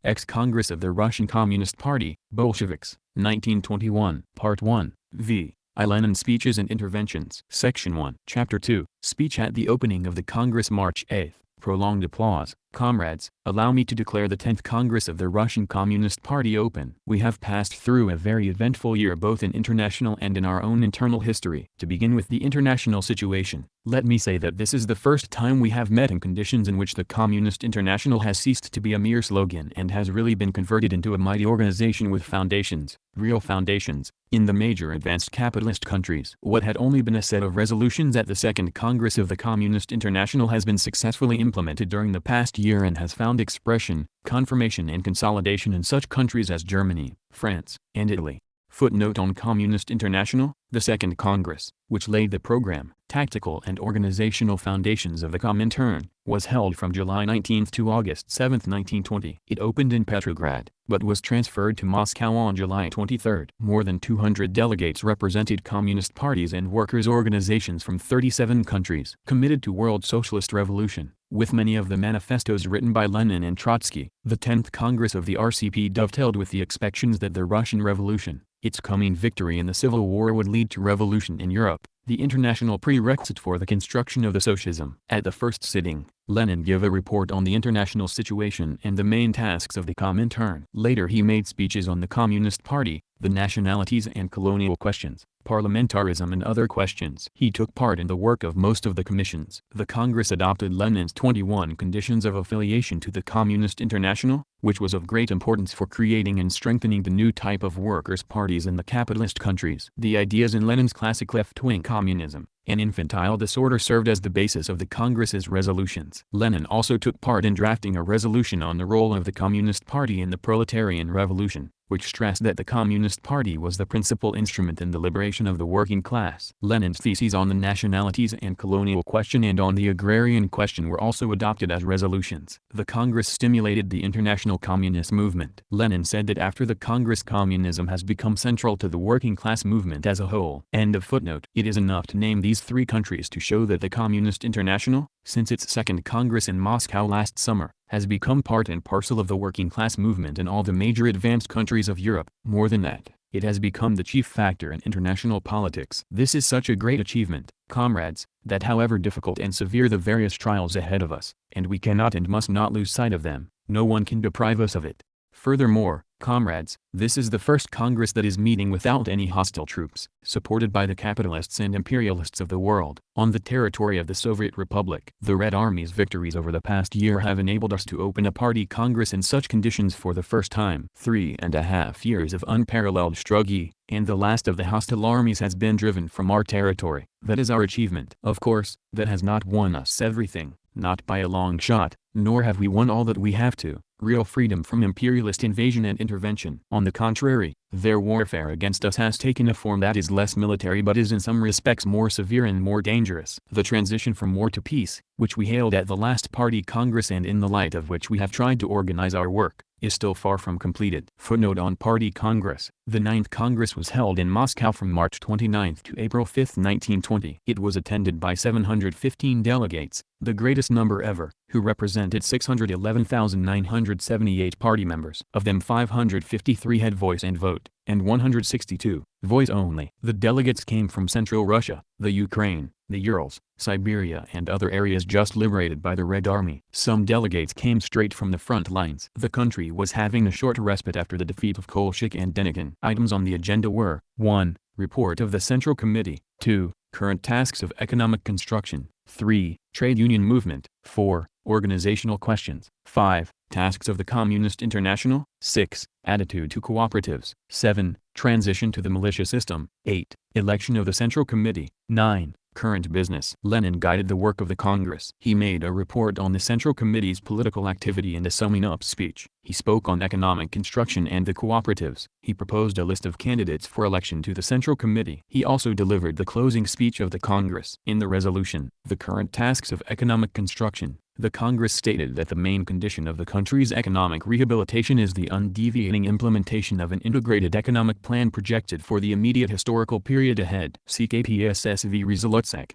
Ex-Congress of the Russian Communist Party, Bolsheviks, 1921. Part 1, v. I. Lenin Speeches and Interventions. Section 1. Chapter 2. Speech at the opening of the Congress March 8. Prolonged applause. Comrades, allow me to declare the 10th Congress of the Russian Communist Party open. We have passed through a very eventful year both in international and in our own internal history. To begin with the international situation, let me say that this is the first time we have met in conditions in which the Communist International has ceased to be a mere slogan and has really been converted into a mighty organization with foundations, real foundations, in the major advanced capitalist countries. What had only been a set of resolutions at the Second Congress of the Communist International has been successfully implemented during the past year and has found expression, confirmation and consolidation in such countries as Germany, France, and Italy. Footnote on Communist International, the Second Congress, which laid the program, tactical and organizational foundations of the Comintern, was held from July 19 to August 7, 1920. It opened in Petrograd, but was transferred to Moscow on July 23. More than 200 delegates represented communist parties and workers' organizations from 37 countries committed to world socialist revolution. With many of the manifestos written by Lenin and Trotsky, the 10th Congress of the RCP dovetailed with the expectations that the Russian Revolution, its coming victory in the Civil War, would lead to revolution in Europe, the international prerequisite for the construction of the socialism. At the first sitting, Lenin gave a report on the international situation and the main tasks of the Comintern. Later he made speeches on the Communist Party, the nationalities and colonial questions, parliamentarism and other questions. He took part in the work of most of the commissions. The Congress adopted Lenin's 21 conditions of affiliation to the Communist International, which was of great importance for creating and strengthening the new type of workers' parties in the capitalist countries. The ideas in Lenin's classic left-wing communism, an infantile disorder, served as the basis of the Congress's resolutions. Lenin also took part in drafting a resolution on the role of the Communist Party in the proletarian revolution, which stressed that the Communist Party was the principal instrument in the liberation of the working class. Lenin's theses on the nationalities and colonial question and on the agrarian question were also adopted as resolutions. The Congress stimulated the international communist movement. Lenin said that after the Congress, communism has become central to the working class movement as a whole. End of footnote. It is enough to name these three countries to show that the Communist International, since its second Congress in Moscow last summer, has become part and parcel of the working class movement in all the major advanced countries of Europe. More than that, it has become the chief factor in international politics. This is such a great achievement, comrades, that however difficult and severe the various trials ahead of us, and we cannot and must not lose sight of them, no one can deprive us of it. Furthermore, comrades, this is the first Congress that is meeting without any hostile troops, supported by the capitalists and imperialists of the world, on the territory of the Soviet Republic. The Red Army's victories over the past year have enabled us to open a party Congress in such conditions for the first time. 3.5 years of unparalleled struggle, and the last of the hostile armies has been driven from our territory. That is our achievement. Of course, that has not won us everything, not by a long shot, nor have we won all that we have to. Real freedom from imperialist invasion and intervention. On the contrary, their warfare against us has taken a form that is less military but is in some respects more severe and more dangerous. The transition from war to peace, which we hailed at the last Party Congress and in the light of which we have tried to organize our work, is still far from completed. Footnote on Party Congress. The 9th Congress was held in Moscow from March 29 to April 5, 1920. It was attended by 715 delegates, the greatest number ever, who represented 611,978 party members. Of them 553 had voice and vote, and 162, voice only. The delegates came from Central Russia, the Ukraine, the Urals, Siberia and other areas just liberated by the Red Army. Some delegates came straight from the front lines. The country was having a short respite after the defeat of Bolshevik and Denikin. Items on the agenda were: 1. Report of the Central Committee. 2. Current tasks of economic construction. 3. Trade union movement. 4. Organizational questions. 5. Tasks of the Communist International. 6. Attitude to cooperatives. 7. Transition to the militia system. 8. Election of the Central Committee. 9. Current business. Lenin guided the work of the Congress. He made a report on the Central Committee's political activity and a summing up speech. He spoke on economic construction and the cooperatives. He proposed a list of candidates for election to the Central Committee. He also delivered the closing speech of the Congress. In the resolution, The Current Tasks of Economic Construction, the Congress stated that the main condition of the country's economic rehabilitation is the undeviating implementation of an integrated economic plan projected for the immediate historical period ahead. CKPSSV Rezolutsek.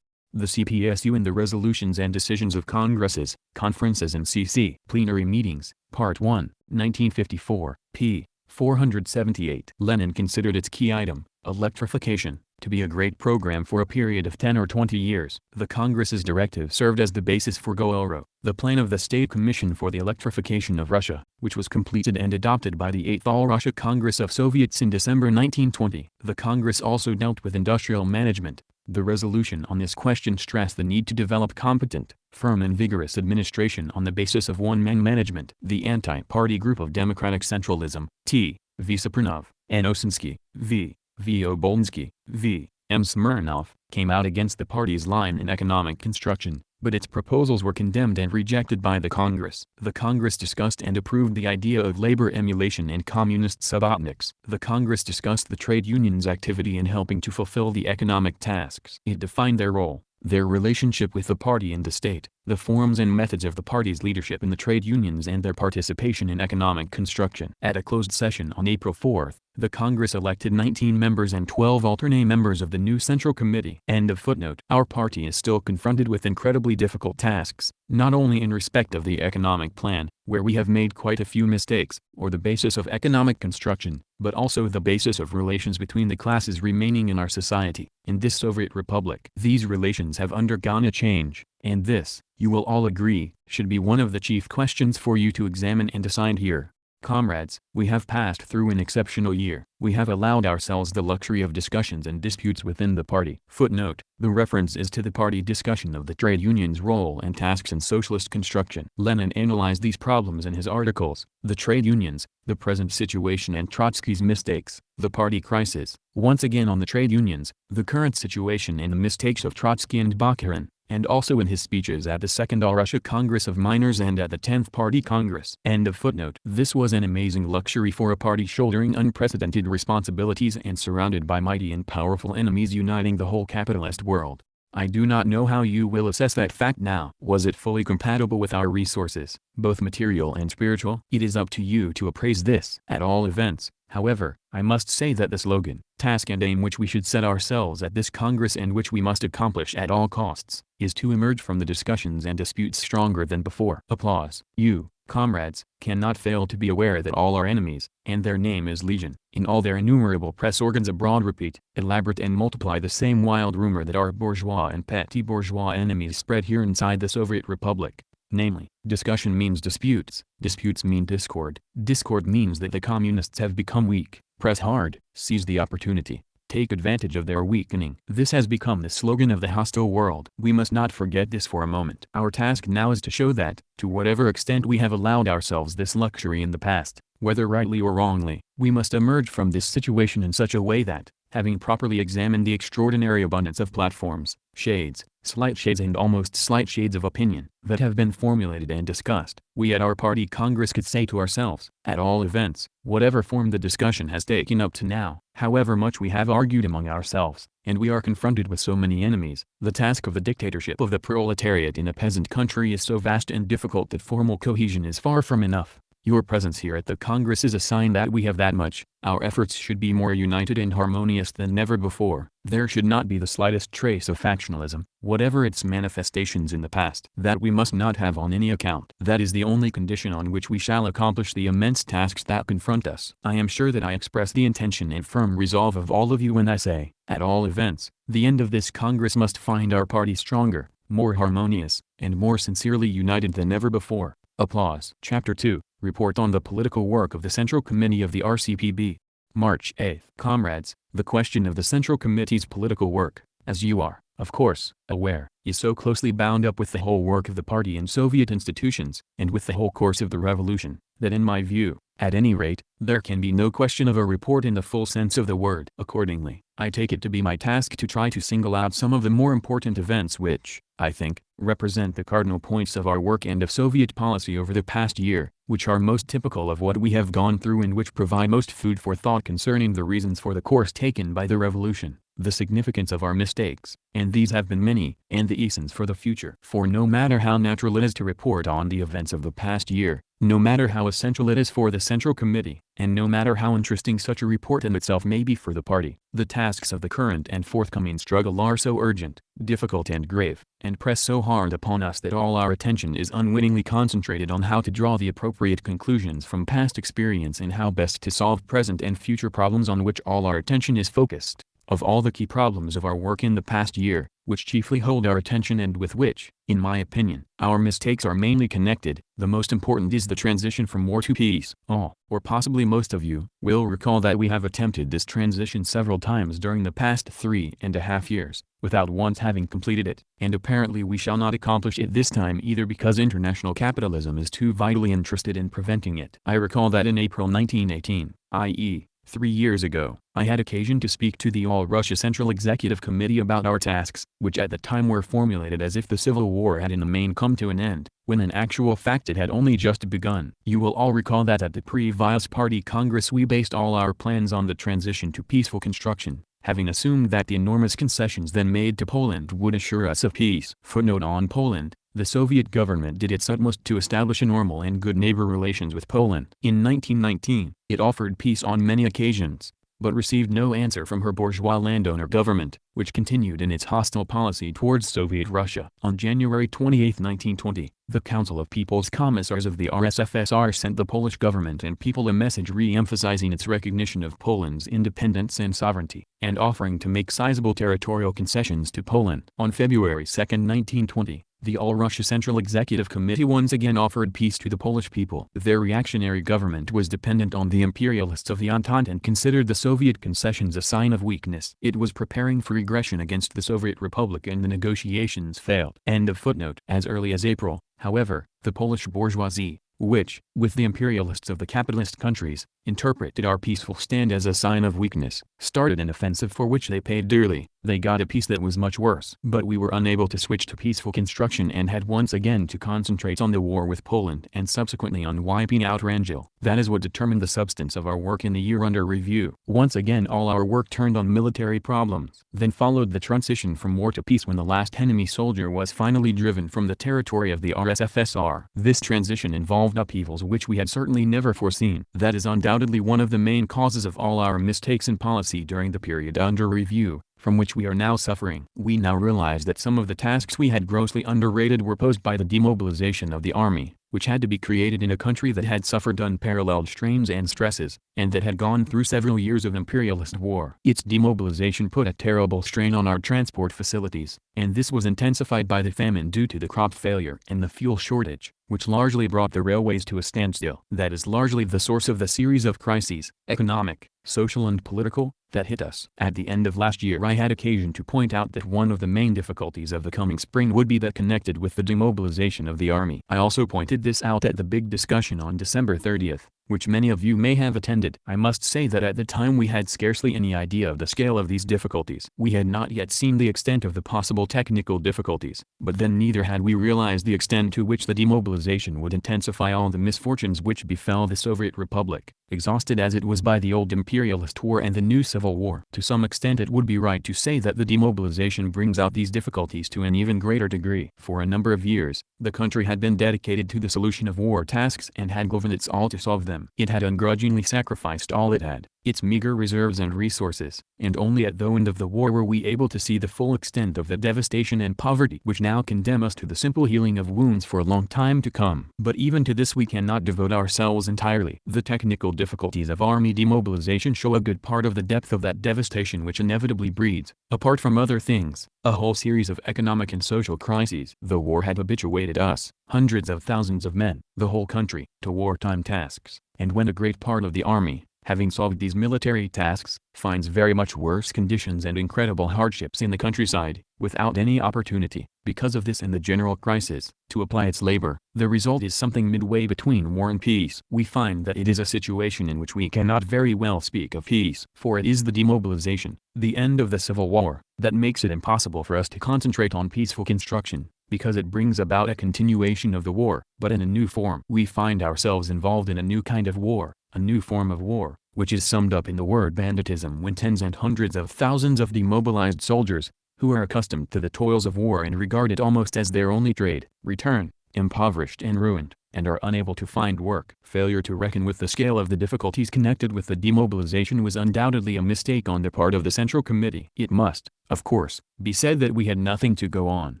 The CPSU in the resolutions and decisions of Congresses, conferences and CC plenary meetings, Part 1. 1954, p. 478. Lenin considered its key item, electrification, to be a great program for a period of 10 or 20 years. The Congress's directive served as the basis for GOELRO, the plan of the State Commission for the Electrification of Russia, which was completed and adopted by the 8th All-Russia Congress of Soviets in December 1920. The Congress also dealt with industrial management. The resolution on this question stressed the need to develop competent, firm and vigorous administration on the basis of one-man management. The anti-party group of Democratic Centralism, T. V. Sapranov, N. Osinsky, V. V. Obolensky, V. M. Smirnov, came out against the party's line in economic construction, but its proposals were condemned and rejected by the Congress. The Congress discussed and approved the idea of labor emulation and communist subotniks. The Congress discussed the trade unions' activity in helping to fulfill the economic tasks. It defined their role, their relationship with the party and the state, the forms and methods of the party's leadership in the trade unions and their participation in economic construction. At a closed session on April 4, the Congress elected 19 members and 12 alternate members of the new Central Committee. End of footnote. Our party is still confronted with incredibly difficult tasks, not only in respect of the economic plan, where we have made quite a few mistakes, or the basis of economic construction, but also the basis of relations between the classes remaining in our society. In this Soviet Republic, these relations have undergone a change, and this, you will all agree, should be one of the chief questions for you to examine and decide here. Comrades, we have passed through an exceptional year. We have allowed ourselves the luxury of discussions and disputes within the party. Footnote: the reference is to the party discussion of the trade union's role and tasks in socialist construction. Lenin analyzed these problems in his articles, The Trade Unions, the Present Situation and Trotsky's Mistakes, The Party Crisis. Once again on the trade unions, the current situation and the mistakes of Trotsky and Bukharin, and also in his speeches at the Second All-Russia Congress of Miners and at the 10th Party Congress. End of footnote. This was an amazing luxury for a party shouldering unprecedented responsibilities and surrounded by mighty and powerful enemies uniting the whole capitalist world. I do not know how you will assess that fact now. Was it fully compatible with our resources, both material and spiritual? It is up to you to appraise this. At all events, however, I must say that the slogan, task and aim which we should set ourselves at this Congress and which we must accomplish at all costs, is to emerge from the discussions and disputes stronger than before. Applause. You, comrades, cannot fail to be aware that all our enemies, and their name is legion, in all their innumerable press organs abroad repeat, elaborate and multiply the same wild rumor that our bourgeois and petty bourgeois enemies spread here inside the Soviet Republic. Namely, discussion means disputes, disputes mean discord, discord means that the communists have become weak. Press hard, seize the opportunity, take advantage of their weakening. This has become the slogan of the hostile world. We must not forget this for a moment. Our task now is to show that, to whatever extent we have allowed ourselves this luxury in the past, whether rightly or wrongly, we must emerge from this situation in such a way that, having properly examined the extraordinary abundance of platforms, shades, slight shades and almost slight shades of opinion that have been formulated and discussed, we at our party Congress could say to ourselves, at all events, whatever form the discussion has taken up to now, however much we have argued among ourselves, and we are confronted with so many enemies, the task of the dictatorship of the proletariat in a peasant country is so vast and difficult that formal cohesion is far from enough. Your presence here at the Congress is a sign that we have that much. Our efforts should be more united and harmonious than never before. There should not be the slightest trace of factionalism, whatever its manifestations in the past. That we must not have on any account. That is the only condition on which we shall accomplish the immense tasks that confront us. I am sure that I express the intention and firm resolve of all of you when I say, at all events, the end of this Congress must find our party stronger, more harmonious, and more sincerely united than ever before. Applause. Chapter 2. Report on the political work of the Central Committee of the RCPB. March 8. Comrades, the question of the Central Committee's political work, as you are, of course, aware, is so closely bound up with the whole work of the party and Soviet institutions, and with the whole course of the revolution, that in my view, at any rate, there can be no question of a report in the full sense of the word. Accordingly, I take it to be my task to try to single out some of the more important events which, I think, represent the cardinal points of our work and of Soviet policy over the past year, which are most typical of what we have gone through and which provide most food for thought concerning the reasons for the course taken by the revolution, the significance of our mistakes, and these have been many, and the essence for the future. For no matter how natural it is to report on the events of the past year, No matter how essential it is for the Central Committee, and no matter how interesting such a report in itself may be for the party, the tasks of the current and forthcoming struggle are so urgent, difficult and grave, and press so hard upon us that all our attention is unwittingly concentrated on how to draw the appropriate conclusions from past experience and how best to solve present and future problems on which all our attention is focused. Of all the key problems of our work in the past year, which chiefly hold our attention and with which, in my opinion, our mistakes are mainly connected, the most important is the transition from war to peace. All, or possibly most of you, will recall that we have attempted this transition several times during the past 3.5 years, without once having completed it, and apparently we shall not accomplish it this time either because international capitalism is too vitally interested in preventing it. I recall that in April 1918, i.e., 3 years ago, I had occasion to speak to the All-Russia Central Executive Committee about our tasks, which at the time were formulated as if the Civil War had in the main come to an end, when in actual fact it had only just begun. You will all recall that at the previous Party Congress we based all our plans on the transition to peaceful construction, having assumed that the enormous concessions then made to Poland would assure us of peace. Footnote on Poland. The Soviet government did its utmost to establish a normal and good neighbor relations with Poland. In 1919, it offered peace on many occasions, but received no answer from her bourgeois landowner government, which continued in its hostile policy towards Soviet Russia. On January 28, 1920, the Council of People's Commissars of the RSFSR sent the Polish government and people a message re-emphasizing its recognition of Poland's independence and sovereignty, and offering to make sizable territorial concessions to Poland. On February 2, 1920, the All-Russia Central Executive Committee once again offered peace to the Polish people. Their reactionary government was dependent on the imperialists of the Entente and considered the Soviet concessions a sign of weakness. It was preparing for aggression against the Soviet Republic and the negotiations failed. End of footnote. As early as April, however, the Polish bourgeoisie, which, with the imperialists of the capitalist countries, interpreted our peaceful stand as a sign of weakness, started an offensive for which they paid dearly. They got a peace that was much worse. But we were unable to switch to peaceful construction and had once again to concentrate on the war with Poland and subsequently on wiping out Wrangel. That is what determined the substance of our work in the year under review. Once again all our work turned on military problems. Then followed the transition from war to peace when the last enemy soldier was finally driven from the territory of the RSFSR. This transition involved upheavals which we had certainly never foreseen. That is undoubtedly one of the main causes of all our mistakes in policy during the period under review, from which we are now suffering. We now realize that some of the tasks we had grossly underrated were posed by the demobilization of the army, which had to be created in a country that had suffered unparalleled strains and stresses, and that had gone through several years of imperialist war. Its demobilization put a terrible strain on our transport facilities, and this was intensified by the famine due to the crop failure and the fuel shortage, which largely brought the railways to a standstill. That is largely the source of the series of crises, economic, social and political, that hit us. At the end of last year I had occasion to point out that one of the main difficulties of the coming spring would be that connected with the demobilization of the army. I also pointed this out at the big discussion on December 30th, which many of you may have attended. I must say that at the time we had scarcely any idea of the scale of these difficulties. We had not yet seen the extent of the possible technical difficulties, but then neither had we realized the extent to which the demobilization would intensify all the misfortunes which befell the Soviet Republic, exhausted as it was by the old imperialist war and the new civil war. To some extent it would be right to say that the demobilization brings out these difficulties to an even greater degree. For a number of years, the country had been dedicated to the solution of war tasks and had given its all to solve them. It had ungrudgingly sacrificed all it had, its meager reserves and resources, and only at the end of the war were we able to see the full extent of the devastation and poverty which now condemn us to the simple healing of wounds for a long time to come. But even to this we cannot devote ourselves entirely. The technical difficulties of army demobilization show a good part of the depth of that devastation which inevitably breeds, apart from other things, a whole series of economic and social crises. The war had habituated us, hundreds of thousands of men, the whole country, to wartime tasks, and when a great part of the army, having solved these military tasks, finds very much worse conditions and incredible hardships in the countryside, without any opportunity, because of this and the general crisis, to apply its labor, the result is something midway between war and peace. We find that it is a situation in which we cannot very well speak of peace, for it is the demobilization, the end of the Civil War, that makes it impossible for us to concentrate on peaceful construction, because it brings about a continuation of the war, but in a new form. We find ourselves involved in a new kind of war, a new form of war, which is summed up in the word banditism, when tens and hundreds of thousands of demobilized soldiers, who are accustomed to the toils of war and regard it almost as their only trade, return, impoverished and ruined, and are unable to find work. Failure to reckon with the scale of the difficulties connected with the demobilization was undoubtedly a mistake on the part of the Central Committee. It must, of course, be said that we had nothing to go on,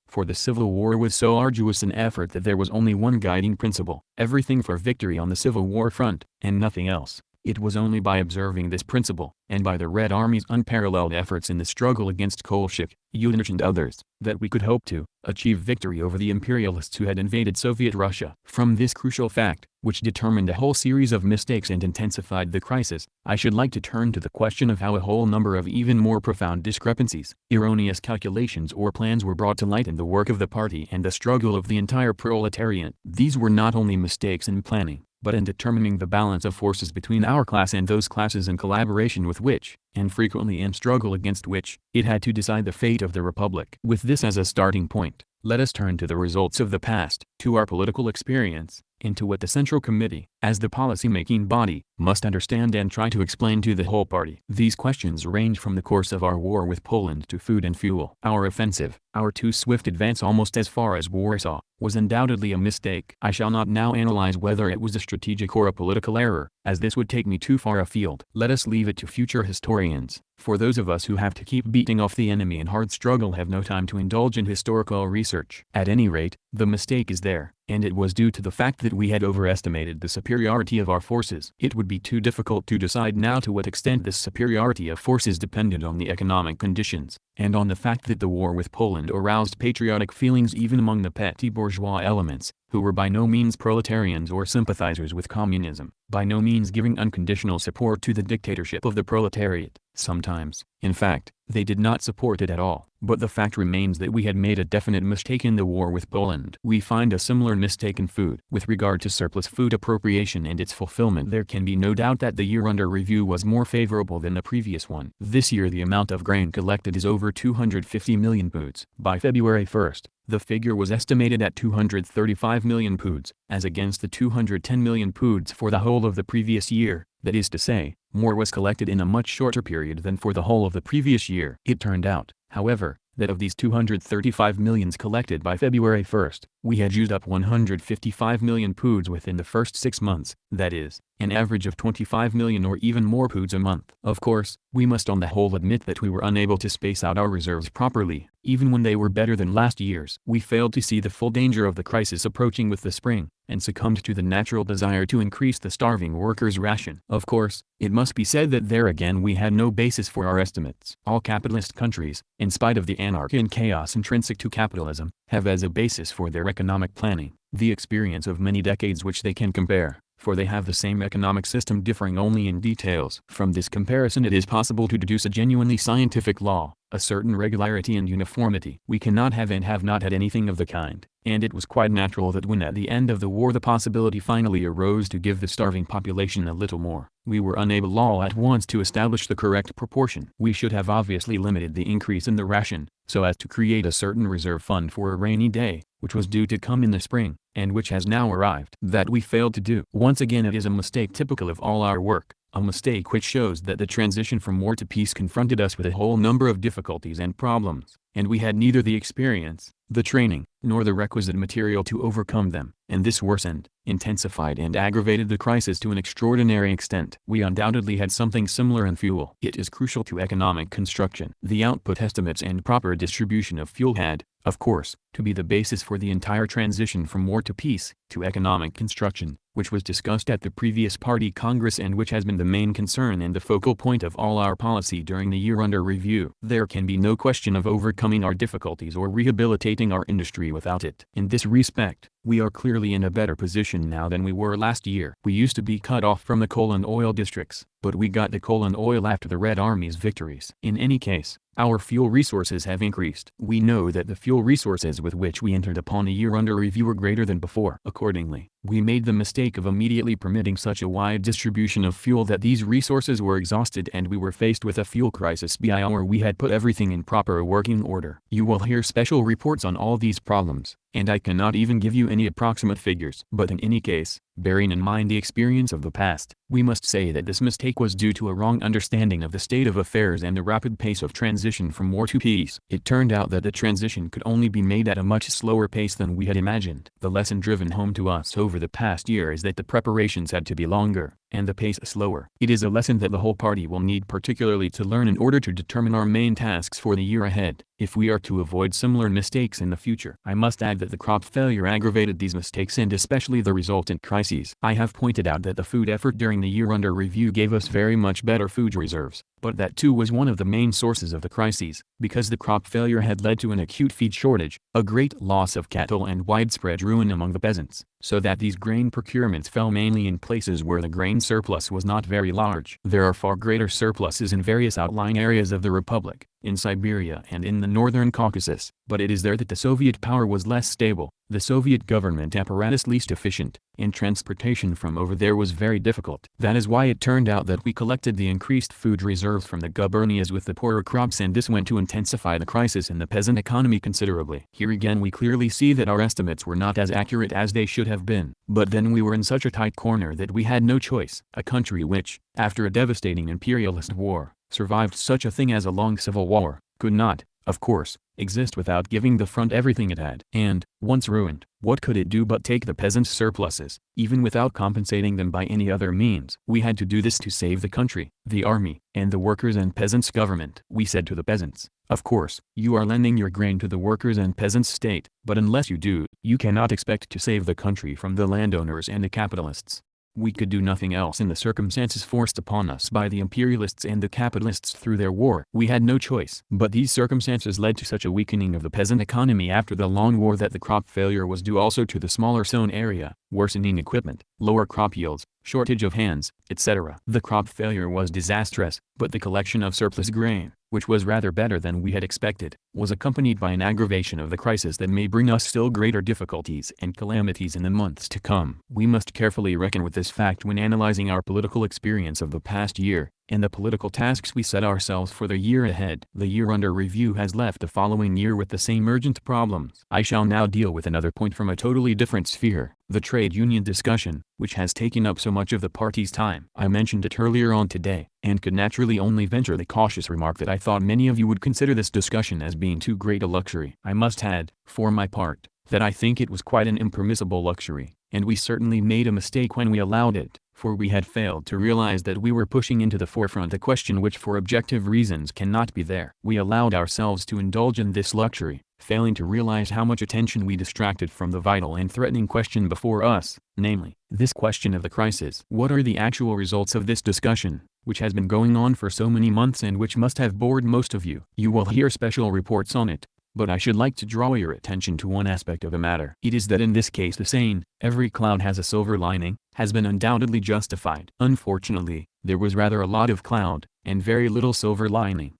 for the Civil War was so arduous an effort that there was only one guiding principle: everything for victory on the Civil War front, and nothing else. It was only by observing this principle, and by the Red Army's unparalleled efforts in the struggle against Bolshevik, Udenich and others, that we could hope to achieve victory over the imperialists who had invaded Soviet Russia. From this crucial fact, which determined a whole series of mistakes and intensified the crisis, I should like to turn to the question of how a whole number of even more profound discrepancies, erroneous calculations or plans were brought to light in the work of the party and the struggle of the entire proletariat. These were not only mistakes in planning, but in determining the balance of forces between our class and those classes in collaboration with which, and frequently in struggle against which, it had to decide the fate of the Republic. With this as a starting point, let us turn to the results of the past, to our political experience, and to what the Central Committee, as the policy-making body, must understand and try to explain to the whole party. These questions range from the course of our war with Poland to food and fuel. Our offensive, our too swift advance almost as far as Warsaw, was undoubtedly a mistake. I shall not now analyze whether it was a strategic or a political error, as this would take me too far afield. Let us leave it to future historians, for those of us who have to keep beating off the enemy in hard struggle have no time to indulge in historical research. At any rate, the mistake is there, and it was due to the fact that we had overestimated the superiority of our forces. It would be too difficult to decide now to what extent this superiority of forces depended on the economic conditions, and on the fact that the war with Poland aroused patriotic feelings even among the petty bourgeois elements, who were by no means proletarians or sympathizers with communism, by no means giving unconditional support to the dictatorship of the proletariat. Sometimes, in fact, they did not support it at all. But the fact remains that we had made a definite mistake in the war with Poland. We find a similar mistake in food. With regard to surplus food appropriation and its fulfillment, there can be no doubt that the year under review was more favorable than the previous one. This year the amount of grain collected is over 250 million poods. By February 1st, the figure was estimated at 235 million poods, as against the 210 million poods for the whole of the previous year. That is to say, more was collected in a much shorter period than for the whole of the previous year. It turned out, however, that of these 235 millions collected by February 1st, we had used up 155 million poods within the first 6 months, that is, an average of 25 million or even more poods a month. Of course, we must on the whole admit that we were unable to space out our reserves properly, even when they were better than last year's. We failed to see the full danger of the crisis approaching with the spring, and succumbed to the natural desire to increase the starving workers' ration. Of course, it must be said that there again we had no basis for our estimates. All capitalist countries, in spite of the anarchy and chaos intrinsic to capitalism, have as a basis for their economic planning the experience of many decades which they can compare, for they have the same economic system differing only in details. From this comparison it is possible to deduce a genuinely scientific law, a certain regularity and uniformity. We cannot have and have not had anything of the kind, and it was quite natural that when at the end of the war the possibility finally arose to give the starving population a little more, we were unable all at once to establish the correct proportion. We should have obviously limited the increase in the ration, so as to create a certain reserve fund for a rainy day, which was due to come in the spring, and which has now arrived. That we failed to do. Once again it is a mistake typical of all our work, a mistake which shows that the transition from war to peace confronted us with a whole number of difficulties and problems, and we had neither the experience, the training, nor the requisite material to overcome them, and this worsened, intensified and aggravated the crisis to an extraordinary extent. We undoubtedly had something similar in fuel. It is crucial to economic construction. The output estimates and proper distribution of fuel had, of course, to be the basis for the entire transition from war to peace, to economic construction, which was discussed at the previous party congress and which has been the main concern and the focal point of all our policy during the year under review. There can be no question of overcoming our difficulties or rehabilitating our industry without it. In this respect, we are clearly in a better position now than we were last year. We used to be cut off from the coal and oil districts, but we got the coal and oil after the Red Army's victories. In any case, our fuel resources have increased. We know that the fuel resources with which we entered upon a year under review were greater than before. Accordingly, we made the mistake of immediately permitting such a wide distribution of fuel that these resources were exhausted and we were faced with a fuel crisis before we had put everything in proper working order. You will hear special reports on all these problems, and I cannot even give you any approximate figures. But in any case, bearing in mind the experience of the past, we must say that this mistake was due to a wrong understanding of the state of affairs and the rapid pace of transition from war to peace. It turned out that the transition could only be made at a much slower pace than we had imagined. The lesson driven home to us over over the past year is that the preparations had to be longer, and the pace slower. It is a lesson that the whole party will need particularly to learn in order to determine our main tasks for the year ahead, if we are to avoid similar mistakes in the future. I must add that the crop failure aggravated these mistakes and especially the resultant crises. I have pointed out that the food effort during the year under review gave us very much better food reserves, but that too was one of the main sources of the crises, because the crop failure had led to an acute feed shortage, a great loss of cattle and widespread ruin among the peasants, so that these grain procurements fell mainly in places where the grain surplus was not very large. There are far greater surpluses in various outlying areas of the Republic, in Siberia and in the northern Caucasus, but it is there that the Soviet power was less stable, the Soviet government apparatus least efficient, and transportation from over there was very difficult. That is why it turned out that we collected the increased food reserves from the gubernias with the poorer crops, and this went to intensify the crisis in the peasant economy considerably. Here again we clearly see that our estimates were not as accurate as they should have been, but then we were in such a tight corner that we had no choice. A country which, after a devastating imperialist war, survived such a thing as a long civil war, could not, of course, exist without giving the front everything it had. And, once ruined, what could it do but take the peasants' surpluses, even without compensating them by any other means? We had to do this to save the country, the army, and the workers' and peasants' government. We said to the peasants, of course, you are lending your grain to the workers' and peasants' state, but unless you do, you cannot expect to save the country from the landowners and the capitalists. We could do nothing else in the circumstances forced upon us by the imperialists and the capitalists through their war. We had no choice. But these circumstances led to such a weakening of the peasant economy after the long war that the crop failure was due also to the smaller sown area, worsening equipment, lower crop yields, shortage of hands, etc. The crop failure was disastrous, but the collection of surplus grain, which was rather better than we had expected, was accompanied by an aggravation of the crisis that may bring us still greater difficulties and calamities in the months to come. We must carefully reckon with this fact when analyzing our political experience of the past year, and the political tasks we set ourselves for the year ahead. The year under review has left the following year with the same urgent problems. I shall now deal with another point from a totally different sphere, the trade union discussion, which has taken up so much of the party's time. I mentioned it earlier on today, and could naturally only venture the cautious remark that I thought many of you would consider this discussion as being too great a luxury. I must add, for my part, that I think it was quite an impermissible luxury, and we certainly made a mistake when we allowed it, for we had failed to realize that we were pushing into the forefront a question which for objective reasons cannot be there. We allowed ourselves to indulge in this luxury, failing to realize how much attention we distracted from the vital and threatening question before us, namely, this question of the crisis. What are the actual results of this discussion, which has been going on for so many months and which must have bored most of you? You will hear special reports on it, but I should like to draw your attention to one aspect of the matter. It is that in this case the saying, "every cloud has a silver lining," has been undoubtedly justified. Unfortunately, there was rather a lot of cloud, and very little silver lining.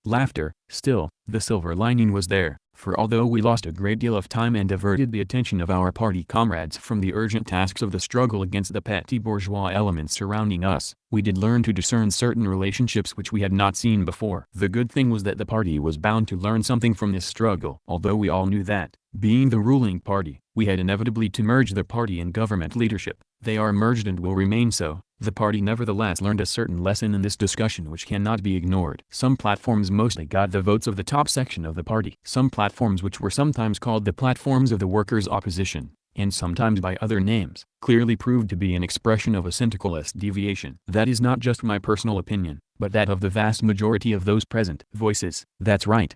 Still, the silver lining was there, for although we lost a great deal of time and diverted the attention of our party comrades from the urgent tasks of the struggle against the petty bourgeois elements surrounding us, we did learn to discern certain relationships which we had not seen before. The good thing was that the party was bound to learn something from this struggle. Although we all knew that, being the ruling party, we had inevitably to merge the party and government leadership. They are merged and will remain so. The party nevertheless learned a certain lesson in this discussion which cannot be ignored. Some platforms mostly got the votes of the top section of the party. Some platforms, which were sometimes called the platforms of the workers' opposition, and sometimes by other names, clearly proved to be an expression of a syndicalist deviation. That is not just my personal opinion, but that of the vast majority of those present. Voices. That's right.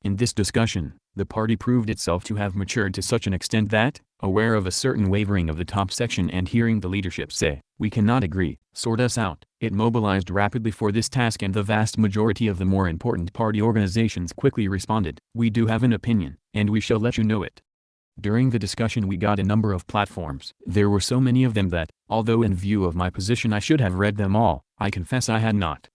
In this discussion, the party proved itself to have matured to such an extent that, aware of a certain wavering of the top section and hearing the leadership say, "We cannot agree, sort us out," it mobilized rapidly for this task, and the vast majority of the more important party organizations quickly responded, "We do have an opinion, and we shall let you know it." During the discussion we got a number of platforms. There were so many of them that, although in view of my position I should have read them all, I confess I had not.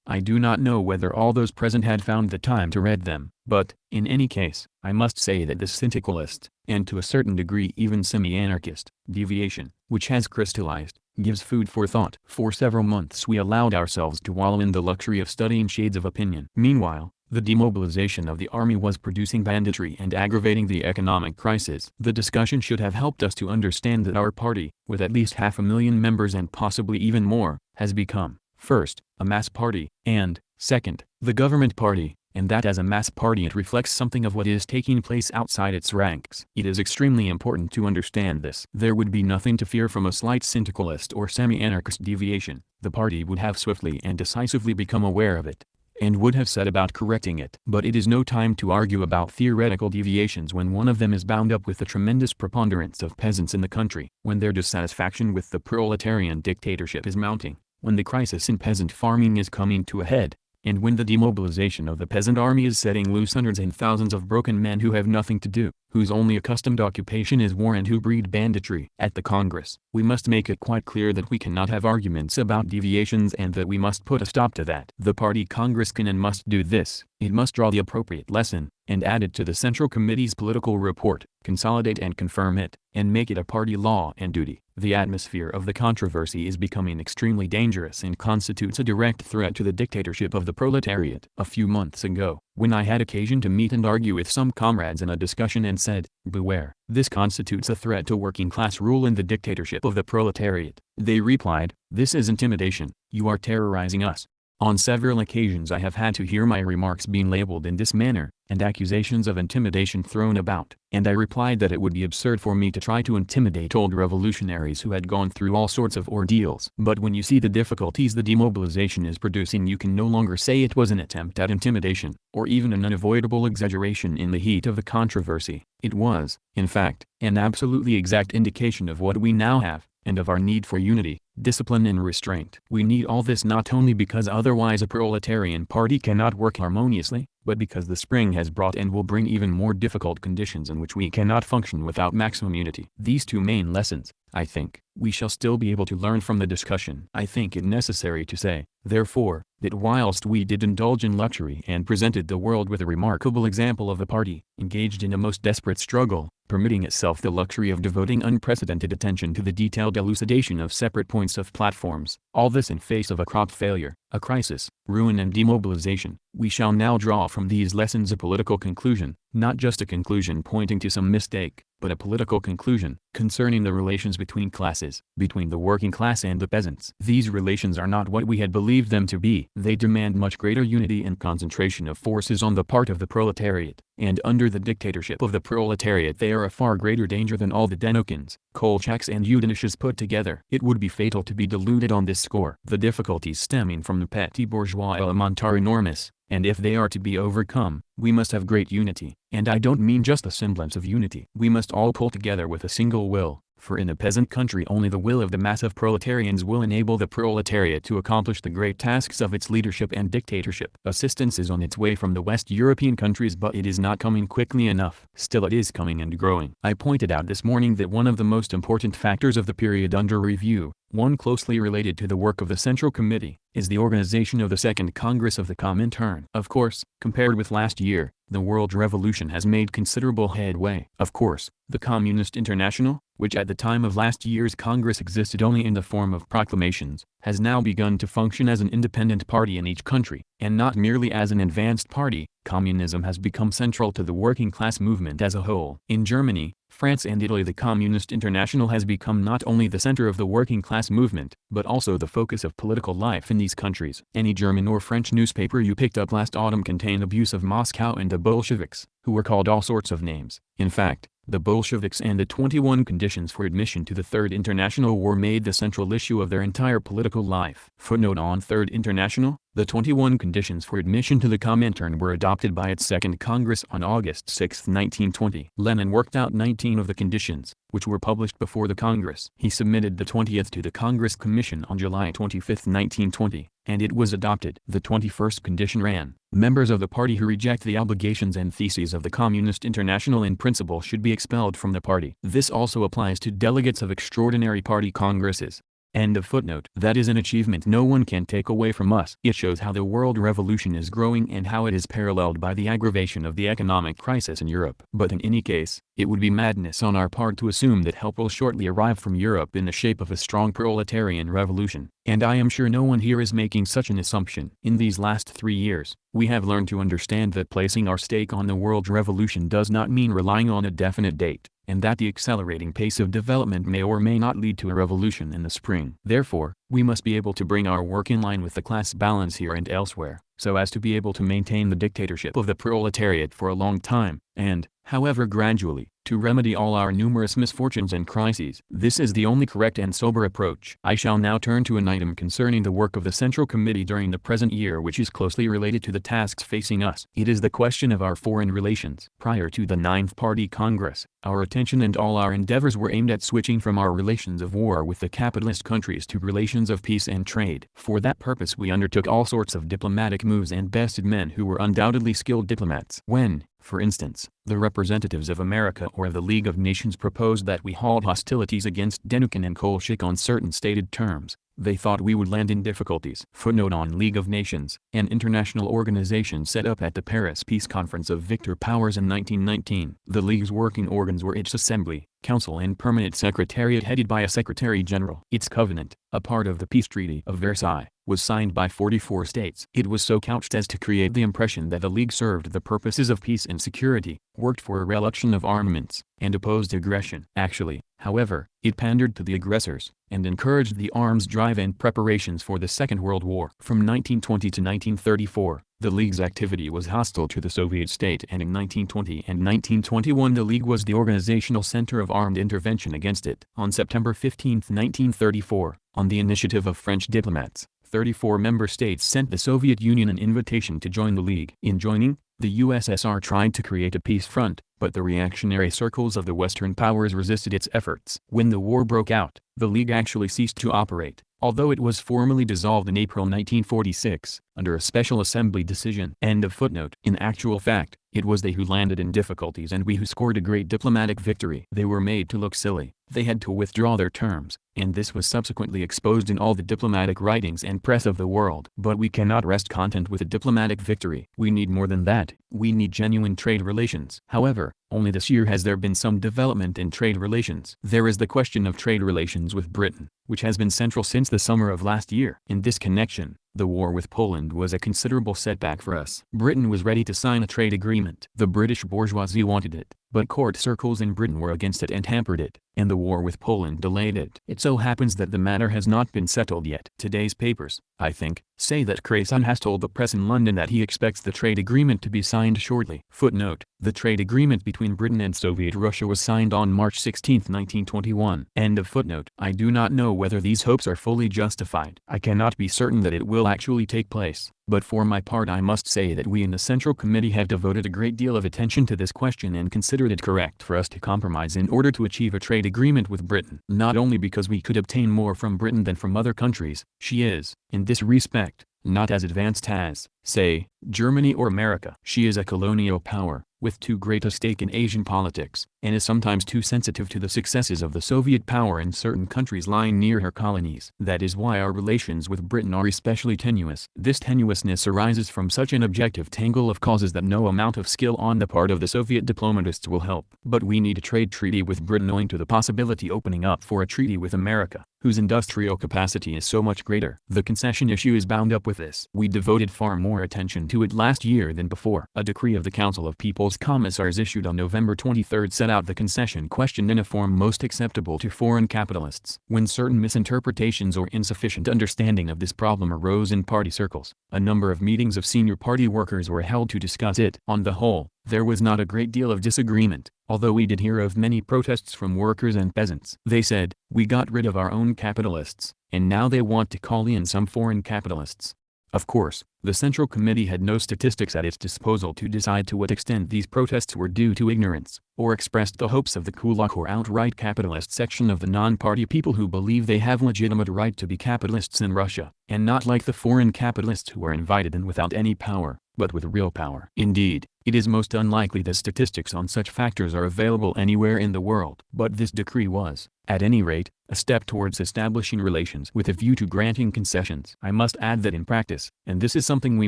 I do not know whether all those present had found the time to read them, but, in any case, I must say that this syndicalist, and to a certain degree even semi-anarchist, deviation, which has crystallized, gives food for thought. For several months we allowed ourselves to wallow in the luxury of studying shades of opinion. Meanwhile, the demobilization of the army was producing banditry and aggravating the economic crisis. The discussion should have helped us to understand that our party, with at least 500,000 members and possibly even more, has become, first, a mass party, and, second, the government party. and that as a mass party it reflects something of what is taking place outside its ranks. It is extremely important to understand this. There would be nothing to fear from a slight syndicalist or semi-anarchist deviation. The party would have swiftly and decisively become aware of it, and would have set about correcting it. But it is no time to argue about theoretical deviations when one of them is bound up with the tremendous preponderance of peasants in the country, when their dissatisfaction with the proletarian dictatorship is mounting, when the crisis in peasant farming is coming to a head, and when the demobilization of the peasant army is setting loose hundreds and thousands of broken men who have nothing to do, whose only accustomed occupation is war and who breed banditry. At the Congress, we must make it quite clear that we cannot have arguments about deviations and that we must put a stop to that. The Party Congress can and must do this. It must draw the appropriate lesson, and add it to the Central Committee's political report, consolidate and confirm it, and make it a party law and duty. The atmosphere of the controversy is becoming extremely dangerous and constitutes a direct threat to the dictatorship of the proletariat. A few months ago, when I had occasion to meet and argue with some comrades in a discussion and said, "Beware, this constitutes a threat to working-class rule and the dictatorship of the proletariat," they replied, "This is intimidation, you are terrorizing us." On several occasions I have had to hear my remarks being labeled in this manner, and accusations of intimidation thrown about, and I replied that it would be absurd for me to try to intimidate old revolutionaries who had gone through all sorts of ordeals. But when you see the difficulties the demobilization is producing, you can no longer say it was an attempt at intimidation, or even an unavoidable exaggeration in the heat of the controversy. It was, in fact, an absolutely exact indication of what we now have, and of our need for unity, discipline and restraint. We need all this not only because otherwise a proletarian party cannot work harmoniously, but because the spring has brought and will bring even more difficult conditions in which we cannot function without maximum unity. These two main lessons, I think, we shall still be able to learn from the discussion. I think it necessary to say, therefore, that whilst we did indulge in luxury and presented the world with a remarkable example of a party, engaged in a most desperate struggle, permitting itself the luxury of devoting unprecedented attention to the detailed elucidation of separate points of platforms, all this in face of a crop failure, a crisis, ruin and demobilization, we shall now draw from these lessons a political conclusion, not just a conclusion pointing to some mistake, but a political conclusion, concerning the relations between classes, between the working class and the peasants. These relations are not what we had believed them to be. They demand much greater unity and concentration of forces on the part of the proletariat, and under the dictatorship of the proletariat they are a far greater danger than all the Denokins, Kolchaks and Udinishs put together. It would be fatal to be deluded on this score. The difficulties stemming from the petty bourgeois element are enormous, and if they are to be overcome, we must have great unity. And I don't mean just a semblance of unity. We must all pull together with a single will, for in a peasant country only the will of the mass of proletarians will enable the proletariat to accomplish the great tasks of its leadership and dictatorship. Assistance is on its way from the West European countries, but it is not coming quickly enough. Still it is coming and growing. I pointed out this morning that one of the most important factors of the period under review, one closely related to the work of the Central Committee, is the organization of the Second Congress of the Comintern. Of course, compared with last year, the world revolution has made considerable headway. Of course, the Communist International, which at the time of last year's Congress existed only in the form of proclamations, has now begun to function as an independent party in each country, and not merely as an advanced party. Communism has become central to the working class movement as a whole. In Germany, France and Italy, the Communist International has become not only the center of the working class movement, but also the focus of political life in these countries. Any German or French newspaper you picked up last autumn contained abuse of Moscow and the Bolsheviks, who were called all sorts of names. In fact, the Bolsheviks and the 21 conditions for admission to the Third International were made the central issue of their entire political life. Footnote on Third International: the 21 conditions for admission to the Comintern were adopted by its Second Congress on August 6, 1920. Lenin worked out 19 of the conditions, which were published before the Congress. He submitted the 20th to the Congress Commission on July 25, 1920, and it was adopted. The 21st condition ran: members of the party who reject the obligations and theses of the Communist International in principle should be expelled from the party. This also applies to delegates of extraordinary party congresses. End of footnote. That is an achievement no one can take away from us. It shows how the world revolution is growing and how it is paralleled by the aggravation of the economic crisis in Europe. But in any case, it would be madness on our part to assume that help will shortly arrive from Europe in the shape of a strong proletarian revolution, and I am sure no one here is making such an assumption. In these last 3 years, we have learned to understand that placing our stake on the world revolution does not mean relying on a definite date, and that the accelerating pace of development may or may not lead to a revolution in the spring. Therefore, we must be able to bring our work in line with the class balance here and elsewhere, so as to be able to maintain the dictatorship of the proletariat for a long time, and, however gradually, to remedy all our numerous misfortunes and crises. This is the only correct and sober approach. I shall now turn to an item concerning the work of the Central Committee during the present year, which is closely related to the tasks facing us. It is the question of our foreign relations. Prior to the Ninth Party Congress, our attention and all our endeavors were aimed at switching from our relations of war with the capitalist countries to relations of peace and trade. For that purpose we undertook all sorts of diplomatic moves and bested men who were undoubtedly skilled diplomats. When, for instance, the representatives of America or of the League of Nations proposed that we halt hostilities against Denikin and Bolshevik on certain stated terms, they thought we would land in difficulties. Footnote on League of Nations, an international organization set up at the Paris Peace Conference of Victor Powers in 1919. The League's working organs were its Assembly, Council and Permanent Secretariat headed by a Secretary General. Its covenant, a part of the Peace Treaty of Versailles, was signed by 44 states. It was so couched as to create the impression that the League served the purposes of peace and security, worked for a reduction of armaments, and opposed aggression. Actually, however, it pandered to the aggressors, and encouraged the arms drive and preparations for the Second World War. From 1920 to 1934, the League's activity was hostile to the Soviet state, and in 1920 and 1921 the League was the organizational center of armed intervention against it. On September 15, 1934, on the initiative of French diplomats, 34 member states sent the Soviet Union an invitation to join the League. In joining, the USSR tried to create a peace front, but the reactionary circles of the Western powers resisted its efforts. When the war broke out, the League actually ceased to operate, although it was formally dissolved in April 1946, under a special assembly decision. End of footnote. In actual fact, it was they who landed in difficulties and we who scored a great diplomatic victory. They were made to look silly. They had to withdraw their terms, and this was subsequently exposed in all the diplomatic writings and press of the world. But we cannot rest content with a diplomatic victory. We need more than that. We need genuine trade relations. However, only this year has there been some development in trade relations. There is the question of trade relations with Britain, which has been central since the summer of last year. In this connection, the war with Poland was a considerable setback for us. Britain was ready to sign a trade agreement. The British bourgeoisie wanted it, but court circles in Britain were against it and hampered it, and the war with Poland delayed it. It so happens that the matter has not been settled yet. Today's papers, I think, say that Cresson has told the press in London that he expects the trade agreement to be signed shortly. Footnote: the trade agreement between Britain and Soviet Russia was signed on March 16, 1921. End of footnote. I do not know whether these hopes are fully justified. I cannot be certain that it will actually take place, but for my part I must say that we in the Central Committee have devoted a great deal of attention to this question and considered it correct for us to compromise in order to achieve a trade agreement with Britain. Not only because we could obtain more from Britain than from other countries, she is, in this respect, not as advanced as, say, Germany or America. She is a colonial power, with too great a stake in Asian politics, and is sometimes too sensitive to the successes of the Soviet power in certain countries lying near her colonies. That is why our relations with Britain are especially tenuous. This tenuousness arises from such an objective tangle of causes that no amount of skill on the part of the Soviet diplomatists will help. But we need a trade treaty with Britain owing to the possibility opening up for a treaty with America, whose industrial capacity is so much greater. The concession issue is bound up with this. We devoted far more attention to it last year than before. A decree of the Council of People's Commissars issued on November 23 set out the concession question in a form most acceptable to foreign capitalists. When certain misinterpretations or insufficient understanding of this problem arose in party circles, a number of meetings of senior party workers were held to discuss it. On the whole, there was not a great deal of disagreement, although we did hear of many protests from workers and peasants. They said, "We got rid of our own capitalists, and now they want to call in some foreign capitalists." Of course, the Central Committee had no statistics at its disposal to decide to what extent these protests were due to ignorance, or expressed the hopes of the kulak or outright capitalist section of the non-party people who believe they have legitimate right to be capitalists in Russia, and not like the foreign capitalists who are invited in without any power, but with real power. Indeed, it is most unlikely that statistics on such factors are available anywhere in the world. But this decree was, at any rate, a step towards establishing relations with a view to granting concessions. I must add that in practice, and this is something we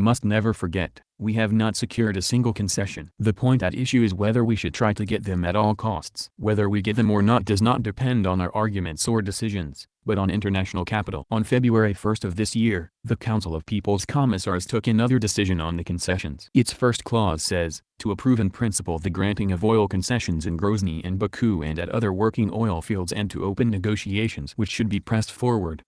must never forget, we have not secured a single concession. The point at issue is whether we should try to get them at all costs. Whether we get them or not does not depend on our arguments or decisions, but on international capital. On February 1 of this year, the Council of People's Commissars took another decision on the concessions. Its first clause says, to approve in principle the granting of oil concessions in Grozny and Baku and at other working oil fields and to open negotiations which should be pressed forward.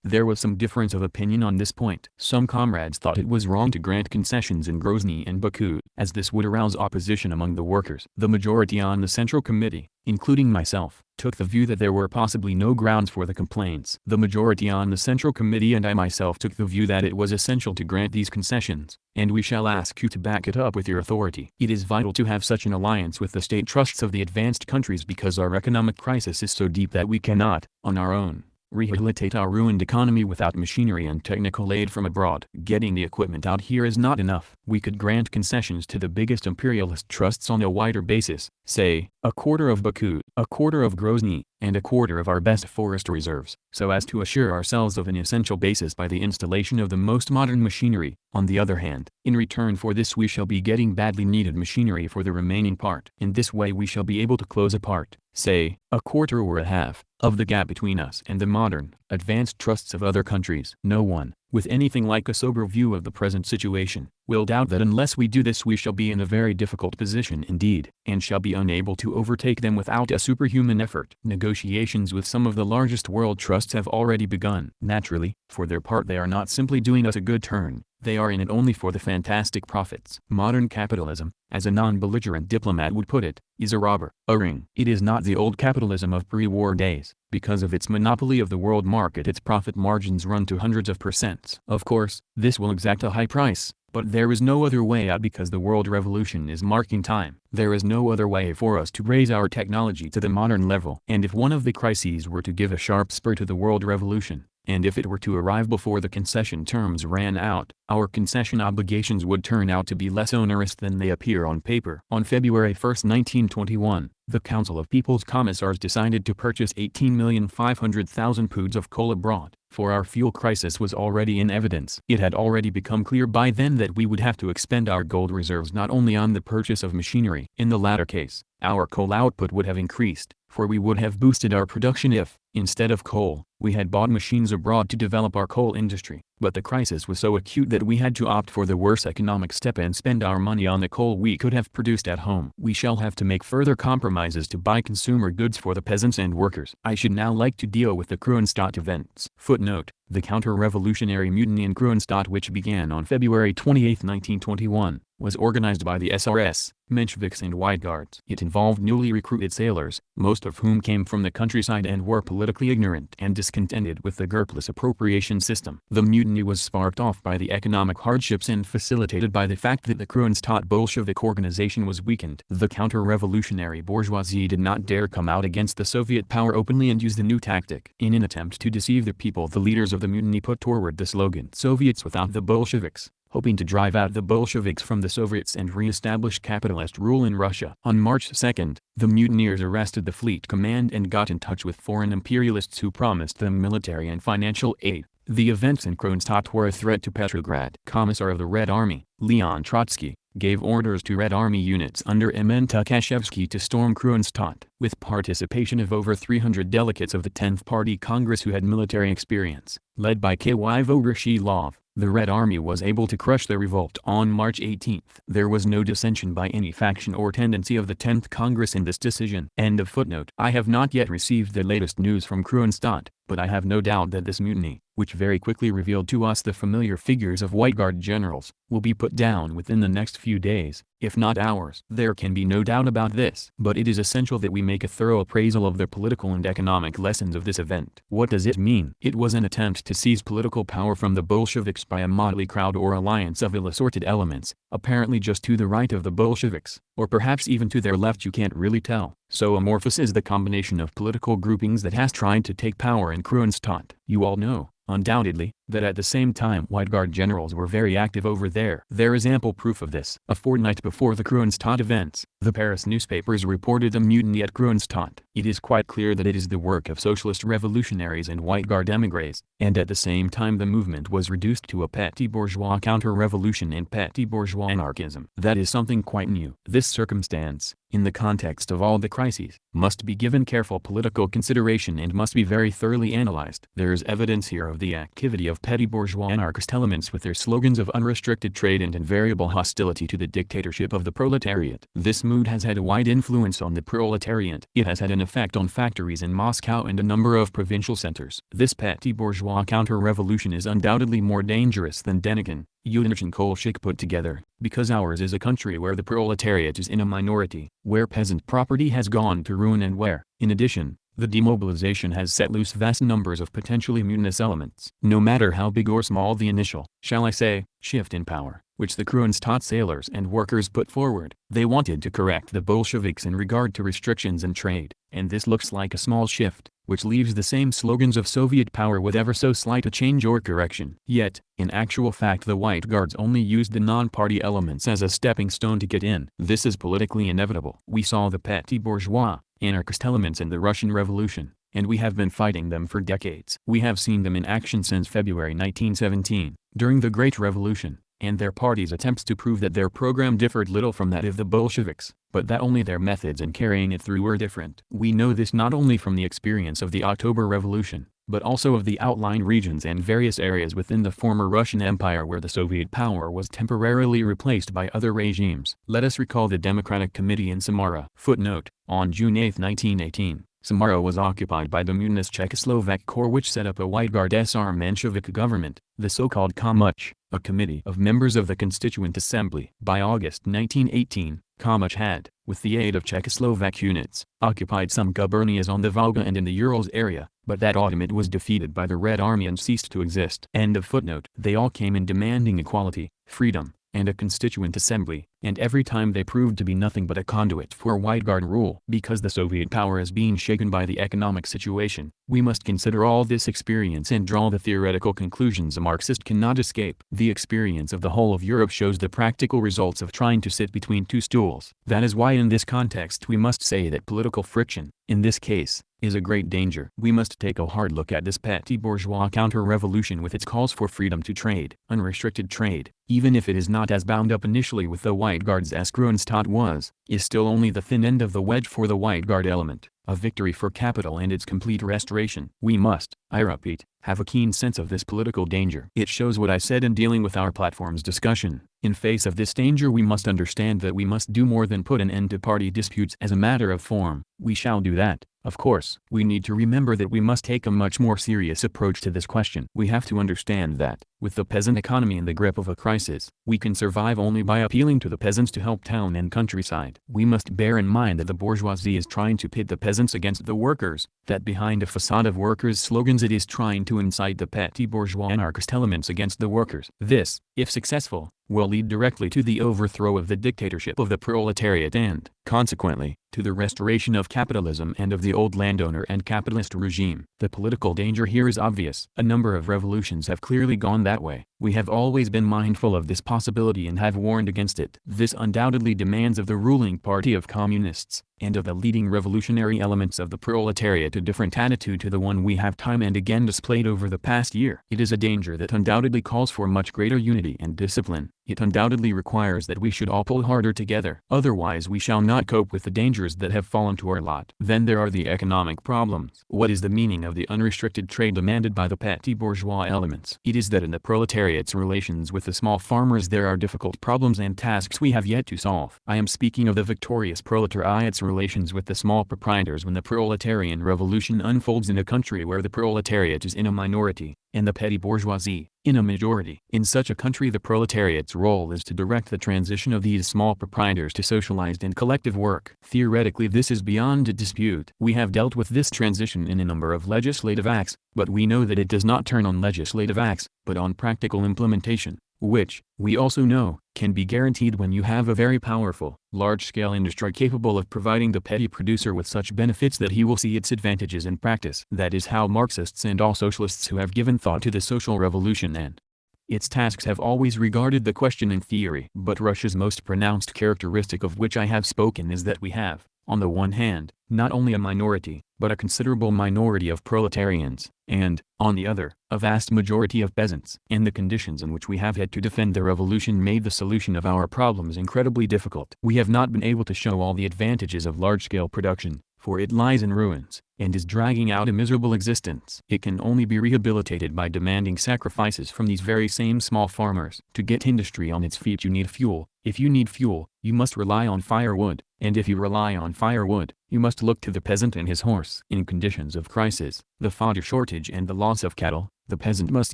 There was some difference of opinion on this point. Some comrades thought it was wrong to grant concessions in Grozny and Baku, as this would arouse opposition among the workers. The majority on the Central Committee, including myself, took the view that there were possibly no grounds for the complaints. The majority on the Central Committee and I myself took the view that it was essential to grant these concessions, and we shall ask you to back it up with your authority. It is vital to have such an alliance with the state trusts of the advanced countries because our economic crisis is so deep that we cannot, on our own, rehabilitate our ruined economy without machinery and technical aid from abroad. Getting the equipment out here is not enough. We could grant concessions to the biggest imperialist trusts on a wider basis, say, a quarter of Baku, a quarter of Grozny, and a quarter of our best forest reserves, so as to assure ourselves of an essential basis by the installation of the most modern machinery. On the other hand, in return for this we shall be getting badly needed machinery for the remaining part. In this way we shall be able to close a part, say, a quarter or a half, of the gap between us and the modern, advanced trusts of other countries. No one, with anything like a sober view of the present situation, will doubt that unless we do this we shall be in a very difficult position indeed, and shall be unable to overtake them without a superhuman effort. Negotiations with some of the largest world trusts have already begun. Naturally, for their part they are not simply doing us a good turn, they are in it only for the fantastic profits. Modern capitalism, as a non-belligerent diplomat would put it, is a robber, a ring. It is not the old capitalism of pre-war days. Because of its monopoly of the world market its profit margins run to hundreds of percents. Of course, this will exact a high price, but there is no other way out because the world revolution is marking time. There is no other way for us to raise our technology to the modern level. And if one of the crises were to give a sharp spur to the world revolution, and if it were to arrive before the concession terms ran out, our concession obligations would turn out to be less onerous than they appear on paper. On February 1, 1921, the Council of People's Commissars decided to purchase 18,500,000 poods of coal abroad, for our fuel crisis was already in evidence. It had already become clear by then that we would have to expend our gold reserves not only on the purchase of machinery. In the latter case, our coal output would have increased, for we would have boosted our production if, instead of coal, we had bought machines abroad to develop our coal industry. But the crisis was so acute that we had to opt for the worse economic step and spend our money on the coal we could have produced at home. We shall have to make further compromises to buy consumer goods for the peasants and workers. I should now like to deal with the Kronstadt events. Footnote: the counter-revolutionary mutiny in Kronstadt, which began on February 28, 1921, was organized by the SRS, Mensheviks and White Guards. It involved newly recruited sailors, most of whom came from the countryside and were politically ignorant and discontented with the Gerplus appropriation system. The mutiny was sparked off by the economic hardships and facilitated by the fact that the Kronstadt Bolshevik organization was weakened. The counter-revolutionary bourgeoisie did not dare come out against the Soviet power openly and use the new tactic. In an attempt to deceive the people, the leaders of the mutiny put forward the slogan "Soviets without the Bolsheviks," hoping to drive out the Bolsheviks from the Soviets and re-establish capitalist rule in Russia. On March 2, the mutineers arrested the fleet command and got in touch with foreign imperialists who promised them military and financial aid. The events in Kronstadt were a threat to Petrograd. Commissar of the Red Army, Leon Trotsky, gave orders to Red Army units under Emen Tukhachevsky to storm Kronstadt. With participation of over 300 delegates of the 10th Party Congress who had military experience, led by K.Y. Voroshilov, the Red Army was able to crush the revolt on March 18. There was no dissension by any faction or tendency of the 10th Congress in this decision. End of footnote. I have not yet received the latest news from Kronstadt, but I have no doubt that this mutiny, which very quickly revealed to us the familiar figures of White Guard generals, will be put down within the next few days, if not hours. There can be no doubt about this. But it is essential that we make a thorough appraisal of the political and economic lessons of this event. What does it mean? It was an attempt to seize political power from the Bolsheviks by a motley crowd or alliance of ill-assorted elements, apparently just to the right of the Bolsheviks, or perhaps even to their left, you can't really tell. So amorphous is the combination of political groupings that has tried to take power in Kronstadt. You all know, undoubtedly, that at the same time White Guard generals were very active over there. There is ample proof of this. A fortnight before the Kronstadt events, the Paris newspapers reported a mutiny at Kronstadt. It is quite clear that it is the work of socialist revolutionaries and White Guard émigrés, and at the same time the movement was reduced to a petty bourgeois counter-revolution and petty bourgeois anarchism. That is something quite new. This circumstance, in the context of all the crises, must be given careful political consideration and must be very thoroughly analyzed. There is evidence here of the activity of petty bourgeois anarchist elements with their slogans of unrestricted trade and invariable hostility to the dictatorship of the proletariat. This mood has had a wide influence on the proletariat. It has had an effect on factories in Moscow and a number of provincial centers. This petty bourgeois counter-revolution is undoubtedly more dangerous than Denikin, Yudinich and Kolchak put together, because ours is a country where the proletariat is in a minority, where peasant property has gone to ruin and where, in addition, the demobilization has set loose vast numbers of potentially mutinous elements. No matter how big or small the initial, shall I say, shift in power, which the Kronstadt sailors and workers put forward, they wanted to correct the Bolsheviks in regard to restrictions in trade, and this looks like a small shift, which leaves the same slogans of Soviet power with ever so slight a change or correction. Yet, in actual fact the White Guards only used the non-party elements as a stepping stone to get in. This is politically inevitable. We saw the petty bourgeois, anarchist elements in the Russian Revolution, and we have been fighting them for decades. We have seen them in action since February 1917, during the Great Revolution, and their party's attempts to prove that their program differed little from that of the Bolsheviks, but that only their methods in carrying it through were different. We know this not only from the experience of the October Revolution, but also of the outlying regions and various areas within the former Russian Empire where the Soviet power was temporarily replaced by other regimes. Let us recall the Democratic Committee in Samara. Footnote: on June 8, 1918, Samara was occupied by the mutinous Czechoslovak Corps which set up a White Guard SR Menshevik government, the so-called Komuch, a committee of members of the Constituent Assembly. By August 1918, Komuch had, with the aid of Czechoslovak units, occupied some gubernias on the Volga and in the Urals area, but that autumn it was defeated by the Red Army and ceased to exist. End of footnote. They all came in demanding equality, freedom, and a constituent assembly, and every time they proved to be nothing but a conduit for White Guard rule. Because the Soviet power is being shaken by the economic situation, we must consider all this experience and draw the theoretical conclusions a Marxist cannot escape. The experience of the whole of Europe shows the practical results of trying to sit between two stools. That is why in this context we must say that political friction, in this case, is a great danger. We must take a hard look at this petty bourgeois counter-revolution with its calls for freedom to trade. Unrestricted trade, even if it is not as bound up initially with the White Guards as Kronstadt was, is still only the thin end of the wedge for the White Guard element, a victory for capital and its complete restoration. We must, I repeat, have a keen sense of this political danger. It shows what I said in dealing with our platform's discussion. In face of this danger we must understand that we must do more than put an end to party disputes as a matter of form. We shall do that, of course. We need to remember that we must take a much more serious approach to this question. We have to understand that, with the peasant economy in the grip of a crisis, we can survive only by appealing to the peasants to help town and countryside. We must bear in mind that the bourgeoisie is trying to pit the peasants against the workers, that behind a facade of workers' slogans it is trying to incite the petty bourgeois anarchist elements against the workers. This, if successful, will lead directly to the overthrow of the dictatorship of the proletariat and, consequently, to the restoration of capitalism and of the old landowner and capitalist regime. The political danger here is obvious. A number of revolutions have clearly gone that way. We have always been mindful of this possibility and have warned against it. This undoubtedly demands of the ruling party of communists, and of the leading revolutionary elements of the proletariat a different attitude to the one we have time and again displayed over the past year. It is a danger that undoubtedly calls for much greater unity and discipline. It undoubtedly requires that we should all pull harder together. Otherwise we shall not cope with the dangers that have fallen to our lot. Then there are the economic problems. What is the meaning of the unrestricted trade demanded by the petty bourgeois elements? It is that in the proletariat's relations with the small farmers there are difficult problems and tasks we have yet to solve. I am speaking of the victorious proletariat's relations with the small proprietors when the proletarian revolution unfolds in a country where the proletariat is in a minority, and the petty bourgeoisie, in a majority. In such a country the proletariat's role is to direct the transition of these small proprietors to socialized and collective work. Theoretically this is beyond a dispute. We have dealt with this transition in a number of legislative acts, but we know that it does not turn on legislative acts, but on practical implementation, which, we also know, can be guaranteed when you have a very powerful, large-scale industry capable of providing the petty producer with such benefits that he will see its advantages in practice. That is how Marxists and all socialists who have given thought to the social revolution and its tasks have always regarded the question in theory. But Russia's most pronounced characteristic of which I have spoken is that we have, on the one hand, not only a minority, but a considerable minority of proletarians, and, on the other, a vast majority of peasants. And the conditions in which we have had to defend the revolution made the solution of our problems incredibly difficult. We have not been able to show all the advantages of large-scale production, for it lies in ruins, and is dragging out a miserable existence. It can only be rehabilitated by demanding sacrifices from these very same small farmers. To get industry on its feet you need fuel. If you need fuel, you must rely on firewood, and if you rely on firewood, you must look to the peasant and his horse. In conditions of crisis, the fodder shortage and the loss of cattle, the peasant must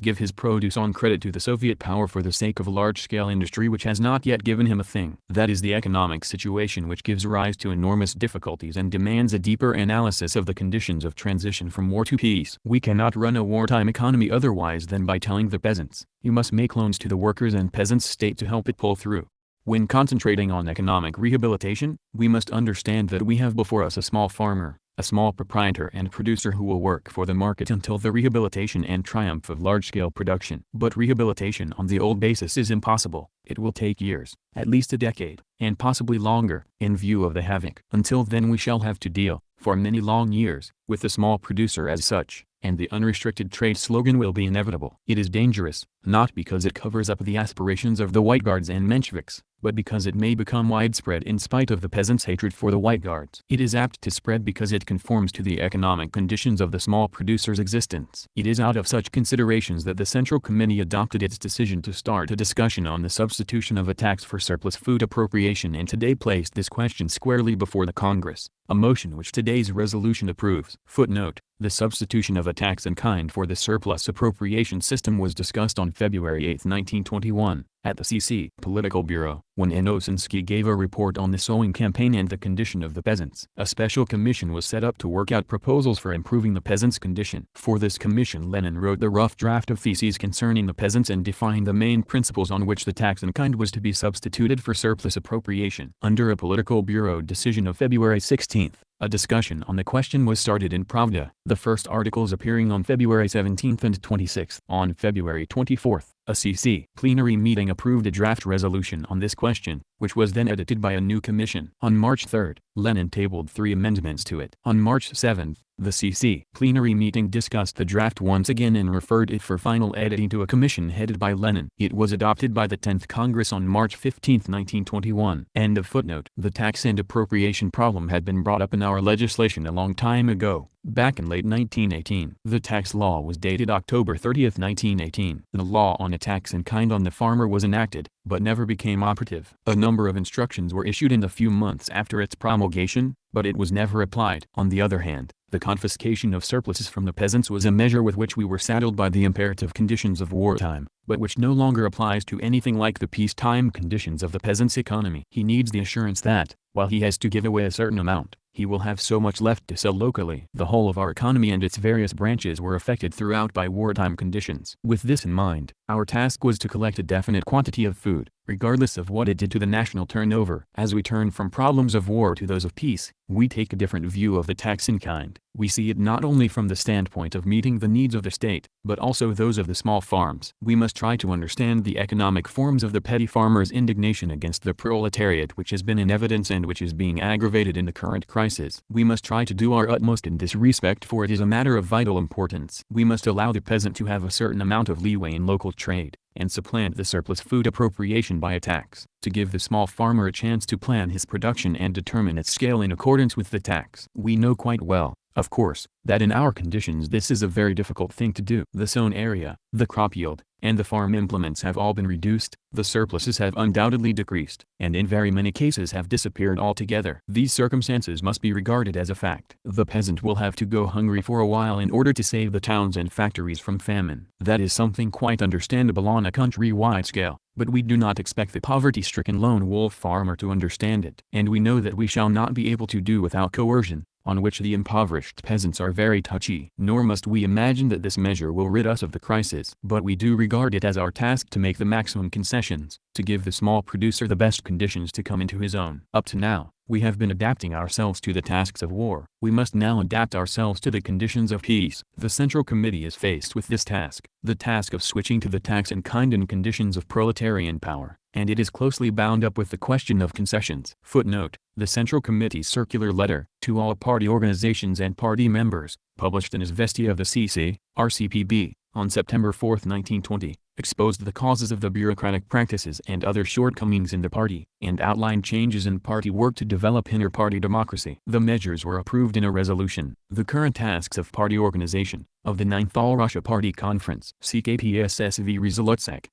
give his produce on credit to the Soviet power for the sake of a large-scale industry which has not yet given him a thing. That is the economic situation which gives rise to enormous difficulties and demands a deeper analysis of the conditions of transition from war to peace. We cannot run a wartime economy otherwise than by telling the peasants, you must make loans to the workers and peasants' state to help it pull through. When concentrating on economic rehabilitation, we must understand that we have before us a small farmer, a small proprietor and producer who will work for the market until the rehabilitation and triumph of large-scale production. But rehabilitation on the old basis is impossible. It will take years, at least a decade, and possibly longer, in view of the havoc. Until then we shall have to deal, for many long years, with the small producer as such, and the unrestricted trade slogan will be inevitable. It is dangerous, not because it covers up the aspirations of the White Guards and Mensheviks, but because it may become widespread in spite of the peasants' hatred for the White Guards. It is apt to spread because it conforms to the economic conditions of the small producer's existence. It is out of such considerations that the Central Committee adopted its decision to start a discussion on the substitution of a tax for surplus food appropriation and today placed this question squarely before the Congress, a motion which today's resolution approves. Footnote: the substitution of a tax in kind for the surplus appropriation system was discussed on February 8, 1921, at the CC Political Bureau, when Inosinski gave a report on the sowing campaign and the condition of the peasants. A special commission was set up to work out proposals for improving the peasants' condition. For this commission Lenin wrote the rough draft of theses concerning the peasants and defined the main principles on which the tax in kind was to be substituted for surplus appropriation. Under a Political Bureau decision of February 16, a discussion on the question was started in Pravda, the first articles appearing on February 17 and 26. On February 24, a CC plenary meeting approved a draft resolution on this question, which was then edited by a new commission. On March 3, Lenin tabled 3 amendments to it. On March 7, the CC plenary meeting discussed the draft once again and referred it for final editing to a commission headed by Lenin. It was adopted by the 10th Congress on March 15, 1921. End of footnote. The tax and appropriation problem had been brought up in our legislation a long time ago, back in late 1918. The tax law was dated October 30, 1918. The law on a tax in kind on the farmer was enacted, but never became operative. A number of instructions were issued in the few months after its promulgation, but it was never applied. On the other hand, the confiscation of surpluses from the peasants was a measure with which we were saddled by the imperative conditions of wartime, but which no longer applies to anything like the peacetime conditions of the peasant's economy. He needs the assurance that, while he has to give away a certain amount, he will have so much left to sell locally. The whole of our economy and its various branches were affected throughout by wartime conditions. With this in mind, our task was to collect a definite quantity of food, regardless of what it did to the national turnover. As we turn from problems of war to those of peace, we take a different view of the tax in kind. We see it not only from the standpoint of meeting the needs of the state, but also those of the small farms. We must try to understand the economic forms of the petty farmer's indignation against the proletariat which has been in evidence and which is being aggravated in the current crisis. We must try to do our utmost in this respect, for it is a matter of vital importance. We must allow the peasant to have a certain amount of leeway in local trade, and supplant the surplus food appropriation by a tax, to give the small farmer a chance to plan his production and determine its scale in accordance with the tax. We know quite well, of course, that in our conditions this is a very difficult thing to do. The sown area, the crop yield, and the farm implements have all been reduced, the surpluses have undoubtedly decreased, and in very many cases have disappeared altogether. These circumstances must be regarded as a fact. The peasant will have to go hungry for a while in order to save the towns and factories from famine. That is something quite understandable on a country-wide scale, but we do not expect the poverty-stricken lone wolf farmer to understand it. And we know that we shall not be able to do without coercion, on which the impoverished peasants are very touchy. Nor must we imagine that this measure will rid us of the crisis. But we do regard it as our task to make the maximum concessions, to give the small producer the best conditions to come into his own. Up to now, we have been adapting ourselves to the tasks of war. We must now adapt ourselves to the conditions of peace. The Central Committee is faced with this task, the task of switching to the tax in kind in conditions of proletarian power. and it is closely bound up with the question of concessions. Footnote: the Central Committee's circular letter to all party organizations and party members, published in Izvestia of the CC, RCPB, on September 4, 1920, exposed the causes of the bureaucratic practices and other shortcomings in the party, and outlined changes in party work to develop inter-party democracy. The measures were approved in a resolution, The Current Tasks of Party Organization, of the 9th All-Russia Party Conference, CKPSSV Rezolutsek.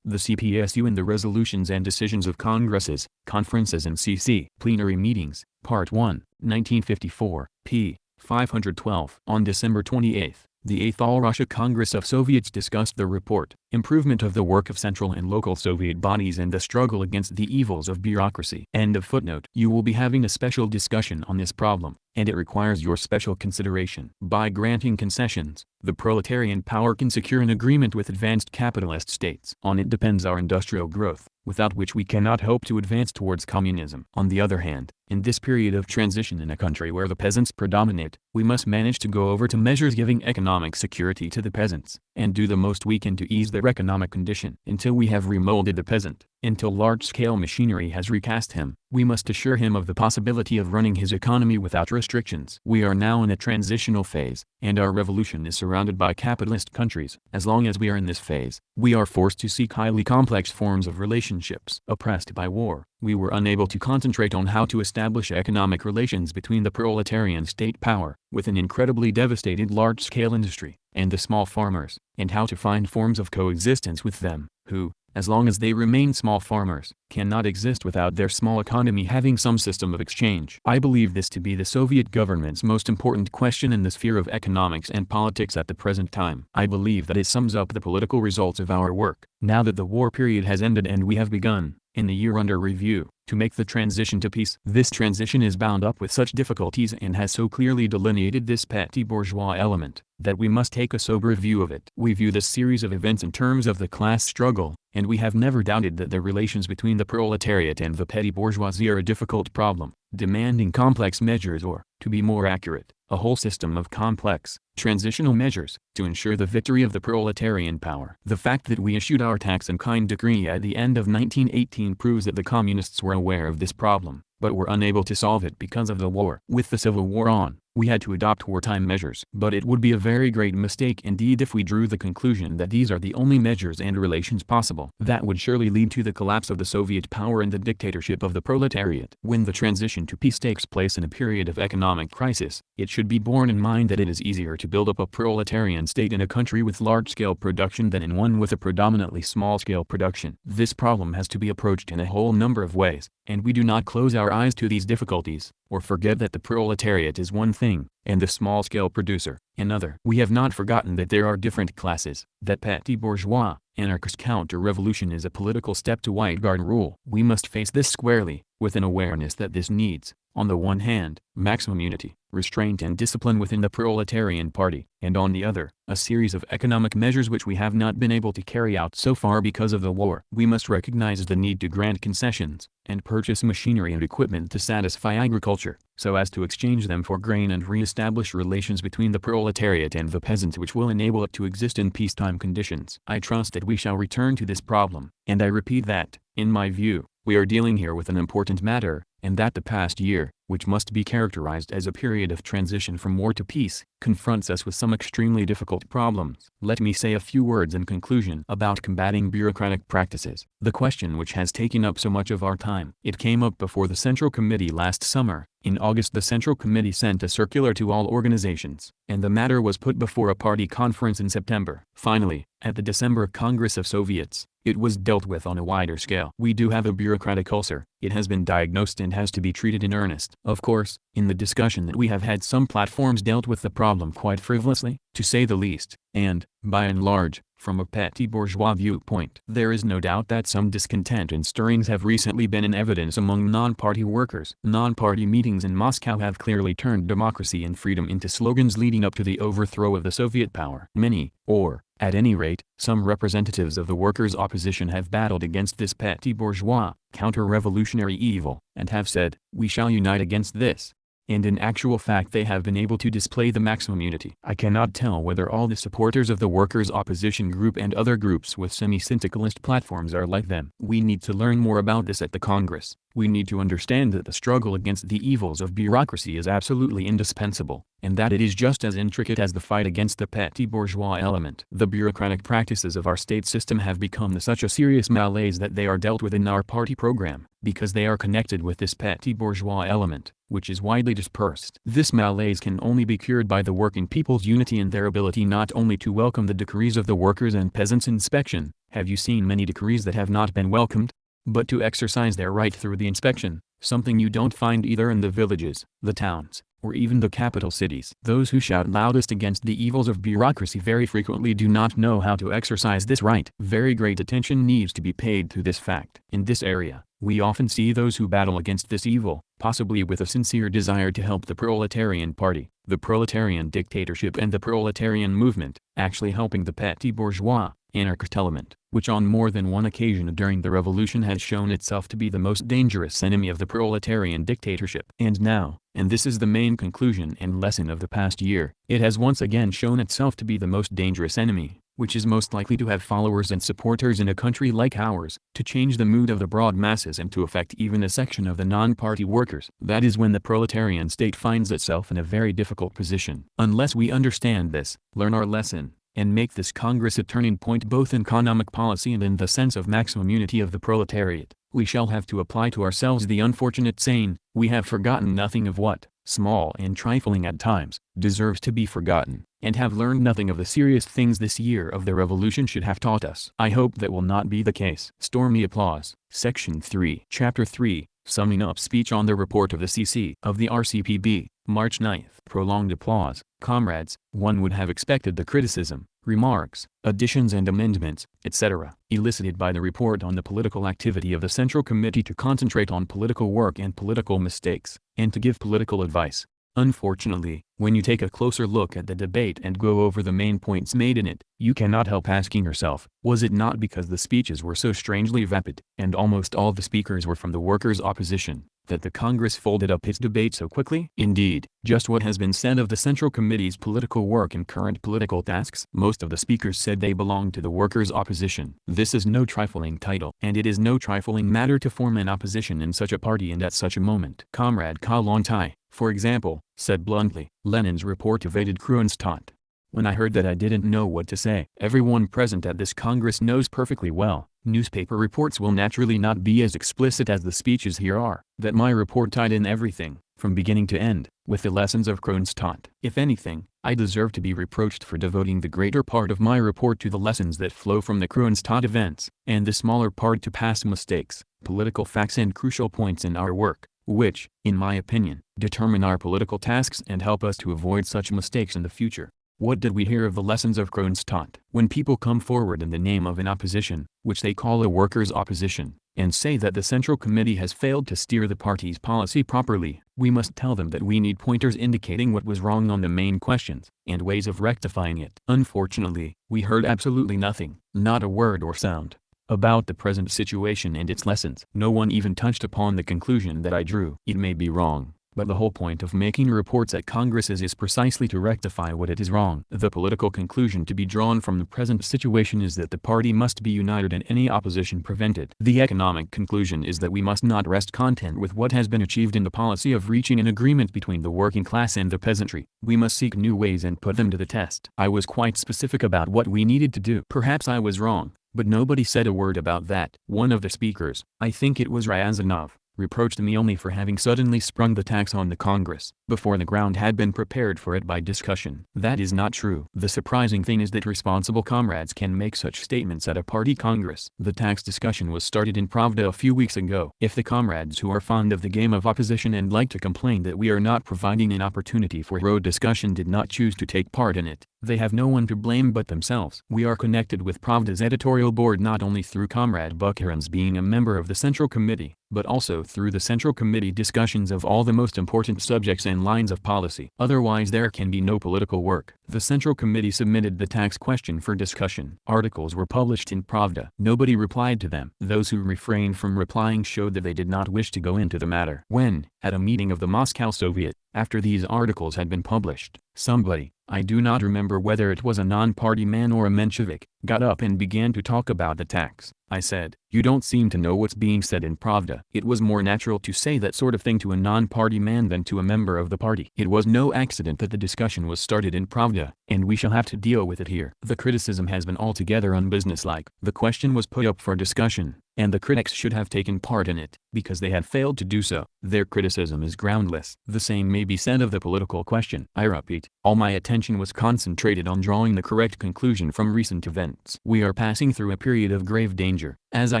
The CPSU and the resolutions and decisions of congresses, conferences and CC plenary meetings, Part 1, 1954, p. 512. On December 28, the 8th All-Russia Congress of Soviets discussed the report, Improvement of the Work of Central and Local Soviet Bodies and the Struggle Against the Evils of Bureaucracy. End of footnote. You will be having a special discussion on this problem, and it requires your special consideration. By granting concessions, the proletarian power can secure an agreement with advanced capitalist states. On it depends our industrial growth, without which we cannot hope to advance towards communism. On the other hand, in this period of transition in a country where the peasants predominate, we must manage to go over to measures giving economic security to the peasants, and do the most we can to ease their economic condition. Until we have remolded the peasant, until large-scale machinery has recast him, we must assure him of the possibility of running his economy without restrictions. We are now in a transitional phase, and our revolution is surrounded by capitalist countries. As long as we are in this phase, we are forced to seek highly complex forms of relationships. Oppressed by war, we were unable to concentrate on how to establish economic relations between the proletarian state power, with an incredibly devastated large-scale industry, and the small farmers, and how to find forms of coexistence with them, who, as long as they remain small farmers, cannot exist without their small economy having some system of exchange. I believe this to be the Soviet government's most important question in the sphere of economics and politics at the present time. I believe that it sums up the political results of our work, now that the war period has ended and we have begun, in the year under review, to make the transition to peace. This transition is bound up with such difficulties and has so clearly delineated this petty bourgeois element, that we must take a sober view of it. We view this series of events in terms of the class struggle, and we have never doubted that the relations between the proletariat and the petty bourgeoisie are a difficult problem, demanding complex measures or, to be more accurate, a whole system of complex, transitional measures, to ensure the victory of the proletarian power. The fact that we issued our tax and kind decree at the end of 1918 proves that the communists were aware of this problem, but were unable to solve it because of the war. With the Civil War on, we had to adopt wartime measures. But it would be a very great mistake indeed if we drew the conclusion that these are the only measures and relations possible. That would surely lead to the collapse of the Soviet power and the dictatorship of the proletariat. When the transition to peace takes place in a period of economic crisis, it should be borne in mind that it is easier to build up a proletarian state in a country with large-scale production than in one with a predominantly small-scale production. This problem has to be approached in a whole number of ways, and we do not close our eyes to these difficulties, or forget that the proletariat is one thing, and the small-scale producer, another. We have not forgotten that there are different classes, that petty bourgeois, anarchist counter-revolution is a political step to white guard rule. We must face this squarely, with an awareness that this needs, on the one hand, maximum unity, restraint and discipline within the proletarian party, and on the other, a series of economic measures which we have not been able to carry out so far because of the war. We must recognize the need to grant concessions, and purchase machinery and equipment to satisfy agriculture, so as to exchange them for grain and re-establish relations between the proletariat and the peasants which will enable it to exist in peacetime conditions. I trust that we shall return to this problem, and I repeat that, in my view, we are dealing here with an important matter, and that the past year, which must be characterized as a period of transition from war to peace, confronts us with some extremely difficult problems. Let me say a few words in conclusion about combating bureaucratic practices, the question which has taken up so much of our time. It came up before the Central Committee last summer. In August the Central Committee sent a circular to all organizations, and the matter was put before a party conference in September. Finally, at the December Congress of Soviets, it was dealt with on a wider scale. We do have a bureaucratic ulcer. It has been diagnosed and has to be treated in earnest. Of course, in the discussion that we have had, some platforms dealt with the problem quite frivolously, to say the least, and, by and large, from a petty bourgeois viewpoint. There is no doubt that some discontent and stirrings have recently been in evidence among non-party workers. Non-party meetings in Moscow have clearly turned democracy and freedom into slogans leading up to the overthrow of the Soviet power. Many, or, at any rate, some representatives of the workers' opposition have battled against this petty bourgeois, counter-revolutionary evil, and have said, "We shall unite against this." and in actual fact they have been able to display the maximum unity. I cannot tell whether all the supporters of the workers' opposition group and other groups with semi-syndicalist platforms are like them. We need to learn more about this at the Congress. We need to understand that the struggle against the evils of bureaucracy is absolutely indispensable, and that it is just as intricate as the fight against the petty bourgeois element. The bureaucratic practices of our state system have become such a serious malaise that they are dealt with in our party program, because they are connected with this petty bourgeois element, which is widely dispersed. This malaise can only be cured by the working people's unity and their ability not only to welcome the decrees of the workers' and peasants' inspection, have you seen many decrees that have not been welcomed? But to exercise their right through the inspection, something you don't find either in the villages, the towns, or even the capital cities. Those who shout loudest against the evils of bureaucracy very frequently do not know how to exercise this right. Very great attention needs to be paid to this fact. In this area, we often see those who battle against this evil, possibly with a sincere desire to help the proletarian party, the proletarian dictatorship and the proletarian movement, actually helping the petty bourgeois, anarchist element, which on more than one occasion during the revolution has shown itself to be the most dangerous enemy of the proletarian dictatorship. And now, and this is the main conclusion and lesson of the past year, it has once again shown itself to be the most dangerous enemy, which is most likely to have followers and supporters in a country like ours, to change the mood of the broad masses and to affect even a section of the non-party workers. That is when the proletarian state finds itself in a very difficult position. Unless we understand this, learn our lesson, and make this Congress a turning point both in economic policy and in the sense of maximum unity of the proletariat, we shall have to apply to ourselves the unfortunate saying, we have forgotten nothing of what, small and trifling at times, deserves to be forgotten, and have learned nothing of the serious things this year of the revolution should have taught us. I hope that will not be the case. Stormy applause. Section 3. Chapter 3. Summing up speech on the report of the CC of the RCPB, March 9th. Prolonged applause. Comrades, one would have expected the criticism, remarks, additions and amendments, etc., elicited by the report on the political activity of the Central Committee to concentrate on political work and political mistakes, and to give political advice. Unfortunately, when you take a closer look at the debate and go over the main points made in it, you cannot help asking yourself, was it not because the speeches were so strangely vapid, and almost all the speakers were from the workers' opposition, that the Congress folded up its debate so quickly? Indeed, just what has been said of the Central Committee's political work and current political tasks. Most of the speakers said they belonged to the workers' opposition. This is no trifling title, and it is no trifling matter to form an opposition in such a party and at such a moment. Comrade Kollontai, for example, said bluntly, Lenin's report evaded Kronstadt. When I heard that I didn't know what to say. Everyone present at this Congress knows perfectly well, newspaper reports will naturally not be as explicit as the speeches here are, that my report tied in everything, from beginning to end, with the lessons of Kronstadt. If anything, I deserve to be reproached for devoting the greater part of my report to the lessons that flow from the Kronstadt events, and the smaller part to past mistakes, political facts and crucial points in our work, which, in my opinion, determine our political tasks and help us to avoid such mistakes in the future. What did we hear of the lessons of Kronstadt? When people come forward in the name of an opposition, which they call a workers' opposition, and say that the Central Committee has failed to steer the party's policy properly, we must tell them that we need pointers indicating what was wrong on the main questions, and ways of rectifying it. Unfortunately, we heard absolutely nothing, not a word or sound, about the present situation and its lessons. No one even touched upon the conclusion that I drew. It may be wrong, but the whole point of making reports at Congresses is precisely to rectify what it is wrong. The political conclusion to be drawn from the present situation is that the party must be united and any opposition prevented. The economic conclusion is that we must not rest content with what has been achieved in the policy of reaching an agreement between the working class and the peasantry. We must seek new ways and put them to the test. I was quite specific about what we needed to do. Perhaps I was wrong, but nobody said a word about that. One of the speakers, I think it was Ryazanov, reproached me only for having suddenly sprung the tax on the Congress, before the ground had been prepared for it by discussion. That is not true. The surprising thing is that responsible comrades can make such statements at a party Congress. The tax discussion was started in Pravda a few weeks ago. If the comrades who are fond of the game of opposition and like to complain that we are not providing an opportunity for road discussion did not choose to take part in it, they have no one to blame but themselves. We are connected with Pravda's editorial board not only through Comrade Bukharin's being a member of the Central Committee, but also through the Central Committee discussions of all the most important subjects and lines of policy. Otherwise there can be no political work. The Central Committee submitted the tax question for discussion. Articles were published in Pravda. Nobody replied to them. Those who refrained from replying showed that they did not wish to go into the matter. When, at a meeting of the Moscow Soviet, after these articles had been published, somebody, I do not remember whether it was a non-party man or a Menshevik, got up and began to talk about the tax. I said, "You don't seem to know what's being said in Pravda." It was more natural to say that sort of thing to a non-party man than to a member of the party. It was no accident that the discussion was started in Pravda, and we shall have to deal with it here. The criticism has been altogether unbusinesslike. The question was put up for discussion, and the critics should have taken part in it. Because they had failed to do so, their criticism is groundless. The same may be said of the political question. I repeat, all my attention was concentrated on drawing the correct conclusion from recent events. We are passing through a period of grave danger. As I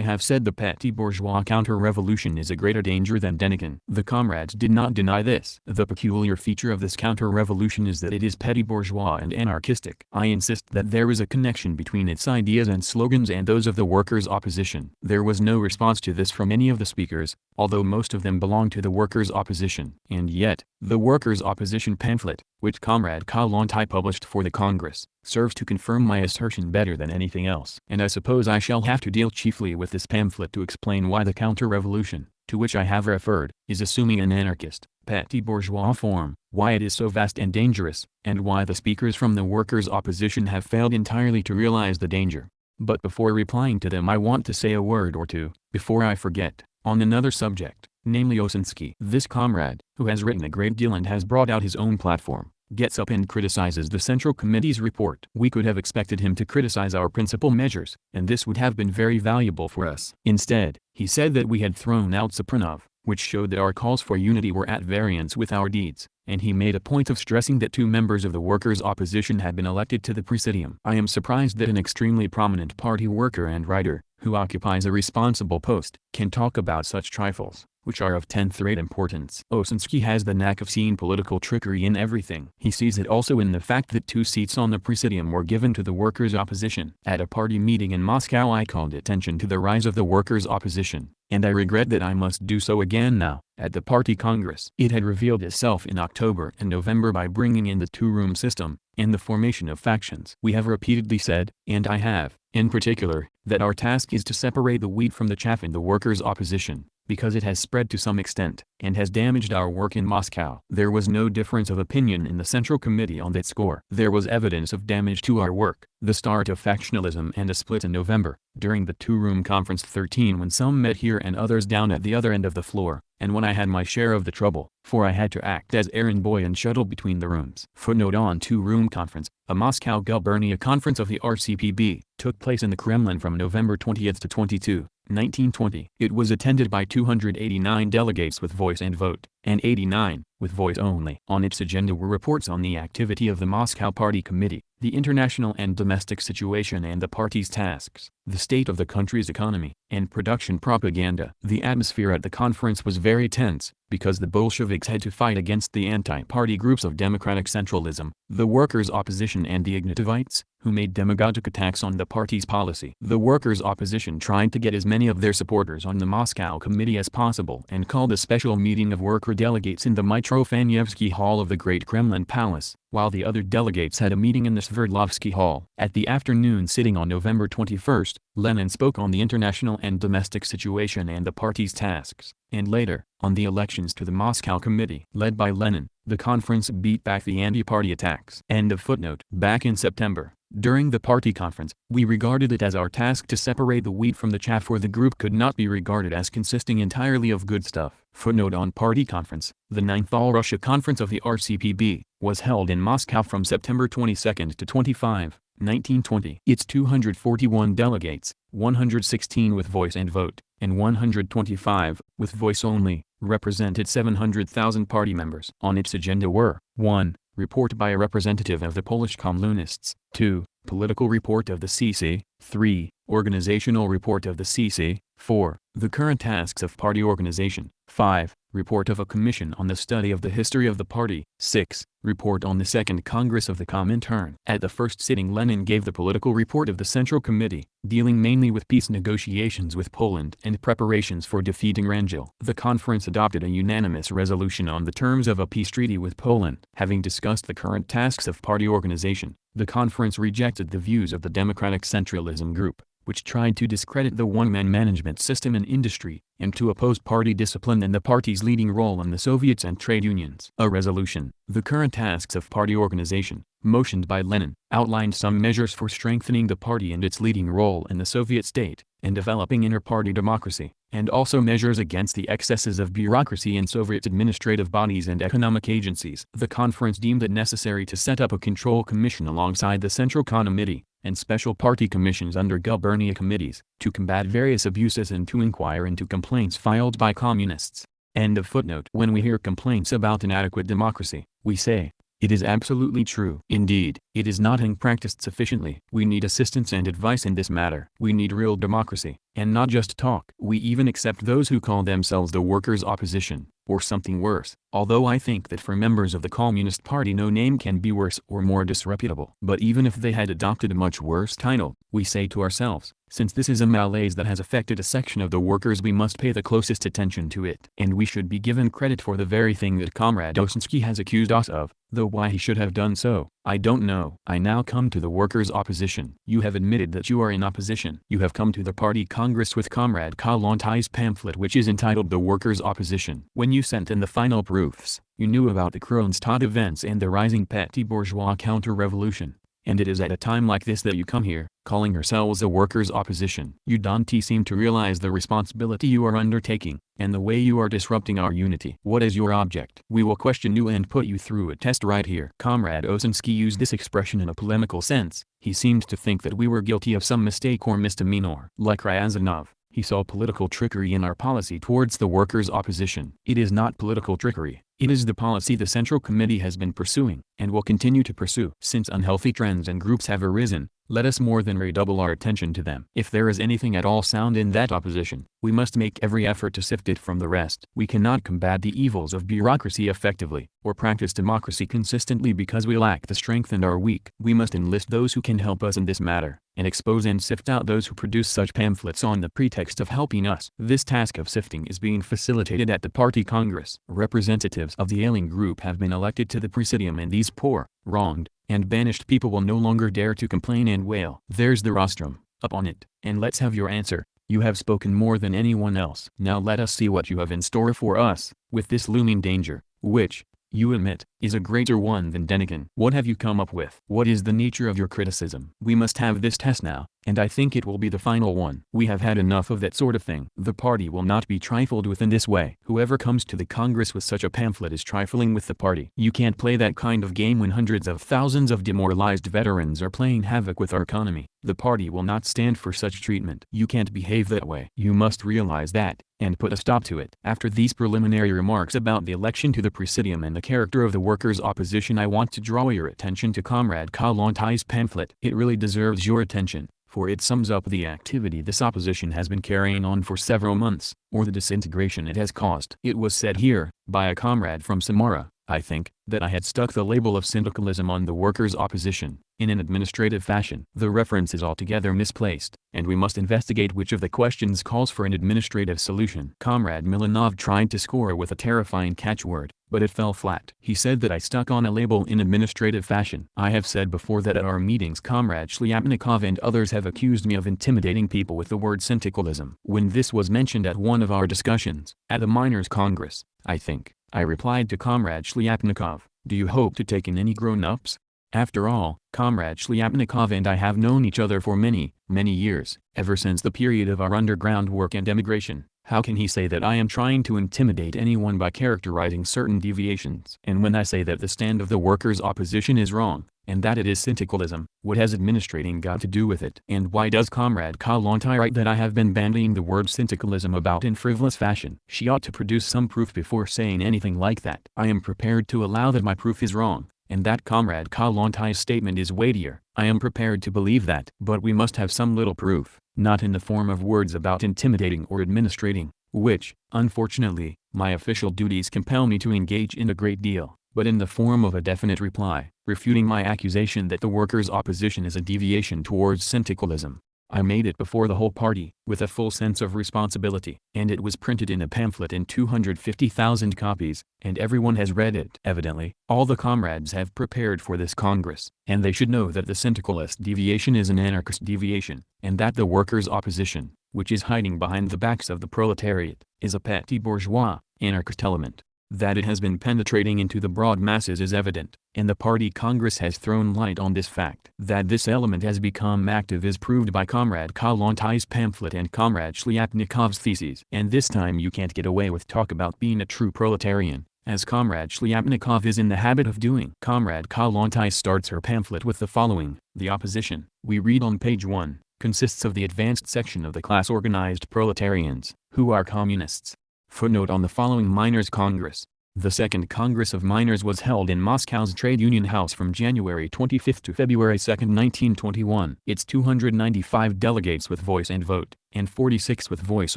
have said, the petty bourgeois counter-revolution is a greater danger than Denikin. The comrades did not deny this. The peculiar feature of this counter-revolution is that it is petty bourgeois and anarchistic. I insist that there is a connection between its ideas and slogans and those of the workers' opposition. There was no response to this from any of the speakers, although most of them belonged to the workers' opposition. And yet, the workers' opposition pamphlet, which Comrade Kollontai published for the Congress, serves to confirm my assertion better than anything else. And I suppose I shall have to deal chiefly with this pamphlet to explain why the counter-revolution, to which I have referred, is assuming an anarchist, petty bourgeois form, why it is so vast and dangerous, and why the speakers from the workers' opposition have failed entirely to realize the danger. But before replying to them, I want to say a word or two, before I forget, on another subject, namely Osinski. This comrade, who has written a great deal and has brought out his own platform, gets up and criticizes the Central Committee's report. We could have expected him to criticize our principal measures, and this would have been very valuable for us. Instead, he said that we had thrown out Supranov, which showed that our calls for unity were at variance with our deeds, and he made a point of stressing that 2 members of the workers' opposition had been elected to the Presidium. I am surprised that an extremely prominent party worker and writer, who occupies a responsible post, can talk about such trifles, which are of 10th-rate importance. Osinski has the knack of seeing political trickery in everything. He sees it also in the fact that 2 seats on the Presidium were given to the workers' opposition. At a party meeting in Moscow, I called attention to the rise of the workers' opposition, and I regret that I must do so again now. At the party congress, it had revealed itself in October and November by bringing in the 2-room system, and the formation of factions. We have repeatedly said, and I have, in particular, that our task is to separate the wheat from the chaff in the workers' opposition, because it has spread to some extent, and has damaged our work in Moscow. There was no difference of opinion in the Central Committee on that score. There was evidence of damage to our work, the start of factionalism and a split in November, during the 2-room conference 13, when some met here and others down at the other end of the floor, and when I had my share of the trouble, for I had to act as errand boy and shuttle between the rooms. Footnote on 2-room conference, a Moscow gubernia conference of the RCPB, took place in the Kremlin from November 20 to 22, 1920. It was attended by 289 delegates with voice and vote, and 89, with voice only. On its agenda were reports on the activity of the Moscow Party Committee, the international and domestic situation and the party's tasks, the state of the country's economy, and production propaganda. The atmosphere at the conference was very tense, because the Bolsheviks had to fight against the anti-party groups of democratic centralism, the workers' opposition and the Ignatovites, who made demagogic attacks on the party's policy. The workers' opposition tried to get as many of their supporters on the Moscow Committee as possible and called a special meeting of worker delegates in the Mitrofanyevsky Hall of the Great Kremlin Palace, while the other delegates had a meeting in the Sverdlovsky Hall. At the afternoon sitting on November 21, Lenin spoke on the international and domestic situation and the party's tasks, and later, on the elections to the Moscow Committee. Led by Lenin, the conference beat back the anti-party attacks. End of footnote. Back in September, during the party conference, we regarded it as our task to separate the wheat from the chaff, for the group could not be regarded as consisting entirely of good stuff. Footnote on party conference, the 9th All-Russia Conference of the RCPB, was held in Moscow from September 22 to 25, 1920. Its 241 delegates, 116 with voice and vote, and 125, with voice only, represented 700,000 party members. On its agenda were, 1. Report by a representative of the Polish Communists, 2. Political report of the CC, 3. Organizational report of the CC, 4. The current tasks of party organization, 5. Report of a commission on the study of the history of the party, 6. Report on the Second Congress of the Comintern. At the first sitting, Lenin gave the political report of the Central Committee, dealing mainly with peace negotiations with Poland and preparations for defeating Wrangel. The conference adopted a unanimous resolution on the terms of a peace treaty with Poland. Having discussed the current tasks of party organization, the conference rejected the views of the Democratic Centralism Group, which tried to discredit the one-man management system in industry, and to oppose party discipline and the party's leading role in the Soviets and trade unions. A resolution, The Current Tasks of Party Organization, motioned by Lenin, outlined some measures for strengthening the party and its leading role in the Soviet state, and developing inter-party democracy, and also measures against the excesses of bureaucracy in Soviet administrative bodies and economic agencies. The conference deemed it necessary to set up a control commission alongside the Central Committee, and special party commissions under gubernia committees, to combat various abuses and to inquire into complaints filed by communists. End of footnote. When we hear complaints about inadequate democracy, we say, it is absolutely true. Indeed, it is not being practiced sufficiently. We need assistance and advice in this matter. We need real democracy, and not just talk. We even accept those who call themselves the workers' opposition, or something worse, although I think that for members of the Communist Party no name can be worse or more disreputable. But even if they had adopted a much worse title, we say to ourselves, since this is a malaise that has affected a section of the workers, we must pay the closest attention to it. And we should be given credit for the very thing that Comrade Osinsky has accused us of, though why he should have done so, I don't know. I now come to the workers' opposition. You have admitted that you are in opposition. You have come to the party congress with Comrade Kollontais' pamphlet which is entitled The Workers' Opposition. When you sent in the final proofs, you knew about the Kronstadt events and the rising petty bourgeois counter-revolution. And it is at a time like this that you come here, calling yourselves a workers' opposition. You don't seem to realize the responsibility you are undertaking, and the way you are disrupting our unity. What is your object? We will question you and put you through a test right here. Comrade Osinsky used this expression in a polemical sense. He seemed to think that we were guilty of some mistake or misdemeanor. Like Ryazanov, he saw political trickery in our policy towards the workers' opposition. It is not political trickery. It is the policy the Central Committee has been pursuing, and will continue to pursue. Since unhealthy trends and groups have arisen, let us more than redouble our attention to them. If there is anything at all sound in that opposition, we must make every effort to sift it from the rest. We cannot combat the evils of bureaucracy effectively, or practice democracy consistently because we lack the strength and are weak. We must enlist those who can help us in this matter, and expose and sift out those who produce such pamphlets on the pretext of helping us. This task of sifting is being facilitated at the Party Congress. Representatives of the ailing group have been elected to the Presidium, and these poor, wronged, and banished people will no longer dare to complain and wail. There's the rostrum, up on it, and let's have your answer. You have spoken more than anyone else. Now let us see what you have in store for us, with this looming danger, which, you admit, is a greater one than Denikin. What have you come up with? What is the nature of your criticism? We must have this test now, and I think it will be the final one. We have had enough of that sort of thing. The party will not be trifled with in this way. Whoever comes to the Congress with such a pamphlet is trifling with the party. You can't play that kind of game when hundreds of thousands of demoralized veterans are playing havoc with our economy. The party will not stand for such treatment. You can't behave that way. You must realize that, and put a stop to it. After these preliminary remarks about the election to the Presidium and the character of the workers' opposition, I want to draw your attention to Comrade Kollontais' pamphlet. It really deserves your attention, for it sums up the activity this opposition has been carrying on for several months, or the disintegration it has caused. It was said here, by a comrade from Samara, I think, that I had stuck the label of syndicalism on the workers' opposition, in an administrative fashion. The reference is altogether misplaced, and we must investigate which of the questions calls for an administrative solution. Comrade Milanov tried to score with a terrifying catchword, but it fell flat. He said that I stuck on a label in administrative fashion. I have said before that at our meetings Comrade Shliapnikov and others have accused me of intimidating people with the word syndicalism. When this was mentioned at one of our discussions, at the Miners' Congress, I think, I replied to Comrade Shliapnikov, do you hope to take in any grown-ups? After all, Comrade Shliapnikov and I have known each other for many, many years, ever since the period of our underground work and emigration. How can he say that I am trying to intimidate anyone by characterizing certain deviations? And when I say that the stand of the workers' opposition is wrong, and that it is syndicalism, what has administrating got to do with it? And why does Comrade Kollontai write that I have been bandying the word syndicalism about in frivolous fashion? She ought to produce some proof before saying anything like that. I am prepared to allow that my proof is wrong, and that Comrade Kollontai's statement is weightier. I am prepared to believe that. But we must have some little proof, not in the form of words about intimidating or administrating, which, unfortunately, my official duties compel me to engage in a great deal, but in the form of a definite reply, refuting my accusation that the workers' opposition is a deviation towards syndicalism. I made it before the whole party, with a full sense of responsibility, and it was printed in a pamphlet in 250,000 copies, and everyone has read it. Evidently, all the comrades have prepared for this Congress, and they should know that the syndicalist deviation is an anarchist deviation, and that the workers' opposition, which is hiding behind the backs of the proletariat, is a petty bourgeois, anarchist element. That it has been penetrating into the broad masses is evident, and the Party Congress has thrown light on this fact. That this element has become active is proved by Comrade Kollonty's pamphlet and Comrade Shliapnikov's theses. And this time you can't get away with talk about being a true proletarian, as Comrade Shliapnikov is in the habit of doing. Comrade Kollonty starts her pamphlet with the following: the opposition, we read on page 1, consists of the advanced section of the class-organized proletarians, who are communists. Footnote on the following Miners' Congress. The Second Congress of Miners was held in Moscow's Trade Union House from January 25 to February 2, 1921. Its 295 delegates with voice and vote, and 46 with voice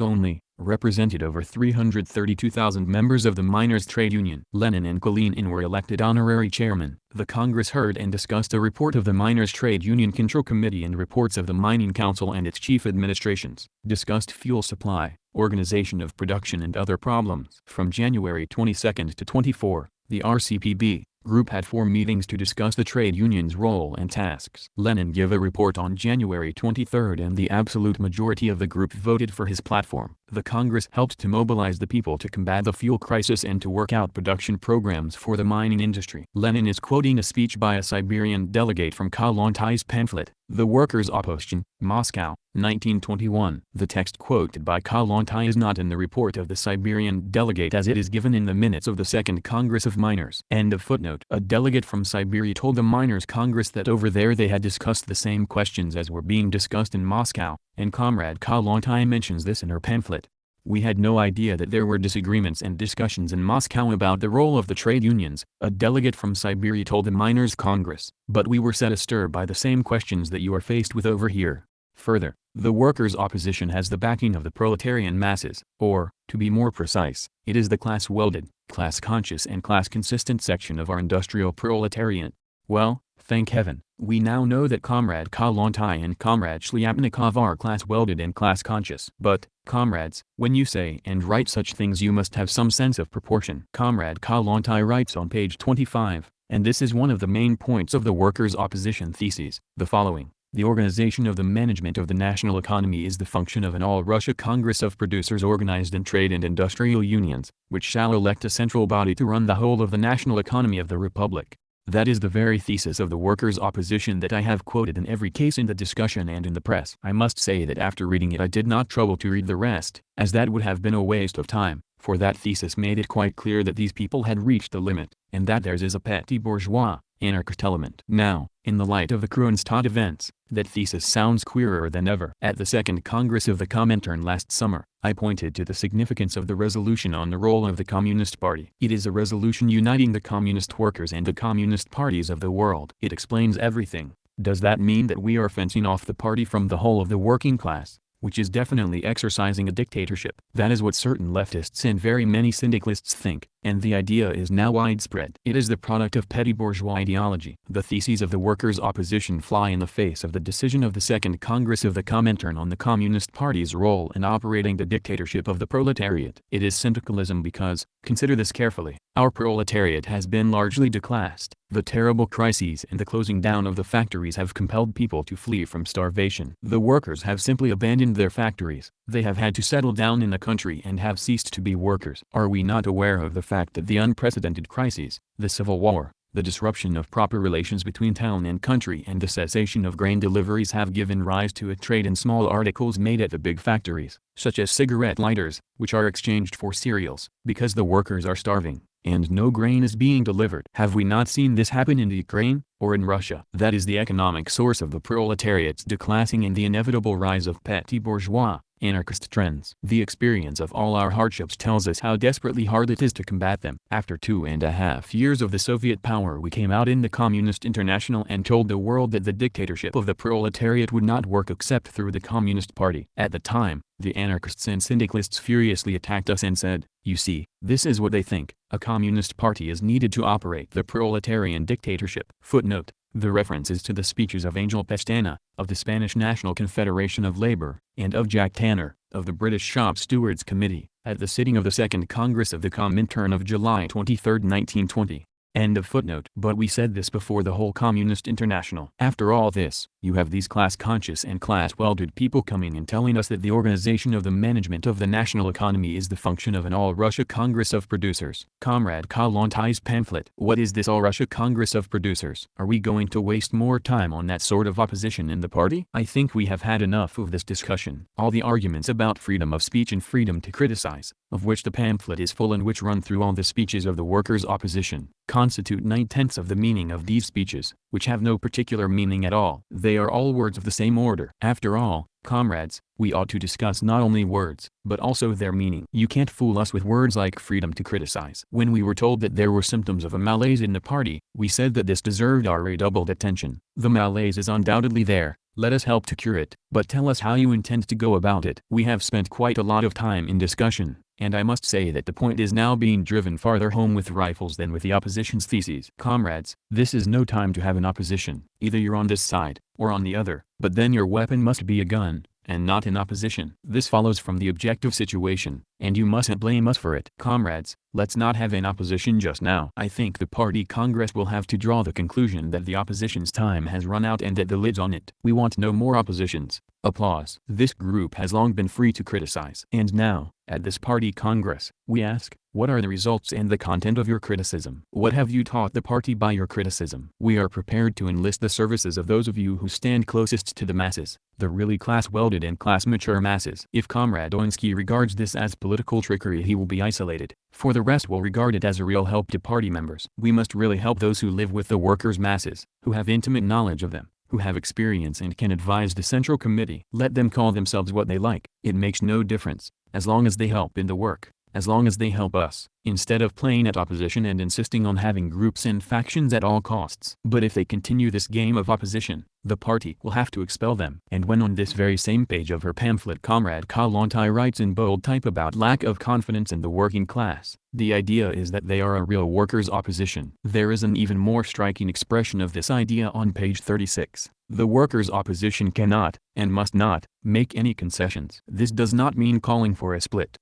only, represented over 332,000 members of the Miners' Trade Union. Lenin and Kalinin were elected honorary chairmen. The Congress heard and discussed a report of the Miners' Trade Union Control Committee and reports of the Mining Council and its chief administrations, discussed fuel supply, organization of production and other problems. From January 22 to 24, the RCPB group had 4 meetings to discuss the trade union's role and tasks. Lenin gave a report on January 23 and the absolute majority of the group voted for his platform. The Congress helped to mobilize the people to combat the fuel crisis and to work out production programs for the mining industry. Lenin is quoting a speech by a Siberian delegate from Kollonty's pamphlet, The Workers' Opposition, Moscow, 1921. The text quoted by Kollonty is not in the report of the Siberian delegate as it is given in the minutes of the Second Congress of Miners. End of footnote. A delegate from Siberia told the Miners' Congress that over there they had discussed the same questions as were being discussed in Moscow, and Comrade Kollonty mentions this in her pamphlet. We had no idea that there were disagreements and discussions in Moscow about the role of the trade unions, a delegate from Siberia told the Miners' Congress, but we were set astir by the same questions that you are faced with over here. Further, the workers' opposition has the backing of the proletarian masses, or, to be more precise, it is the class-welded, class-conscious and class-consistent section of our industrial proletariat. Well, thank heaven, we now know that Comrade Kollonty and Comrade Shliapnikov are class-welded and class-conscious. But, comrades, when you say and write such things you must have some sense of proportion. Comrade Kollonty writes on page 25, and this is one of the main points of the workers' opposition theses, the following: the organization of the management of the national economy is the function of an all-Russia Congress of producers organized in trade and industrial unions, which shall elect a central body to run the whole of the national economy of the Republic. That is the very thesis of the workers' opposition that I have quoted in every case in the discussion and in the press. I must say that after reading it I did not trouble to read the rest, as that would have been a waste of time, for that thesis made it quite clear that these people had reached the limit, and that theirs is a petty bourgeois, anarchist element. Now, in the light of the Kronstadt events, that thesis sounds queerer than ever. At the Second Congress of the Comintern last summer, I pointed to the significance of the resolution on the role of the Communist Party. It is a resolution uniting the communist workers and the communist parties of the world. It explains everything. Does that mean that we are fencing off the party from the whole of the working class, which is definitely exercising a dictatorship? That is what certain leftists and very many syndicalists think, and the idea is now widespread. It is the product of petty bourgeois ideology. The theses of the workers' opposition fly in the face of the decision of the Second Congress of the Comintern on the Communist Party's role in operating the dictatorship of the proletariat. It is syndicalism because, consider this carefully, our proletariat has been largely declassed. The terrible crises and the closing down of the factories have compelled people to flee from starvation. The workers have simply abandoned their factories. They have had to settle down in the country and have ceased to be workers. Are we not aware of the fact that the unprecedented crises, the civil war, the disruption of proper relations between town and country and the cessation of grain deliveries have given rise to a trade in small articles made at the big factories, such as cigarette lighters, which are exchanged for cereals, because the workers are starving, and no grain is being delivered? Have we not seen this happen in the Ukraine, or in Russia? That is the economic source of the proletariat's declassing and the inevitable rise of petty bourgeois, anarchist trends. The experience of all our hardships tells us how desperately hard it is to combat them. After 2.5 years of the Soviet power we came out in the Communist International and told the world that the dictatorship of the proletariat would not work except through the Communist Party. At the time, the anarchists and syndicalists furiously attacked us and said, "You see, this is what they think. A communist party is needed to operate the proletarian dictatorship." Footnote. The reference is to the speeches of Angel Pestana, of the Spanish National Confederation of Labor, and of Jack Tanner, of the British Shop Stewards Committee, at the sitting of the Second Congress of the Comintern of July 23, 1920. End of footnote. But we said this before the whole Communist International. After all this, you have these class-conscious and class-welded people coming and telling us that the organization of the management of the national economy is the function of an All-Russia Congress of Producers. Comrade Kollonty's pamphlet. What is this All-Russia Congress of Producers? Are we going to waste more time on that sort of opposition in the party? I think we have had enough of this discussion. All the arguments about freedom of speech and freedom to criticize, of which the pamphlet is full and which run through all the speeches of the workers' opposition, constitute 9/10 of the meaning of these speeches, which have no particular meaning at all. They are all words of the same order. After all, comrades, we ought to discuss not only words, but also their meaning. You can't fool us with words like freedom to criticize. When we were told that there were symptoms of a malaise in the party, we said that this deserved our redoubled attention. The malaise is undoubtedly there. Let us help to cure it, but tell us how you intend to go about it. We have spent quite a lot of time in discussion, and I must say that the point is now being driven farther home with rifles than with the opposition's theses. Comrades, this is no time to have an opposition. Either you're on this side, or on the other, but then your weapon must be a gun, and not an opposition. This follows from the objective situation, and you mustn't blame us for it. Comrades, let's not have an opposition just now. I think the party congress will have to draw the conclusion that the opposition's time has run out and that the lid's on it. We want no more oppositions. Applause. This group has long been free to criticize. And now, at this party congress, we ask, what are the results and the content of your criticism? What have you taught the party by your criticism? We are prepared to enlist the services of those of you who stand closest to the masses, the really class-welded and class-mature masses. If Comrade Oinsky regards this as political trickery, he will be isolated, for the rest will regard it as a real help to party members. We must really help those who live with the workers' masses, who have intimate knowledge of them, who have experience and can advise the Central Committee. Let them call themselves what they like. It makes no difference, as long as they help in the work, as long as they help us, instead of playing at opposition and insisting on having groups and factions at all costs. But if they continue this game of opposition, the party will have to expel them. And when on this very same page of her pamphlet Comrade Kollonty writes in bold type about lack of confidence in the working class, the idea is that they are a real workers' opposition. There is an even more striking expression of this idea on page 36. The workers' opposition cannot, and must not, make any concessions. This does not mean calling for a split.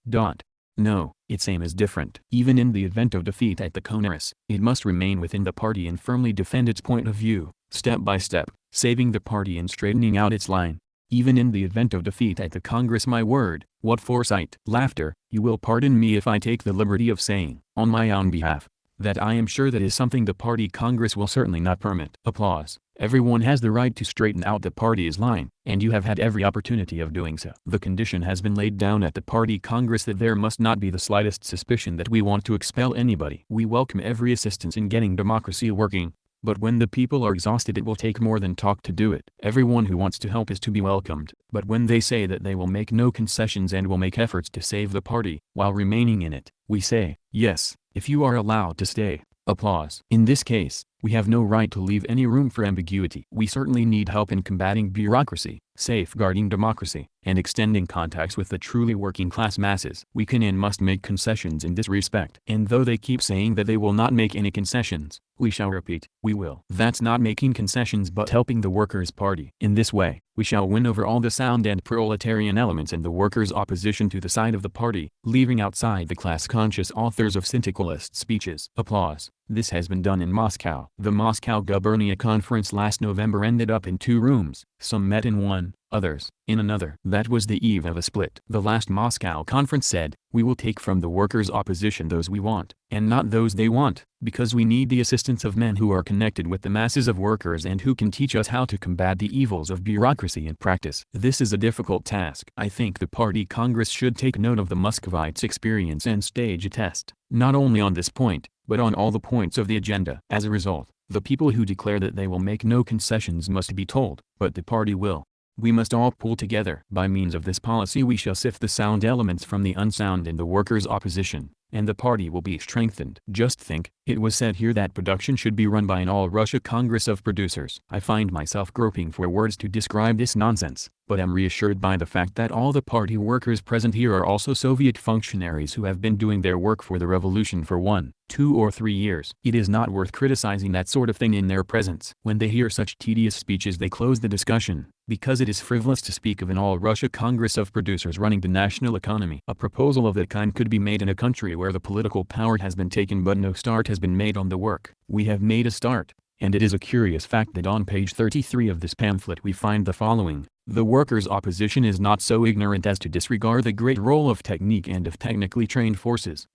No, its aim is different. Even in the event of defeat at the Congress, it must remain within the party and firmly defend its point of view, step by step, saving the party and straightening out its line. Even in the event of defeat at the Congress, my word, what foresight! Laughter. You will pardon me if I take the liberty of saying, on my own behalf, that I am sure that is something the party Congress will certainly not permit. Applause. Everyone has the right to straighten out the party's line, and you have had every opportunity of doing so. The condition has been laid down at the party congress that there must not be the slightest suspicion that we want to expel anybody. We welcome every assistance in getting democracy working, but when the people are exhausted it will take more than talk to do it. Everyone who wants to help is to be welcomed, but when they say that they will make no concessions and will make efforts to save the party, while remaining in it, we say, yes, if you are allowed to stay. Applause. In this case, we have no right to leave any room for ambiguity. We certainly need help in combating bureaucracy, safeguarding democracy, and extending contacts with the truly working class masses. We can and must make concessions in this respect. And though they keep saying that they will not make any concessions, we shall repeat, we will. That's not making concessions but helping the workers' party. In this way, we shall win over all the sound and proletarian elements in the workers' opposition to the side of the party, leaving outside the class-conscious authors of syndicalist speeches. Applause. This has been done in Moscow. The Moscow Gubernia Conference last November ended up in 2 rooms. Some met in one, others in another. That was the eve of a split. The last Moscow conference said, we will take from the workers' opposition those we want, and not those they want, because we need the assistance of men who are connected with the masses of workers and who can teach us how to combat the evils of bureaucracy in practice. This is a difficult task. I think the party congress should take note of the Muscovites' experience and stage a test, not only on this point, but on all the points of the agenda. As a result, the people who declare that they will make no concessions must be told, but the party will. We must all pull together. By means of this policy we shall sift the sound elements from the unsound in the workers' opposition, and the party will be strengthened. Just think, it was said here that production should be run by an all-Russia Congress of Producers. I find myself groping for words to describe this nonsense. but am reassured by the fact that all the party workers present here are also Soviet functionaries who have been doing their work for the revolution for 1, 2 or 3 years. It is not worth criticizing that sort of thing in their presence. When they hear such tedious speeches they close the discussion, because it is frivolous to speak of an all-Russia Congress of producers running the national economy. A proposal of that kind could be made in a country where the political power has been taken but no start has been made on the work. We have made a start. And it is a curious fact that on page 33 of this pamphlet we find the following: the workers' opposition is not so ignorant as to disregard the great role of technique and of technically trained forces.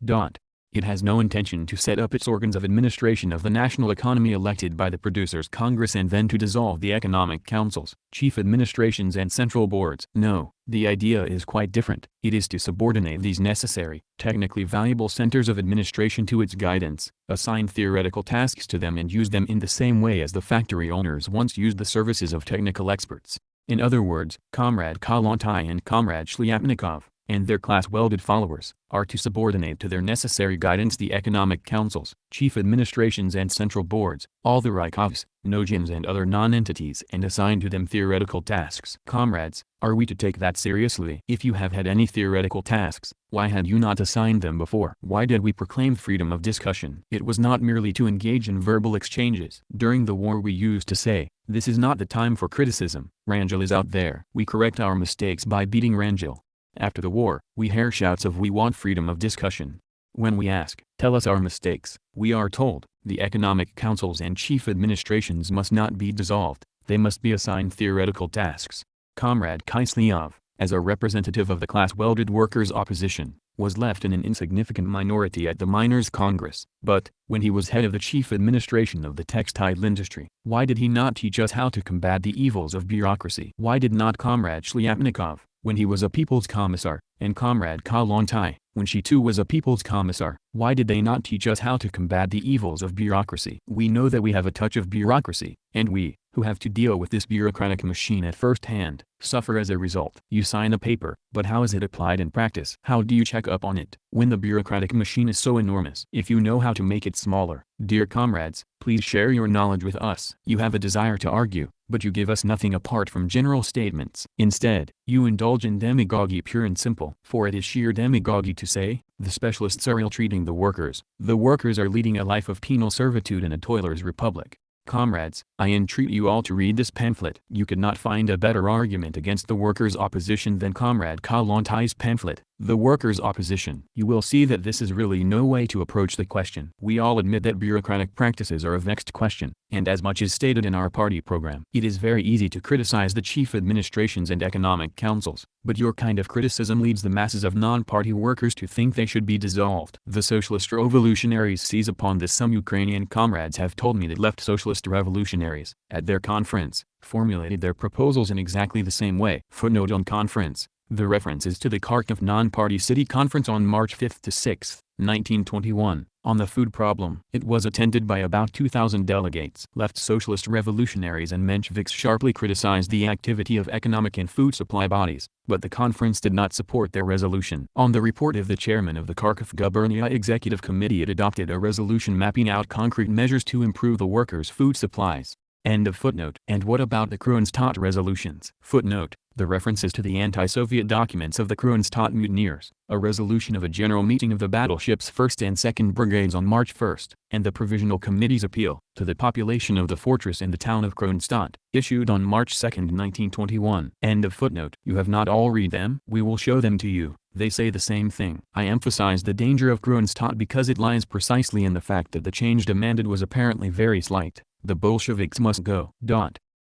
It has no intention to set up its organs of administration of the national economy elected by the Producers' Congress and then to dissolve the economic councils, chief administrations and central boards. No, the idea is quite different. It is to subordinate these necessary, technically valuable centers of administration to its guidance, assign theoretical tasks to them and use them in the same way as the factory owners once used the services of technical experts. In other words, Comrade Kollontai and Comrade Shliapnikov, and their class-welded followers, are to subordinate to their necessary guidance the economic councils, chief administrations and central boards, all the Raikovs, Nojins and other non-entities and assign to them theoretical tasks. Comrades, are we to take that seriously? If you have had any theoretical tasks, why had you not assigned them before? Why did we proclaim freedom of discussion? It was not merely to engage in verbal exchanges. During the war we used to say, this is not the time for criticism, Rangel is out there. We correct our mistakes by beating Rangel. After the war, we hear shouts of we want freedom of discussion. When we ask, tell us our mistakes, we are told, the economic councils and chief administrations must not be dissolved, they must be assigned theoretical tasks. Comrade Kislyov, as a representative of the class-welded workers' opposition, was left in an insignificant minority at the Miners' Congress. But, when he was head of the chief administration of the textile industry, why did he not teach us how to combat the evils of bureaucracy? Why did not Comrade Shliapnikov, when he was a People's Commissar, and Comrade Kollontai, when she too was a People's Commissar, why did they not teach us how to combat the evils of bureaucracy? We know that we have a touch of bureaucracy, and we, who have to deal with this bureaucratic machine at first hand, suffer as a result. You sign a paper, but how is it applied in practice? How do you check up on it, when the bureaucratic machine is so enormous? If you know how to make it smaller, dear comrades, please share your knowledge with us. You have a desire to argue, but you give us nothing apart from general statements. Instead, you indulge in demagogy pure and simple. For it is sheer demagogy to say, the specialists are ill-treating the workers are leading a life of penal servitude in a toiler's republic. Comrades, I entreat you all to read this pamphlet. You could not find a better argument against the workers' opposition than Comrade Kollontai's pamphlet, The Workers' Opposition. You will see that this is really no way to approach the question. We all admit that bureaucratic practices are a vexed question, and as much is stated in our party program. It is very easy to criticize the chief administrations and economic councils, but your kind of criticism leads the masses of non-party workers to think they should be dissolved. The socialist revolutionaries seize upon this. Some Ukrainian comrades have told me that left socialist revolutionaries, at their conference, formulated their proposals in exactly the same way. Footnote on conference. The reference is to the Kharkiv non-party city conference on March 5 to 6, 1921, on the food problem. It was attended by about 2,000 delegates. Left socialist revolutionaries and Mensheviks sharply criticized the activity of economic and food supply bodies, but the conference did not support their resolution. On the report of the chairman of the Kharkiv Gubernia Executive Committee, it adopted a resolution mapping out concrete measures to improve the workers' food supplies. End of footnote. And what about the Kronstadt resolutions? Footnote. The references to the anti-Soviet documents of the Kronstadt mutineers, a resolution of a general meeting of the battleship's 1st and 2nd Brigades on March 1, and the Provisional Committee's appeal to the population of the fortress and the town of Kronstadt, issued on March 2, 1921. End of footnote. You have not all read them? We will show them to you. They say the same thing. I emphasize the danger of Kronstadt because it lies precisely in the fact that the change demanded was apparently very slight. The Bolsheviks must go.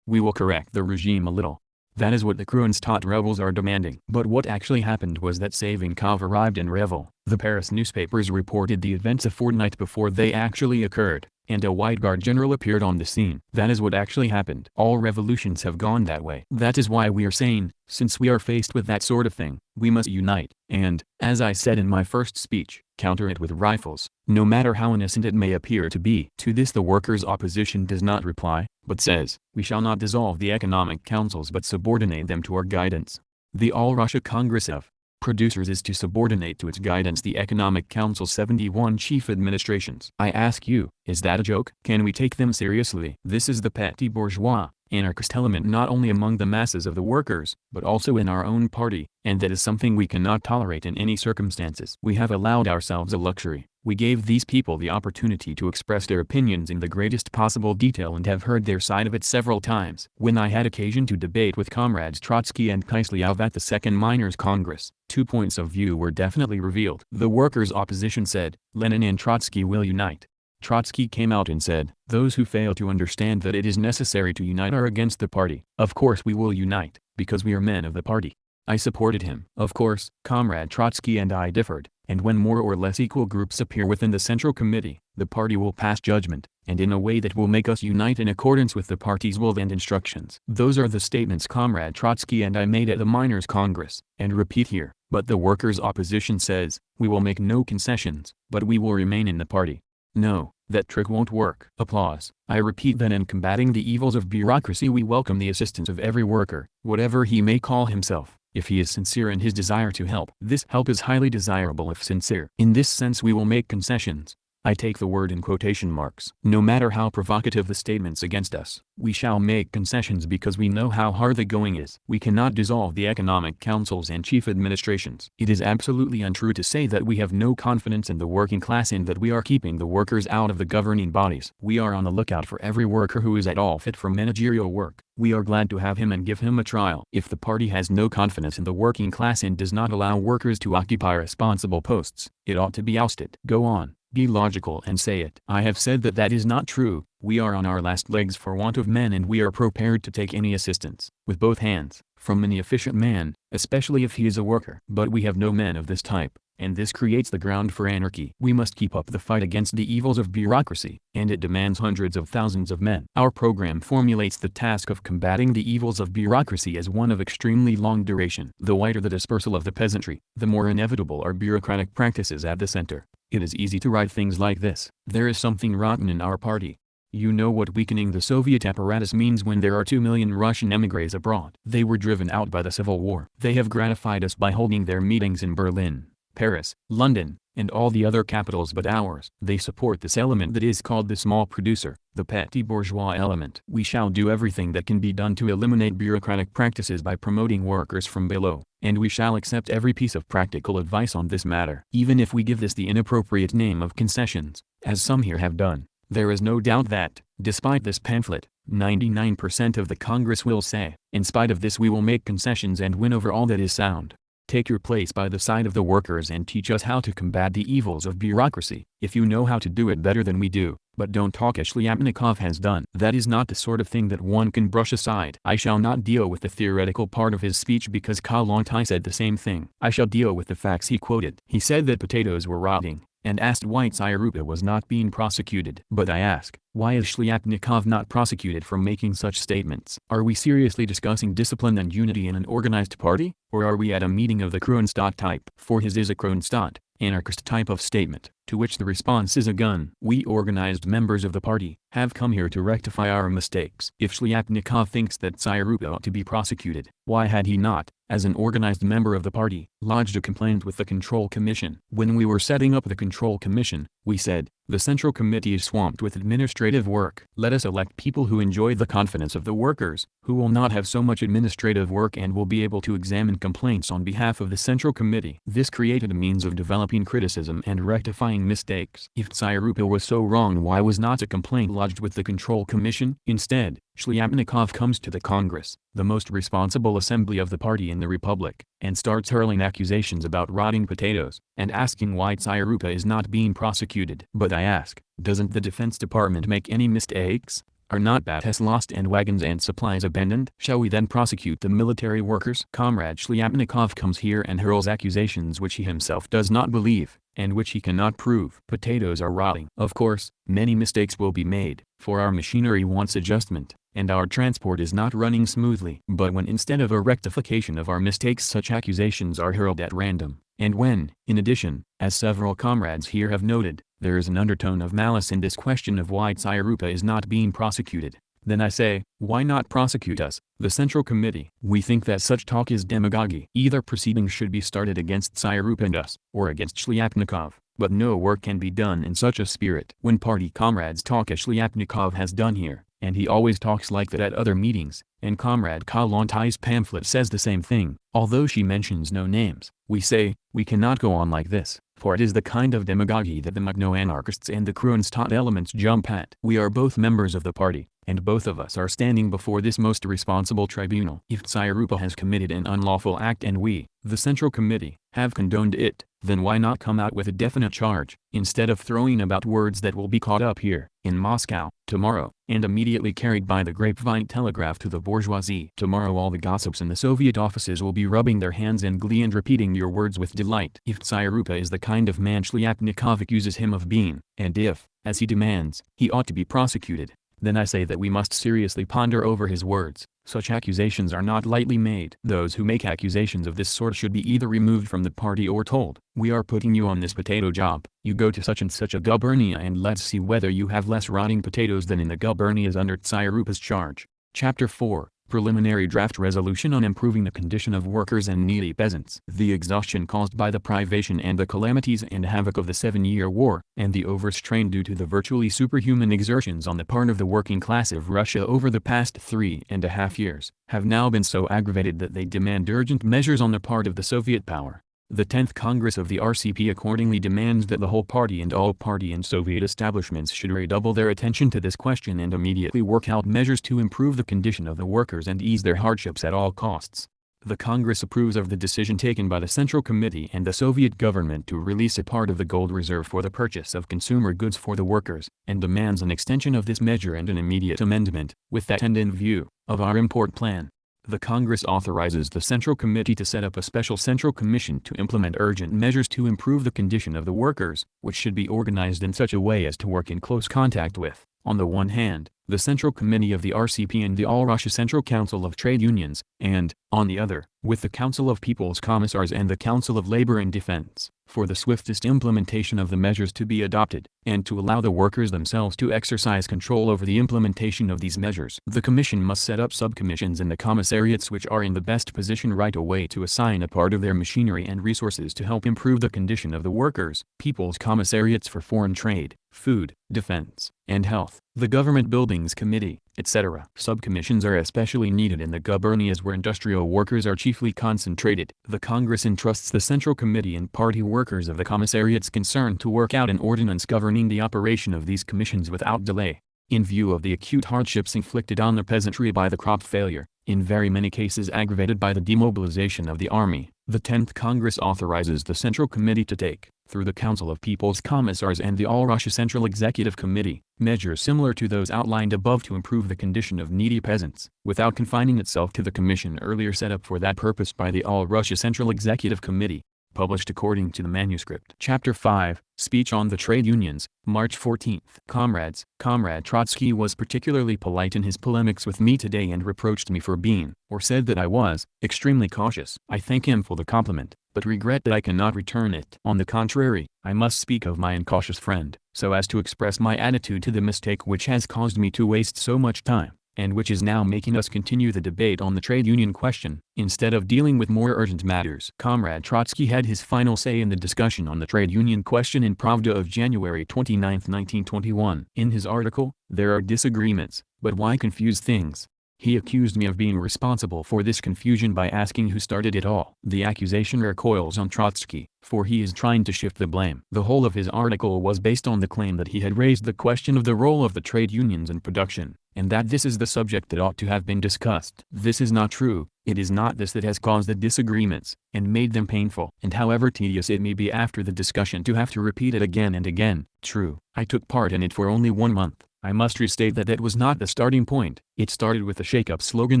We will correct the regime a little. That is what the Kronstadt rebels are demanding. But what actually happened was that Savinkov arrived in Revel. The Paris newspapers reported the events a fortnight before they actually occurred, and a White Guard general appeared on the scene. That is what actually happened. All revolutions have gone that way. That is why we are saying, since we are faced with that sort of thing, we must unite, and, as I said in my first speech, counter it with rifles, no matter how innocent it may appear to be. To this the workers' opposition does not reply, but says, we shall not dissolve the economic councils but subordinate them to our guidance. The All-Russia Congress of Producers is to subordinate to its guidance the Economic Council's 71 chief administrations. I ask you, is that a joke? Can we take them seriously? This is the petty bourgeois, anarchist element not only among the masses of the workers, but also in our own party, and that is something we cannot tolerate in any circumstances. We have allowed ourselves a luxury. We gave these people the opportunity to express their opinions in the greatest possible detail and have heard their side of it several times. When I had occasion to debate with comrades Trotsky and Kiselyov at the Second Miners' Congress, 2 points of view were definitely revealed. The workers' opposition said, Lenin and Trotsky will unite. Trotsky came out and said, those who fail to understand that it is necessary to unite are against the party. Of course we will unite, because we are men of the party. I supported him. Of course, Comrade Trotsky and I differed, and when more or less equal groups appear within the Central Committee, the party will pass judgment, and in a way that will make us unite in accordance with the party's will and instructions. Those are the statements Comrade Trotsky and I made at the Miners' Congress, and repeat here. But the workers' opposition says, we will make no concessions, but we will remain in the party. No, that trick won't work. Applause. I repeat that in combating the evils of bureaucracy we welcome the assistance of every worker, whatever he may call himself, if he is sincere in his desire to help. This help is highly desirable if sincere. In this sense we will make concessions. I take the word in quotation marks. No matter how provocative the statements against us, we shall make concessions because we know how hard the going is. We cannot dissolve the economic councils and chief administrations. It is absolutely untrue to say that we have no confidence in the working class and that we are keeping the workers out of the governing bodies. We are on the lookout for every worker who is at all fit for managerial work. We are glad to have him and give him a trial. If the party has no confidence in the working class and does not allow workers to occupy responsible posts, it ought to be ousted. Go on. Be logical and say it. I have said that that is not true. We are on our last legs for want of men and we are prepared to take any assistance, with both hands, from any efficient man, especially if he is a worker. But we have no men of this type, and this creates the ground for anarchy. We must keep up the fight against the evils of bureaucracy, and it demands hundreds of thousands of men. Our program formulates the task of combating the evils of bureaucracy as one of extremely long duration. The wider the dispersal of the peasantry, the more inevitable are bureaucratic practices at the center. It is easy to write things like this. There is something rotten in our party. You know what weakening the Soviet apparatus means when there are 2 million Russian émigrés abroad. They were driven out by the Civil War. They have gratified us by holding their meetings in Berlin, Paris, London, and all the other capitals but ours. They support this element that is called the small producer, the petty bourgeois element. We shall do everything that can be done to eliminate bureaucratic practices by promoting workers from below, and we shall accept every piece of practical advice on this matter. Even if we give this the inappropriate name of concessions, as some here have done, there is no doubt that, despite this pamphlet, 99% of the Congress will say, in spite of this we will make concessions and win over all that is sound. Take your place by the side of the workers and teach us how to combat the evils of bureaucracy, if you know how to do it better than we do, but don't talk as Shliapnikov has done. That is not the sort of thing that one can brush aside. I shall not deal with the theoretical part of his speech because Kollontai said the same thing. I shall deal with the facts he quoted. He said that potatoes were rotting, and asked why Tsarupa was not being prosecuted. But I ask, why is Shliapnikov not prosecuted for making such statements? Are we seriously discussing discipline and unity in an organized party, or are we at a meeting of the Kronstadt type? For his is a Kronstadt, anarchist type of statement, to which the response is a gun. We organized members of the party have come here to rectify our mistakes. If Shliapnikov thinks that Tsarupa ought to be prosecuted, why had he not, as an organized member of the party, lodged a complaint with the Control Commission? When we were setting up the Control Commission, we said, the Central Committee is swamped with administrative work. Let us elect people who enjoy the confidence of the workers, who will not have so much administrative work and will be able to examine complaints on behalf of the Central Committee. This created a means of developing criticism and rectifying mistakes. If Tsarupa was so wrong, why was not a complaint lodged with the Control Commission? Instead, Shliapnikov comes to the Congress, the most responsible assembly of the party in the Republic, and starts hurling accusations about rotting potatoes, and asking why Tsarupa is not being prosecuted. But I ask, doesn't the Defense Department make any mistakes? Are not bateaux lost and wagons and supplies abandoned? Shall we then prosecute the military workers? Comrade Shliapnikov comes here and hurls accusations which he himself does not believe, and which he cannot prove. Potatoes are rotting. Of course, many mistakes will be made, for our machinery wants adjustment, and our transport is not running smoothly. But when instead of a rectification of our mistakes such accusations are hurled at random, and when, in addition, as several comrades here have noted, there is an undertone of malice in this question of why Tsarupa is not being prosecuted, then I say, why not prosecute us, the Central Committee? We think that such talk is demagogy. Either proceedings should be started against Tsarupa and us, or against Shliapnikov, but no work can be done in such a spirit. When party comrades talk as Shliapnikov has done here, and he always talks like that at other meetings, and Comrade Kalantai's pamphlet says the same thing. Although she mentions no names, we say, we cannot go on like this, for it is the kind of demagogy that the Magno-anarchists and the Kronstadt elements jump at. We are both members of the party, and both of us are standing before this most responsible tribunal. If Tsairupa has committed an unlawful act and we, the Central Committee, have condoned it, then why not come out with a definite charge, instead of throwing about words that will be caught up here, in Moscow, tomorrow, and immediately carried by the grapevine telegraph to the bourgeoisie. Tomorrow all the gossips in the Soviet offices will be rubbing their hands in glee and repeating your words with delight. If Tsairupa is the kind of man Shliapnikov accuses him of being, and if, as he demands, he ought to be prosecuted, then I say that we must seriously ponder over his words. Such accusations are not lightly made. Those who make accusations of this sort should be either removed from the party or told, we are putting you on this potato job. You go to such and such a gubernia and let's see whether you have less rotting potatoes than in the gubernias under Tsairupa's charge. Chapter 4. Preliminary Draft Resolution on Improving the Condition of Workers and Needy Peasants. The exhaustion caused by the privation and the calamities and havoc of the 7-Year War, and the overstrain due to the virtually superhuman exertions on the part of the working class of Russia over the past 3.5 years, have now been so aggravated that they demand urgent measures on the part of the Soviet power. The 10th Congress of the RCP accordingly demands that the whole party and all party and Soviet establishments should redouble their attention to this question and immediately work out measures to improve the condition of the workers and ease their hardships at all costs. The Congress approves of the decision taken by the Central Committee and the Soviet government to release a part of the gold reserve for the purchase of consumer goods for the workers, and demands an extension of this measure and an immediate amendment, with that end in view, of our import plan. The Congress authorizes the Central Committee to set up a special Central Commission to implement urgent measures to improve the condition of the workers, which should be organized in such a way as to work in close contact with, on the one hand, the Central Committee of the RCP and the All-Russia Central Council of Trade Unions, and, on the other, with the Council of People's Commissars and the Council of Labor and Defense, for the swiftest implementation of the measures to be adopted, and to allow the workers themselves to exercise control over the implementation of these measures. The Commission must set up subcommissions in the commissariats which are in the best position right away to assign a part of their machinery and resources to help improve the condition of the workers. People's Commissariats for Foreign Trade, Food, Defense, and Health, the Government Buildings Committee, etc. Subcommissions are especially needed in the gubernias where industrial workers are chiefly concentrated. The Congress entrusts the Central Committee and party workers of the commissariats concerned to work out an ordinance governing the operation of these commissions without delay. In view of the acute hardships inflicted on the peasantry by the crop failure, in very many cases aggravated by the demobilization of the army, the 10th Congress authorizes the Central Committee to take, through the Council of People's Commissars and the All-Russia Central Executive Committee, measures similar to those outlined above to improve the condition of needy peasants, without confining itself to the commission earlier set up for that purpose by the All-Russia Central Executive Committee. Published according to the manuscript. Chapter 5, Speech on the Trade Unions, March 14. Comrades, Comrade Trotsky was particularly polite in his polemics with me today and reproached me for being, or said that I was, extremely cautious. I thank him for the compliment, but regret that I cannot return it. On the contrary, I must speak of my incautious friend, so as to express my attitude to the mistake which has caused me to waste so much time, and which is now making us continue the debate on the trade union question, instead of dealing with more urgent matters. Comrade Trotsky had his final say in the discussion on the trade union question in Pravda of January 29, 1921. In his article, "There are disagreements, but why confuse things?" He accused me of being responsible for this confusion by asking who started it all. The accusation recoils on Trotsky, for he is trying to shift the blame. The whole of his article was based on the claim that he had raised the question of the role of the trade unions in production, and that this is the subject that ought to have been discussed. This is not true. It is not this that has caused the disagreements, and made them painful. And however tedious it may be after the discussion to have to repeat it again and again, true, I took part in it for only 1 month. I must restate that that was not the starting point. It started with the shake-up slogan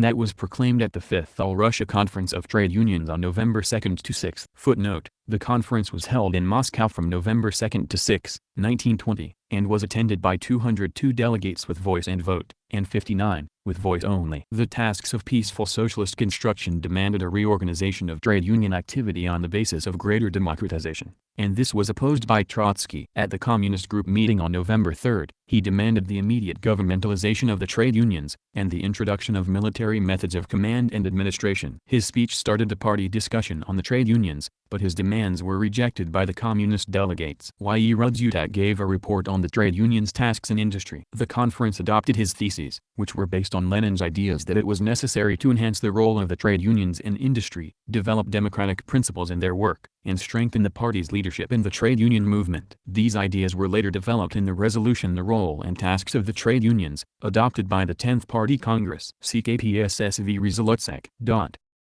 that was proclaimed at the 5th All-Russia Conference of Trade Unions on November 2 to 6. Footnote: the conference was held in Moscow from November 2 to 6, 1920, and was attended by 202 delegates with voice and vote, and 59, with voice only. The tasks of peaceful socialist construction demanded a reorganization of trade union activity on the basis of greater democratization, and this was opposed by Trotsky. At the Communist Group meeting on November 3, he demanded the immediate governmentalization of the trade unions, and the introduction of military methods of command and administration. His speech started the party discussion on the trade unions, but his demands were rejected by the communist delegates. Y.E. Rudzutak gave a report on the trade unions' tasks in industry. The conference adopted his theses, which were based on Lenin's ideas that it was necessary to enhance the role of the trade unions in industry, develop democratic principles in their work, and strengthen the party's leadership in the trade union movement. These ideas were later developed in the resolution The Role and Tasks of the Trade Unions, adopted by the 10th Party Congress. CKPSSV Rezolutsek.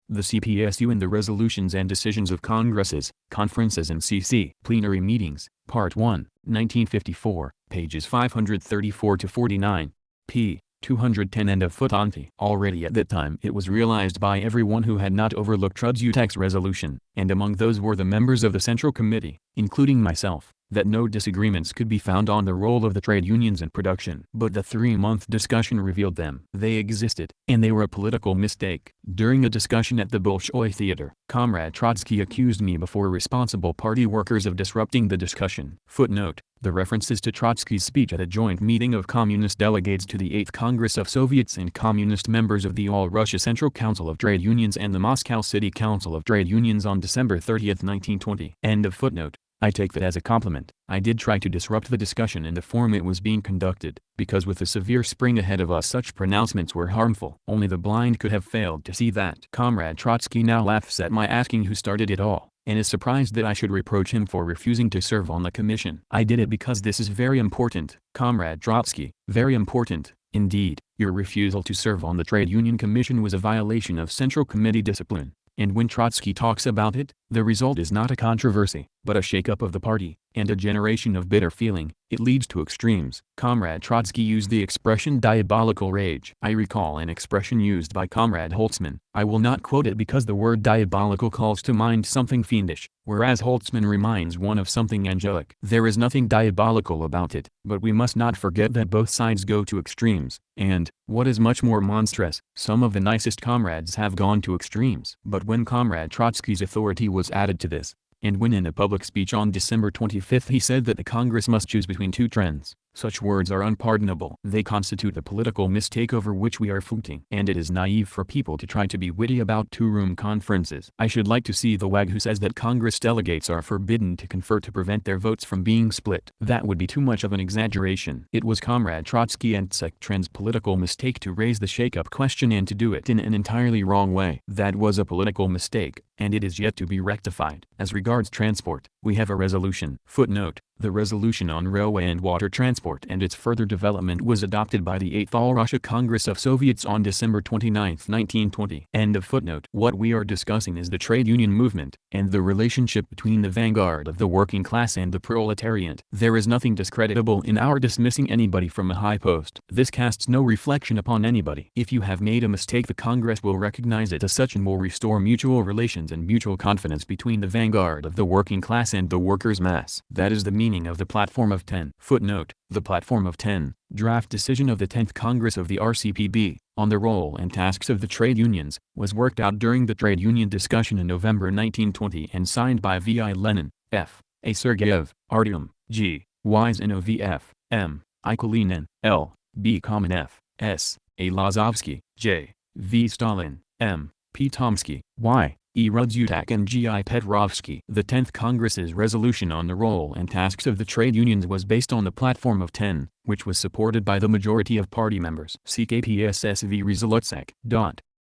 The CPSU in the Resolutions and Decisions of Congresses, Conferences and CC Plenary Meetings, Part 1, 1954, pages 534-49, p. 210 and a foot onti. Already at that time it was realized by everyone who had not overlooked Rudzutak's resolution, and among those were the members of the Central Committee, including myself, that no disagreements could be found on the role of the trade unions in production. But the 3-month discussion revealed them. They existed, and they were a political mistake. During a discussion at the Bolshoi Theater, Comrade Trotsky accused me before responsible party workers of disrupting the discussion. Footnote: the references to Trotsky's speech at a joint meeting of communist delegates to the 8th Congress of Soviets and communist members of the All-Russia Central Council of Trade Unions and the Moscow City Council of Trade Unions on December 30, 1920. End of footnote. I take that as a compliment. I did try to disrupt the discussion in the form it was being conducted, because with the severe spring ahead of us such pronouncements were harmful. Only the blind could have failed to see that. Comrade Trotsky now laughs at my asking who started it all, and is surprised that I should reproach him for refusing to serve on the commission. I did it because this is very important, Comrade Trotsky, very important. Indeed, your refusal to serve on the Trade Union Commission was a violation of Central Committee discipline. And when Trotsky talks about it, the result is not a controversy, but a shake-up of the party, and a generation of bitter feeling. It leads to extremes. Comrade Trotsky used the expression diabolical rage. I recall an expression used by Comrade Holtzman. I will not quote it because the word diabolical calls to mind something fiendish, whereas Holtzman reminds one of something angelic. There is nothing diabolical about it, but we must not forget that both sides go to extremes, and, what is much more monstrous, some of the nicest comrades have gone to extremes. But when Comrade Trotsky's authority was added to this, and when in a public speech on December 25 he said that the Congress must choose between two trends, such words are unpardonable. They constitute a political mistake over which we are footing. And it is naive for people to try to be witty about two-room conferences. I should like to see the wag who says that Congress delegates are forbidden to confer to prevent their votes from being split. That would be too much of an exaggeration. It was Comrade Trotsky and Sectrans' political mistake to raise the shake-up question and to do it in an entirely wrong way. That was a political mistake, and it is yet to be rectified. As regards transport, we have a resolution. Footnote: the resolution on railway and water transport and its further development was adopted by the 8th All-Russia Congress of Soviets on December 29, 1920. End of footnote. What we are discussing is the trade union movement, and the relationship between the vanguard of the working class and the proletariat. There is nothing discreditable in our dismissing anybody from a high post. This casts no reflection upon anybody. If you have made a mistake, the Congress will recognize it as such and will restore mutual relations and mutual confidence between the vanguard of the working class and the workers' mass. That is the meaning of the Platform of 10. Footnote: the Platform of 10, draft decision of the 10th Congress of the RCPB, on the role and tasks of the trade unions, was worked out during the trade union discussion in November 1920 and signed by V.I. Lenin, F. A. Sergeyev, Artyom, G. Wyzynov, F. M. I. Kalinin, L. B. Kamenev, S. A. Lazovsky, J. V. Stalin, M. P. Tomsky, Y. E. Rudzutak and G. I. Petrovsky. The 10th Congress's resolution on the role and tasks of the trade unions was based on the Platform of 10, which was supported by the majority of party members. CKPSSV Rezolutsek.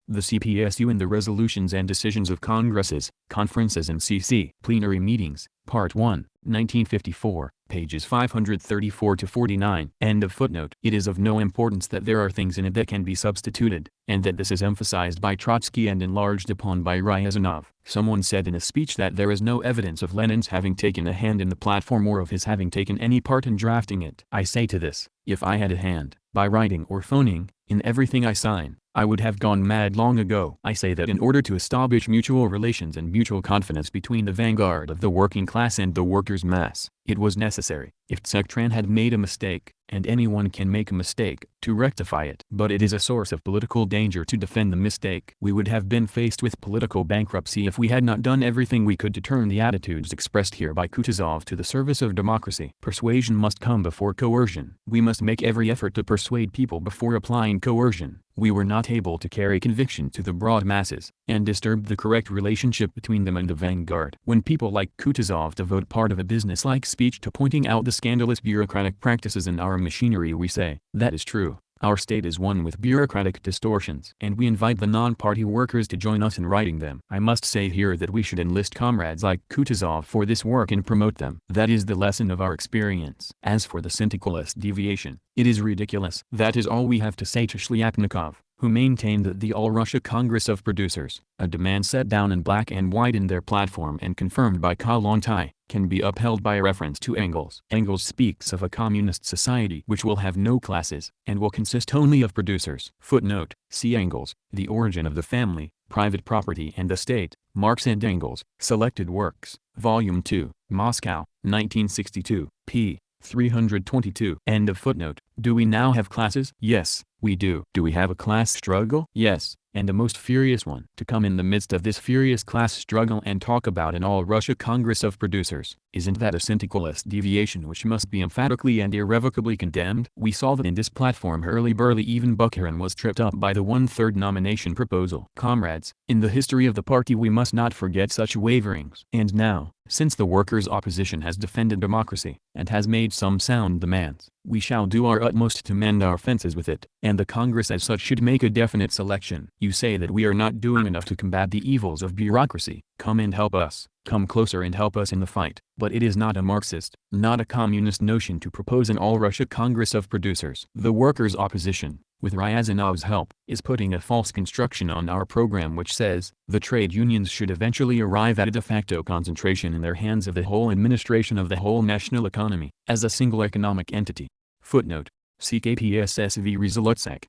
The CPSU in the Resolutions and Decisions of Congresses, Conferences and CC Plenary Meetings, Part 1, 1954, pages 534-49. End of footnote. It is of no importance that there are things in it that can be substituted, and that this is emphasized by Trotsky and enlarged upon by Ryazanov. Someone said in a speech that there is no evidence of Lenin's having taken a hand in the platform or of his having taken any part in drafting it. I say to this, if I had a hand, by writing or phoning, in everything I sign, I would have gone mad long ago. I say that in order to establish mutual relations and mutual confidence between the vanguard of the working class and the workers' mass, it was necessary, if Sectran had made a mistake, and anyone can make a mistake, to rectify it. But it is a source of political danger to defend the mistake. We would have been faced with political bankruptcy if we had not done everything we could to turn the attitudes expressed here by Kutuzov to the service of democracy. Persuasion must come before coercion. We must make every effort to persuade people before applying coercion. we were not able to carry conviction to the broad masses, and disturbed the correct relationship between them and the vanguard. When people like Kutuzov devote part of a business-like speech to pointing out the scandalous bureaucratic practices in our machinery, we say, that is true. Our state is one with bureaucratic distortions, and we invite the non-party workers to join us in righting them. I must say here that we should enlist comrades like Kutuzov for this work and promote them. That is the lesson of our experience. As for the syndicalist deviation, it is ridiculous. That is all we have to say to Shliapnikov, who maintained that the All-Russia Congress of Producers, a demand set down in black and white in their platform and confirmed by Kollontai, can be upheld by reference to Engels. Engels speaks of a communist society which will have no classes, and will consist only of producers. Footnote, see Engels, The Origin of the Family, Private Property and the State, Marx and Engels, Selected Works, Volume 2, Moscow, 1962, p. 322. End of footnote. Do we now have classes? Yes, we do. Do we have a class struggle? Yes, and a most furious one. To come in the midst of this furious class struggle and talk about an All-Russia Congress of Producers, isn't that a syndicalist deviation which must be emphatically and irrevocably condemned? We saw that in this platform hurly-burly even Bukharin was tripped up by the one-third nomination proposal. Comrades, in the history of the party we must not forget such waverings. And now, since the workers' opposition has defended democracy, and has made some sound demands, we shall do our utmost to mend our fences with it, and the Congress as such should make a definite selection. You say that we are not doing enough to combat the evils of bureaucracy. Come and help us. Come closer and help us in the fight. But it is not a Marxist, not a communist notion to propose an All-Russia Congress of Producers. The workers' opposition, with Ryazanov's help, is putting a false construction on our program which says, the trade unions should eventually arrive at a de facto concentration in their hands of the whole administration of the whole national economy, as a single economic entity. Footnote, CKPSSV Rezolutsak.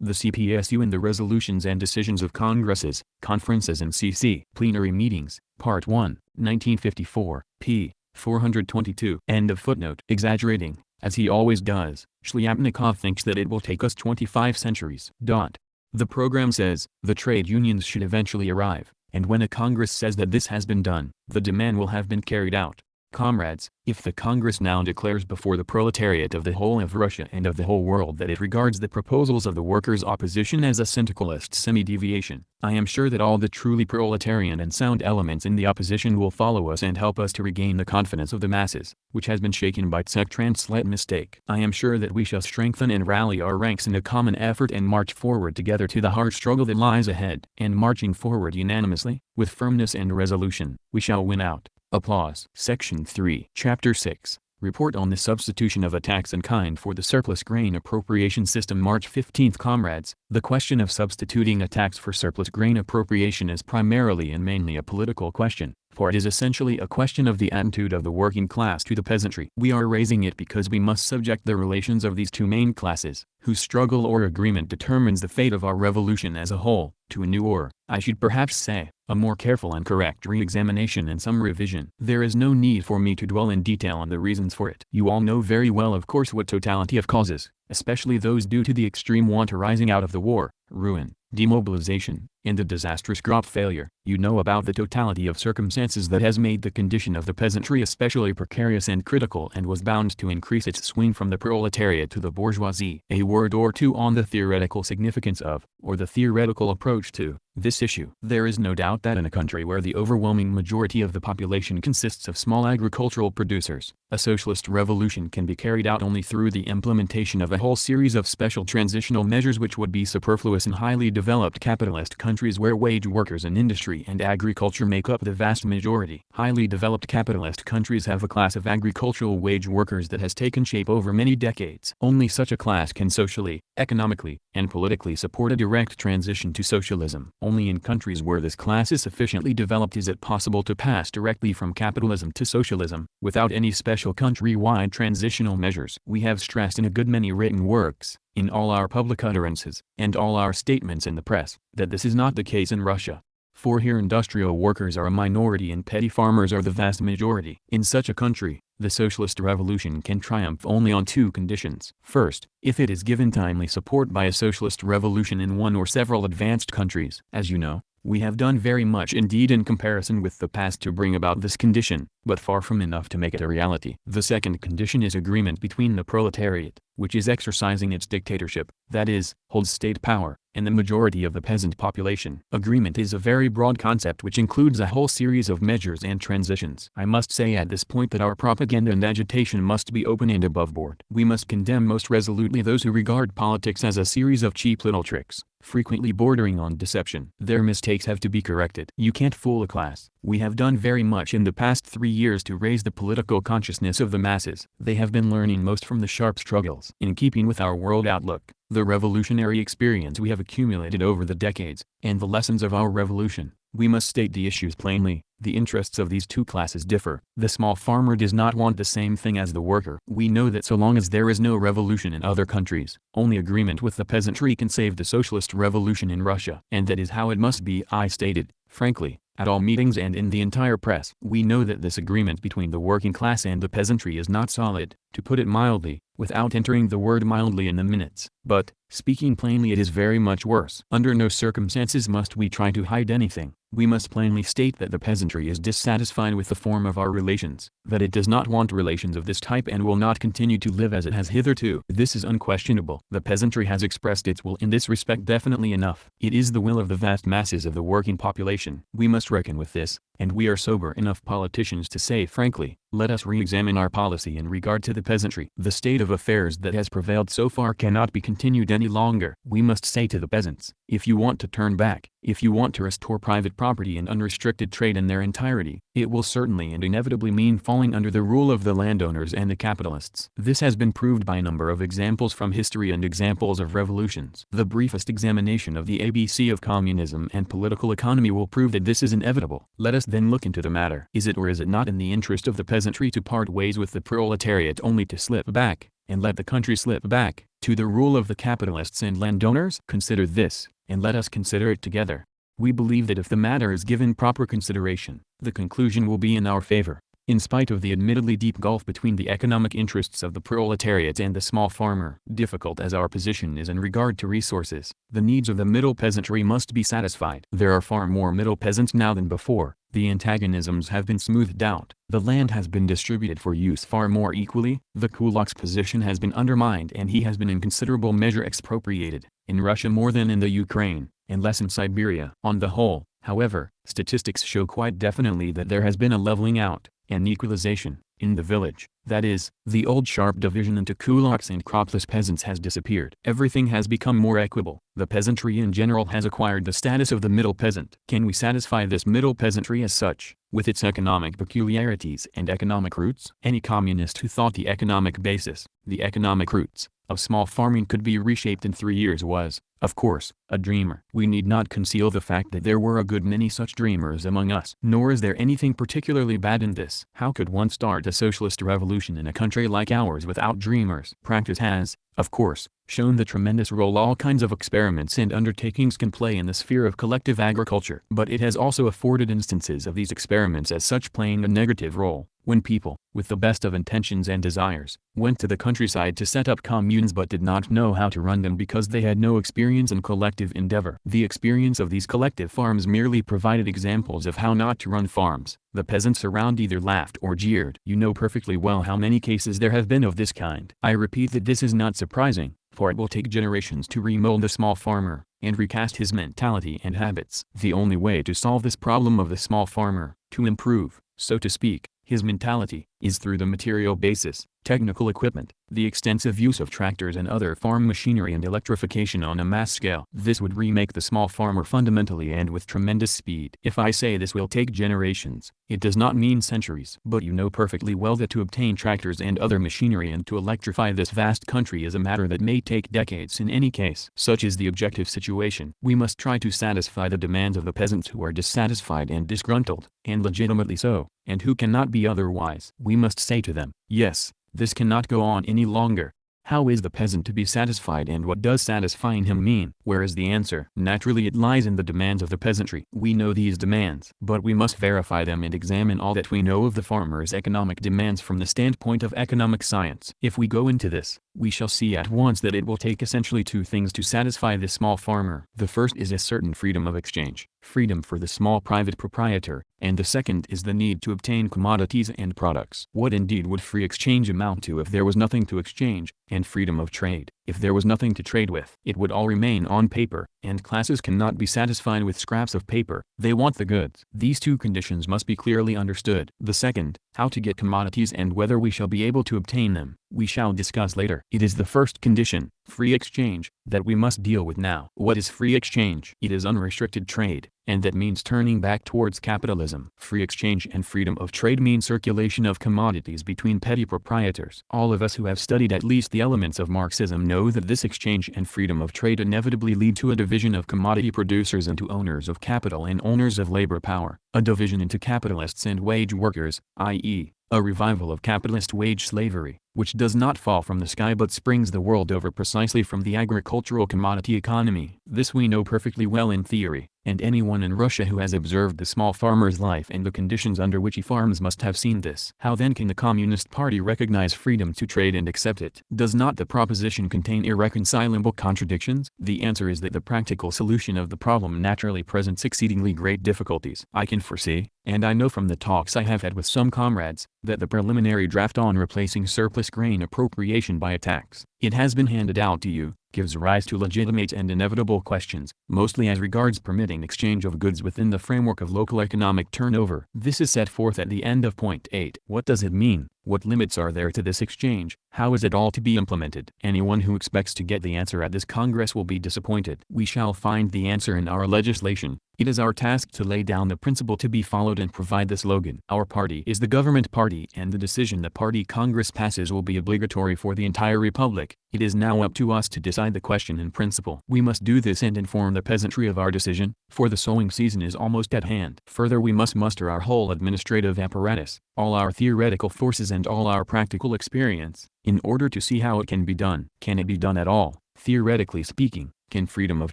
The CPSU in the resolutions and decisions of congresses, conferences and CC plenary meetings, Part 1, 1954, p. 422. End of footnote. Exaggerating, as he always does, Shliapnikov thinks that it will take us 25 centuries. The program says, the trade unions should eventually arrive, and when a Congress says that this has been done, the demand will have been carried out. Comrades, if the Congress now declares before the proletariat of the whole of Russia and of the whole world that it regards the proposals of the workers' opposition as a syndicalist semi-deviation, I am sure that all the truly proletarian and sound elements in the opposition will follow us and help us to regain the confidence of the masses, which has been shaken by Tsek mistake. I am sure that we shall strengthen and rally our ranks in a common effort and march forward together to the hard struggle that lies ahead. And marching forward unanimously, with firmness and resolution, we shall win out. Applause. Section 3. Chapter 6. Report on the substitution of a tax in kind for the surplus grain appropriation system. March 15. Comrades, the question of substituting a tax for surplus grain appropriation is primarily and mainly a political question, for it is essentially a question of the attitude of the working class to the peasantry. We are raising it because we must subject the relations of these two main classes, whose struggle or agreement determines the fate of our revolution as a whole, to a new or, I should perhaps say, a more careful and correct re-examination and some revision. There is no need for me to dwell in detail on the reasons for it. You all know very well of course what totality of causes, especially those due to the extreme want arising out of the war, ruin, demobilization, and the disastrous crop failure. You know about the totality of circumstances that has made the condition of the peasantry especially precarious and critical and was bound to increase its swing from the proletariat to the bourgeoisie. A word or two on the theoretical significance of, or the theoretical approach to, this issue. There is no doubt that in a country where the overwhelming majority of the population consists of small agricultural producers, a socialist revolution can be carried out only through the implementation of a whole series of special transitional measures which would be superfluous in highly developed capitalist countries where wage workers in industry and agriculture make up the vast majority. Highly developed capitalist countries have a class of agricultural wage workers that has taken shape over many decades. Only such a class can socially, economically, and politically support a direct transition to socialism. Only in countries where this class is sufficiently developed is it possible to pass directly from capitalism to socialism, without any special country-wide transitional measures. We have stressed in a good many written works, in all our public utterances, and all our statements in the press, that this is not the case in Russia. For here industrial workers are a minority and petty farmers are the vast majority. In such a country, the socialist revolution can triumph only on two conditions. First, if it is given timely support by a socialist revolution in one or several advanced countries. As you know, We have done very much indeed in comparison with the past to bring about this condition, but far from enough to make it a reality. The second condition is agreement between the proletariat, which is exercising its dictatorship, that is, holds state power, and the majority of the peasant population. Agreement is a very broad concept which includes a whole series of measures and transitions. I must say at this point that our propaganda and agitation must be open and above board. We must condemn most resolutely those who regard politics as a series of cheap little tricks, frequently bordering on deception. Their mistakes have to be corrected. You can't fool a class. We have done very much in the past 3 years to raise the political consciousness of the masses. They have been learning most from the sharp struggles. In keeping with our world outlook, the revolutionary experience we have accumulated over the decades, and the lessons of our revolution, we must state the issues plainly. The interests of these two classes differ. The small farmer does not want the same thing as the worker. We know that so long as there is no revolution in other countries, only agreement with the peasantry can save the socialist revolution in Russia. And that is how it must be. I stated, frankly, at all meetings and in the entire press. We know that this agreement between the working class and the peasantry is not solid, to put it mildly, without entering the word mildly in the minutes. But, speaking plainly, it is very much worse. Under no circumstances must we try to hide anything. We must plainly state that the peasantry is dissatisfied with the form of our relations, that it does not want relations of this type and will not continue to live as it has hitherto. This is unquestionable. The peasantry has expressed its will in this respect definitely enough. It is the will of the vast masses of the working population. We must reckon with this, and we are sober enough politicians to say frankly, let us re-examine our policy in regard to the peasantry. The state of affairs that has prevailed so far cannot be continued any longer. We must say to the peasants, if you want to turn back, if you want to restore private property and unrestricted trade in their entirety, it will certainly and inevitably mean falling under the rule of the landowners and the capitalists. This has been proved by a number of examples from history and examples of revolutions. The briefest examination of the ABC of communism and political economy will prove that this is inevitable. Let us then look into the matter. Is it or is it not in the interest of the peasantry to part ways with the proletariat only to slip back, and let the country slip back, to the rule of the capitalists and landowners? Consider this, and let us consider it together. We believe that if the matter is given proper consideration, the conclusion will be in our favor. In spite of the admittedly deep gulf between the economic interests of the proletariat and the small farmer, difficult as our position is in regard to resources, the needs of the middle peasantry must be satisfied. There are far more middle peasants now than before. The antagonisms have been smoothed out. The land has been distributed for use far more equally. The kulak's position has been undermined and he has been in considerable measure expropriated, in Russia more than in the Ukraine, and less in Siberia. On the whole, however, statistics show quite definitely that there has been a leveling out, an equalization, in the village. That is, the old sharp division into kulaks and cropless peasants has disappeared. Everything has become more equable. The peasantry in general has acquired the status of the middle peasant. Can we satisfy this middle peasantry as such, with its economic peculiarities and economic roots? Any communist who thought the economic basis, the economic roots, of small farming could be reshaped in 3 years was, of course, a dreamer. We need not conceal the fact that there were a good many such dreamers among us. Nor is there anything particularly bad in this. How could one start a socialist revolution in a country like ours without dreamers? Practice has, of course, shown the tremendous role all kinds of experiments and undertakings can play in the sphere of collective agriculture. But it has also afforded instances of these experiments as such playing a negative role, when people, with the best of intentions and desires, went to the countryside to set up communes but did not know how to run them because they had no experience in collective endeavor. The experience of these collective farms merely provided examples of how not to run farms. The peasants around either laughed or jeered. You know perfectly well how many cases there have been of this kind. I repeat that this is not surprising, for it will take generations to remold the small farmer, and recast his mentality and habits. The only way to solve this problem of the small farmer, to improve, so to speak, his mentality, is through the material basis, technical equipment, the extensive use of tractors and other farm machinery and electrification on a mass scale. This would remake the small farmer fundamentally and with tremendous speed. If I say this will take generations, it does not mean centuries. But you know perfectly well that to obtain tractors and other machinery and to electrify this vast country is a matter that may take decades in any case. Such is the objective situation. We must try to satisfy the demands of the peasants who are dissatisfied and disgruntled, and legitimately so, and who cannot be otherwise. We must say to them, yes, this cannot go on any longer. How is the peasant to be satisfied and what does satisfying him mean? Where is the answer? Naturally it lies in the demands of the peasantry. We know these demands, but we must verify them and examine all that we know of the farmer's economic demands from the standpoint of economic science. If we go into this, we shall see at once that it will take essentially two things to satisfy the small farmer. The first is a certain freedom of exchange, freedom for the small private proprietor, and the second is the need to obtain commodities and products. What indeed would free exchange amount to if there was nothing to exchange, and freedom of trade, if there was nothing to trade with? It would all remain on paper, and classes cannot be satisfied with scraps of paper. They want the goods. These two conditions must be clearly understood. The second, how to get commodities and whether we shall be able to obtain them, we shall discuss later. It is the first condition, free exchange, that we must deal with now. What is free exchange? It is unrestricted trade, and that means turning back towards capitalism. Free exchange and freedom of trade mean circulation of commodities between petty proprietors. All of us who have studied at least the elements of Marxism know that this exchange and freedom of trade inevitably lead to a division of commodity producers into owners of capital and owners of labor power, a division into capitalists and wage workers, i.e., a revival of capitalist wage slavery, which does not fall from the sky but springs the world over precisely from the agricultural commodity economy. This we know perfectly well in theory, and anyone in Russia who has observed the small farmer's life and the conditions under which he farms must have seen this. How then can the Communist Party recognize freedom to trade and accept it? Does not the proposition contain irreconcilable contradictions? The answer is that the practical solution of the problem naturally presents exceedingly great difficulties. I can foresee, and I know from the talks I have had with some comrades, that the preliminary draft on replacing surplus grain appropriation by a tax, it has been handed out to you, gives rise to legitimate and inevitable questions, mostly as regards permitting exchange of goods within the framework of local economic turnover. This is set forth at the end of point 8. What does it mean? What limits are there to this exchange? How is it all to be implemented? Anyone who expects to get the answer at this Congress will be disappointed. We shall find the answer in our legislation. It is our task to lay down the principle to be followed and provide the slogan. Our party is the government party, and the decision the party Congress passes will be obligatory for the entire republic. It is now up to us to decide the question in principle. We must do this and inform the peasantry of our decision, for the sowing season is almost at hand. Further, we must muster our whole administrative apparatus, all our theoretical forces and all our practical experience, in order to see how it can be done. Can it be done at all? Theoretically speaking, can freedom of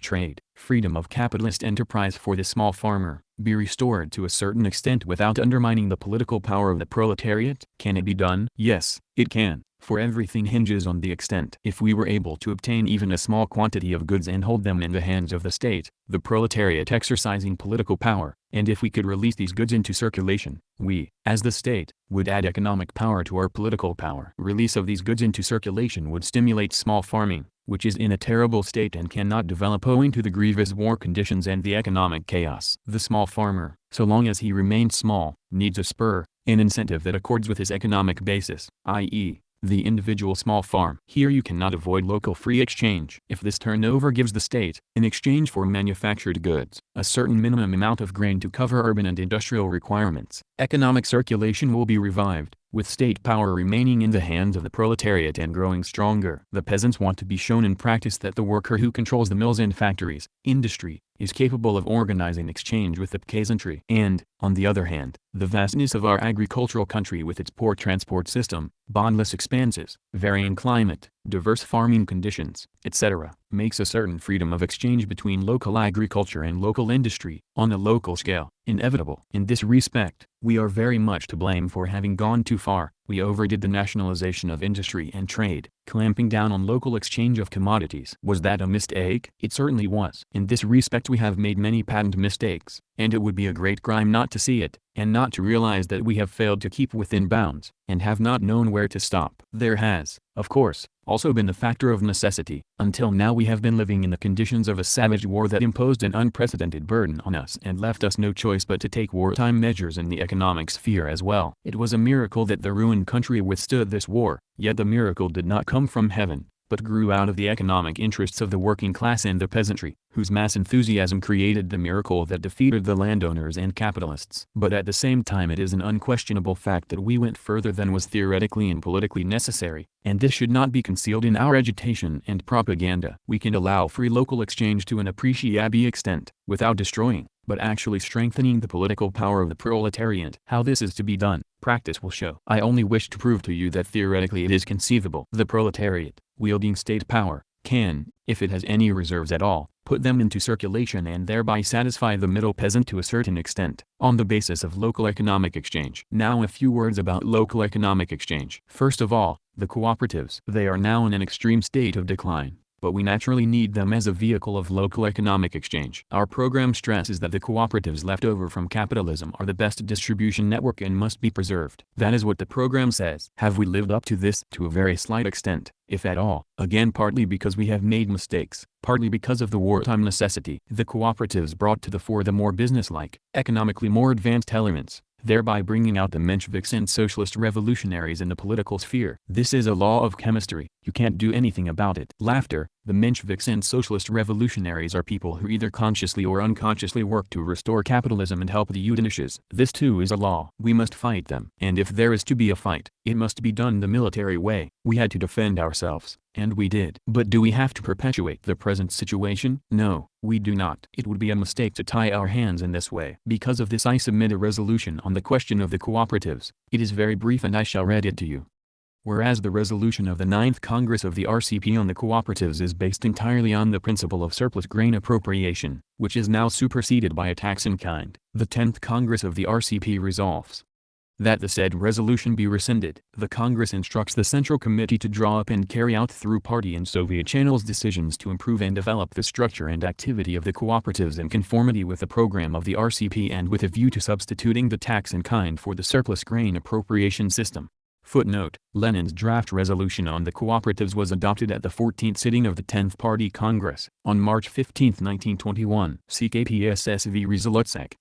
trade, freedom of capitalist enterprise for the small farmer, be restored to a certain extent without undermining the political power of the proletariat? Can it be done? Yes, it can, for everything hinges on the extent. If we were able to obtain even a small quantity of goods and hold them in the hands of the state, the proletariat exercising political power, and if we could release these goods into circulation, we, as the state, would add economic power to our political power. Release of these goods into circulation would stimulate small farming, which is in a terrible state and cannot develop owing to the grievous war conditions and the economic chaos. The small farmer, so long as he remains small, needs a spur, an incentive that accords with his economic basis, i.e., the individual small farm. Here you cannot avoid local free exchange. If this turnover gives the state, in exchange for manufactured goods, a certain minimum amount of grain to cover urban and industrial requirements, economic circulation will be revived, with state power remaining in the hands of the proletariat and growing stronger. The peasants want to be shown in practice that the worker who controls the mills and factories, industry, is capable of organizing exchange with the peasantry. And, on the other hand, the vastness of our agricultural country with its poor transport system, boundless expanses, varying climate, diverse farming conditions, etc., makes a certain freedom of exchange between local agriculture and local industry, on a local scale, inevitable. In this respect, we are very much to blame for having gone too far. We overdid the nationalization of industry and trade, clamping down on local exchange of commodities. Was that a mistake? It certainly was. In this respect we have made many patent mistakes, and it would be a great crime not to see it, and not to realize that we have failed to keep within bounds, and have not known where to stop. There has, of course, also been the factor of necessity. Until now we have been living in the conditions of a savage war that imposed an unprecedented burden on us and left us no choice but to take wartime measures in the economic sphere as well. It was a miracle that the ruined country withstood this war, yet the miracle did not come from heaven, but grew out of the economic interests of the working class and the peasantry, whose mass enthusiasm created the miracle that defeated the landowners and capitalists. But at the same time it is an unquestionable fact that we went further than was theoretically and politically necessary, and this should not be concealed in our agitation and propaganda. We can allow free local exchange to an appreciable extent, without destroying, but actually strengthening the political power of the proletariat. How this is to be done, practice will show. I only wish to prove to you that theoretically it is conceivable. The proletariat, wielding state power, can, if it has any reserves at all, put them into circulation and thereby satisfy the middle peasant to a certain extent, on the basis of local economic exchange. Now a few words about local economic exchange. First of all, The cooperatives. They are now in an extreme state of decline, but we naturally need them as a vehicle of local economic exchange. Our program stresses that the cooperatives left over from capitalism are the best distribution network and must be preserved. That is what the program says. Have we lived up to this? To a very slight extent, if at all. Again, partly because we have made mistakes, partly because of the wartime necessity. The cooperatives brought to the fore the more businesslike, economically more advanced elements, thereby bringing out the Mensheviks and socialist revolutionaries in the political sphere. This is a law of chemistry. You can't do anything about it. Laughter. The Mensheviks and socialist revolutionaries are people who either consciously or unconsciously work to restore capitalism and help the Udanishes. This too is a law. We must fight them. And if there is to be a fight, it must be done the military way. We had to defend ourselves, and we did. But do we have to perpetuate the present situation? No, we do not. It would be a mistake to tie our hands in this way. Because of this I submit a resolution on the question of the cooperatives. It is very brief and I shall read it to you. Whereas the resolution of the 9th Congress of the RCP on the cooperatives is based entirely on the principle of surplus grain appropriation, which is now superseded by a tax in kind, the 10th Congress of the RCP resolves that the said resolution be rescinded. The Congress instructs the Central Committee to draw up and carry out through party and Soviet channels decisions to improve and develop the structure and activity of the cooperatives in conformity with the program of the RCP and with a view to substituting the tax in kind for the surplus grain appropriation system. Footnote: Lenin's draft resolution on the cooperatives was adopted at the 14th sitting of the 10th Party Congress on March 15, 1921. See KPSSV Rezolutsek.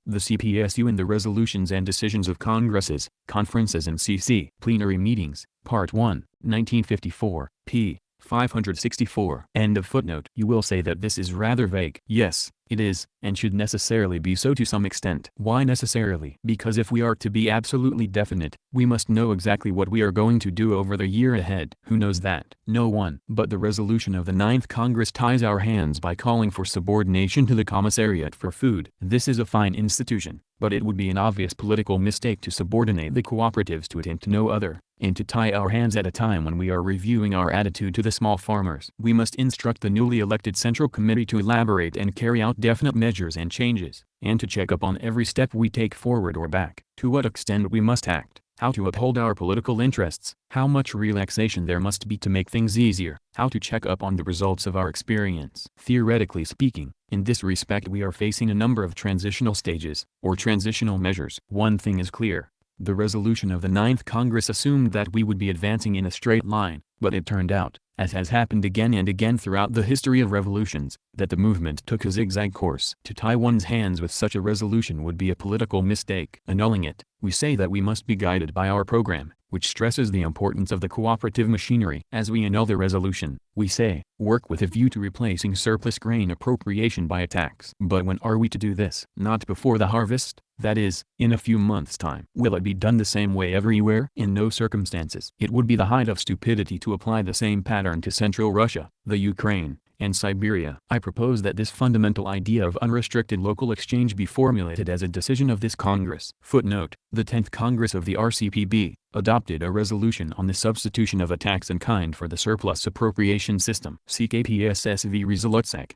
The CPSU in the Resolutions and Decisions of Congresses, Conferences and CC Plenary Meetings, Part 1, 1954, p. 564. End of footnote. You will say that this is rather vague. Yes, it is, and should necessarily be so to some extent. Why necessarily? Because if we are to be absolutely definite, we must know exactly what we are going to do over the year ahead. Who knows that? No one. But the resolution of the 9th Congress ties our hands by calling for subordination to the Commissariat for Food. This is a fine institution, but it would be an obvious political mistake to subordinate the cooperatives to it and to no other, and to tie our hands at a time when we are reviewing our attitude to the small farmers. We must instruct the newly elected Central Committee to elaborate and carry out definite measures and changes, and to check up on every step we take forward or back, to what extent we must act, how to uphold our political interests, how much relaxation there must be to make things easier, how to check up on the results of our experience. Theoretically speaking, in this respect we are facing a number of transitional stages, or transitional measures. One thing is clear. The resolution of the 9th Congress assumed that we would be advancing in a straight line, but it turned out, as has happened again and again throughout the history of revolutions, that the movement took a zigzag course. To tie one's hands with such a resolution would be a political mistake. Annulling it, we say that we must be guided by our program, which stresses the importance of the cooperative machinery. As we annul the resolution, we say, work with a view to replacing surplus grain appropriation by a tax. But when are we to do this? Not before the harvest, that is, in a few months' time. Will it be done the same way everywhere? In no circumstances. It would be the height of stupidity to apply the same pattern to Central Russia, the Ukraine, and Siberia. I propose that this fundamental idea of unrestricted local exchange be formulated as a decision of this Congress. Footnote: the 10th Congress of the RCPB adopted a resolution on the substitution of a tax in kind for the surplus appropriation system. See KPSSV Rezolutsek.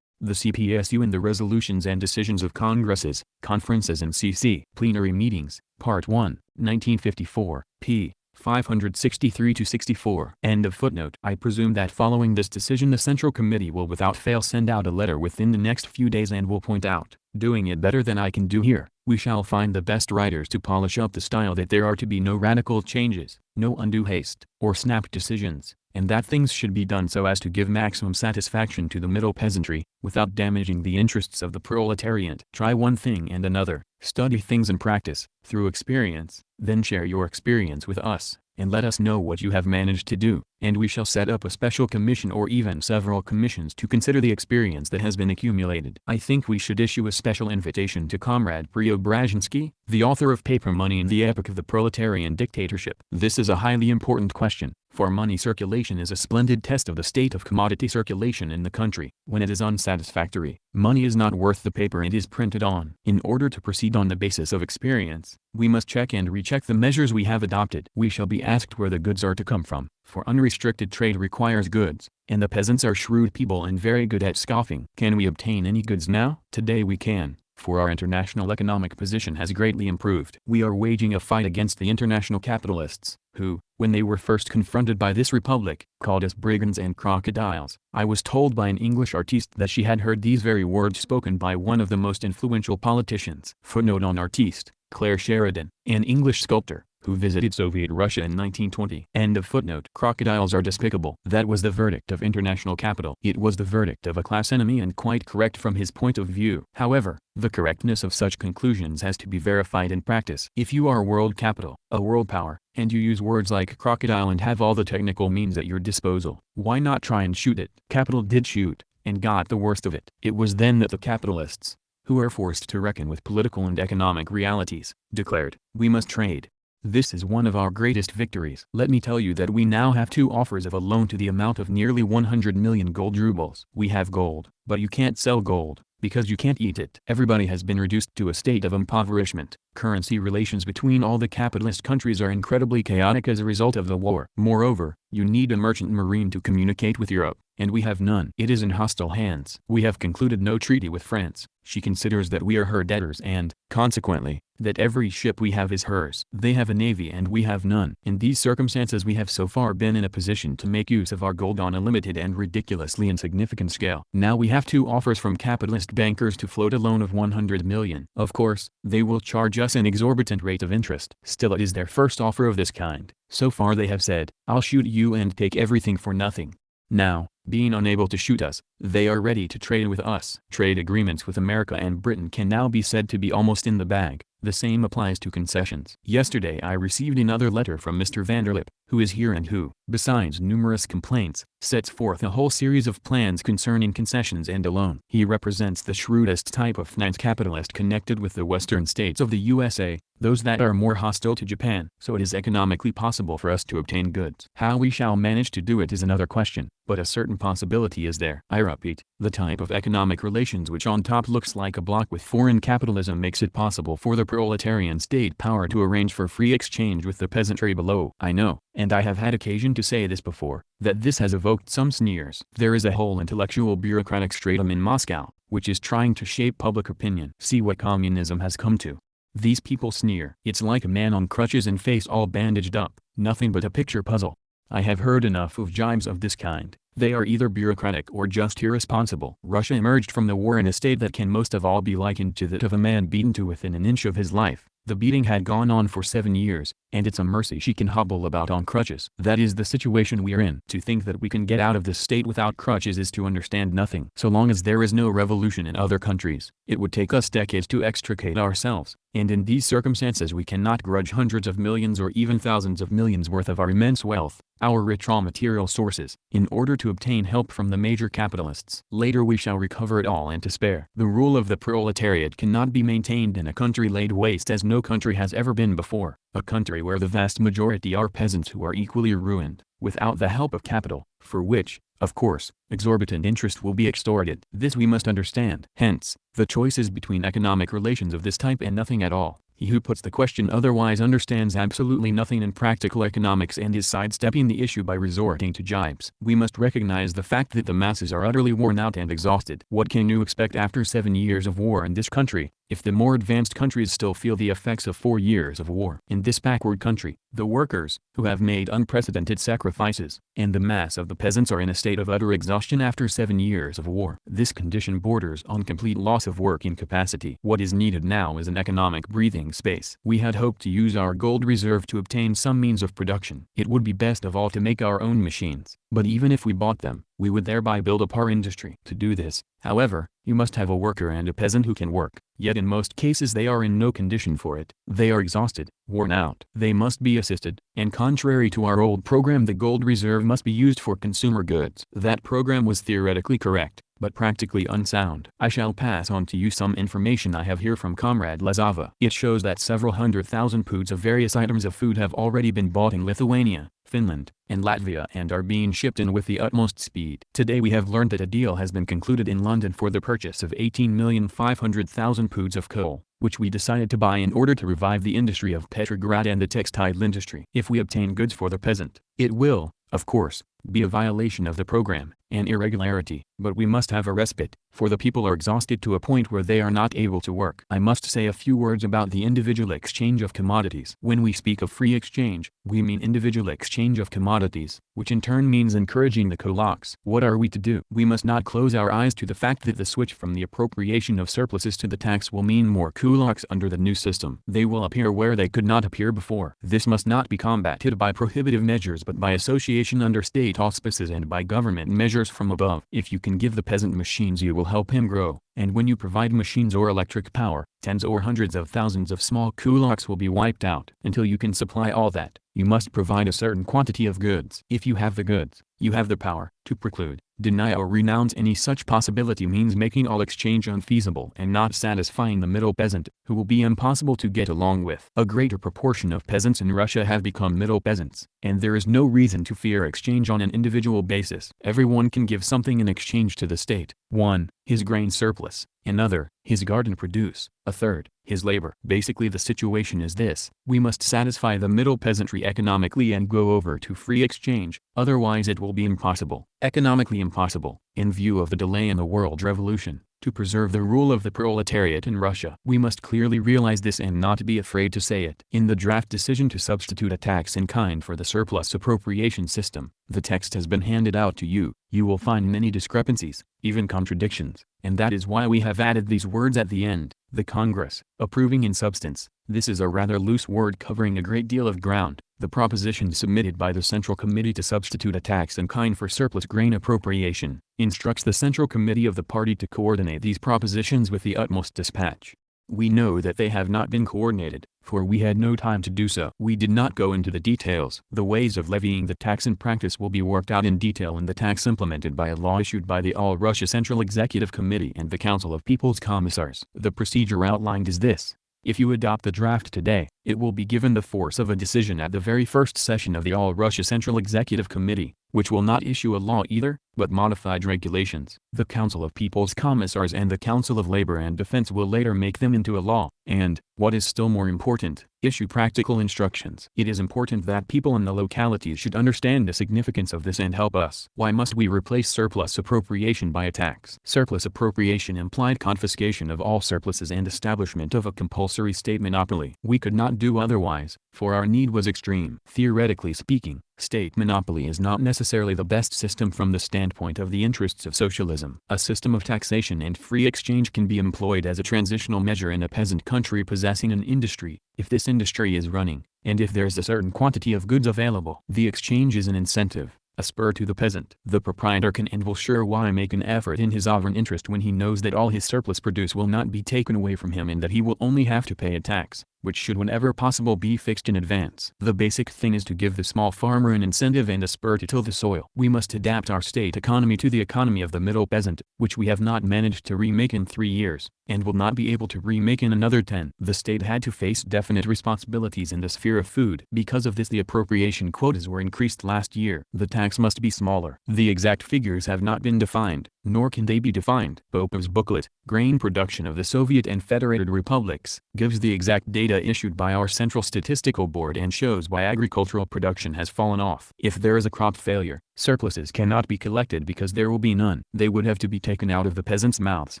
The CPSU in the Resolutions and Decisions of Congresses, Conferences and CC Plenary Meetings, Part 1, 1954, p. 563-64. End of footnote. I presume that following this decision the Central Committee will without fail send out a letter within the next few days and will point out, doing it better than I can do here, we shall find the best writers to polish up the style, that there are to be no radical changes, no undue haste, or snap decisions, and that things should be done so as to give maximum satisfaction to the middle peasantry, without damaging the interests of the proletariat. Try one thing and another, study things in practice, through experience, then share your experience with us, and let us know what you have managed to do, and we shall set up a special commission or even several commissions to consider the experience that has been accumulated. I think we should issue a special invitation to Comrade Preobrazhensky, the author of Paper Money and the Epoch of the Proletarian Dictatorship. This is a highly important question, for money circulation is a splendid test of the state of commodity circulation in the country. When it is unsatisfactory, money is not worth the paper it is printed on. In order to proceed on the basis of experience, we must check and recheck the measures we have adopted. We shall be asked where the goods are to come from, for unrestricted trade requires goods, and the peasants are shrewd people and very good at scoffing. Can we obtain any goods now? Today we can, for our international economic position has greatly improved. We are waging a fight against the international capitalists, who, when they were first confronted by this republic, called us brigands and crocodiles. I was told by an English artiste that she had heard these very words spoken by one of the most influential politicians. Footnote on artiste, Claire Sheridan, an English sculptor, who visited Soviet Russia in 1920. End of footnote. Crocodiles are despicable. That was the verdict of international capital. It was the verdict of a class enemy and quite correct from his point of view. However, the correctness of such conclusions has to be verified in practice. If you are world capital, a world power, and you use words like crocodile and have all the technical means at your disposal, why not try and shoot it? Capital did shoot, and got the worst of it. It was then that the capitalists, who are forced to reckon with political and economic realities, declared, "We must trade." This is one of our greatest victories. Let me tell you that we now have 2 offers of a loan to the amount of nearly 100 million gold rubles. We have gold, but you can't sell gold, because you can't eat it. Everybody has been reduced to a state of impoverishment. Currency relations between all the capitalist countries are incredibly chaotic as a result of the war. Moreover, you need a merchant marine to communicate with Europe, and we have none. It is in hostile hands. We have concluded no treaty with France. She considers that we are her debtors and, consequently, that every ship we have is hers. They have a navy and we have none. In these circumstances we have so far been in a position to make use of our gold on a limited and ridiculously insignificant scale. Now we have 2 offers from capitalist bankers to float a loan of 100 million. Of course, they will charge us an exorbitant rate of interest. Still, it is their first offer of this kind. So far they have said, "I'll shoot you and take everything for nothing." Now, being unable to shoot us, they are ready to trade with us. Trade agreements with America and Britain can now be said to be almost in the bag. The same applies to concessions. Yesterday I received another letter from Mr. Vanderlip, who is here and who, besides numerous complaints, sets forth a whole series of plans concerning concessions and a loan. He represents the shrewdest type of finance capitalist connected with the western states of the USA, those that are more hostile to Japan. So it is economically possible for us to obtain goods. How we shall manage to do it is another question, but a certain possibility is there. I repeat, the type of economic relations which on top looks like a block with foreign capitalism makes it possible for the proletarian state power to arrange for free exchange with the peasantry below. I know, and I have had occasion to say this before, that this has evoked some sneers. There is a whole intellectual bureaucratic stratum in Moscow, which is trying to shape public opinion. See what communism has come to. These people sneer. It's like a man on crutches and face all bandaged up, nothing but a picture puzzle. I have heard enough of jibes of this kind. They are either bureaucratic or just irresponsible. Russia emerged from the war in a state that can most of all be likened to that of a man beaten to within an inch of his life. The beating had gone on for 7 years, and it's a mercy she can hobble about on crutches. That is the situation we are in. To think that we can get out of this state without crutches is to understand nothing. So long as there is no revolution in other countries, it would take us decades to extricate ourselves, and in these circumstances we cannot grudge hundreds of millions or even thousands of millions worth of our immense wealth, our rich raw material sources, in order to obtain help from the major capitalists. Later we shall recover it all and to spare. The rule of the proletariat cannot be maintained in a country laid waste as no country has ever been before, a country where the vast majority are peasants who are equally ruined, without the help of capital, for which, of course, exorbitant interest will be extorted. This we must understand. Hence, the choice is between economic relations of this type and nothing at all. He who puts the question otherwise understands absolutely nothing in practical economics and is sidestepping the issue by resorting to jibes. We must recognize the fact that the masses are utterly worn out and exhausted. What can you expect after 7 years of war in this country, if the more advanced countries still feel the effects of 4 years of war? In this backward country, the workers, who have made unprecedented sacrifices, and the mass of the peasants are in a state of utter exhaustion after 7 years of war. This condition borders on complete loss of working capacity. What is needed now is an economic breathing space. We had hoped to use our gold reserve to obtain some means of production. It would be best of all to make our own machines, but even if we bought them, we would thereby build up our industry. To do this, however, you must have a worker and a peasant who can work, yet in most cases they are in no condition for it. They are exhausted, worn out. They must be assisted, and contrary to our old program, the gold reserve must be used for consumer goods. That program was theoretically correct, but practically unsound. I shall pass on to you some information I have here from Comrade Lazava. It shows that several 100,000 poods of various items of food have already been bought in Lithuania, Finland, and Latvia and are being shipped in with the utmost speed. Today we have learned that a deal has been concluded in London for the purchase of 18,500,000 poods of coal, which we decided to buy in order to revive the industry of Petrograd and the textile industry. If we obtain goods for the peasant, it will, of course, be a violation of the program, an irregularity, but we must have a respite, for the people are exhausted to a point where they are not able to work. I must say a few words about the individual exchange of commodities. When we speak of free exchange, we mean individual exchange of commodities, which in turn means encouraging the kulaks. What are we to do? We must not close our eyes to the fact that the switch from the appropriation of surpluses to the tax will mean more kulaks under the new system. They will appear where they could not appear before. This must not be combated by prohibitive measures but by association under state auspices and by government measures from above. If you can give the peasant machines, you will help him grow, and when you provide machines or electric power, tens or hundreds of thousands of small kulaks will be wiped out. Until you can supply all that, you must provide a certain quantity of goods. If you have the goods, you have the power. To preclude, deny or renounce any such possibility means making all exchange unfeasible and not satisfying the middle peasant, who will be impossible to get along with. A greater proportion of peasants in Russia have become middle peasants, and there is no reason to fear exchange on an individual basis. Everyone can give something in exchange to the state. 1. His grain surplus. Another, his garden produce. A third, his labor. Basically the situation is this: we must satisfy the middle peasantry economically and go over to free exchange, otherwise it will be impossible, economically impossible, in view of the delay in the world revolution, to preserve the rule of the proletariat in Russia. We must clearly realize this and not be afraid to say it. In the draft decision to substitute a tax in kind for the surplus appropriation system, the text has been handed out to you. You will find many discrepancies, even contradictions, and that is why we have added these words at the end. The Congress, approving in substance. This is a rather loose word covering a great deal of ground. The proposition submitted by the Central Committee to substitute a tax in kind for surplus grain appropriation, instructs the Central Committee of the party to coordinate these propositions with the utmost dispatch. We know that they have not been coordinated, for we had no time to do so. We did not go into the details. The ways of levying the tax in practice will be worked out in detail in the tax implemented by a law issued by the All Russia Central Executive Committee and the Council of People's Commissars. The procedure outlined is this. If you adopt the draft today, it will be given the force of a decision at the very first session of the All Russia Central Executive Committee, which will not issue a law either, but modified regulations. The Council of People's Commissars and the Council of Labor and Defense will later make them into a law, and, what is still more important, issue practical instructions. It is important that people in the localities should understand the significance of this and help us. Why must we replace surplus appropriation by a tax? Surplus appropriation implied confiscation of all surpluses and establishment of a compulsory state monopoly. We could not do otherwise, for our need was extreme. Theoretically speaking, state monopoly is not necessarily the best system from the standpoint of the interests of socialism. A system of taxation and free exchange can be employed as a transitional measure in a peasant country possessing an industry, if this industry is running, and if there's a certain quantity of goods available. The exchange is an incentive, a spur to the peasant. The proprietor can and will sure why make an effort in his sovereign interest when he knows that all his surplus produce will not be taken away from him and that he will only have to pay a tax, which should whenever possible be fixed in advance. The basic thing is to give the small farmer an incentive and a spur to till the soil. We must adapt our state economy to the economy of the middle peasant, which we have not managed to remake in 3 years, and will not be able to remake in another 10. The state had to face definite responsibilities in the sphere of food. Because of this, the appropriation quotas were increased last year. The tax must be smaller. The exact figures have not been defined, nor can they be defined. Popov's booklet, Grain Production of the Soviet and Federated Republics, gives the exact data issued by our Central Statistical Board and shows why agricultural production has fallen off. If there is a crop failure, surpluses cannot be collected because there will be none. They would have to be taken out of the peasants' mouths.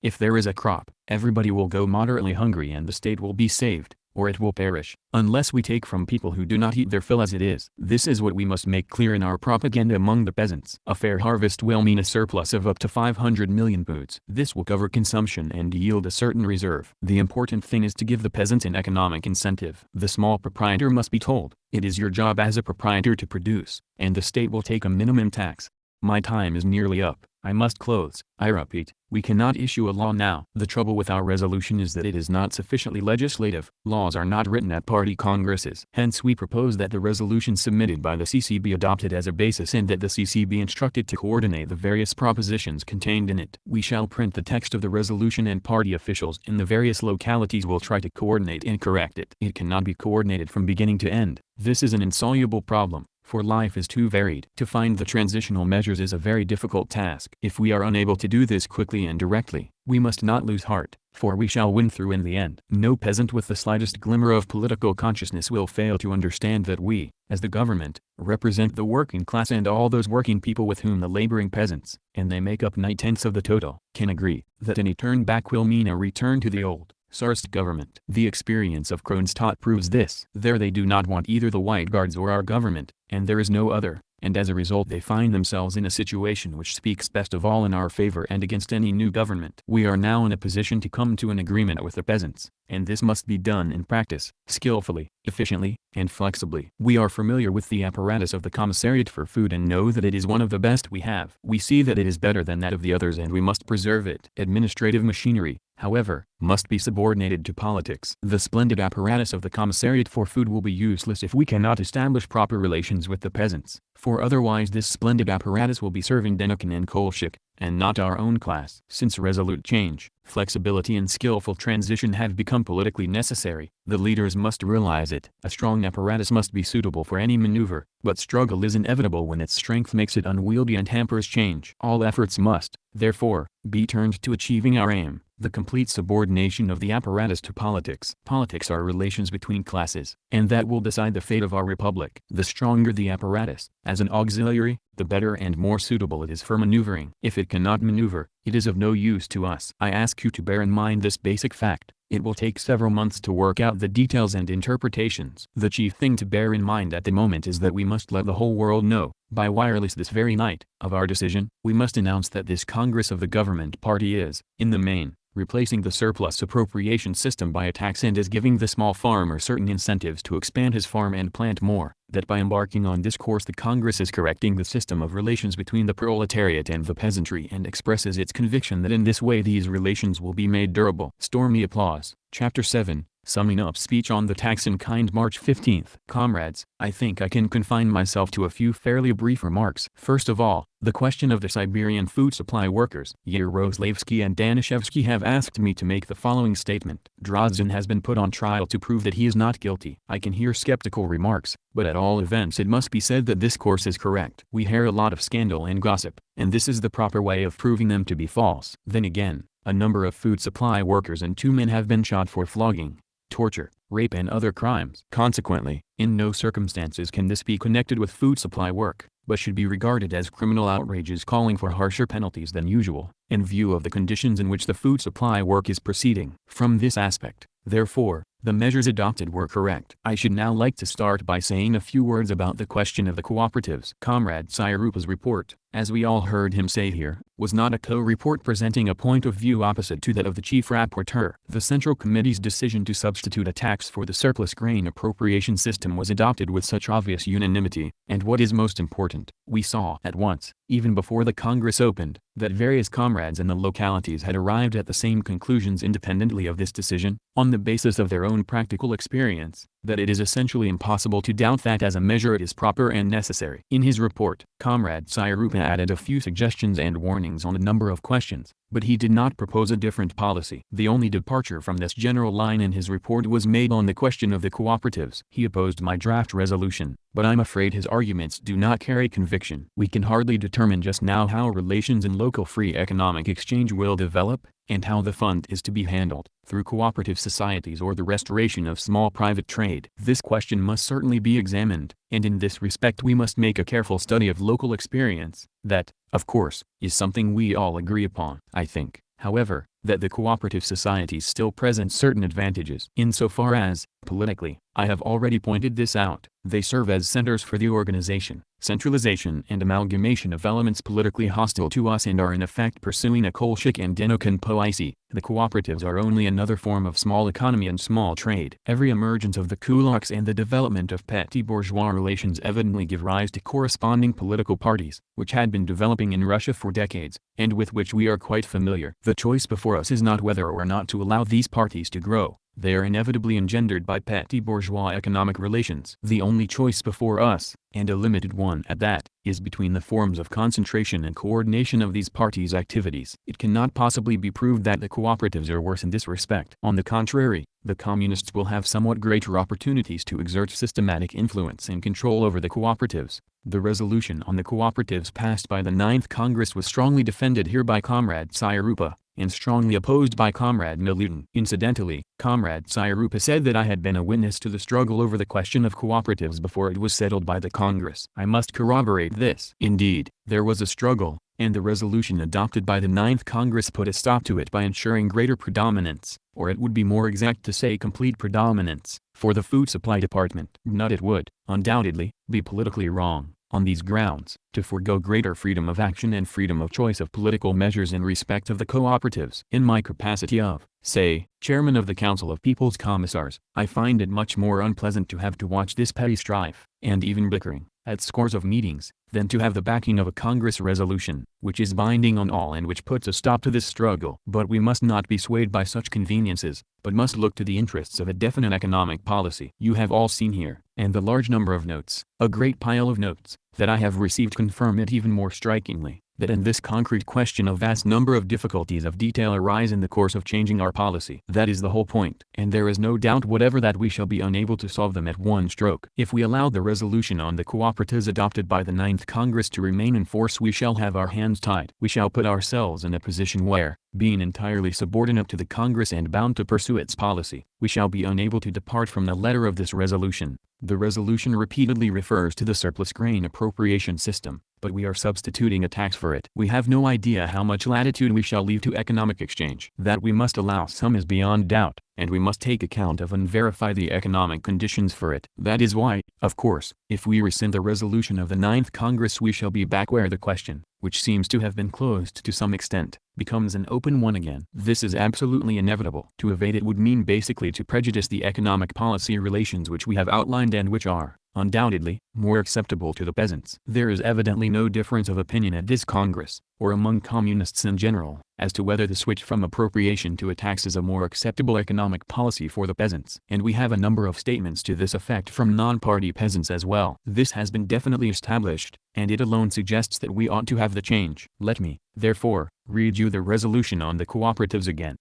If there is a crop, everybody will go moderately hungry and the state will be saved, or it will perish, unless we take from people who do not eat their fill as it is. This is what we must make clear in our propaganda among the peasants. A fair harvest will mean a surplus of up to 500 million foods. This will cover consumption and yield a certain reserve. The important thing is to give the peasants an economic incentive. The small proprietor must be told, it is your job as a proprietor to produce, and the state will take a minimum tax. My time is nearly up. I must close. I repeat, we cannot issue a law now. The trouble with our resolution is that it is not sufficiently legislative. Laws are not written at party congresses. Hence we propose that the resolution submitted by the CC be adopted as a basis and that the CC be instructed to coordinate the various propositions contained in it. We shall print the text of the resolution and party officials in the various localities will try to coordinate and correct it. It cannot be coordinated from beginning to end. This is an insoluble problem, for life is too varied. To find the transitional measures is a very difficult task. If we are unable to do this quickly and directly, We must not lose heart, for we shall win through in the end. No peasant with the slightest glimmer of political consciousness will fail to understand that we, as the government, represent the working class and all those working people with whom the laboring peasants, and they make up 9/10 of the total, can agree that any turn back will mean a return to the old Tsarist government. The experience of Kronstadt proves this. There they do not want either the White Guards or our government, and there is no other, and as a result they find themselves in a situation which speaks best of all in our favor and against any new government. We are now in a position to come to an agreement with the peasants, and this must be done in practice, skillfully, efficiently, and flexibly. We are familiar with the apparatus of the Commissariat for Food and know that it is one of the best we have. We see that it is better than that of the others and we must preserve it. Administrative machinery, however, must be subordinated to politics. The splendid apparatus of the Commissariat for Food will be useless if we cannot establish proper relations with the peasants, for otherwise this splendid apparatus will be serving Denikin and Bolshevik, and not our own class. Since resolute change, flexibility and skillful transition have become politically necessary, the leaders must realize it. A strong apparatus must be suitable for any maneuver, but struggle is inevitable when its strength makes it unwieldy and hampers change. All efforts must, therefore, be turned to achieving our aim, the complete subordination of the apparatus to politics. Politics are relations between classes, and that will decide the fate of our republic. The stronger the apparatus, as an auxiliary, the better and more suitable it is for maneuvering. If it cannot maneuver, it is of no use to us. I ask you to bear in mind this basic fact. It will take several months to work out the details and interpretations. The chief thing to bear in mind at the moment is that we must let the whole world know, by wireless this very night, of our decision. We must announce that this Congress of the government party is, in the main, replacing the surplus appropriation system by a tax and is giving the small farmer certain incentives to expand his farm and plant more, that by embarking on this course the Congress is correcting the system of relations between the proletariat and the peasantry and expresses its conviction that in this way these relations will be made durable. Stormy applause. Chapter 7. Summing up speech on the tax in kind, March 15th. Comrades, I think I can confine myself to a few fairly brief remarks. First of all, the question of the Siberian food supply workers. Yaroslavsky and Danishevsky have asked me to make the following statement. Drozdin has been put on trial to prove that he is not guilty. I can hear skeptical remarks, but at all events it must be said that this course is correct. We hear a lot of scandal and gossip, and this is the proper way of proving them to be false. Then again, a number of food supply workers and 2 men have been shot for flogging, torture, rape and other crimes. Consequently, in no circumstances can this be connected with food supply work, but should be regarded as criminal outrages calling for harsher penalties than usual, in view of the conditions in which the food supply work is proceeding. From this aspect, therefore, the measures adopted were correct. I should now like to start by saying a few words about the question of the cooperatives. Comrade Tsarupa's report, as we all heard him say here, was not a co-report presenting a point of view opposite to that of the chief rapporteur. The Central Committee's decision to substitute a tax for the surplus grain appropriation system was adopted with such obvious unanimity, and what is most important, we saw at once, even before the Congress opened, that various comrades in the localities had arrived at the same conclusions independently of this decision, on the basis of their own practical experience, that it is essentially impossible to doubt that as a measure it is proper and necessary. In his report, Comrade Tsarupa added a few suggestions and warnings on a number of questions, but he did not propose a different policy. The only departure from this general line in his report was made on the question of the cooperatives. He opposed my draft resolution, but I'm afraid his arguments do not carry conviction. We can hardly determine just now how relations in local free economic exchange will develop, and how the fund is to be handled, through cooperative societies or the restoration of small private trade. This question must certainly be examined, and in this respect we must make a careful study of local experience. That, of course, is something we all agree upon. I think, however, that the cooperative societies still present certain advantages. Insofar as, politically, I have already pointed this out, they serve as centers for the organization, centralization and amalgamation of elements politically hostile to us and are in effect pursuing a Bolshevik and Denikin policy. The cooperatives are only another form of small economy and small trade. Every emergence of the kulaks and the development of petty bourgeois relations evidently give rise to corresponding political parties, which had been developing in Russia for decades, and with which we are quite familiar. The choice before us is not whether or not to allow these parties to grow. They are inevitably engendered by petty bourgeois economic relations. The only choice before us, and a limited one at that, is between the forms of concentration and coordination of these parties' activities. It cannot possibly be proved that the cooperatives are worse in this respect. On the contrary, the communists will have somewhat greater opportunities to exert systematic influence and control over the cooperatives. The resolution on the cooperatives passed by the 9th Congress was strongly defended here by Comrade Tsarupa, and strongly opposed by Comrade Milutin. Incidentally, Comrade Sairupa said that I had been a witness to the struggle over the question of cooperatives before it was settled by the Congress. I must corroborate this. Indeed, there was a struggle, and the resolution adopted by the Ninth Congress put a stop to it by ensuring greater predominance, or it would be more exact to say complete predominance, for the Food Supply Department. Not it would, undoubtedly, be politically wrong, on these grounds, to forego greater freedom of action and freedom of choice of political measures in respect of the cooperatives. In my capacity of, say, Chairman of the Council of People's Commissars, I find it much more unpleasant to have to watch this petty strife, and even bickering, at scores of meetings, than to have the backing of a Congress resolution, which is binding on all and which puts a stop to this struggle. But we must not be swayed by such conveniences, but must look to the interests of a definite economic policy. You have all seen here, and the large number of notes, a great pile of notes, that I have received confirm it even more strikingly, that in this concrete question a vast number of difficulties of detail arise in the course of changing our policy. That is the whole point, and there is no doubt whatever that we shall be unable to solve them at one stroke. If we allow the resolution on the cooperatives adopted by the Ninth Congress to remain in force, we shall have our hands tied. We shall put ourselves in a position where, being entirely subordinate to the Congress and bound to pursue its policy, we shall be unable to depart from the letter of this resolution. The resolution repeatedly refers to the surplus grain appropriation system, but we are substituting a tax for it. We have no idea how much latitude we shall leave to economic exchange. That we must allow some is beyond doubt, and we must take account of and verify the economic conditions for it. That is why, of course, if we rescind the resolution of the Ninth Congress, we shall be back where the question, which seems to have been closed to some extent, becomes an open one again. This is absolutely inevitable. To evade it would mean basically to prejudice the economic policy relations which we have outlined and which are, undoubtedly, more acceptable to the peasants. There is evidently no difference of opinion at this Congress, or among communists in general, as to whether the switch from appropriation to a tax is a more acceptable economic policy for the peasants. And we have a number of statements to this effect from non-party peasants as well. This has been definitely established, and it alone suggests that we ought to have the change. Let me, therefore, read you the resolution on the cooperatives again.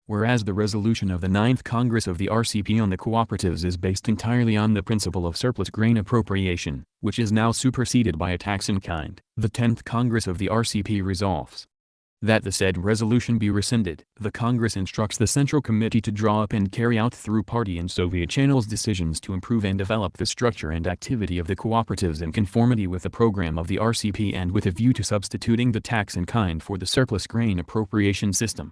Whereas the resolution of the Ninth Congress of the RCP on the cooperatives is based entirely on the principle of surplus grain appropriation, which is now superseded by a tax in kind, the 10th Congress of the RCP resolves that the said resolution be rescinded. The Congress instructs the Central Committee to draw up and carry out through party and Soviet channels decisions to improve and develop the structure and activity of the cooperatives in conformity with the program of the RCP and with a view to substituting the tax in kind for the surplus grain appropriation system.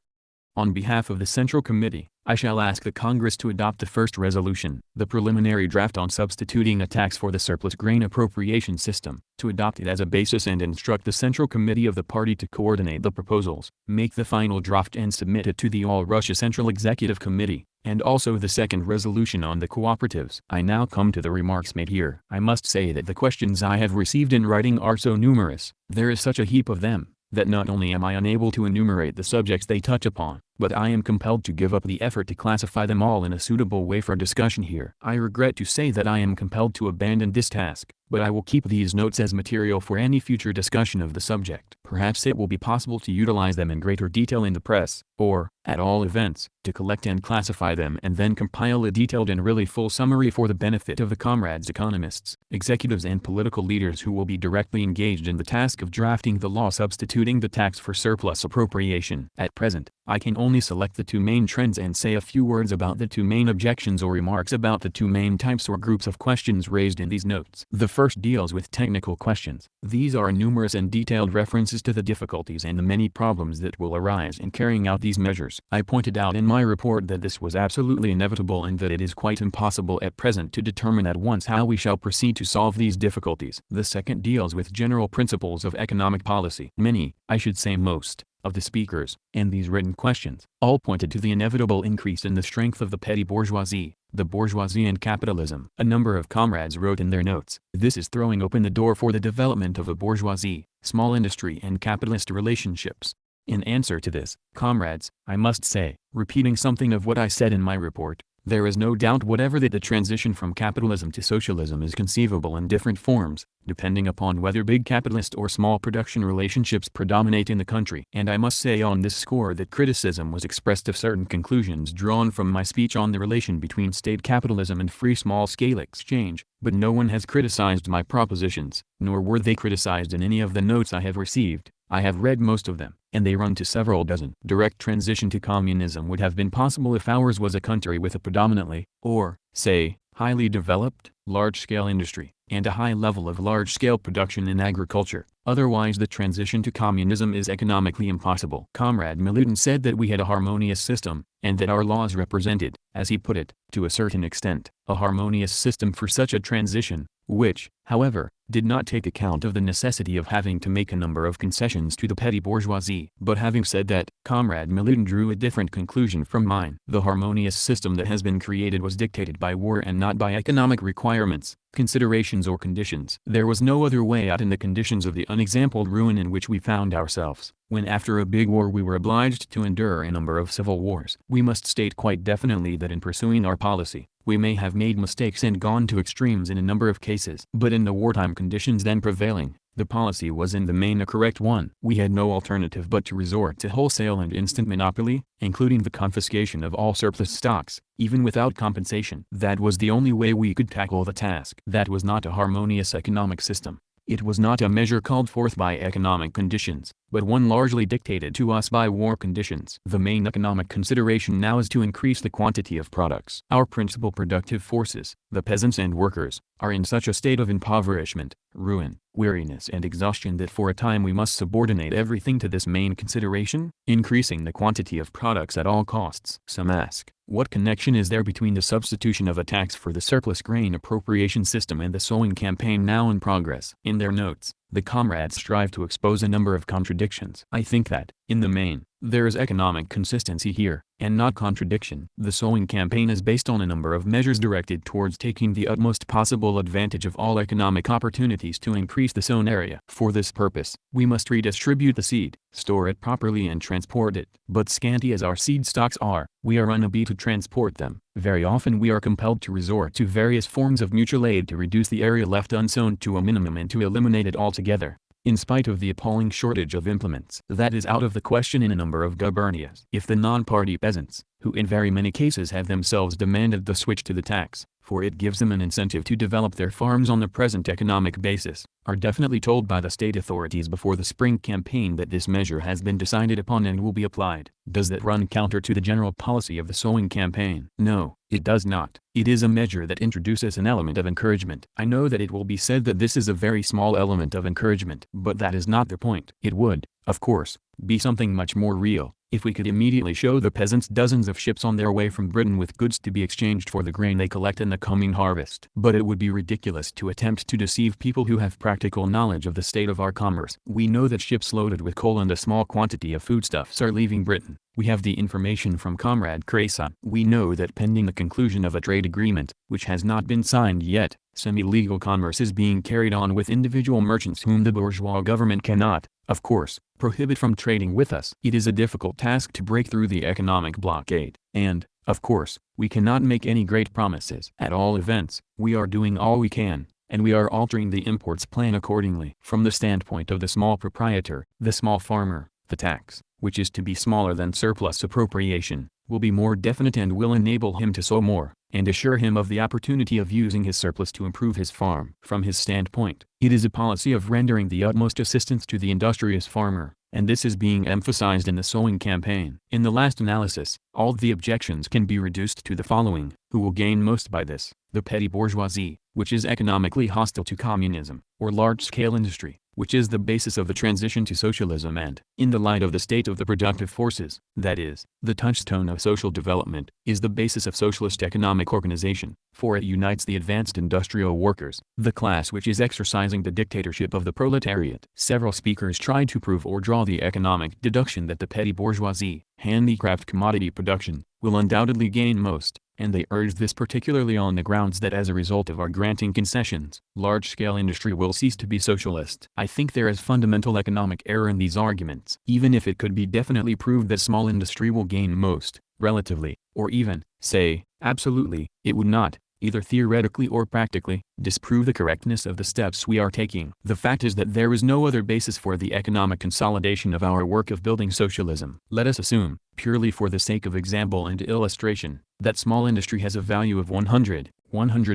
On behalf of the Central Committee, I shall ask the Congress to adopt the first resolution, the preliminary draft on substituting a tax for the surplus grain appropriation system, to adopt it as a basis and instruct the Central Committee of the party to coordinate the proposals, make the final draft and submit it to the All-Russia Central Executive Committee, and also the second resolution on the cooperatives. I now come to the remarks made here. I must say that the questions I have received in writing are so numerous, there is such a heap of them, that not only am I unable to enumerate the subjects they touch upon, but I am compelled to give up the effort to classify them all in a suitable way for discussion here. I regret to say that I am compelled to abandon this task, but I will keep these notes as material for any future discussion of the subject. Perhaps it will be possible to utilize them in greater detail in the press, or, at all events, to collect and classify them and then compile a detailed and really full summary for the benefit of the comrades economists, executives and political leaders who will be directly engaged in the task of drafting the law substituting the tax for surplus appropriation. At present, I can only select the two main trends and say a few words about the two main objections or remarks about the two main types or groups of questions raised in these notes. The first deals with technical questions. These are numerous and detailed references to the difficulties and the many problems that will arise in carrying out these measures. I pointed out in my report that this was absolutely inevitable and that it is quite impossible at present to determine at once how we shall proceed to solve these difficulties. The second deals with general principles of economic policy. Many, I should say most, of the speakers, and these written questions, all pointed to the inevitable increase in the strength of the petty bourgeoisie, the bourgeoisie and capitalism. A number of comrades wrote in their notes, "This is throwing open the door for the development of a bourgeoisie, small industry and capitalist relationships." In answer to this, comrades, I must say, repeating something of what I said in my report, there is no doubt whatever that the transition from capitalism to socialism is conceivable in different forms, depending upon whether big capitalist or small production relationships predominate in the country. And I must say on this score that criticism was expressed of certain conclusions drawn from my speech on the relation between state capitalism and free small-scale exchange, but no one has criticized my propositions, nor were they criticized in any of the notes I have received. I have read most of them, and they run to several dozen. Direct transition to communism would have been possible if ours was a country with a predominantly, or, say, highly developed, large-scale industry, and a high level of large-scale production in agriculture. Otherwise the transition to communism is economically impossible. Comrade Milutin said that we had a harmonious system, and that our laws represented, as he put it, to a certain extent, a harmonious system for such a transition, which, however, did not take account of the necessity of having to make a number of concessions to the petty bourgeoisie. But having said that, Comrade Milutin drew a different conclusion from mine. The harmonious system that has been created was dictated by war and not by economic requirements, considerations or conditions. There was no other way out in the conditions of the unexampled ruin in which we found ourselves, when after a big war we were obliged to endure a number of civil wars. We must state quite definitely that in pursuing our policy, we may have made mistakes and gone to extremes in a number of cases. But in the wartime conditions then prevailing, the policy was in the main a correct one. We had no alternative but to resort to wholesale and instant monopoly, including the confiscation of all surplus stocks, even without compensation. That was the only way we could tackle the task. That was not a harmonious economic system. It was not a measure called forth by economic conditions, but one largely dictated to us by war conditions. The main economic consideration now is to increase the quantity of products. Our principal productive forces, the peasants and workers, are in such a state of impoverishment, ruin, weariness and exhaustion that for a time we must subordinate everything to this main consideration, increasing the quantity of products at all costs. Some ask, what connection is there between the substitution of a tax for the surplus grain appropriation system and the sowing campaign now in progress? In their notes, the comrades strive to expose a number of contradictions. I think that, in the main, there is economic consistency here, and not contradiction. The sowing campaign is based on a number of measures directed towards taking the utmost possible advantage of all economic opportunities to increase the sown area. For this purpose, we must redistribute the seed, store it properly and transport it. But scanty as our seed stocks are, we are unable to transport them. Very often we are compelled to resort to various forms of mutual aid to reduce the area left unsown to a minimum and to eliminate it altogether, in spite of the appalling shortage of implements. That is out of the question in a number of gubernias. If the non-party peasants, who in very many cases have themselves demanded the switch to the tax, for it gives them an incentive to develop their farms on the present economic basis, are definitely told by the state authorities before the spring campaign that this measure has been decided upon and will be applied, does that run counter to the general policy of the sowing campaign? No, it does not. It is a measure that introduces an element of encouragement. I know that it will be said that this is a very small element of encouragement, but that is not the point. It would, of course, be something much more real, if we could immediately show the peasants dozens of ships on their way from Britain with goods to be exchanged for the grain they collect in the coming harvest. But it would be ridiculous to attempt to deceive people who have practical knowledge of the state of our commerce. We know that ships loaded with coal and a small quantity of foodstuffs are leaving Britain. We have the information from Comrade Creyson. We know that pending the conclusion of a trade agreement, which has not been signed yet, semi-legal commerce is being carried on with individual merchants whom the bourgeois government cannot, of course, prohibit from trading with us. It is a difficult task to break through the economic blockade, and, of course, we cannot make any great promises. At all events, we are doing all we can, and we are altering the imports plan accordingly. From the standpoint of the small proprietor, the small farmer, the tax, which is to be smaller than surplus appropriation, will be more definite and will enable him to sow more, and assure him of the opportunity of using his surplus to improve his farm. From his standpoint, it is a policy of rendering the utmost assistance to the industrious farmer, and this is being emphasized in the sowing campaign. In the last analysis, all the objections can be reduced to the following: who will gain most by this? The petty bourgeoisie, which is economically hostile to communism, or large-scale industry, which is the basis of the transition to socialism and, in the light of the state of the productive forces, that is, the touchstone of social development, is the basis of socialist economic organization, for it unites the advanced industrial workers, the class which is exercising the dictatorship of the proletariat. Several speakers tried to prove or draw the economic deduction that the petty bourgeoisie, handicraft commodity production, will undoubtedly gain most, and they urged this particularly on the grounds that as a result of our granting concessions, large-scale industry will cease to be socialist. I think there is fundamental economic error in these arguments. Even if it could be definitely proved that small industry will gain most, relatively, or even, say, absolutely, it would not, either theoretically or practically, disprove the correctness of the steps we are taking. The fact is that there is no other basis for the economic consolidation of our work of building socialism. Let us assume, purely for the sake of example and illustration, that small industry has a value of 100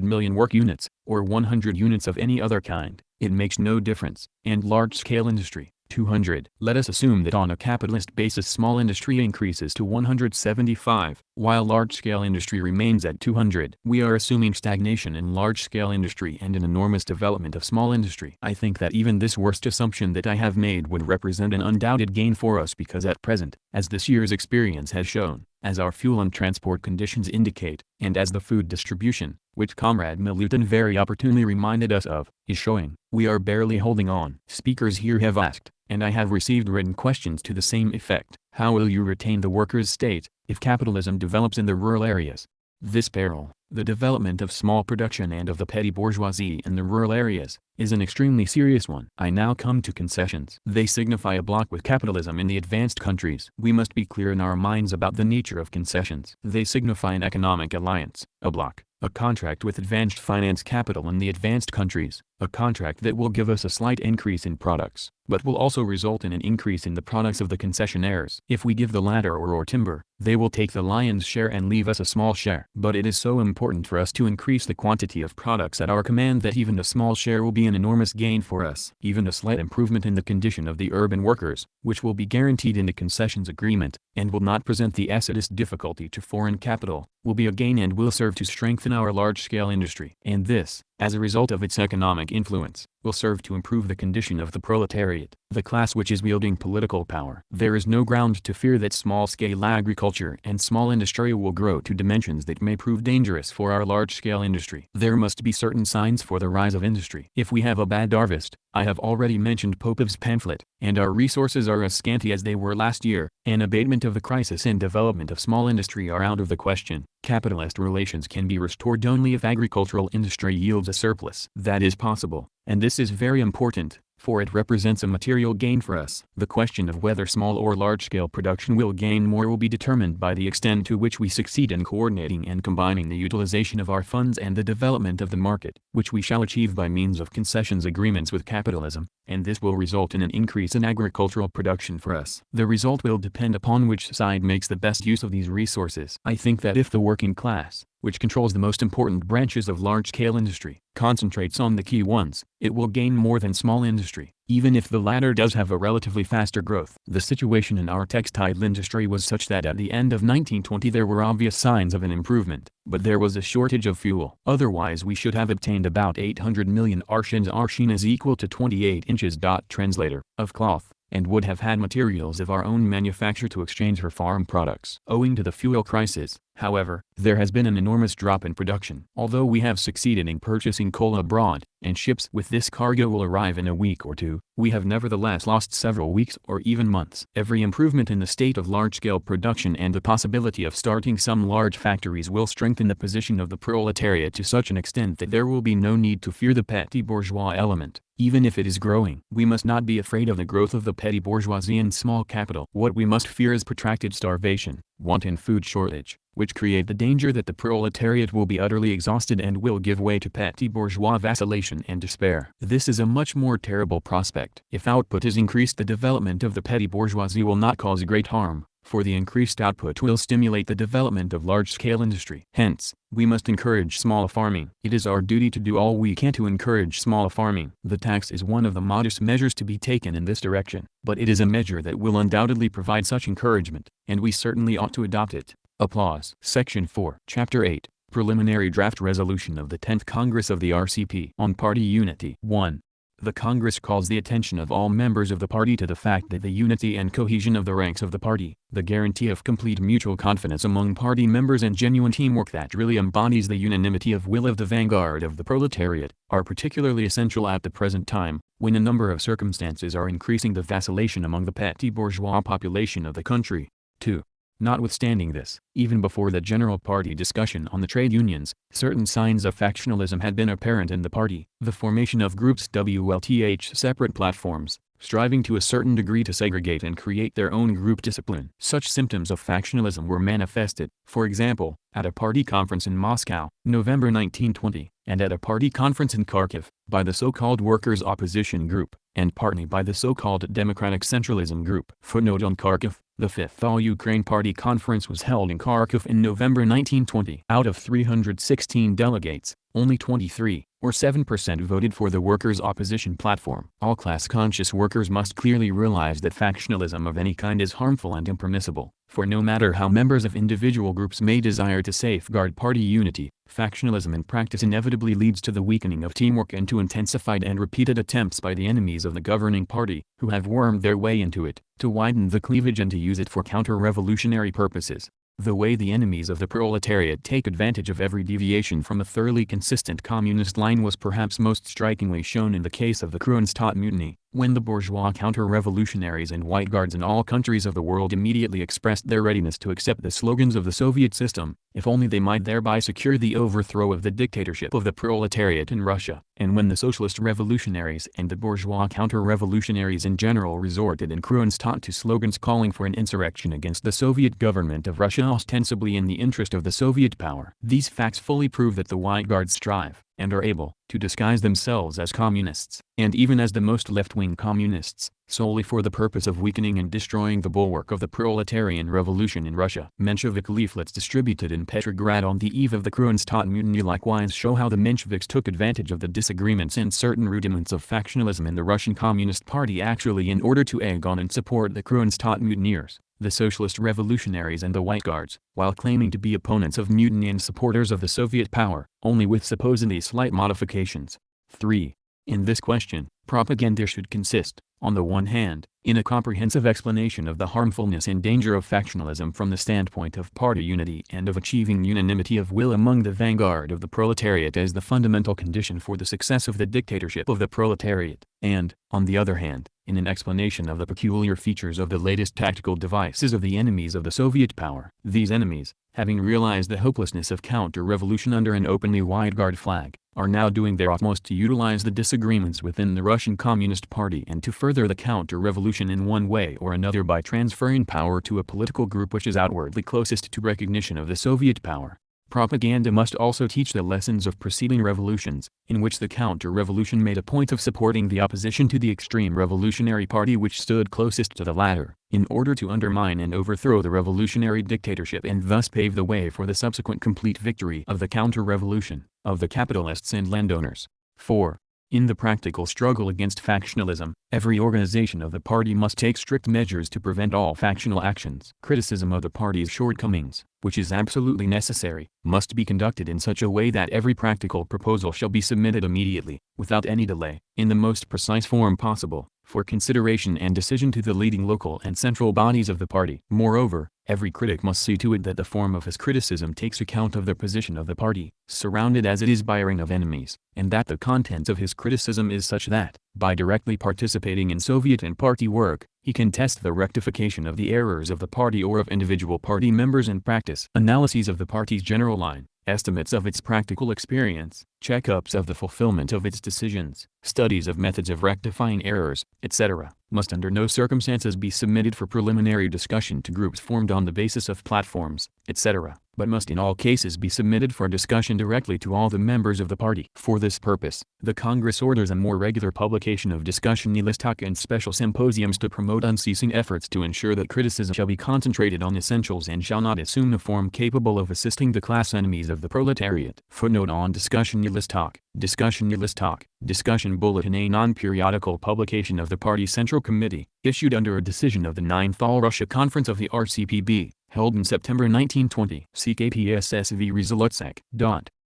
million work units, or 100 units of any other kind. It makes no difference. And large-scale industry, 200. Let us assume that on a capitalist basis small industry increases to 175, while large-scale industry remains at 200. We are assuming stagnation in large-scale industry and an enormous development of small industry. I think that even this worst assumption that I have made would represent an undoubted gain for us because at present, as this year's experience has shown, as our fuel and transport conditions indicate, and as the food distribution, which Comrade Milutin very opportunely reminded us of, is showing, we are barely holding on. Speakers here have asked, and I have received written questions to the same effect, how will you retain the workers' state, if capitalism develops in the rural areas? This peril, the development of small production and of the petty bourgeoisie in the rural areas, is an extremely serious one. I now come to concessions. They signify a block with capitalism in the advanced countries. We must be clear in our minds about the nature of concessions. They signify an economic alliance, a block, a contract with advanced finance capital in the advanced countries, a contract that will give us a slight increase in products, but will also result in an increase in the products of the concessionaires. If we give the latter ore or timber, they will take the lion's share and leave us a small share. But it is so important for us to increase the quantity of products at our command that even a small share will be an enormous gain for us. Even a slight improvement in the condition of the urban workers, which will be guaranteed in the concessions agreement, and will not present the slightest difficulty to foreign capital, will be a gain and will serve to strengthen our large-scale industry. And this, as a result of its economic influence, will serve to improve the condition of the proletariat, the class which is wielding political power. There is no ground to fear that small-scale agriculture and small industry will grow to dimensions that may prove dangerous for our large-scale industry. There must be certain signs for the rise of industry. If we have a bad harvest, I have already mentioned Popov's pamphlet, and our resources are as scanty as they were last year, an abatement of the crisis and development of small industry are out of the question. Capitalist relations can be restored only if agricultural industry yields a surplus. That is possible, and this is very important, for it represents a material gain for us. The question of whether small or large-scale production will gain more will be determined by the extent to which we succeed in coordinating and combining the utilization of our funds and the development of the market, which we shall achieve by means of concessions agreements with capitalism, and this will result in an increase in agricultural production for us. The result will depend upon which side makes the best use of these resources. I think that if the working class, which controls the most important branches of large-scale industry, concentrates on the key ones, it will gain more than small industry, even if the latter does have a relatively faster growth. The situation in our textile industry was such that at the end of 1920 there were obvious signs of an improvement, but there was a shortage of fuel. Otherwise we should have obtained about 800 million arshins. Arshin is equal to 28 inches. Translator, of cloth, and would have had materials of our own manufacture to exchange for farm products. Owing to the fuel crisis, however, there has been an enormous drop in production. Although we have succeeded in purchasing coal abroad, and ships with this cargo will arrive in a week or two, we have nevertheless lost several weeks or even months. Every improvement in the state of large-scale production and the possibility of starting some large factories will strengthen the position of the proletariat to such an extent that there will be no need to fear the petty bourgeois element, even if it is growing. We must not be afraid of the growth of the petty bourgeoisie and small capital. What we must fear is protracted starvation, want and food shortage, which create the danger that the proletariat will be utterly exhausted and will give way to petty bourgeois vacillation and despair. This is a much more terrible prospect. If output is increased, the development of the petty bourgeoisie will not cause great harm, for the increased output will stimulate the development of large-scale industry. Hence, we must encourage small farming. It is our duty to do all we can to encourage small farming. The tax is one of the modest measures to be taken in this direction, but it is a measure that will undoubtedly provide such encouragement, and we certainly ought to adopt it. Applause. Section 4. Chapter 8. Preliminary Draft Resolution of the 10th Congress of the RCP on Party Unity. 1. The Congress calls the attention of all members of the party to the fact that the unity and cohesion of the ranks of the party, the guarantee of complete mutual confidence among party members and genuine teamwork that really embodies the unanimity of will of the vanguard of the proletariat, are particularly essential at the present time, when a number of circumstances are increasing the vacillation among the petty bourgeois population of the country. 2. Notwithstanding this, even before the general party discussion on the trade unions, certain signs of factionalism had been apparent in the party. The formation of groups WLTH separate platforms, striving to a certain degree to segregate and create their own group discipline. Such symptoms of factionalism were manifested, for example, at a party conference in Moscow, November 1920, and at a party conference in Kharkiv, by the so-called Workers' Opposition Group, and partly by the so-called Democratic Centralism Group. Footnote on Kharkiv. The Fifth All-Ukraine Party Conference was held in Kharkiv in November 1920. Out of 316 delegates, only 23, or 7% voted for the workers' opposition platform. All class-conscious workers must clearly realize that factionalism of any kind is harmful and impermissible, for no matter how members of individual groups may desire to safeguard party unity, factionalism in practice inevitably leads to the weakening of teamwork and to intensified and repeated attempts by the enemies of the governing party, who have wormed their way into it, to widen the cleavage and to use it for counter-revolutionary purposes. The way the enemies of the proletariat take advantage of every deviation from a thoroughly consistent communist line was perhaps most strikingly shown in the case of the Kronstadt mutiny, when the bourgeois counter-revolutionaries and white guards in all countries of the world immediately expressed their readiness to accept the slogans of the Soviet system, if only they might thereby secure the overthrow of the dictatorship of the proletariat in Russia, and when the socialist revolutionaries and the bourgeois counter-revolutionaries in general resorted in Kronstadt to slogans calling for an insurrection against the Soviet government of Russia ostensibly in the interest of the Soviet power. These facts fully prove that the white guards strive, and are able, to disguise themselves as communists, and even as the most left-wing communists, solely for the purpose of weakening and destroying the bulwark of the proletarian revolution in Russia. Bolshevik leaflets distributed in Petrograd on the eve of the Kronstadt mutiny likewise show how the Mensheviks took advantage of the disagreements and certain rudiments of factionalism in the Russian Communist Party actually in order to egg on and support the Kronstadt mutineers, the socialist revolutionaries and the white guards, while claiming to be opponents of mutiny and supporters of the Soviet power, only with supposedly slight modifications. 3. In this question, propaganda should consist, on the one hand, in a comprehensive explanation of the harmfulness and danger of factionalism from the standpoint of party unity and of achieving unanimity of will among the vanguard of the proletariat as the fundamental condition for the success of the dictatorship of the proletariat, and, on the other hand, in an explanation of the peculiar features of the latest tactical devices of the enemies of the Soviet power. These enemies, having realized the hopelessness of counter-revolution under an openly white guard flag, are now doing their utmost to utilize the disagreements within the Russian Communist Party and to further the counter-revolution in one way or another by transferring power to a political group which is outwardly closest to recognition of the Soviet power. Propaganda must also teach the lessons of preceding revolutions, in which the counter-revolution made a point of supporting the opposition to the extreme revolutionary party which stood closest to the latter, in order to undermine and overthrow the revolutionary dictatorship and thus pave the way for the subsequent complete victory of the counter-revolution, of the capitalists and landowners. 4. In the practical struggle against factionalism, every organization of the party must take strict measures to prevent all factional actions. Criticism of the party's shortcomings, which is absolutely necessary, must be conducted in such a way that every practical proposal shall be submitted immediately, without any delay, in the most precise form possible, for consideration and decision to the leading local and central bodies of the party. Moreover, every critic must see to it that the form of his criticism takes account of the position of the party, surrounded as it is by a ring of enemies, and that the contents of his criticism is such that, by directly participating in Soviet and party work, he can test the rectification of the errors of the party or of individual party members in practice. Analyses of the party's general line, estimates of its practical experience, checkups of the fulfillment of its decisions, studies of methods of rectifying errors, etc., must under no circumstances be submitted for preliminary discussion to groups formed on the basis of platforms, etc., but must in all cases be submitted for discussion directly to all the members of the party. For this purpose, the Congress orders a more regular publication of discussion talk and special symposiums to promote unceasing efforts to ensure that criticism shall be concentrated on essentials and shall not assume a form capable of assisting the class enemies of the proletariat. Footnote on Discussion talk. Discussion talk. Discussion Bulletin, a non-periodical publication of the Party Central Committee, issued under a decision of the 9th All-Russia Conference of the RCPB, held in September 1920. CKPSSV Rezolutsek.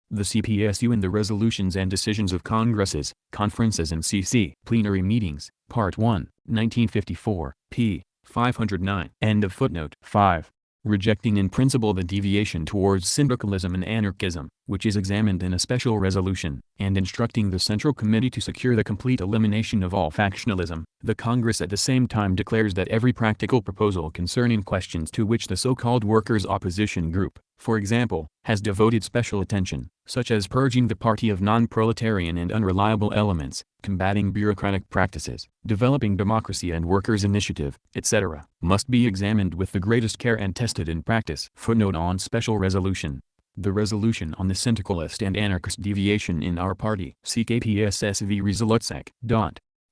The CPSU and the Resolutions and Decisions of Congresses, Conferences and CC Plenary Meetings, Part 1, 1954, p. 509. End of footnote. 5. Rejecting in principle the deviation towards syndicalism and anarchism, which is examined in a special resolution, and instructing the Central Committee to secure the complete elimination of all factionalism, the Congress at the same time declares that every practical proposal concerning questions to which the so-called workers' opposition group, for example, has devoted special attention, such as purging the party of non-proletarian and unreliable elements, combating bureaucratic practices, developing democracy and workers' initiative, etc., must be examined with the greatest care and tested in practice. Footnote on Special Resolution. The resolution on the syndicalist and anarchist deviation in our party. CKPSSV Rezolutsek.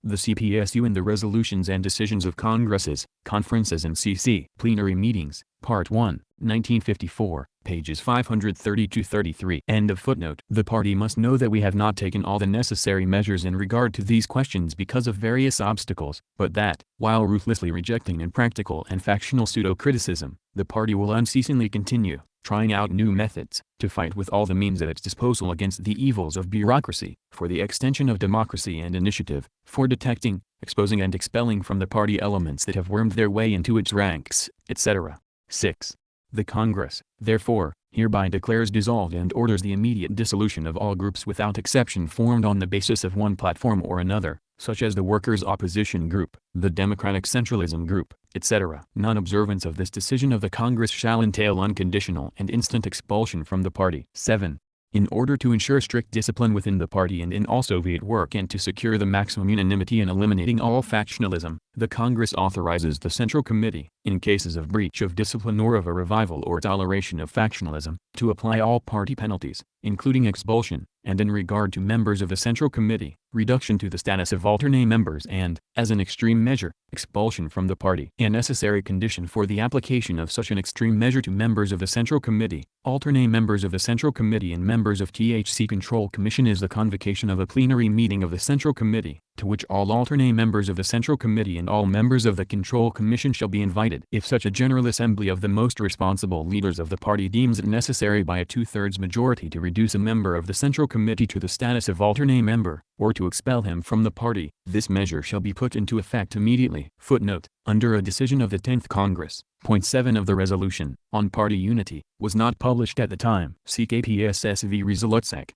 The CPSU and the Resolutions and Decisions of Congresses, Conferences and CC Plenary Meetings, Part 1, 1954, pages 530-33. End of footnote. The party must know that we have not taken all the necessary measures in regard to these questions because of various obstacles, but that, while ruthlessly rejecting impractical and factional pseudo-criticism, the party will unceasingly continue, trying out new methods, to fight with all the means at its disposal against the evils of bureaucracy, for the extension of democracy and initiative, for detecting, exposing and expelling from the party elements that have wormed their way into its ranks, etc. 6. The Congress, therefore, hereby declares dissolved and orders the immediate dissolution of all groups without exception formed on the basis of one platform or another, such as the Workers' Opposition Group, the Democratic Centralism Group, etc. Non-observance of this decision of the Congress shall entail unconditional and instant expulsion from the party. 7. In order to ensure strict discipline within the party and in all Soviet work and to secure the maximum unanimity in eliminating all factionalism, the Congress authorizes the Central Committee, in cases of breach of discipline or of a revival or toleration of factionalism, to apply all party penalties, including expulsion, and in regard to members of the Central Committee, reduction to the status of alternate members and, as an extreme measure, expulsion from the party. A necessary condition for the application of such an extreme measure to members of the Central Committee, alternate members of the Central Committee and members of THC Control Commission is the convocation of a plenary meeting of the Central Committee, to which all alternate members of the Central Committee and all members of the Control Commission shall be invited. If such a General Assembly of the most responsible leaders of the party deems it necessary by a two-thirds majority to reduce a member of the Central Committee to the status of alternate member, or to expel him from the party, this measure shall be put into effect immediately. Footnote: under a decision of the 10th Congress, point 7 of the resolution, on party unity, was not published at the time. See KPSSV Rezolutsek.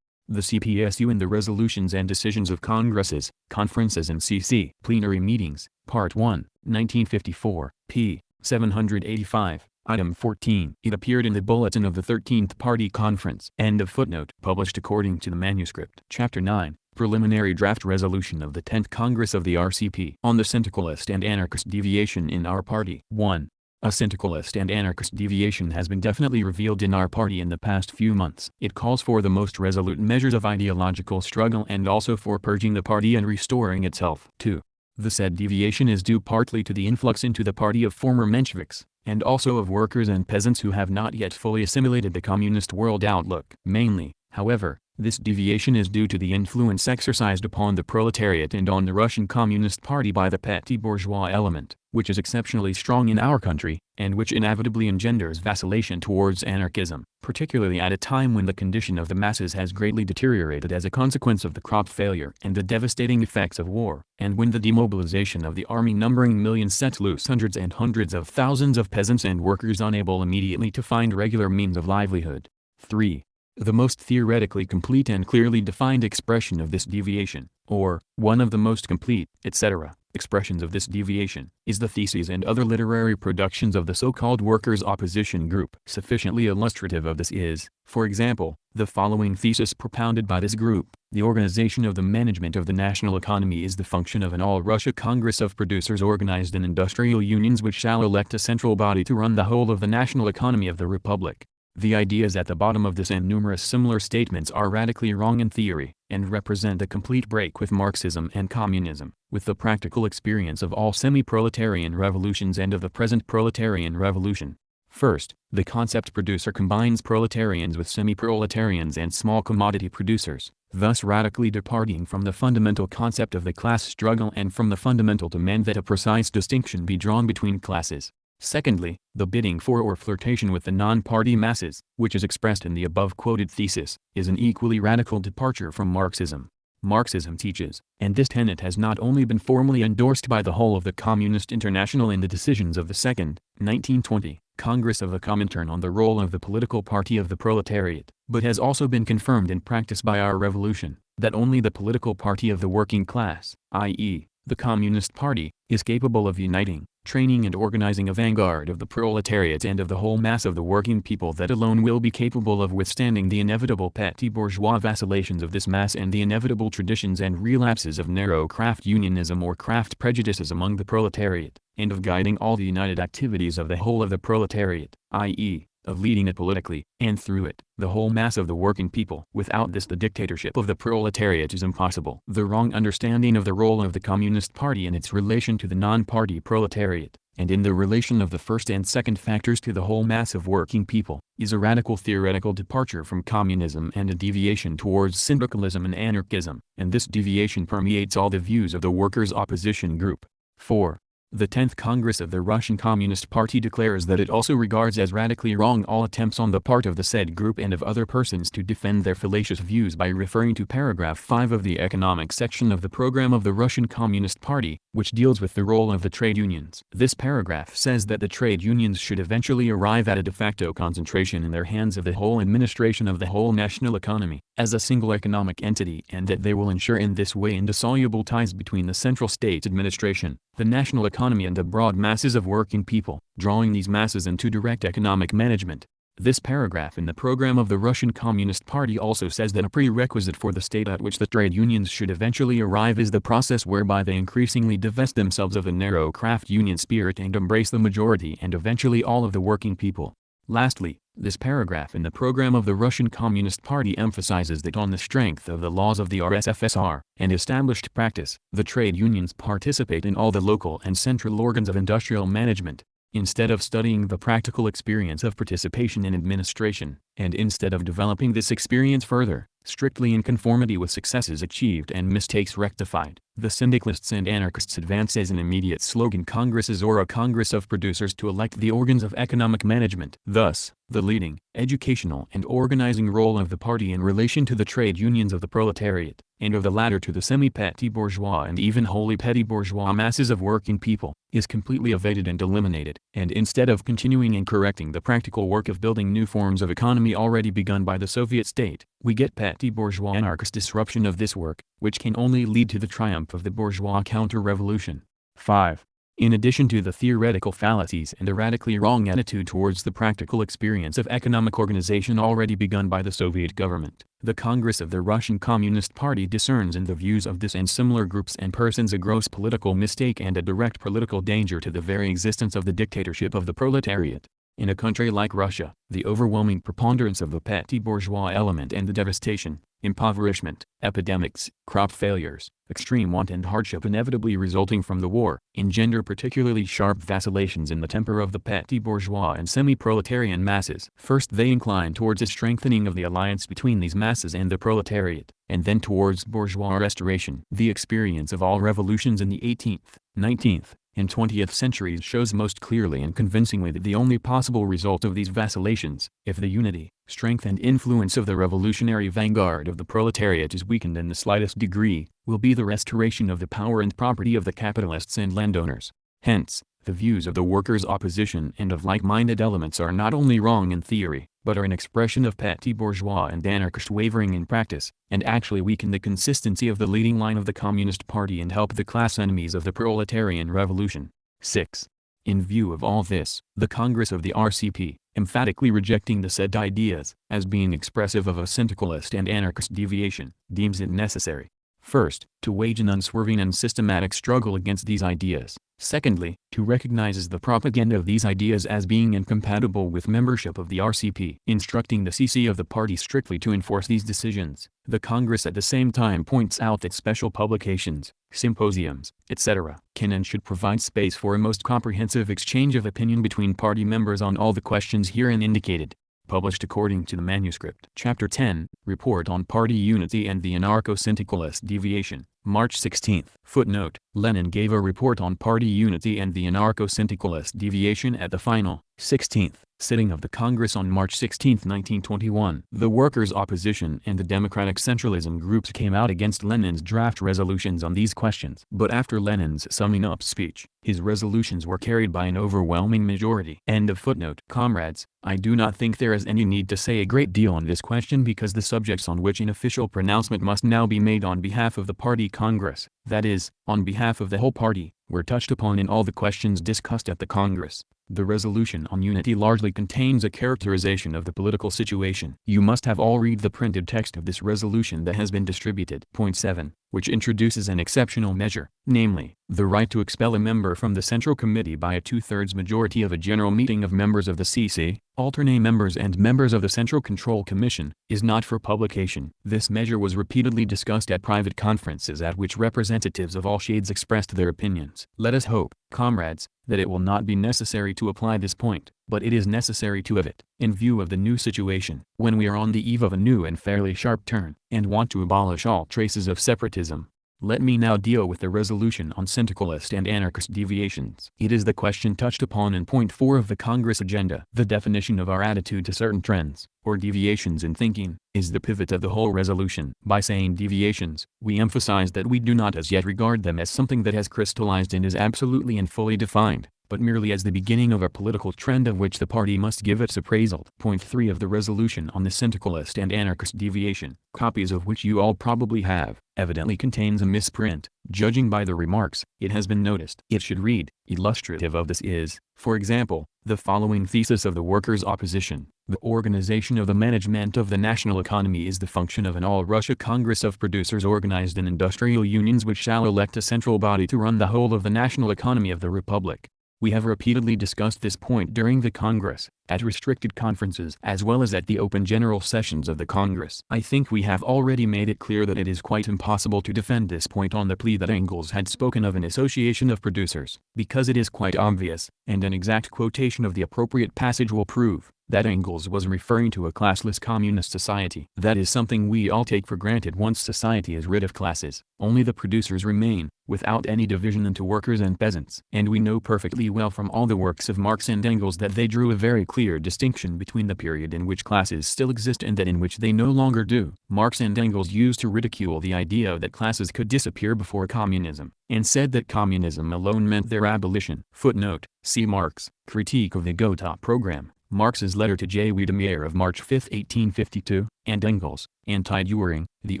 The CPSU in the Resolutions and Decisions of Congresses, Conferences and CC Plenary Meetings, Part 1, 1954, p. 785, Item 14. It appeared in the Bulletin of the 13th Party Conference. End of footnote. Published according to the manuscript. Chapter 9. Preliminary Draft Resolution of the 10th Congress of the RCP. On the Syndicalist and Anarchist Deviation in Our Party. 1. A syndicalist and anarchist deviation has been definitely revealed in our party in the past few months. It calls for the most resolute measures of ideological struggle and also for purging the party and restoring its health. 2. The said deviation is due partly to the influx into the party of former Mensheviks, and also of workers and peasants who have not yet fully assimilated the communist world outlook. Mainly, however, this deviation is due to the influence exercised upon the proletariat and on the Russian Communist Party by the petty bourgeois element, which is exceptionally strong in our country, and which inevitably engenders vacillation towards anarchism, particularly at a time when the condition of the masses has greatly deteriorated as a consequence of the crop failure and the devastating effects of war, and when the demobilization of the army numbering millions set loose hundreds and hundreds of thousands of peasants and workers unable immediately to find regular means of livelihood. 3. The most theoretically complete and clearly defined expression of this deviation, or, one of the most complete, etc., expressions of this deviation, is the theses and other literary productions of the so-called Workers' Opposition Group. Sufficiently illustrative of this is, for example, the following thesis propounded by this group: the organization of the management of the national economy is the function of an all-Russia Congress of producers organized in industrial unions which shall elect a central body to run the whole of the national economy of the Republic. The ideas at the bottom of this and numerous similar statements are radically wrong in theory, and represent a complete break with Marxism and communism, with the practical experience of all semi-proletarian revolutions and of the present proletarian revolution. First, the concept producer combines proletarians with semi-proletarians and small commodity producers, thus radically departing from the fundamental concept of the class struggle and from the fundamental demand that a precise distinction be drawn between classes. Secondly, the bidding for or flirtation with the non-party masses, which is expressed in the above-quoted thesis, is an equally radical departure from Marxism. Marxism teaches, and this tenet has not only been formally endorsed by the whole of the Communist International in the decisions of the Second, 1920, Congress of the Comintern on the role of the political party of the proletariat, but has also been confirmed in practice by our revolution, that only the political party of the working class, i.e., the Communist Party, is capable of uniting, training and organizing a vanguard of the proletariat and of the whole mass of the working people that alone will be capable of withstanding the inevitable petty bourgeois vacillations of this mass and the inevitable traditions and relapses of narrow craft unionism or craft prejudices among the proletariat, and of guiding all the united activities of the whole of the proletariat, i.e., of leading it politically, and through it, the whole mass of the working people. Without this the dictatorship of the proletariat is impossible. The wrong understanding of the role of the Communist Party and its relation to the non-party proletariat, and in the relation of the first and second factors to the whole mass of working people, is a radical theoretical departure from communism and a deviation towards syndicalism and anarchism, and this deviation permeates all the views of the workers' opposition group. 4. The 10th Congress of the Russian Communist Party declares that it also regards as radically wrong all attempts on the part of the said group and of other persons to defend their fallacious views by referring to paragraph 5 of the economic section of the program of the Russian Communist Party, which deals with the role of the trade unions. This paragraph says that the trade unions should eventually arrive at a de facto concentration in their hands of the whole administration of the whole national economy, as a single economic entity, and that they will ensure in this way indissoluble ties between the central state administration, the national economy and the broad masses of working people, drawing these masses into direct economic management. This paragraph in the program of the Russian Communist Party also says that a prerequisite for the state at which the trade unions should eventually arrive is the process whereby they increasingly divest themselves of the narrow craft union spirit and embrace the majority and eventually all of the working people. Lastly, this paragraph in the program of the Russian Communist Party emphasizes that on the strength of the laws of the RSFSR and established practice, the trade unions participate in all the local and central organs of industrial management. Instead of studying the practical experience of participation in administration, and instead of developing this experience further, strictly in conformity with successes achieved and mistakes rectified, the syndicalists and anarchists advance as an immediate slogan congresses or a congress of producers to elect the organs of economic management. Thus, the leading, educational and organizing role of the party in relation to the trade unions of the proletariat, and of the latter to the semi-petty bourgeois and even wholly petty bourgeois masses of working people, is completely evaded and eliminated, and instead of continuing and correcting the practical work of building new forms of economy already begun by the Soviet state, we get petty bourgeois anarchist disruption of this work, which can only lead to the triumph of the bourgeois counter-revolution. 5. In addition to the theoretical fallacies and a radically wrong attitude towards the practical experience of economic organization already begun by the Soviet government, the Congress of the Russian Communist Party discerns in the views of this and similar groups and persons a gross political mistake and a direct political danger to the very existence of the dictatorship of the proletariat. In a country like Russia, the overwhelming preponderance of the petty bourgeois element and the devastation, impoverishment, epidemics, crop failures, extreme want and hardship inevitably resulting from the war, engender particularly sharp vacillations in the temper of the petty bourgeois and semi-proletarian masses. First they incline towards a strengthening of the alliance between these masses and the proletariat, and then towards bourgeois restoration. The experience of all revolutions in the 18th, 19th, and 20th centuries shows most clearly and convincingly that the only possible result of these vacillations, if the unity, strength and influence of the revolutionary vanguard of the proletariat is weakened in the slightest degree, will be the restoration of the power and property of the capitalists and landowners. Hence, the views of the workers' opposition and of like-minded elements are not only wrong in theory, but are an expression of petty bourgeois and anarchist wavering in practice, and actually weaken the consistency of the leading line of the Communist Party and help the class enemies of the proletarian revolution. 6. In view of all this, the Congress of the RCP, emphatically rejecting the said ideas, as being expressive of a syndicalist and anarchist deviation, deems it necessary, first, to wage an unswerving and systematic struggle against these ideas. Secondly, to recognize the propaganda of these ideas as being incompatible with membership of the RCP. Instructing the CC of the party strictly to enforce these decisions, the Congress at the same time points out that special publications, symposiums, etc., can and should provide space for a most comprehensive exchange of opinion between party members on all the questions herein indicated. Published according to the manuscript. Chapter 10, Report on Party Unity and the Anarcho-Syndicalist Deviation, March 16. Footnote: Lenin gave a report on party unity and the anarcho-syndicalist deviation at the final, 16th, sitting of the Congress on March 16, 1921. The workers' opposition and the democratic centralism groups came out against Lenin's draft resolutions on these questions. But after Lenin's summing up speech, his resolutions were carried by an overwhelming majority. End of footnote. Comrades, I do not think there is any need to say a great deal on this question because the subjects on which an official pronouncement must now be made on behalf of the party Congress, that is, on behalf of the whole party, were touched upon in all the questions discussed at the Congress. The resolution on unity largely contains a characterization of the political situation. You must have all read the printed text of this resolution that has been distributed. Point 7. which introduces an exceptional measure, namely, the right to expel a member from the Central Committee by a two-thirds majority of a general meeting of members of the CC, alternate members and members of the Central Control Commission, is not for publication. This measure was repeatedly discussed at private conferences at which representatives of all shades expressed their opinions. Let us hope, comrades, that it will not be necessary to apply this point, but it is necessary to have it, in view of the new situation, when we are on the eve of a new and fairly sharp turn, and want to abolish all traces of separatism. Let me now deal with the resolution on syndicalist and anarchist deviations. It is the question touched upon in point 4 of the Congress agenda. The definition of our attitude to certain trends, or deviations in thinking, is the pivot of the whole resolution. By saying deviations, we emphasize that we do not as yet regard them as something that has crystallized and is absolutely and fully defined, but merely as the beginning of a political trend of which the party must give its appraisal. Point 3 of the resolution on the syndicalist and anarchist deviation, copies of which you all probably have, evidently contains a misprint. Judging by the remarks, it has been noticed. It should read, illustrative of this is, for example, the following thesis of the workers' opposition: the organization of the management of the national economy is the function of an all-Russia Congress of producers organized in industrial unions which shall elect a central body to run the whole of the national economy of the Republic. We have repeatedly discussed this point during the Congress, at restricted conferences as well as at the open general sessions of the Congress. I think we have already made it clear that it is quite impossible to defend this point on the plea that Engels had spoken of an association of producers, because it is quite obvious, and an exact quotation of the appropriate passage will prove, that Engels was referring to a classless communist society. That is something we all take for granted. Once society is rid of classes, only the producers remain, without any division into workers and peasants. And we know perfectly well from all the works of Marx and Engels that they drew a very clear distinction between the period in which classes still exist and that in which they no longer do. Marx and Engels used to ridicule the idea that classes could disappear before communism, and said that communism alone meant their abolition. Footnote: see Marx, Critique of the Gotha Program, Marx's letter to J. Wiedemeyer of March 5, 1852, and Engels, Anti-Dühring, The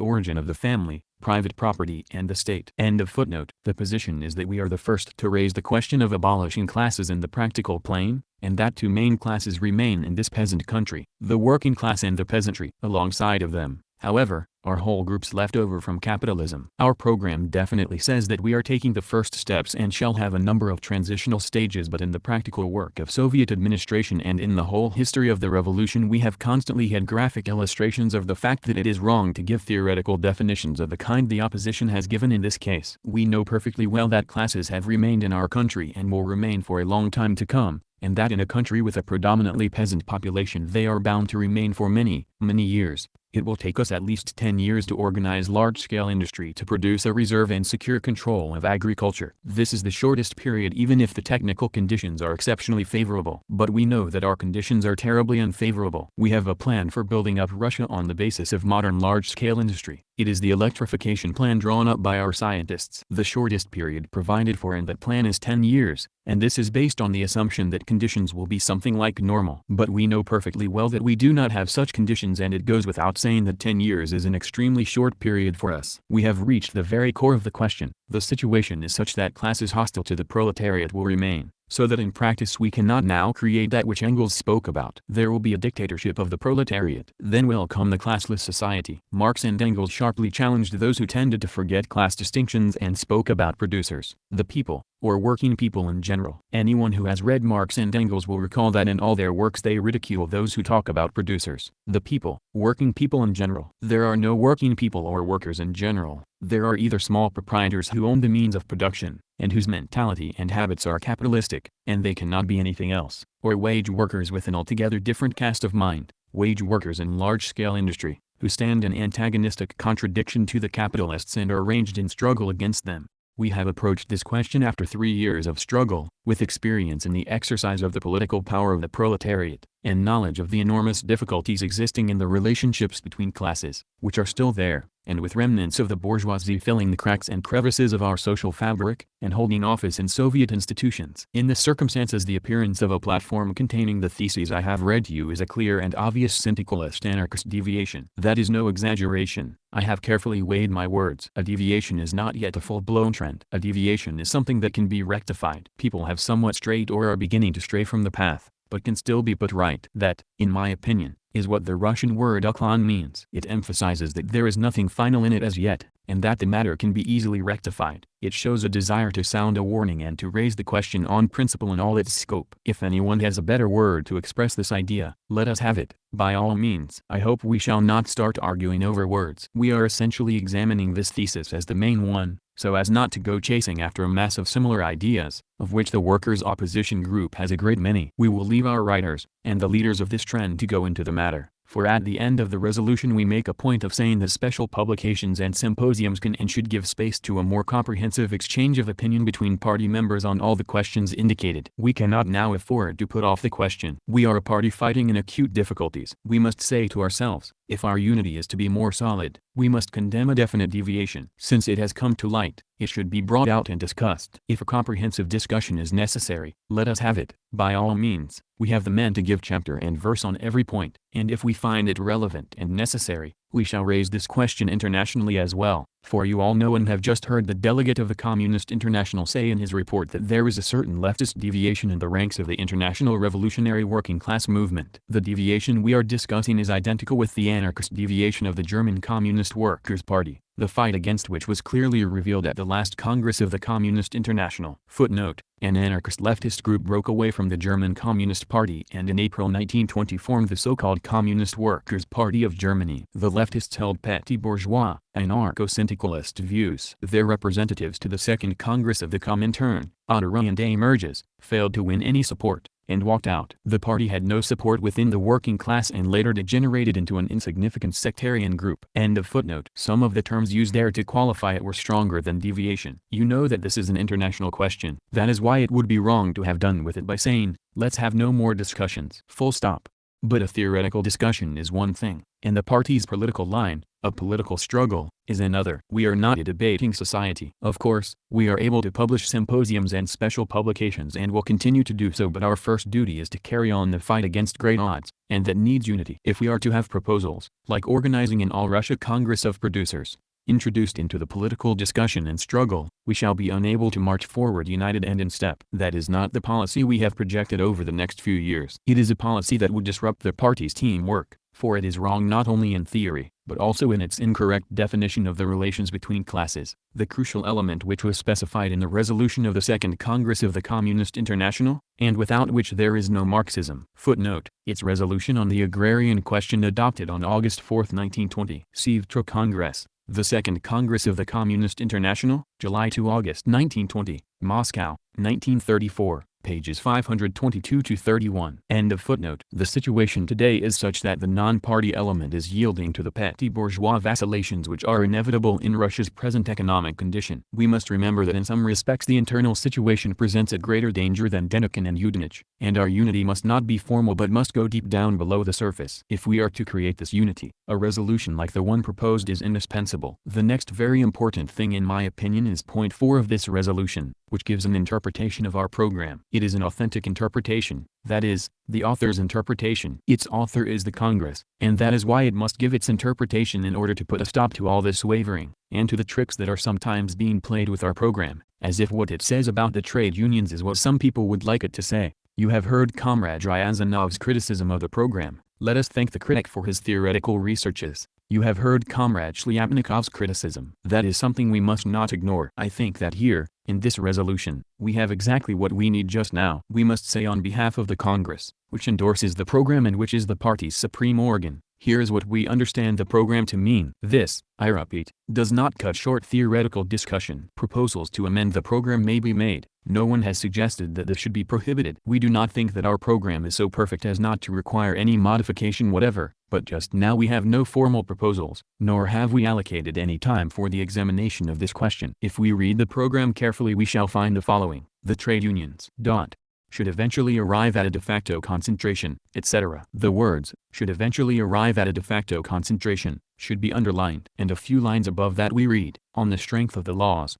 Origin of the Family, Private Property and the State. End of footnote. The position is that we are the first to raise the question of abolishing classes in the practical plane, and that two main classes remain in this peasant country, the working class and the peasantry. Alongside of them, however, are whole groups left over from capitalism. Our program definitely says that we are taking the first steps and shall have a number of transitional stages, but in the practical work of Soviet administration and in the whole history of the revolution we have constantly had graphic illustrations of the fact that it is wrong to give theoretical definitions of the kind the opposition has given in this case. We know perfectly well that classes have remained in our country and will remain for a long time to come, and that in a country with a predominantly peasant population they are bound to remain for many, many years. It will take us at least 10 years to organize large-scale industry to produce a reserve and secure control of agriculture. This is the shortest period even if the technical conditions are exceptionally favorable. But we know that our conditions are terribly unfavorable. We have a plan for building up Russia on the basis of modern large-scale industry. It is the electrification plan drawn up by our scientists. The shortest period provided for in that plan is 10 years, and this is based on the assumption that conditions will be something like normal. But we know perfectly well that we do not have such conditions, and it goes without saying that 10 years is an extremely short period for us. We have reached the very core of the question. The situation is such that classes hostile to the proletariat will remain, so that in practice we cannot now create that which Engels spoke about. There will be a dictatorship of the proletariat. Then will come the classless society. Marx and Engels sharply challenged those who tended to forget class distinctions and spoke about producers, the people, or working people in general. Anyone who has read Marx and Engels will recall that in all their works they ridicule those who talk about producers, the people, working people in general. There are no working people or workers in general. There are either small proprietors who own the means of production, and whose mentality and habits are capitalistic, and they cannot be anything else, or wage workers with an altogether different cast of mind, wage workers in large-scale industry, who stand in antagonistic contradiction to the capitalists and are ranged in struggle against them. We have approached this question after 3 years of struggle, with experience in the exercise of the political power of the proletariat, and knowledge of the enormous difficulties existing in the relationships between classes, which are still there, and with remnants of the bourgeoisie filling the cracks and crevices of our social fabric, and holding office in Soviet institutions. In the circumstances, the appearance of a platform containing the theses I have read to you is a clear and obvious syndicalist anarchist deviation. That is no exaggeration. I have carefully weighed my words. A deviation is not yet a full-blown trend. A deviation is something that can be rectified. People have somewhat strayed or are beginning to stray from the path, but can still be put right. That, in my opinion, is what the Russian word uklon means. It emphasizes that there is nothing final in it as yet, and that the matter can be easily rectified. It shows a desire to sound a warning and to raise the question on principle in all its scope. If anyone has a better word to express this idea, let us have it, by all means. I hope we shall not start arguing over words. We are essentially examining this thesis as the main one, so as not to go chasing after a mass of similar ideas, of which the workers' opposition group has a great many. We will leave our writers, and the leaders of this trend to go into the matter, for at the end of the resolution we make a point of saying that special publications and symposiums can and should give space to a more comprehensive exchange of opinion between party members on all the questions indicated. We cannot now afford to put off the question. We are a party fighting in acute difficulties. We must say to ourselves, if our unity is to be more solid, we must condemn a definite deviation. Since it has come to light, it should be brought out and discussed. If a comprehensive discussion is necessary, let us have it, by all means. We have the men to give chapter and verse on every point, and if we find it relevant and necessary, we shall raise this question internationally as well, for you all know and have just heard the delegate of the Communist International say in his report that there is a certain leftist deviation in the ranks of the international revolutionary working class movement. The deviation we are discussing is identical with the anarchist deviation of the German Communist Workers' Party, the fight against which was clearly revealed at the last Congress of the Communist International. Footnote: an anarchist leftist group broke away from the German Communist Party and in April 1920 formed the so-called Communist Workers' Party of Germany. The leftists held petty bourgeois, anarcho-syndicalist views. Their representatives to the Second Congress of the Comintern, Otteray and Emerges, failed to win any support, and walked out. The party had no support within the working class and later degenerated into an insignificant sectarian group. End of footnote. Some of the terms used there to qualify it were stronger than deviation. You know that this is an international question. That is why it would be wrong to have done with it by saying, let's have no more discussions. Full stop. But a theoretical discussion is one thing, and the party's political line, a political struggle, is another. We are not a debating society. Of course, we are able to publish symposiums and special publications and will continue to do so, but our first duty is to carry on the fight against great odds, and that needs unity. If we are to have proposals, like organizing an All-Russia Congress of Producers, introduced into the political discussion and struggle, we shall be unable to march forward united and in step. That is not the policy we have projected over the next few years. It is a policy that would disrupt the party's teamwork, for it is wrong not only in theory, but also in its incorrect definition of the relations between classes, the crucial element which was specified in the resolution of the Second Congress of the Communist International, and without which there is no Marxism. Footnote: its resolution on the agrarian question adopted on August 4, 1920. Sivtra Congress. The Second Congress of the Communist International, July to August 1920, Moscow, 1934, pages 522-31. End of footnote. The situation today is such that the non-party element is yielding to the petty bourgeois vacillations which are inevitable in Russia's present economic condition. We must remember that in some respects the internal situation presents a greater danger than Denikin and Yudenich, and our unity must not be formal but must go deep down below the surface. If we are to create this unity, a resolution like the one proposed is indispensable. The next very important thing in my opinion is point 4 of this resolution, which gives an interpretation of our program. It is an authentic interpretation, that is, the author's interpretation. Its author is the Congress, and that is why it must give its interpretation in order to put a stop to all this wavering, and to the tricks that are sometimes being played with our program, as if what it says about the trade unions is what some people would like it to say. You have heard Comrade Ryazanov's criticism of the program. Let us thank the critic for his theoretical researches. You have heard Comrade Shliapnikov's criticism. That is something we must not ignore. I think that here, in this resolution, we have exactly what we need just now. We must say on behalf of the Congress, which endorses the program and which is the party's supreme organ, here is what we understand the program to mean. This, I repeat, does not cut short theoretical discussion. Proposals to amend the program may be made. No one has suggested that this should be prohibited. We do not think that our program is so perfect as not to require any modification whatever, but just now we have no formal proposals, nor have we allocated any time for the examination of this question. If we read the program carefully we shall find the following: the trade unions, should eventually arrive at a de facto concentration, etc. The words, should eventually arrive at a de facto concentration, should be underlined. And a few lines above that we read, on the strength of the laws,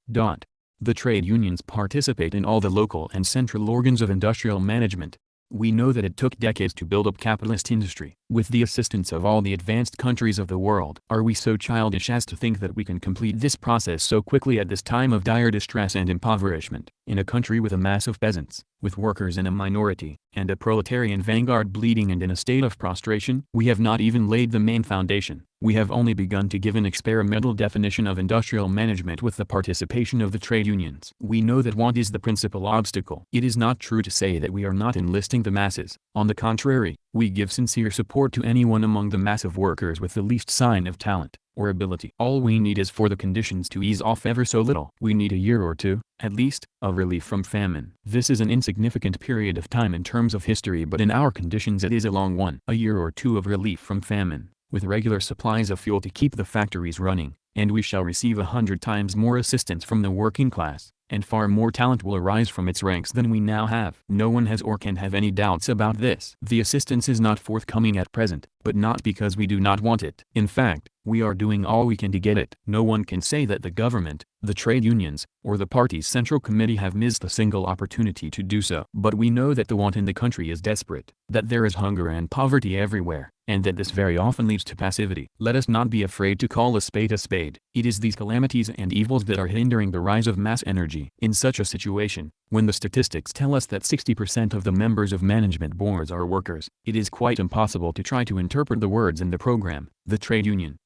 the trade unions participate in all the local and central organs of industrial management. We know that it took decades to build up capitalist industry, with the assistance of all the advanced countries of the world. Are we so childish as to think that we can complete this process so quickly at this time of dire distress and impoverishment, in a country with a mass of peasants, with workers in a minority, and a proletarian vanguard bleeding and in a state of prostration? We have not even laid the main foundation. We have only begun to give an experimental definition of industrial management with the participation of the trade unions. We know that want is the principal obstacle. It is not true to say that we are not enlisting the masses. On the contrary, we give sincere support to anyone among the mass of workers with the least sign of talent or ability. All we need is for the conditions to ease off ever so little. We need a year or two, at least, of relief from famine. This is an insignificant period of time in terms of history, but in our conditions it is a long one. A year or two of relief from famine, with regular supplies of fuel to keep the factories running, and we shall receive 100 times more assistance from the working class, and far more talent will arise from its ranks than we now have. No one has or can have any doubts about this. The assistance is not forthcoming at present, but not because we do not want it. In fact, we are doing all we can to get it. No one can say that the government, the trade unions, or the party's central committee have missed a single opportunity to do so. But we know that the want in the country is desperate, that there is hunger and poverty everywhere, and that this very often leads to passivity. Let us not be afraid to call a spade a spade. It is these calamities and evils that are hindering the rise of mass energy. In such a situation, when the statistics tell us that 60% of the members of management boards are workers, it is quite impossible to try to interpret the words in the program. The trade union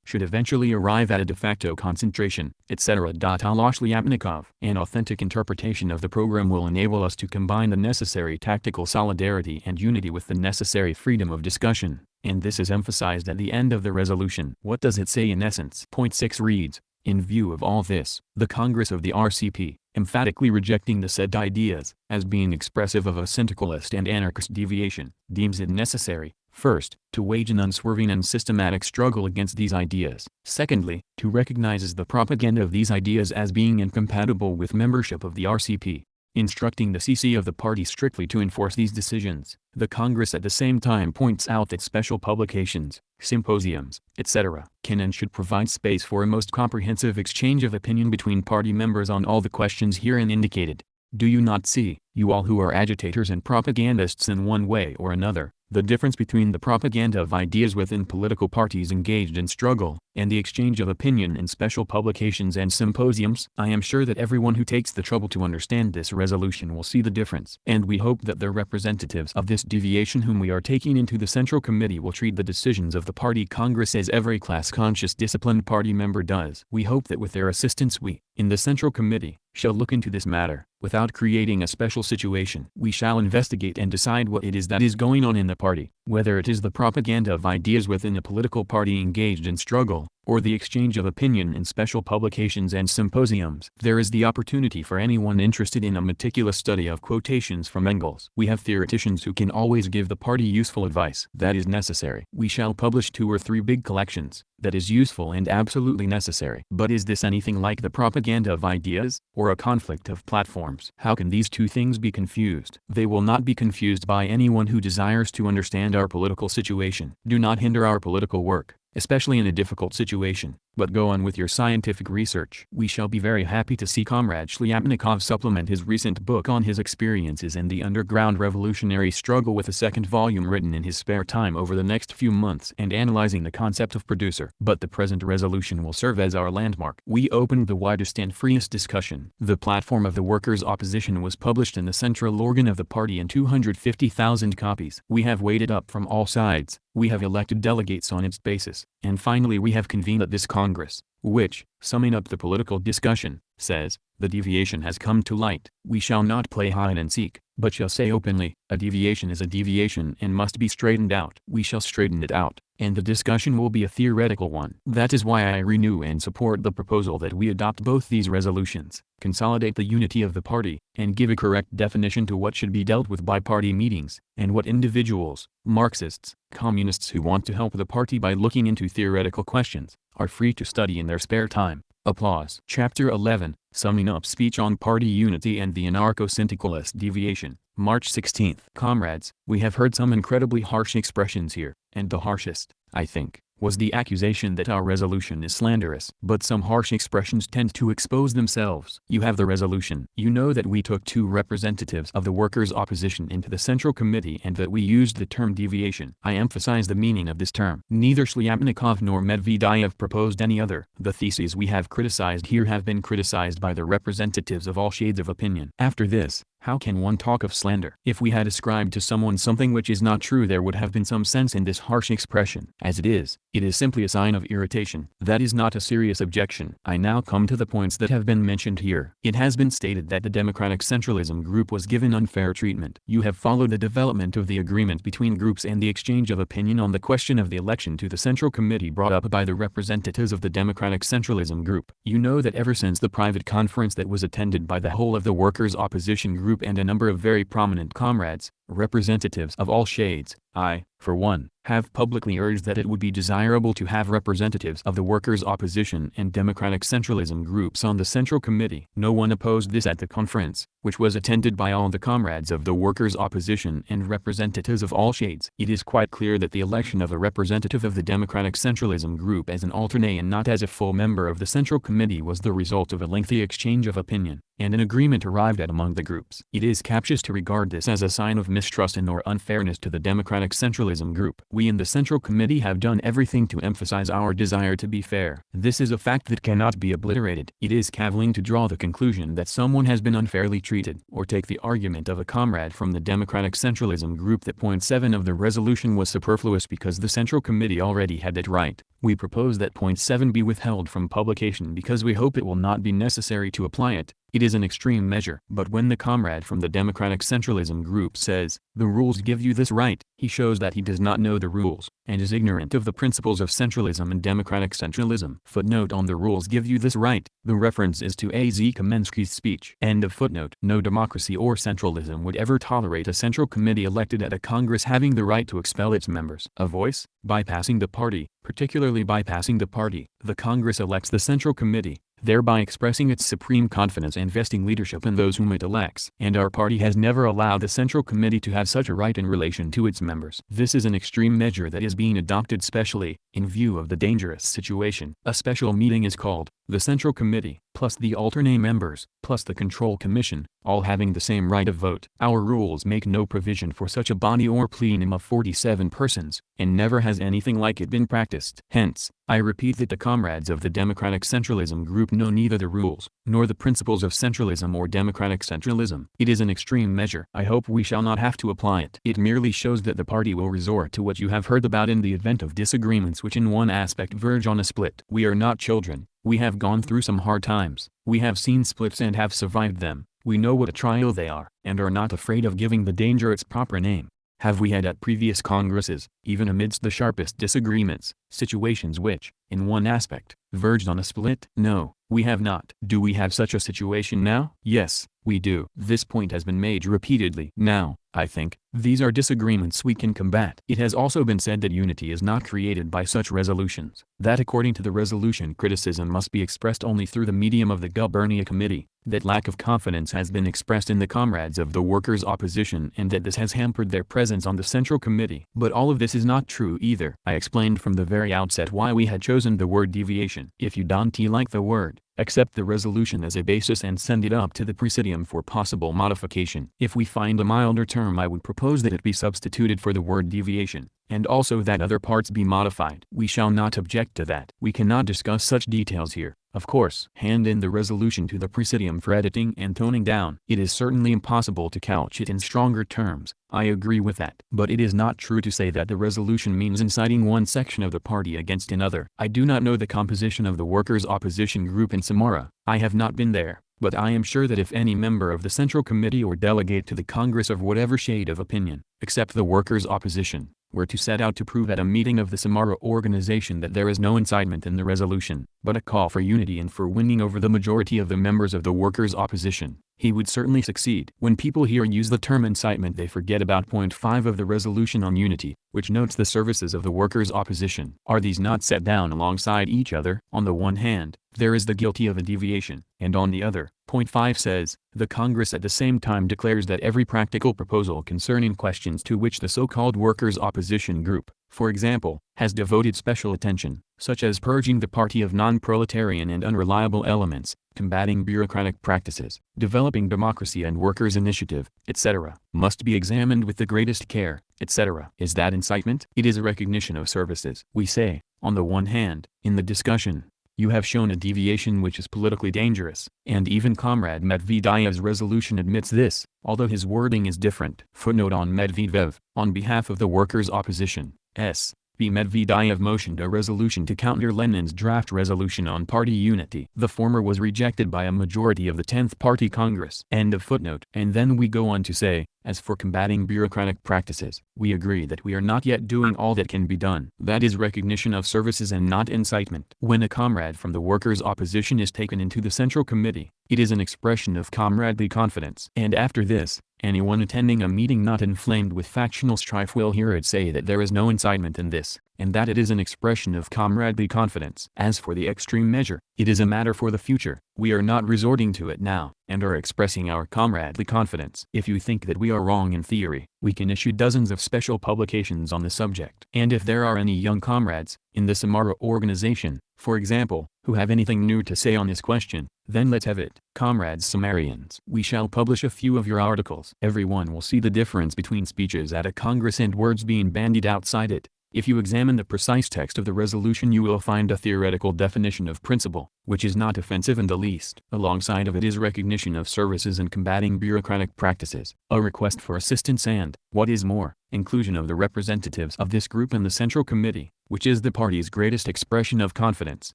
should eventually arrive at a de facto concentration, etc. Aloshlyapnikov. An authentic interpretation of the program will enable us to combine the necessary tactical solidarity and unity with the necessary freedom of discussion, and this is emphasized at the end of the resolution. What does it say in essence? Point 6 reads, in view of all this, the Congress of the RCP, emphatically rejecting the said ideas, as being expressive of a syndicalist and anarchist deviation, deems it necessary, first, to wage an unswerving and systematic struggle against these ideas. Secondly, to recognize the propaganda of these ideas as being incompatible with membership of the RCP. Instructing the CC of the party strictly to enforce these decisions, the Congress at the same time points out that special publications, symposiums, etc., can and should provide space for a most comprehensive exchange of opinion between party members on all the questions herein indicated. Do you not see, you all who are agitators and propagandists in one way or another, the difference between the propaganda of ideas within political parties engaged in struggle, and the exchange of opinion in special publications and symposiums? I am sure that everyone who takes the trouble to understand this resolution will see the difference, and we hope that the representatives of this deviation whom we are taking into the Central Committee will treat the decisions of the Party Congress as every class-conscious disciplined party member does. We hope that with their assistance we, in the Central Committee, shall look into this matter, without creating a special situation. We shall investigate and decide what it is that is going on in the party, whether it is the propaganda of ideas within a political party engaged in struggle, or the exchange of opinion in special publications and symposiums. There is the opportunity for anyone interested in a meticulous study of quotations from Engels. We have theoreticians who can always give the party useful advice. That is necessary. We shall publish 2 or 3 big collections. That is useful and absolutely necessary. But is this anything like the propaganda of ideas, or a conflict of platforms? How can these two things be confused? They will not be confused by anyone who desires to understand our political situation. Do not hinder our political work, especially in a difficult situation, but go on with your scientific research. We shall be very happy to see Comrade Shlyapnikov supplement his recent book on his experiences in the underground revolutionary struggle with a second volume written in his spare time over the next few months and analyzing the concept of producer. But the present resolution will serve as our landmark. We opened the widest and freest discussion. The platform of the workers' opposition was published in the central organ of the party in 250,000 copies. We have weighed it up from all sides. We have elected delegates on its basis, and finally we have convened at this Congress, which, summing up the political discussion, says, the deviation has come to light. We shall not play hide and seek, but shall say openly, a deviation is a deviation and must be straightened out. We shall straighten it out, and the discussion will be a theoretical one. That is why I renew and support the proposal that we adopt both these resolutions, consolidate the unity of the party, and give a correct definition to what should be dealt with by party meetings, and what individuals, Marxists, communists who want to help the party by looking into theoretical questions, are free to study in their spare time. Applause. Chapter 11, Summing Up Speech on Party Unity and the Anarcho-Syndicalist Deviation, March 16. Comrades, we have heard some incredibly harsh expressions here, and the harshest, I think, was the accusation that our resolution is slanderous. But some harsh expressions tend to expose themselves. You have the resolution. You know that we took 2 representatives of the workers' opposition into the Central Committee and that we used the term deviation. I emphasize the meaning of this term. Neither Shliapnikov nor Medvedev proposed any other. The theses we have criticized here have been criticized by the representatives of all shades of opinion. After this, how can one talk of slander? If we had ascribed to someone something which is not true, there would have been some sense in this harsh expression. As it is simply a sign of irritation. That is not a serious objection. I now come to the points that have been mentioned here. It has been stated that the Democratic Centralism group was given unfair treatment. You have followed the development of the agreement between groups and the exchange of opinion on the question of the election to the Central Committee brought up by the representatives of the Democratic Centralism group. You know that ever since the private conference that was attended by the whole of the workers' opposition group and a number of very prominent comrades, representatives of all shades, I, for one, have publicly urged that it would be desirable to have representatives of the workers' opposition and Democratic Centralism groups on the Central Committee. No one opposed this at the conference, which was attended by all the comrades of the workers' opposition and representatives of all shades. It is quite clear that the election of a representative of the Democratic Centralism group as an alternate and not as a full member of the Central Committee was the result of a lengthy exchange of opinion, and an agreement arrived at among the groups. It is captious to regard this as a sign of mistrust and or unfairness to the Democratic Centralism group. We in the Central Committee have done everything to emphasize our desire to be fair. This is a fact that cannot be obliterated. It is cavilling to draw the conclusion that someone has been unfairly treated, or take the argument of a comrade from the Democratic Centralism group that point 7 of the resolution was superfluous because the Central Committee already had it right. We propose that point 7 be withheld from publication because we hope it will not be necessary to apply it. It is an extreme measure. But when the comrade from the Democratic Centralism group says, "The rules give you this right," he shows that he does not know the rules, and is ignorant of the principles of centralism and democratic centralism. Footnote on the rules give you this right. The reference is to A.Z. Kamensky's speech. End of footnote. No democracy or centralism would ever tolerate a Central Committee elected at a Congress having the right to expel its members. A voice, bypassing the party, particularly bypassing the party. The Congress elects the Central Committee, thereby expressing its supreme confidence and vesting leadership in those whom it elects. And our party has never allowed the Central Committee to have such a right in relation to its members. This is an extreme measure that is being adopted specially, in view of the dangerous situation. A special meeting is called, the Central Committee, plus the alternate members, plus the Control Commission, all having the same right of vote. Our rules make no provision for such a body or plenum of 47 persons, and never has anything like it been practiced. Hence, I repeat that the comrades of the Democratic Centralism group know neither the rules, nor the principles of centralism or democratic centralism. It is an extreme measure. I hope we shall not have to apply it. It merely shows that the party will resort to what you have heard about in the event of disagreements which in one aspect verge on a split. We are not children. We have gone through some hard times. We have seen splits and have survived them. We know what a trial they are, and are not afraid of giving the danger its proper name. Have we had at previous Congresses, even amidst the sharpest disagreements, situations which, in one aspect, verged on a split? No, we have not. Do we have such a situation now? Yes, we do. This point has been made repeatedly. Now, I think, these are disagreements we can combat. It has also been said that unity is not created by such resolutions. That according to the resolution criticism must be expressed only through the medium of the Gubernia Committee. That lack of confidence has been expressed in the comrades of the workers' opposition and that this has hampered their presence on the Central Committee. But all of this is not true either. I explained from the very outset why we had chosen the word deviation. If you don't like the word, accept the resolution as a basis and send it up to the Presidium for possible modification. If we find a milder term, I would propose that it be substituted for the word deviation, and also that other parts be modified. We shall not object to that. We cannot discuss such details here. Of course, hand in the resolution to the Presidium for editing and toning down. It is certainly impossible to couch it in stronger terms. I agree with that. But it is not true to say that the resolution means inciting one section of the party against another. I do not know the composition of the workers' opposition group in Samara. I have not been there. But I am sure that if any member of the Central Committee or delegate to the Congress of whatever shade of opinion, except the workers' opposition, were to set out to prove at a meeting of the Samara organization that there is no incitement in the resolution, but a call for unity and for winning over the majority of the members of the workers' opposition, he would certainly succeed. When people here use the term incitement, they forget about point 5 of the resolution on unity, which notes the services of the workers' opposition. Are these not set down alongside each other? On the one hand, there is the guilty of a deviation, and on the other, point 5 says, the Congress at the same time declares that every practical proposal concerning questions to which the so-called workers' opposition group, for example, has devoted special attention, such as purging the party of non-proletarian and unreliable elements, combating bureaucratic practices, developing democracy and workers' initiative, etc., must be examined with the greatest care, etc. Is that incitement? It is a recognition of services. We say, on the one hand, in the discussion, you have shown a deviation which is politically dangerous, and even Comrade Medvedev's resolution admits this, although his wording is different. Footnote on Medvedev, on behalf of the workers' opposition, S. P. Medvedev motioned a resolution to counter Lenin's draft resolution on party unity. The former was rejected by a majority of the 10th Party Congress. End of footnote. And then we go on to say, as for combating bureaucratic practices, we agree that we are not yet doing all that can be done. That is recognition of services and not incitement. When a comrade from the workers' opposition is taken into the Central Committee, it is an expression of comradely confidence. And after this, anyone attending a meeting not inflamed with factional strife will hear it say that there is no incitement in this, and that it is an expression of comradely confidence. As for the extreme measure, it is a matter for the future. We are not resorting to it now, and are expressing our comradely confidence. If you think that we are wrong in theory, we can issue dozens of special publications on the subject. And if there are any young comrades, in the Samara organization, for example, who have anything new to say on this question, then let's have it. Comrades Samarians, we shall publish a few of your articles. Everyone will see the difference between speeches at a Congress and words being bandied outside it. If you examine the precise text of the resolution, you will find a theoretical definition of principle, which is not offensive in the least. Alongside of it is recognition of services and combating bureaucratic practices, a request for assistance and, what is more, inclusion of the representatives of this group in the Central Committee, which is the party's greatest expression of confidence.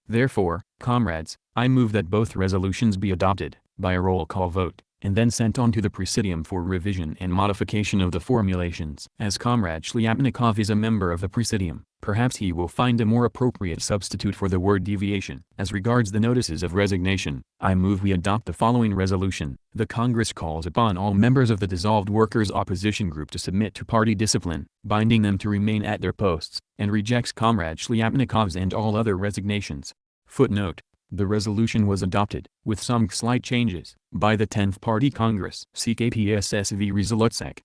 Therefore, comrades, I move that both resolutions be adopted, by a roll call vote, and then sent on to the Presidium for revision and modification of the formulations. As Comrade Shliapnikov is a member of the Presidium, perhaps he will find a more appropriate substitute for the word deviation. As regards the notices of resignation, I move we adopt the following resolution. The Congress calls upon all members of the dissolved workers' opposition group to submit to party discipline, binding them to remain at their posts, and rejects Comrade Shliapnikov's and all other resignations. Footnote. The resolution was adopted, with some slight changes, by the 10th Party Congress. CKPSSV Rezolutsek.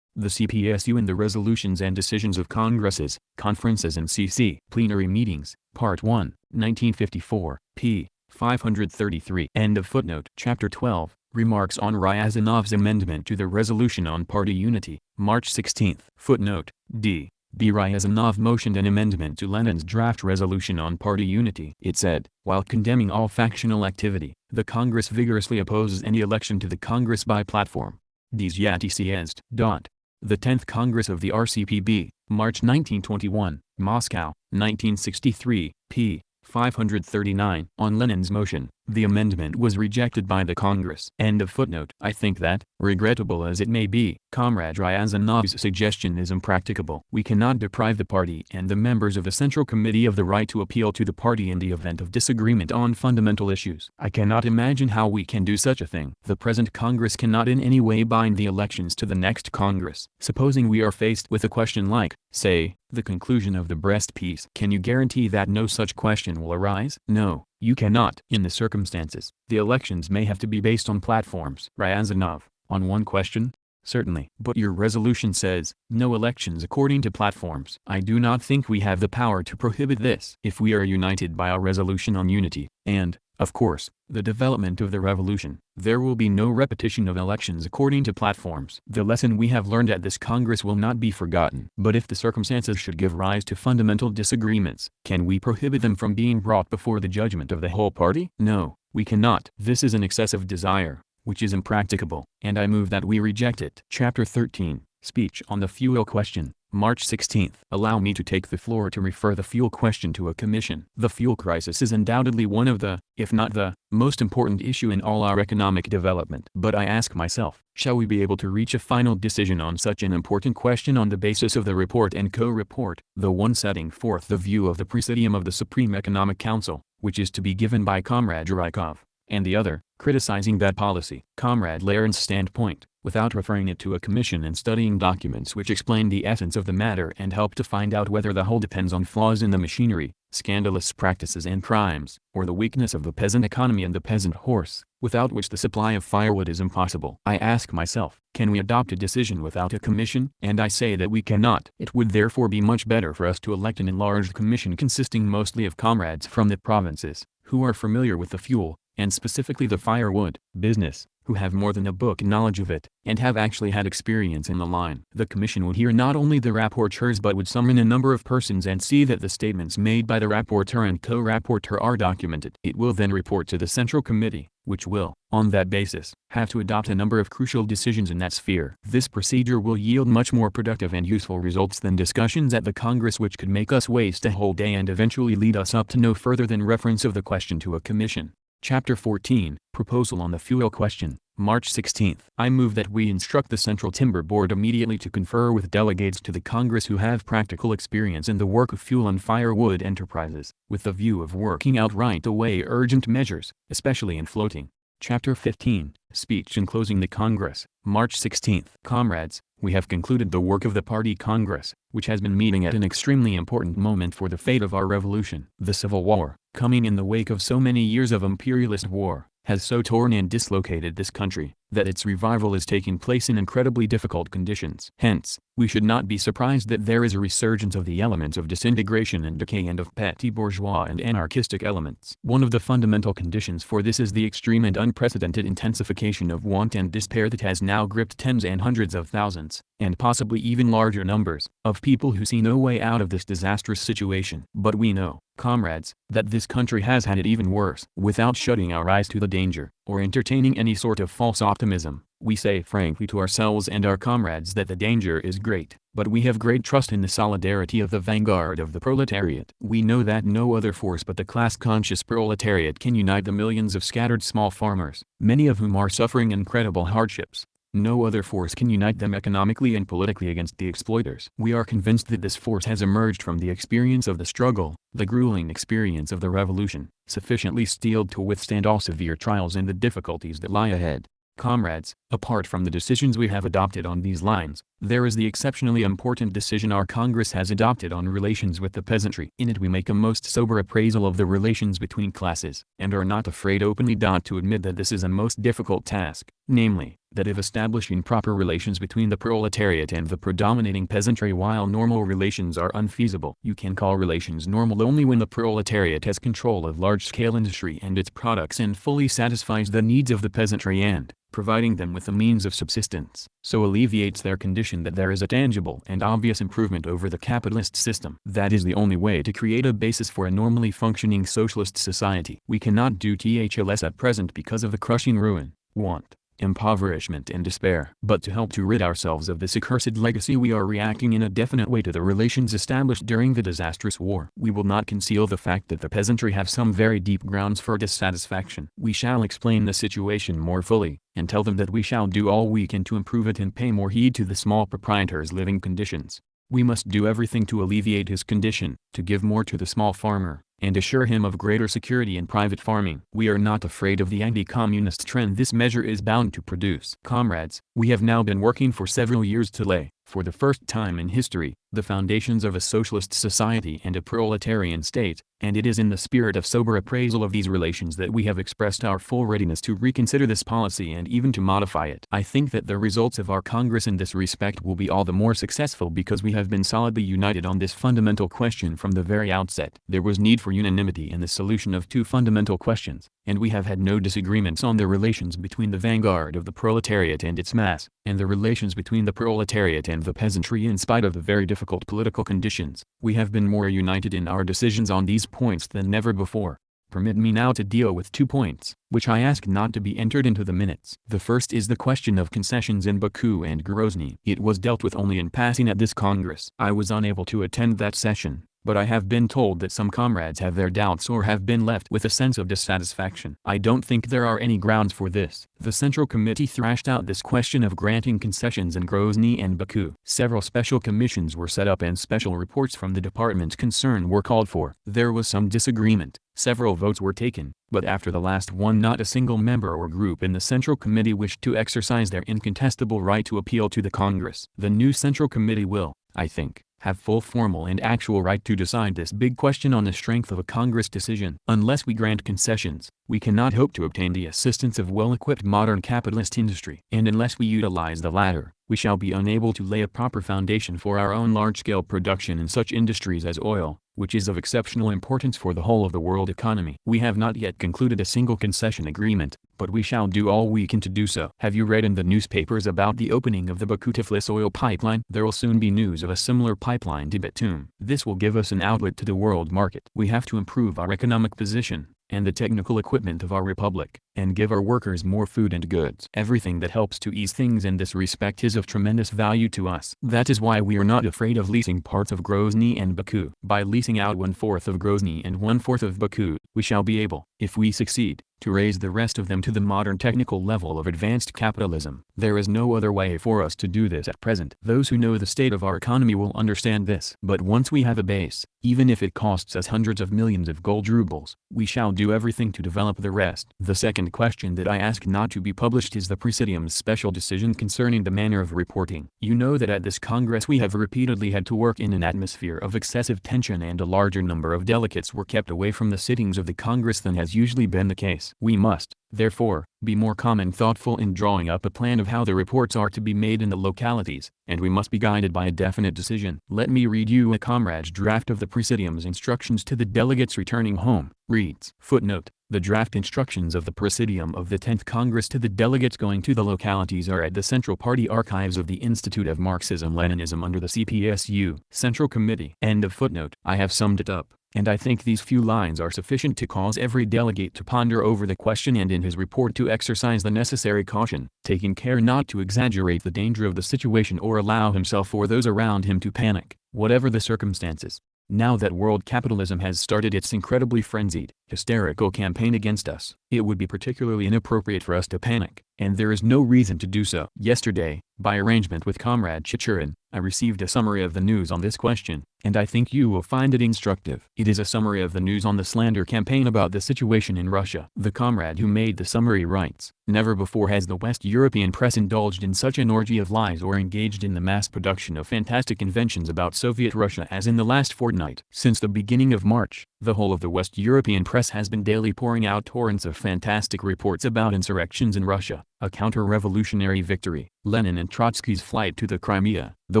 The CPSU in the resolutions and decisions of Congresses, Conferences and CC Plenary Meetings, Part 1, 1954, p. 533. End of footnote. Chapter 12, Remarks on Ryazanov's Amendment to the Resolution on Party Unity, March 16. Footnote, D. B. Ryazanov motioned an amendment to Lenin's draft resolution on party unity. It said, while condemning all factional activity, the Congress vigorously opposes any election to the Congress by platform. Dzyatisiezd. The 10th Congress of the RCPB, March 1921, Moscow, 1963, p. 539. On Lenin's motion, the amendment was rejected by the Congress. End of footnote. I think that, regrettable as it may be, Comrade Ryazanov's suggestion is impracticable. We cannot deprive the party and the members of the Central Committee of the right to appeal to the party in the event of disagreement on fundamental issues. I cannot imagine how we can do such a thing. The present Congress cannot in any way bind the elections to the next Congress. Supposing we are faced with a question like, say, the conclusion of the Brest Peace. Can you guarantee that no such question will arise? No, you cannot. In the circumstances, the elections may have to be based on platforms. Ryazanov, on one question? Certainly. But your resolution says, no elections according to platforms. I do not think we have the power to prohibit this. If we are united by a resolution on unity, and, of course, the development of the revolution, there will be no repetition of elections according to platforms. The lesson we have learned at this Congress will not be forgotten. But if the circumstances should give rise to fundamental disagreements, can we prohibit them from being brought before the judgment of the whole party? No, we cannot. This is an excessive desire, which is impracticable, and I move that we reject it. Chapter 13, Speech on the Fuel Question, March 16. Allow me to take the floor to refer the fuel question to a commission. The fuel crisis is undoubtedly one of the, if not the, most important issue in all our economic development. But I ask myself, shall we be able to reach a final decision on such an important question on the basis of the report and co-report, the one setting forth the view of the Presidium of the Supreme Economic Council, which is to be given by Comrade Zhirikov, and the other, criticizing that policy? Comrade Laren's standpoint, without referring it to a commission and studying documents which explain the essence of the matter and help to find out whether the whole depends on flaws in the machinery, scandalous practices and crimes, or the weakness of the peasant economy and the peasant horse, without which the supply of firewood is impossible. I ask myself, can we adopt a decision without a commission? And I say that we cannot. It would therefore be much better for us to elect an enlarged commission consisting mostly of comrades from the provinces, who are familiar with the fuel, and specifically the firewood, business, who have more than a book knowledge of it, and have actually had experience in the line. The commission would hear not only the rapporteurs but would summon a number of persons and see that the statements made by the rapporteur and co-rapporteur are documented. It will then report to the Central Committee, which will, on that basis, have to adopt a number of crucial decisions in that sphere. This procedure will yield much more productive and useful results than discussions at the Congress, which could make us waste a whole day and eventually lead us up to no further than reference of the question to a commission. Chapter 14, Proposal on the Fuel Question, March 16. I move that we instruct the Central Timber Board immediately to confer with delegates to the Congress who have practical experience in the work of fuel and firewood enterprises, with the view of working out right away urgent measures, especially in floating. Chapter 15, Speech in Closing the Congress, March 16. Comrades, we have concluded the work of the Party Congress, which has been meeting at an extremely important moment for the fate of our revolution. The Civil War, coming in the wake of so many years of imperialist war, has so torn and dislocated this country, that its revival is taking place in incredibly difficult conditions. Hence, we should not be surprised that there is a resurgence of the elements of disintegration and decay and of petty bourgeois and anarchistic elements. One of the fundamental conditions for this is the extreme and unprecedented intensification of want and despair that has now gripped tens and hundreds of thousands, and possibly even larger numbers, of people who see no way out of this disastrous situation. But we know, comrades, that this country has had it even worse. Without shutting our eyes to the danger, or entertaining any sort of false optimism, we say frankly to ourselves and our comrades that the danger is great, but we have great trust in the solidarity of the vanguard of the proletariat. We know that no other force but the class-conscious proletariat can unite the millions of scattered small farmers, many of whom are suffering incredible hardships. No other force can unite them economically and politically against the exploiters. We are convinced that this force has emerged from the experience of the struggle, the grueling experience of the revolution, sufficiently steeled to withstand all severe trials and the difficulties that lie ahead. Comrades, apart from the decisions we have adopted on these lines, there is the exceptionally important decision our Congress has adopted on relations with the peasantry. In it we make a most sober appraisal of the relations between classes, and are not afraid openly to admit that this is a most difficult task, namely, that if establishing proper relations between the proletariat and the predominating peasantry while normal relations are unfeasible. You can call relations normal only when the proletariat has control of large-scale industry and its products and fully satisfies the needs of the peasantry and, providing them with the means of subsistence, so alleviates their condition that there is a tangible and obvious improvement over the capitalist system. That is the only way to create a basis for a normally functioning socialist society. We cannot do THLS at present because of the crushing ruin, want, impoverishment and despair. But to help to rid ourselves of this accursed legacy we are reacting in a definite way to the relations established during the disastrous war. We will not conceal the fact that the peasantry have some very deep grounds for dissatisfaction. We shall explain the situation more fully, and tell them that we shall do all we can to improve it and pay more heed to the small proprietor's living conditions. We must do everything to alleviate his condition, to give more to the small farmer, and assure him of greater security in private farming. We are not afraid of the anti-communist trend this measure is bound to produce. Comrades, we have now been working for several years to lay, for the first time in history, the foundations of a socialist society and a proletarian state, and it is in the spirit of sober appraisal of these relations that we have expressed our full readiness to reconsider this policy and even to modify it. I think that the results of our Congress in this respect will be all the more successful because we have been solidly united on this fundamental question from the very outset. There was need for unanimity in the solution of two fundamental questions, and we have had no disagreements on the relations between the vanguard of the proletariat and its mass, and the relations between the proletariat and the peasantry. In spite of the very difficult political conditions, we have been more united in our decisions on these points than never before. Permit me now to deal with 2 points, which I ask not to be entered into the minutes. The first is the question of concessions in Baku and Grozny. It was dealt with only in passing at this Congress. I was unable to attend that session, but I have been told that some comrades have their doubts or have been left with a sense of dissatisfaction. I don't think there are any grounds for this. The Central Committee thrashed out this question of granting concessions in Grozny and Baku. Several special commissions were set up and special reports from the departments concerned were called for. There was some disagreement. Several votes were taken, but after the last one not a single member or group in the Central Committee wished to exercise their incontestable right to appeal to the Congress. The new Central Committee will, I think, have full formal and actual right to decide this big question on the strength of a Congress decision. Unless we grant concessions, we cannot hope to obtain the assistance of well-equipped modern capitalist industry. And unless we utilize the latter, we shall be unable to lay a proper foundation for our own large-scale production in such industries as oil, which is of exceptional importance for the whole of the world economy. We have not yet concluded a single concession agreement, but we shall do all we can to do so. Have you read in the newspapers about the opening of the Baku-Tiflis oil pipeline? There will soon be news of a similar pipeline to Batum. This will give us an outlet to the world market. We have to improve our economic position and the technical equipment of our republic, and give our workers more food and goods. Everything that helps to ease things in this respect is of tremendous value to us. That is why we are not afraid of leasing parts of Grozny and Baku. By leasing out 1/4 of Grozny and 1/4 of Baku, we shall be able, if we succeed, to raise the rest of them to the modern technical level of advanced capitalism. There is no other way for us to do this at present. Those who know the state of our economy will understand this. But once we have a base, even if it costs us hundreds of millions of gold rubles, we shall do everything to develop the rest. The second question that I ask not to be published is the Presidium's special decision concerning the manner of reporting. You know that at this Congress we have repeatedly had to work in an atmosphere of excessive tension, and a larger number of delegates were kept away from the sittings of the Congress than has usually been the case. We must, therefore, be more calm and thoughtful in drawing up a plan of how the reports are to be made in the localities, and we must be guided by a definite decision. Let me read you a comrade's draft of the Presidium's instructions to the delegates returning home. Reads. Footnote: the draft instructions of the Presidium of the 10th Congress to the delegates going to the localities are at the Central Party Archives of the Institute of Marxism-Leninism under the CPSU Central Committee. End of footnote. I have summed it up, and I think these few lines are sufficient to cause every delegate to ponder over the question and in his report to exercise the necessary caution, taking care not to exaggerate the danger of the situation or allow himself or those around him to panic, whatever the circumstances. Now that world capitalism has started its incredibly frenzied, hysterical campaign against us, it would be particularly inappropriate for us to panic, and there is no reason to do so. Yesterday, by arrangement with Comrade Chicherin, I received a summary of the news on this question, and I think you will find it instructive. It is a summary of the news on the slander campaign about the situation in Russia. The comrade who made the summary writes, "Never before has the West European press indulged in such an orgy of lies or engaged in the mass production of fantastic inventions about Soviet Russia as in the last fortnight. Since the beginning of March, the whole of the West European press has been daily pouring out torrents of fantastic reports about insurrections in Russia, a counter-revolutionary victory, Lenin and Trotsky's flight to the Crimea, the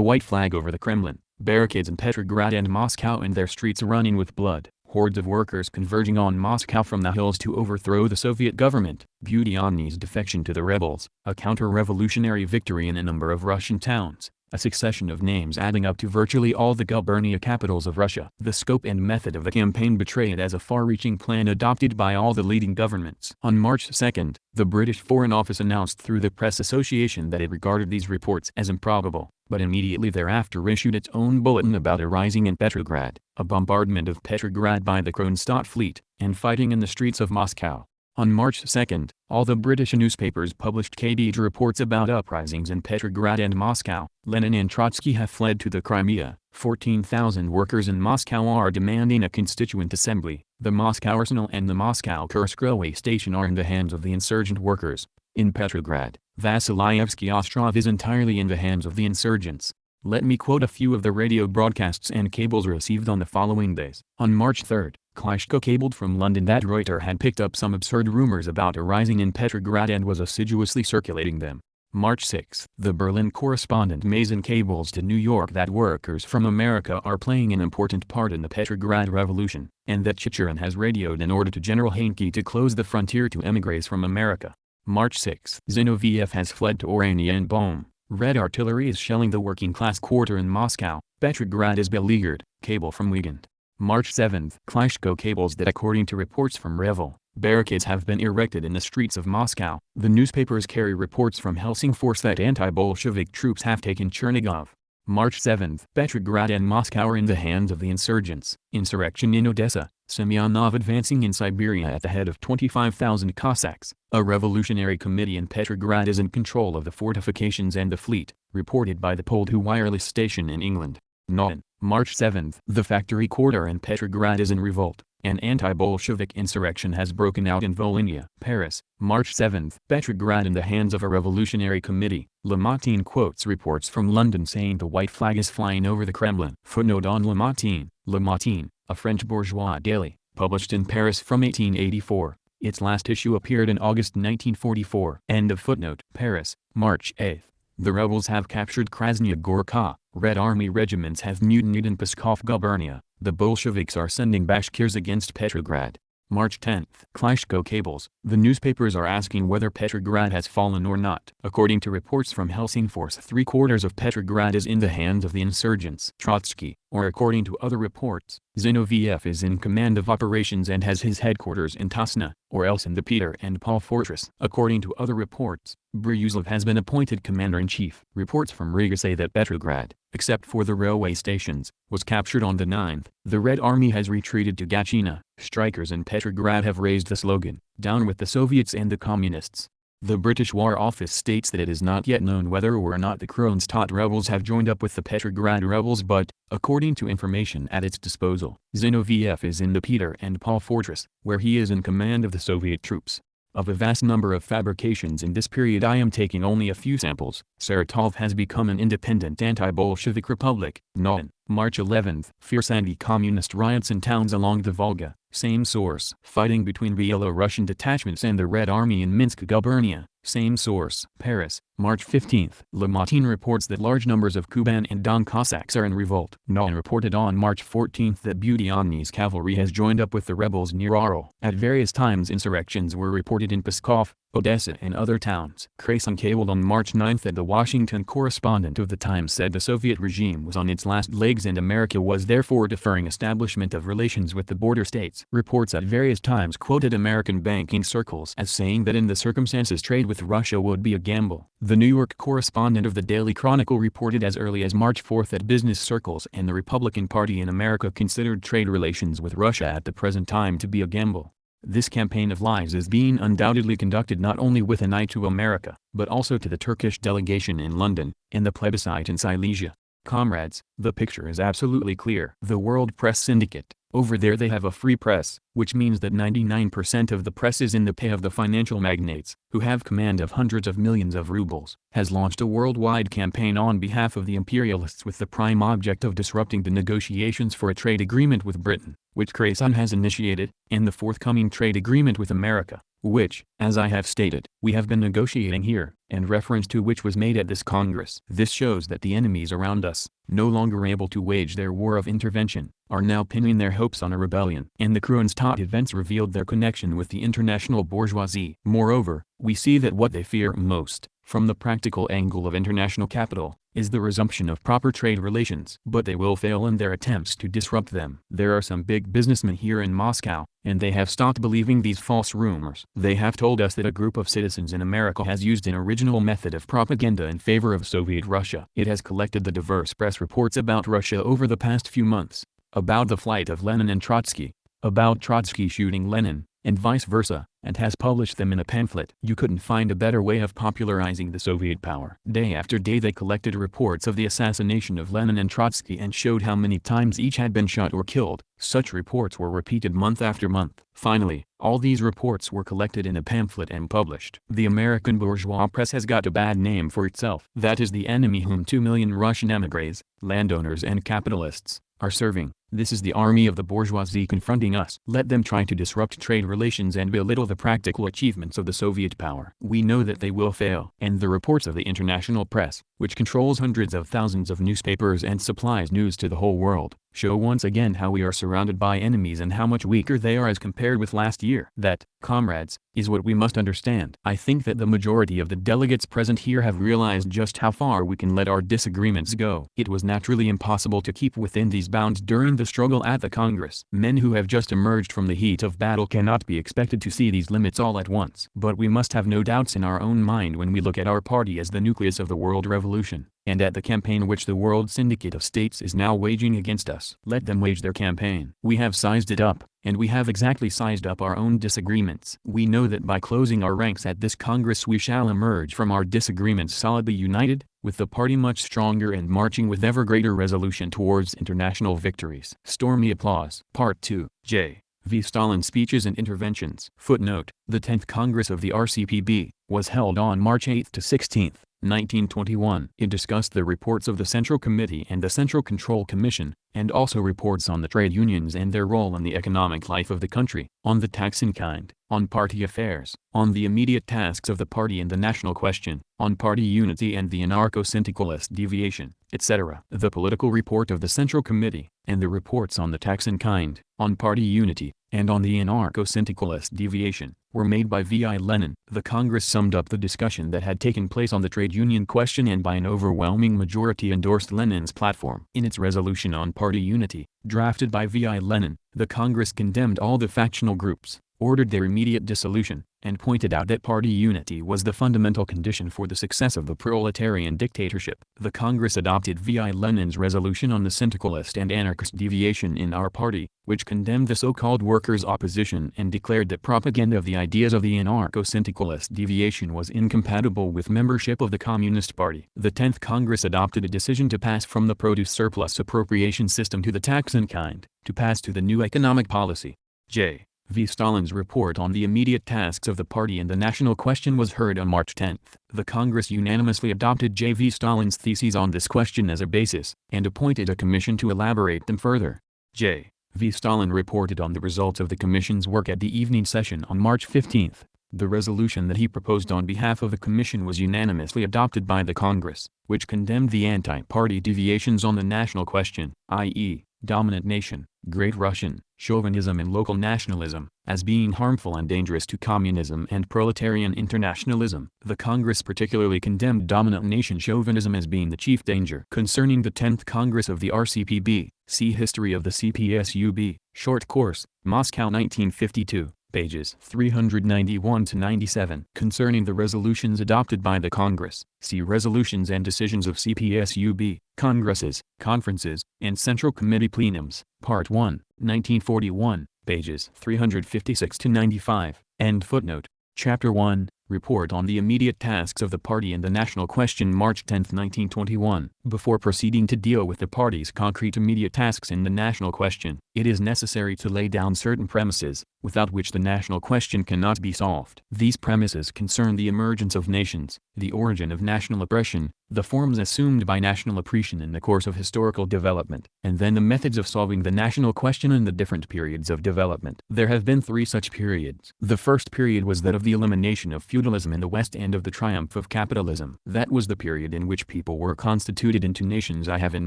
white flag over the Kremlin, barricades in Petrograd and Moscow and their streets running with blood, hordes of workers converging on Moscow from the hills to overthrow the Soviet government, Budyonny's defection to the rebels, a counter-revolutionary victory in a number of Russian towns, a succession of names adding up to virtually all the gubernia capitals of Russia. The scope and method of the campaign betray it as a far-reaching plan adopted by all the leading governments." On March 2, the British Foreign Office announced through the Press Association that it regarded these reports as improbable, but immediately thereafter issued its own bulletin about a rising in Petrograd, a bombardment of Petrograd by the Kronstadt fleet, and fighting in the streets of Moscow. On March 2, all the British newspapers published KD's reports about uprisings in Petrograd and Moscow. Lenin and Trotsky have fled to the Crimea. 14,000 workers in Moscow are demanding a constituent assembly. The Moscow Arsenal and the Moscow Kursk railway station are in the hands of the insurgent workers. In Petrograd, Vasilyevsky Ostrov is entirely in the hands of the insurgents. Let me quote a few of the radio broadcasts and cables received on the following days. On March 3, Klitschko cabled from London that Reuters had picked up some absurd rumors about a rising in Petrograd and was assiduously circulating them. March 6, the Berlin correspondent Mason cables to New York that workers from America are playing an important part in the Petrograd Revolution, and that Chicherin has radioed an order to General Hainke to close the frontier to émigrés from America. March 6, Zinoviev has fled to Orania and Bohm. Red artillery is shelling the working-class quarter in Moscow. Petrograd is beleaguered. Cable from Wiegand. March 7, Klitschko cables that according to reports from Revel, barricades have been erected in the streets of Moscow. The newspapers carry reports from Helsingfors that anti-Bolshevik troops have taken Chernigov. March 7. Petrograd and Moscow are in the hands of the insurgents. Insurrection in Odessa. Semyonov advancing in Siberia at the head of 25,000 Cossacks. A revolutionary committee in Petrograd is in control of the fortifications and the fleet, reported by the Pole wireless station in England. Nauen, March 7. The factory quarter in Petrograd is in revolt. An anti-Bolshevik insurrection has broken out in Volhynia. Paris, March 7. Petrograd in the hands of a revolutionary committee. Le Matin quotes reports from London saying the white flag is flying over the Kremlin. Footnote on Le Matin. Le Matin, a French bourgeois daily, published in Paris from 1884. Its last issue appeared in August 1944. End of footnote. Paris, March 8. The rebels have captured Krasnaya Gorka. Red Army regiments have mutinied in Pskov gubernia. The Bolsheviks are sending Bashkirs against Petrograd. March 10. Klitschko cables. The newspapers are asking whether Petrograd has fallen or not. According to reports from Helsingfors, 3/4 of Petrograd is in the hands of the insurgents. Trotsky, or according to other reports, Zinoviev is in command of operations and has his headquarters in Tasna, or else in the Peter and Paul fortress. According to other reports, Bryuzov has been appointed commander-in-chief. Reports from Riga say that Petrograd, except for the railway stations, was captured on the 9th. The Red Army has retreated to Gatchina. Strikers in Petrograd have raised the slogan, "Down with the Soviets and the Communists." The British War Office states that it is not yet known whether or not the Kronstadt rebels have joined up with the Petrograd rebels, but, according to information at its disposal, Zinoviev is in the Peter and Paul fortress, where he is in command of the Soviet troops. Of a vast number of fabrications in this period I am taking only a few samples. Saratov has become an independent anti-Bolshevik republic. Nauen, March 11. Fierce anti-communist riots in towns along the Volga. Same source. Fighting between Belarusian detachments and the Red Army in Minsk gubernia. Same source. Paris, March 15. Le Matin reports that large numbers of Kuban and Don Cossacks are in revolt. Nauen reported on March 14 that Budyonny's cavalry has joined up with the rebels near Arel. At various times insurrections were reported in Pskov, Odessa and other towns. Krasin cabled on March 9 that the Washington correspondent of the Times said the Soviet regime was on its last legs and America was therefore deferring establishment of relations with the border states. Reports at various times quoted American banking circles as saying that in the circumstances trade with Russia would be a gamble. The New York correspondent of the Daily Chronicle reported as early as March 4 that business circles and the Republican Party in America considered trade relations with Russia at the present time to be a gamble. This campaign of lies is being undoubtedly conducted not only with an eye to America, but also to the Turkish delegation in London, and the plebiscite in Silesia. Comrades, the picture is absolutely clear. The World Press Syndicate, over there they have a free press, which means that 99% of the press is in the pay of the financial magnates, who have command of hundreds of millions of rubles, has launched a worldwide campaign on behalf of the imperialists with the prime object of disrupting the negotiations for a trade agreement with Britain, which Krasin has initiated, and the forthcoming trade agreement with America, which, as I have stated, we have been negotiating here, and reference to which was made at this Congress. This shows that the enemies around us, no longer able to wage their war of intervention, are now pinning their hopes on a rebellion. And the Kronstadt events revealed their connection with the international bourgeoisie. Moreover, we see that what they fear most, from the practical angle of international capital, is the resumption of proper trade relations. But they will fail in their attempts to disrupt them. There are some big businessmen here in Moscow, and they have stopped believing these false rumors. They have told us that a group of citizens in America has used an original method of propaganda in favor of Soviet Russia. It has collected the diverse press reports about Russia over the past few months, about the flight of Lenin and Trotsky, about Trotsky shooting Lenin, and vice versa, and has published them in a pamphlet. You couldn't find a better way of popularizing the Soviet power. Day after day they collected reports of the assassination of Lenin and Trotsky and showed how many times each had been shot or killed. Such reports were repeated month after month. Finally, all these reports were collected in a pamphlet and published. The American bourgeois press has got a bad name for itself. That is the enemy whom 2 million Russian emigres, landowners and capitalists, are serving. This is the army of the bourgeoisie confronting us. Let them try to disrupt trade relations and belittle the practical achievements of the Soviet power. We know that they will fail. And the reports of the international press, which controls hundreds of thousands of newspapers and supplies news to the whole world, show once again how we are surrounded by enemies and how much weaker they are as compared with last year. That, comrades, is what we must understand. I think that the majority of the delegates present here have realized just how far we can let our disagreements go. It was naturally impossible to keep within these bounds during condemned the struggle at the Congress. Men who have just emerged from the heat of battle cannot be expected to see these limits all at once. But we must have no doubts in our own mind when we look at our party as the nucleus of the world revolution, and at the campaign which the World Syndicate of States is now waging against us. Let them wage their campaign. We have sized it up, and we have exactly sized up our own disagreements. We know that by closing our ranks at this Congress we shall emerge from our disagreements solidly united, with the party much stronger and marching with ever greater resolution towards international victories. Stormy applause. Part 2. J. V. Stalin Speeches and Interventions. Footnote: the 10th Congress of the RCPB was held on March 8 to 16, 1921. It discussed the reports of the Central Committee and the Central Control Commission, and also reports on the trade unions and their role in the economic life of the country, on the tax in kind, on party affairs, on the immediate tasks of the party and the national question, on party unity and the anarcho-syndicalist deviation, etc. The political report of the Central Committee, and the reports on the tax in kind, on party unity, and on the anarcho-syndicalist deviation, were made by V.I. Lenin. The Congress summed up the discussion that had taken place on the trade union question and by an overwhelming majority endorsed Lenin's platform. In its resolution on party unity, drafted by V.I. Lenin, the Congress condemned all the factional groups, ordered their immediate dissolution, and pointed out that party unity was the fundamental condition for the success of the proletarian dictatorship. The Congress adopted V.I. Lenin's resolution on the syndicalist and anarchist deviation in our party, which condemned the so-called workers' opposition and declared that propaganda of the ideas of the anarcho-syndicalist deviation was incompatible with membership of the Communist Party. The 10th Congress adopted a decision to pass from the produce surplus appropriation system to the tax in kind, to pass to the new economic policy. J. V. Stalin's report on the immediate tasks of the party and the national question was heard on March 10. The Congress unanimously adopted J. V. Stalin's theses on this question as a basis, and appointed a commission to elaborate them further. J. V. Stalin reported on the results of the commission's work at the evening session on March 15. The resolution that he proposed on behalf of the commission was unanimously adopted by the Congress, which condemned the anti-party deviations on the national question, i.e., dominant nation, Great Russian, chauvinism and local nationalism, as being harmful and dangerous to communism and proletarian internationalism. The Congress particularly condemned dominant nation chauvinism as being the chief danger. Concerning the 10th Congress of the RCPB, see History of the CPSUB, short course, Moscow 1952. Pages 391-97. Concerning the resolutions adopted by the Congress, see Resolutions and Decisions of CPSUB, Congresses, Conferences, and Central Committee Plenums, Part 1, 1941, pages 356-95, End footnote. Chapter 1, Report on the Immediate Tasks of the Party and the National Question, March 10, 1921. Before proceeding to deal with the party's concrete immediate tasks in the national question, it is necessary to lay down certain premises, without which the national question cannot be solved. These premises concern the emergence of nations, the origin of national oppression, the forms assumed by national oppression in the course of historical development, and then the methods of solving the national question in the different periods of development. There have been three such periods. The first period was that of the elimination of feudalism in the West and of the triumph of capitalism. That was the period in which people were constituted into nations. I have in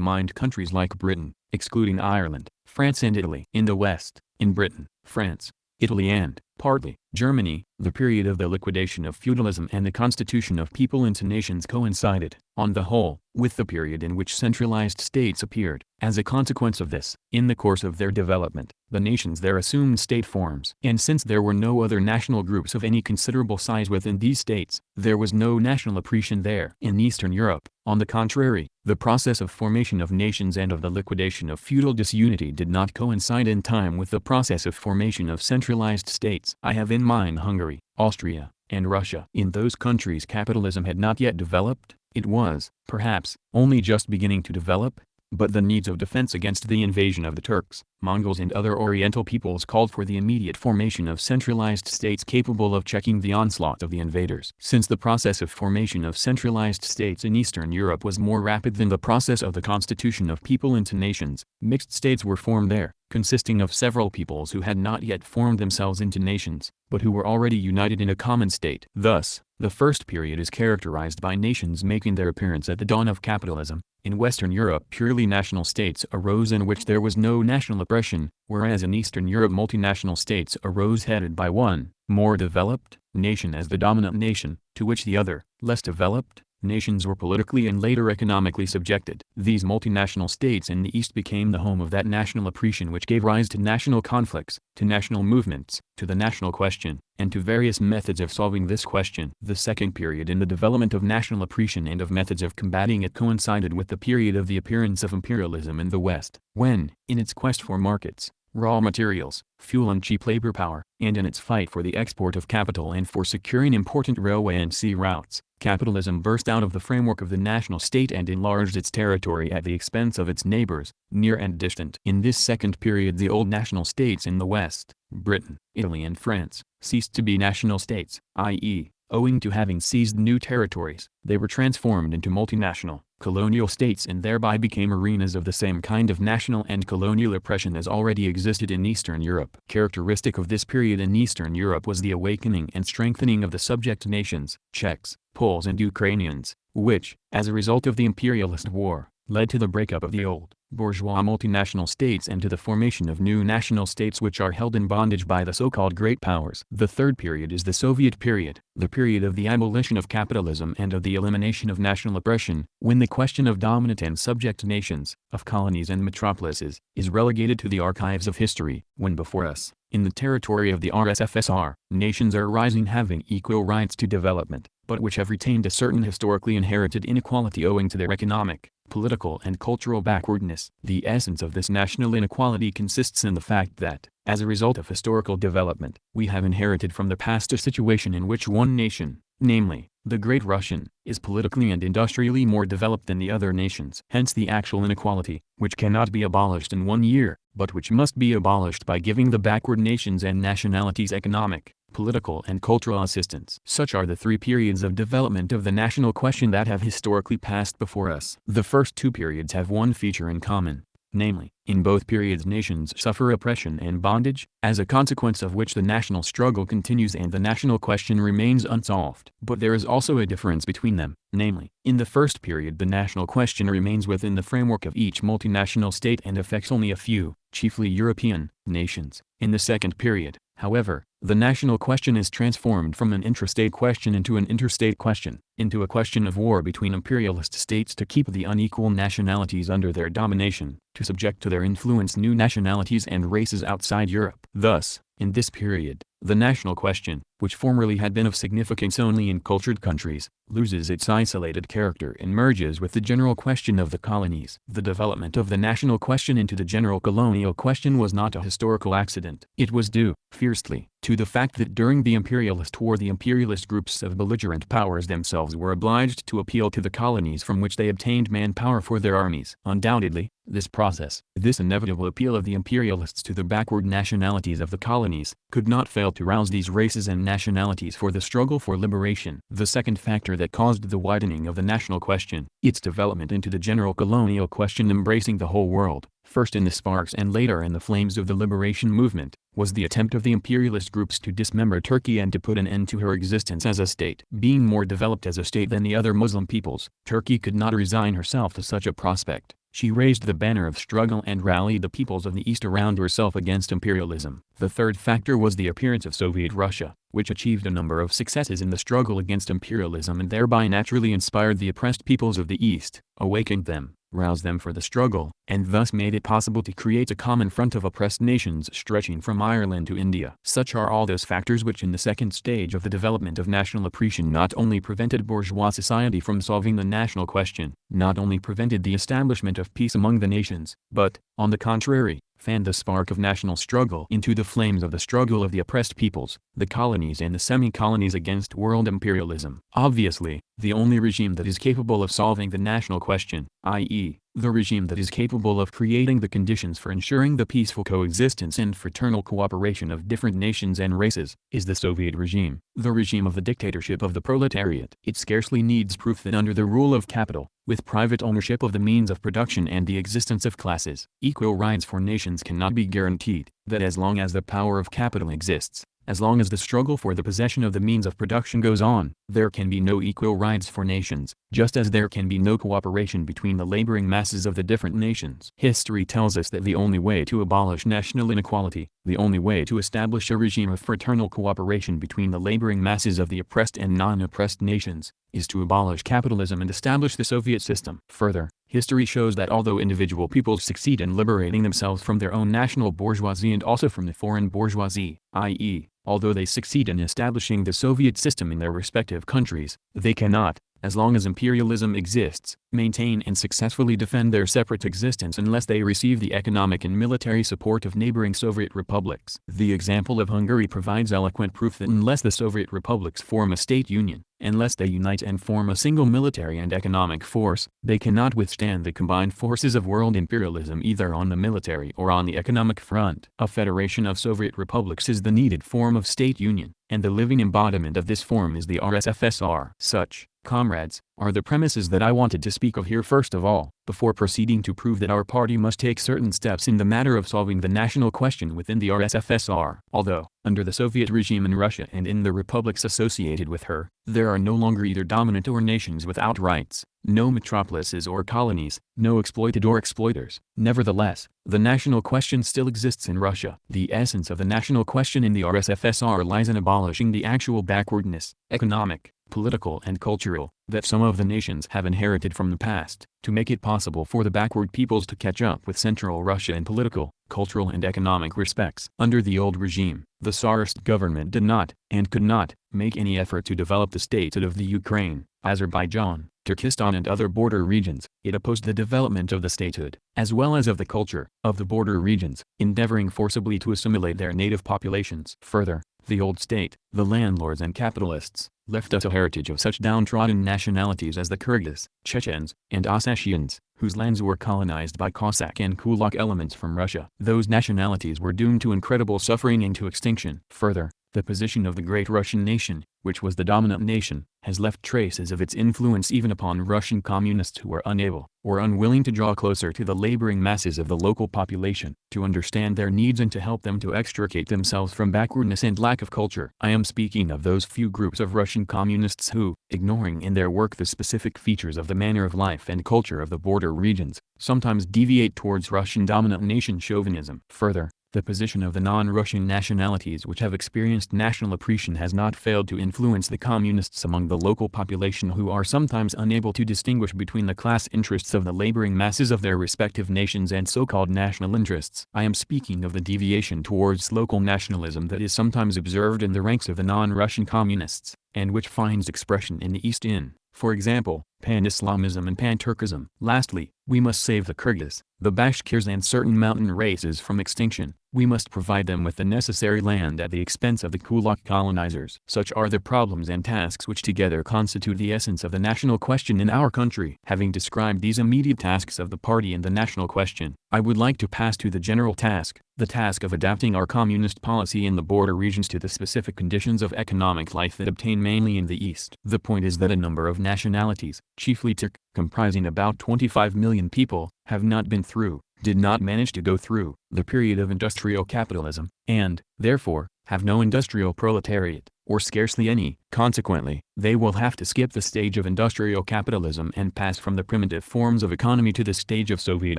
mind countries like Britain, excluding Ireland, France and Italy. In the West, in Britain, France, Italy and, partly, Germany, the period of the liquidation of feudalism and the constitution of people into nations coincided, on the whole, with the period in which centralized states appeared. As a consequence of this, in the course of their development, the nations there assumed state forms. And since there were no other national groups of any considerable size within these states, there was no national oppression there. In Eastern Europe, on the contrary, the process of formation of nations and of the liquidation of feudal disunity did not coincide in time with the process of formation of centralized states. I have in mind Hungary, Austria, and Russia. In those countries capitalism had not yet developed. It was, perhaps, only just beginning to develop, but the needs of defense against the invasion of the Turks, Mongols and other Oriental peoples called for the immediate formation of centralized states capable of checking the onslaught of the invaders. Since the process of formation of centralized states in Eastern Europe was more rapid than the process of the constitution of people into nations, mixed states were formed there, consisting of several peoples who had not yet formed themselves into nations, but who were already united in a common state. Thus, the first period is characterized by nations making their appearance at the dawn of capitalism. In Western Europe purely national states arose in which there was no national oppression, whereas in Eastern Europe multinational states arose headed by one, more developed, nation as the dominant nation, to which the other, less developed, nations were politically and later economically subjected. These multinational states in the East became the home of that national oppression which gave rise to national conflicts, to national movements, to the national question, and to various methods of solving this question. The second period in the development of national oppression and of methods of combating it coincided with the period of the appearance of imperialism in the West, when, in its quest for markets, raw materials, fuel and cheap labor power, and in its fight for the export of capital and for securing important railway and sea routes, capitalism burst out of the framework of the national state and enlarged its territory at the expense of its neighbors, near and distant. In this second period the old national states in the West, Britain, Italy and France, ceased to be national states, i.e., owing to having seized new territories, they were transformed into multinational, colonial states and thereby became arenas of the same kind of national and colonial oppression as already existed in Eastern Europe. Characteristic of this period in Eastern Europe was the awakening and strengthening of the subject nations, Czechs, Poles and Ukrainians, which, as a result of the imperialist war, led to the breakup of the old, bourgeois multinational states and to the formation of new national states which are held in bondage by the so-called great powers. The third period is the Soviet period, the period of the abolition of capitalism and of the elimination of national oppression, when the question of dominant and subject nations, of colonies and metropolises, is relegated to the archives of history, when before us, in the territory of the RSFSR, nations are rising having equal rights to development, but which have retained a certain historically inherited inequality owing to their economic, political and cultural backwardness. The essence of this national inequality consists in the fact that, as a result of historical development, we have inherited from the past a situation in which one nation, namely, the Great Russian, is politically and industrially more developed than the other nations. Hence the actual inequality, which cannot be abolished in 1 year, but which must be abolished by giving the backward nations and nationalities economic, political and cultural assistance. Such are the three periods of development of the national question that have historically passed before us. The first two periods have one feature in common. Namely, in both periods nations suffer oppression and bondage, as a consequence of which the national struggle continues and the national question remains unsolved. But there is also a difference between them, namely, in the first period the national question remains within the framework of each multinational state and affects only a few, chiefly European, nations. In the second period, however, the national question is transformed from an intrastate question into an interstate question, into a question of war between imperialist states to keep the unequal nationalities under their domination, to subject to their influence new nationalities and races outside Europe. Thus, in this period, the national question, which formerly had been of significance only in cultured countries, loses its isolated character and merges with the general question of the colonies. The development of the national question into the general colonial question was not a historical accident. It was due, firstly, to the fact that during the imperialist war the imperialist groups of belligerent powers themselves were obliged to appeal to the colonies from which they obtained manpower for their armies. Undoubtedly, this inevitable appeal of the imperialists to the backward nationalities of the colonies, could not fail to rouse these races and nationalities for the struggle for liberation. The second factor that caused the widening of the national question, its development into the general colonial question embracing the whole world, first in the sparks and later in the flames of the liberation movement, was the attempt of the imperialist groups to dismember Turkey and to put an end to her existence as a state. Being more developed as a state than the other Muslim peoples, Turkey could not resign herself to such a prospect. She raised the banner of struggle and rallied the peoples of the East around herself against imperialism. The third factor was the appearance of Soviet Russia, which achieved a number of successes in the struggle against imperialism and thereby naturally inspired the oppressed peoples of the East, awakened them, roused them for the struggle, and thus made it possible to create a common front of oppressed nations stretching from Ireland to India. Such are all those factors which in the second stage of the development of national oppression not only prevented bourgeois society from solving the national question, not only prevented the establishment of peace among the nations, but, on the contrary, fanned the spark of national struggle into the flames of the struggle of the oppressed peoples, the colonies and the semi-colonies against world imperialism. Obviously, the only regime that is capable of solving the national question, i.e., the regime that is capable of creating the conditions for ensuring the peaceful coexistence and fraternal cooperation of different nations and races, is the Soviet regime, the regime of the dictatorship of the proletariat. It scarcely needs proof that under the rule of capital, with private ownership of the means of production and the existence of classes, equal rights for nations cannot be guaranteed, that as long as the power of capital exists, As long as the struggle for the possession of the means of production goes on, there can be no equal rights for nations, just as there can be no cooperation between the laboring masses of the different nations. History tells us that the only way to abolish national inequality, the only way to establish a regime of fraternal cooperation between the laboring masses of the oppressed and non-oppressed nations, is to abolish capitalism and establish the Soviet system. Further, history shows that although individual peoples succeed in liberating themselves from their own national bourgeoisie and also from the foreign bourgeoisie, i.e., although they succeed in establishing the Soviet system in their respective countries, they cannot, as long as imperialism exists, maintain and successfully defend their separate existence unless they receive the economic and military support of neighboring Soviet republics. The example of Hungary provides eloquent proof that unless the Soviet republics form a state union, unless they unite and form a single military and economic force, they cannot withstand the combined forces of world imperialism either on the military or on the economic front. A federation of Soviet republics is the needed form of state union, and the living embodiment of this form is the RSFSR. Such, comrades, are the premises that I wanted to speak of here first of all, before proceeding to prove that our party must take certain steps in the matter of solving the national question within the RSFSR. Although, under the Soviet regime in Russia and in the republics associated with her, there are no longer either dominant or nations without rights, no metropolises or colonies, no exploited or exploiters. Nevertheless, the national question still exists in Russia. The essence of the national question in the RSFSR lies in abolishing the actual backwardness, economic, political and cultural, that some of the nations have inherited from the past, to make it possible for the backward peoples to catch up with Central Russia in political, cultural and economic respects. Under the old regime, the Tsarist government did not, and could not, make any effort to develop the statehood of the Ukraine, Azerbaijan, Turkestan and other border regions. It opposed the development of the statehood, as well as of the culture, of the border regions, endeavoring forcibly to assimilate their native populations. Further, the old state, the landlords and capitalists, left us a heritage of such downtrodden nationalities as the Kyrgyz, Chechens, and Ossetians, whose lands were colonized by Cossack and Kulak elements from Russia. Those nationalities were doomed to incredible suffering and to extinction. Further, the position of the great Russian nation, which was the dominant nation, has left traces of its influence even upon Russian communists who were unable, or unwilling to draw closer to the laboring masses of the local population, to understand their needs and to help them to extricate themselves from backwardness and lack of culture. I am speaking of those few groups of Russian communists who, ignoring in their work the specific features of the manner of life and culture of the border regions, sometimes deviate towards Russian dominant nation chauvinism. Further, the position of the non-Russian nationalities which have experienced national oppression has not failed to influence the communists among the local population, who are sometimes unable to distinguish between the class interests of the laboring masses of their respective nations and so-called national interests. I am speaking of the deviation towards local nationalism that is sometimes observed in the ranks of the non-Russian communists, and which finds expression in the East in, for example, pan-Islamism and pan-Turkism. Lastly, we must save the Kyrgyz, the Bashkirs and certain mountain races from extinction. We must provide them with the necessary land at the expense of the Kulak colonizers. Such are the problems and tasks which together constitute the essence of the national question in our country. Having described these immediate tasks of the party in the national question, I would like to pass to the general task, the task of adapting our communist policy in the border regions to the specific conditions of economic life that obtain mainly in the East. The point is that a number of nationalities, chiefly Turk, comprising about 25 million people, have not been through, did not manage to go through, the period of industrial capitalism, and, therefore, have no industrial proletariat, or scarcely any. Consequently, they will have to skip the stage of industrial capitalism and pass from the primitive forms of economy to the stage of Soviet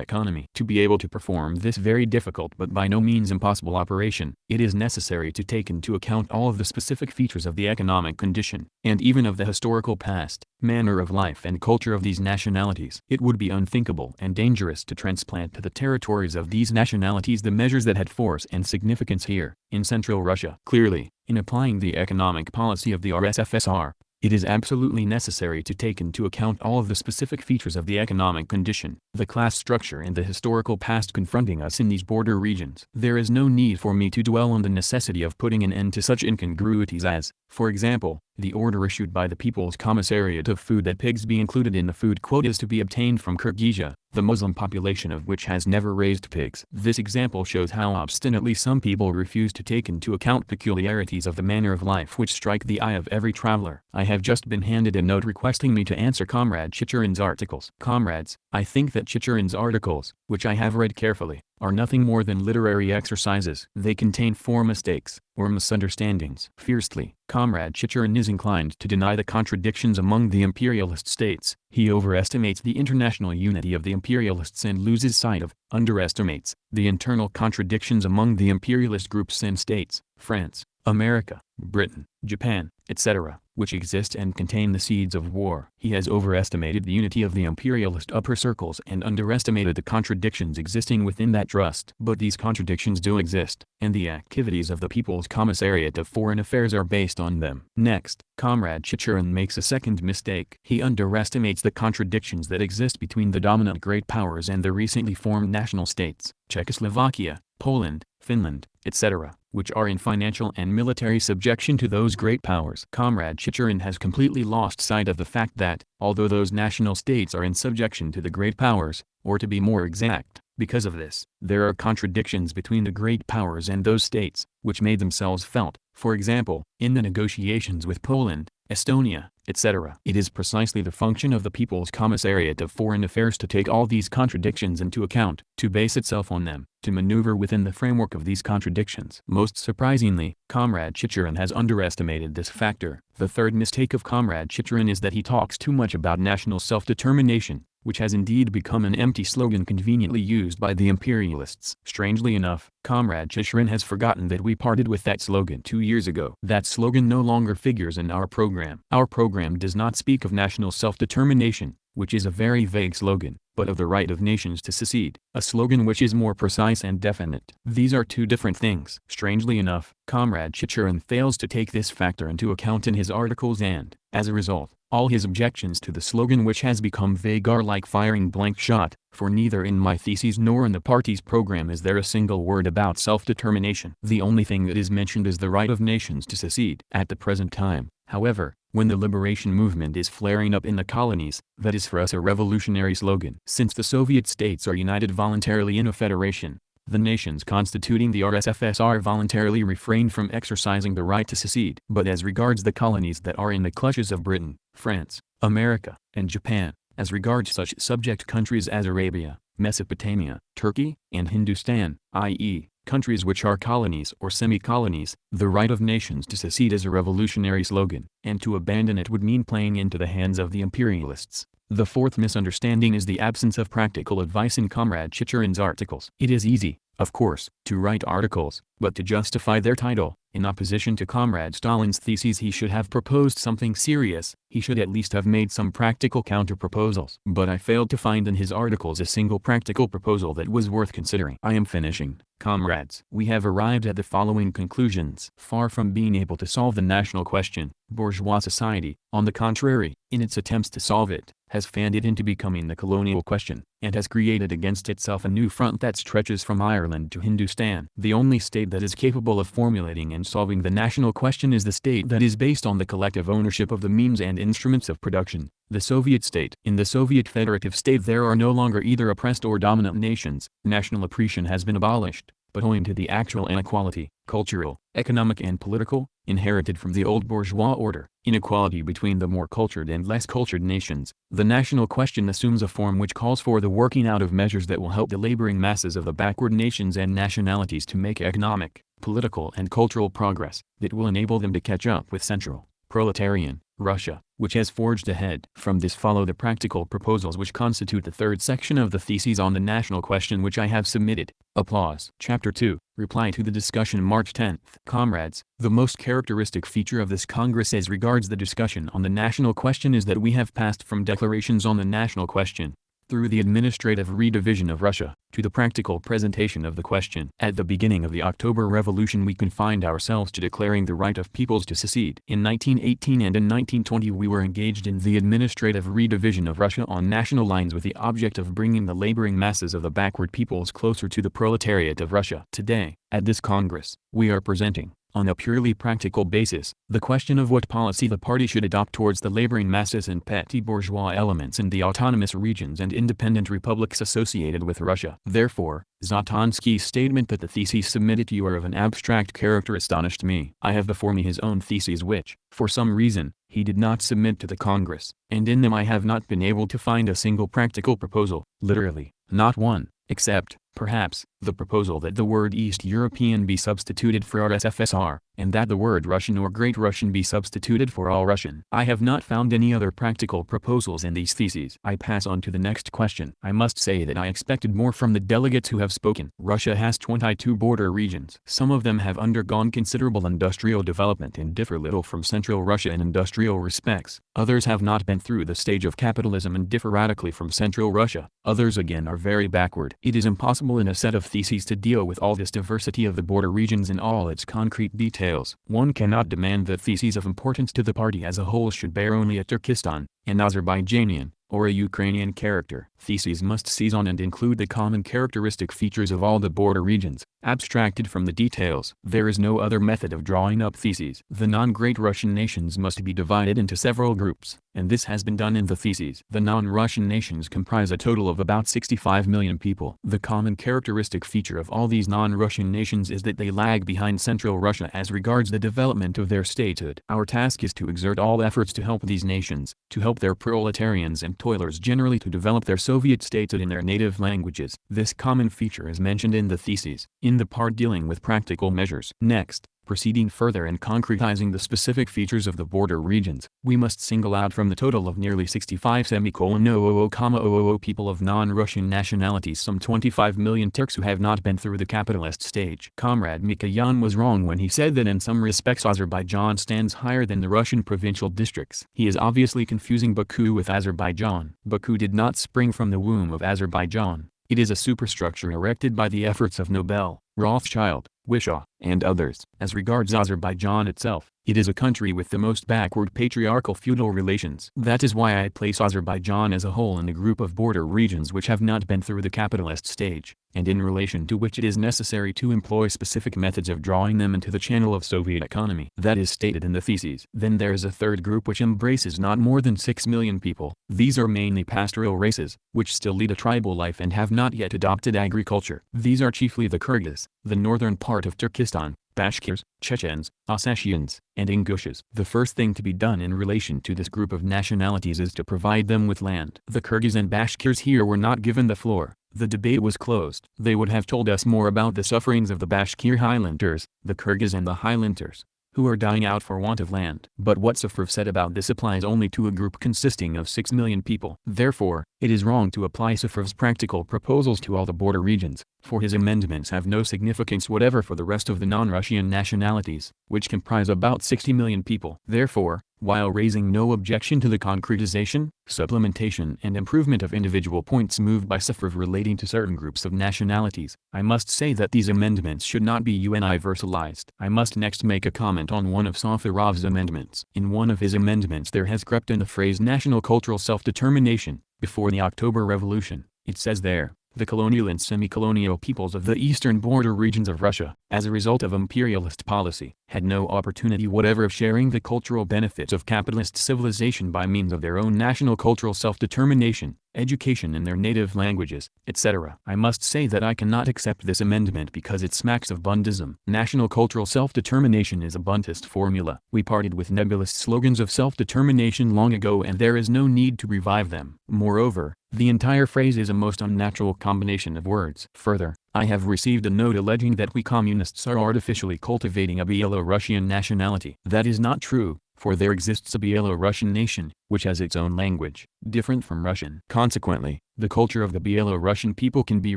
economy. To be able to perform this very difficult but by no means impossible operation, it is necessary to take into account all of the specific features of the economic condition, and even of the historical past, manner of life and culture of these nationalities. It would be unthinkable and dangerous to transplant to the territories of these nationalities the measures that had force and significance here, in Central Russia. Clearly, in applying the economic policy of the RSFSR, it is absolutely necessary to take into account all of the specific features of the economic condition, the class structure and the historical past confronting us in these border regions. There is no need for me to dwell on the necessity of putting an end to such incongruities as, for example, the order issued by the People's Commissariat of Food that pigs be included in the food quotas to be obtained from Kyrgyzia, the Muslim population of which has never raised pigs. This example shows how obstinately some people refuse to take into account peculiarities of the manner of life which strike the eye of every traveler. I have just been handed a note requesting me to answer Comrade Chicherin's articles. Comrades, I think that Chicherin's articles, which I have read carefully, are nothing more than literary exercises. They contain 4 mistakes, or misunderstandings. Fiercely, Comrade Chicherin is inclined to deny the contradictions among the imperialist states. He overestimates the international unity of the imperialists and loses sight of, underestimates, the internal contradictions among the imperialist groups and states, France, America, Britain, Japan, etc., which exist and contain the seeds of war. He has overestimated the unity of the imperialist upper circles and underestimated the contradictions existing within that trust. But these contradictions do exist, and the activities of the People's Commissariat of Foreign Affairs are based on them. Next, Comrade Chicherin makes a second mistake. He underestimates the contradictions that exist between the dominant great powers and the recently formed national states, Czechoslovakia, Poland, Finland, etc., which are in financial and military subjection to those great powers. Comrade Chicherin has completely lost sight of the fact that, although those national states are in subjection to the great powers, or to be more exact, because of this, there are contradictions between the great powers and those states, which made themselves felt, for example, in the negotiations with Poland, Estonia, etc. It is precisely the function of the People's Commissariat of Foreign Affairs to take all these contradictions into account, to base itself on them, to maneuver within the framework of these contradictions. Most surprisingly, Comrade Chicherin has underestimated this factor. The third mistake of Comrade Chicherin is that he talks too much about national self-determination, which has indeed become an empty slogan conveniently used by the imperialists. Strangely enough, Comrade Chicherin has forgotten that we parted with that slogan 2 years ago. That slogan no longer figures in our program. Our program does not speak of national self-determination, which is a very vague slogan, but of the right of nations to secede, a slogan which is more precise and definite. These are two different things. Strangely enough, Comrade Chicherin fails to take this factor into account in his articles and, as a result, all his objections to the slogan which has become vague are like firing blank shot, for neither in my theses nor in the party's program is there a single word about self-determination. The only thing that is mentioned is the right of nations to secede. At the present time, however, when the liberation movement is flaring up in the colonies, that is for us a revolutionary slogan. Since the Soviet states are united voluntarily in a federation, the nations constituting the RSFSR voluntarily refrained from exercising the right to secede. But as regards the colonies that are in the clutches of Britain, France, America, and Japan, as regards such subject countries as Arabia, Mesopotamia, Turkey, and Hindustan, i.e., countries which are colonies or semi-colonies, the right of nations to secede is a revolutionary slogan, and to abandon it would mean playing into the hands of the imperialists. The fourth misunderstanding is the absence of practical advice in Comrade Chicherin's articles. It is easy, of course, to write articles, but to justify their title, in opposition to Comrade Stalin's theses he should have proposed something serious, he should at least have made some practical counter-proposals. But I failed to find in his articles a single practical proposal that was worth considering. I am finishing, comrades. We have arrived at the following conclusions. Far from being able to solve the national question, bourgeois society, on the contrary, in its attempts to solve it, has fanned it into becoming the colonial question, and has created against itself a new front that stretches from Ireland to Hindustan. The only state that is capable of formulating and solving the national question is the state that is based on the collective ownership of the means and instruments of production, the Soviet state. In the Soviet federative state there are no longer either oppressed or dominant nations. National oppression has been abolished, but owing to the actual inequality, cultural, economic and political, inherited from the old bourgeois order, inequality between the more cultured and less cultured nations, the national question assumes a form which calls for the working out of measures that will help the laboring masses of the backward nations and nationalities to make economic, political and cultural progress, that will enable them to catch up with Central, proletarian, Russia, which has forged ahead. From this follow the practical proposals which constitute the third section of the theses on the national question which I have submitted. Applause. Chapter 2, Reply to the discussion March 10th. Comrades, the most characteristic feature of this Congress as regards the discussion on the national question is that we have passed from declarations on the national question, through the administrative redivision of Russia, to the practical presentation of the question. At the beginning of the October Revolution we confined ourselves to declaring the right of peoples to secede. In 1918 and in 1920 we were engaged in the administrative redivision of Russia on national lines with the object of bringing the laboring masses of the backward peoples closer to the proletariat of Russia. Today, at this Congress, we are presenting, on a purely practical basis, the question of what policy the party should adopt towards the laboring masses and petty bourgeois elements in the autonomous regions and independent republics associated with Russia. Therefore, Zatonsky's statement that the theses submitted to you are of an abstract character astonished me. I have before me his own theses which, for some reason, he did not submit to the Congress, and in them I have not been able to find a single practical proposal, literally, not one, except, Perhaps, the proposal that the word East European be substituted for RSFSR, and that the word Russian or Great Russian be substituted for All Russian. I have not found any other practical proposals in these theses. I pass on to the next question. I must say that I expected more from the delegates who have spoken. Russia has 22 border regions. Some of them have undergone considerable industrial development and differ little from Central Russia in industrial respects. Others have not been through the stage of capitalism and differ radically from Central Russia. Others again are very backward. It is impossible in a set of theses to deal with all this diversity of the border regions in all its concrete details. One cannot demand that theses of importance to the party as a whole should bear only a Turkestan, an Azerbaijanian, or a Ukrainian character. Theses must seize on and include the common characteristic features of all the border regions, abstracted from the details. There is no other method of drawing up theses. The non-Great Russian nations must be divided into several groups, and this has been done in the theses. The non-Russian nations comprise a total of about 65 million people. The common characteristic feature of all these non-Russian nations is that they lag behind Central Russia as regards the development of their statehood. Our task is to exert all efforts to help these nations, to help their proletarians and toilers generally to develop their Soviet statehood in their native languages. This common feature is mentioned in the theses, in the part dealing with practical measures. Next, proceeding further and concretizing the specific features of the border regions, we must single out from the total of nearly 65,000,000 people of non-Russian nationalities some 25 million Turks who have not been through the capitalist stage. Comrade Mikoyan was wrong when he said that in some respects Azerbaijan stands higher than the Russian provincial districts. He is obviously confusing Baku with Azerbaijan. Baku did not spring from the womb of Azerbaijan. It is a superstructure erected by the efforts of Nobel, Rothschild, Wishaw, and others. As regards Azerbaijan itself, it is a country with the most backward patriarchal feudal relations. That is why I place Azerbaijan as a whole in the group of border regions which have not been through the capitalist stage, and in relation to which it is necessary to employ specific methods of drawing them into the channel of Soviet economy. That is stated in the theses. Then there is a third group which embraces not more than 6 million people. These are mainly pastoral races, which still lead a tribal life and have not yet adopted agriculture. These are chiefly the Kyrgyz, the northern part of Turkestan, Bashkirs, Chechens, Ossetians, and Ingushes. The first thing to be done in relation to this group of nationalities is to provide them with land. The Kyrgyz and Bashkirs here were not given the floor. The debate was closed. They would have told us more about the sufferings of the Bashkir Highlanders, the Kyrgyz and the Highlanders, who are dying out for want of land. But what Safrov said about this applies only to a group consisting of 6 million people. Therefore, it is wrong to apply Safrov's practical proposals to all the border regions, for his amendments have no significance whatever for the rest of the non-Russian nationalities, which comprise about 60 million people. Therefore, while raising no objection to the concretization, supplementation and improvement of individual points moved by Safrov relating to certain groups of nationalities, I must say that these amendments should not be universalized. I must next make a comment on one of Safarov's amendments. In one of his amendments there has crept in the phrase national cultural self-determination. Before the October Revolution, it says there, the colonial and semi-colonial peoples of the eastern border regions of Russia, as a result of imperialist policy, had no opportunity whatever of sharing the cultural benefits of capitalist civilization by means of their own national cultural self-determination, education in their native languages, etc. I must say that I cannot accept this amendment because it smacks of Bundism. National cultural self-determination is a Bundist formula. We parted with nebulous slogans of self-determination long ago and there is no need to revive them. Moreover, the entire phrase is a most unnatural combination of words. Further, I have received a note alleging that we communists are artificially cultivating a Belarusian nationality. That is not true, for there exists a Belarusian nation, which has its own language, different from Russian. Consequently, the culture of the Belarusian people can be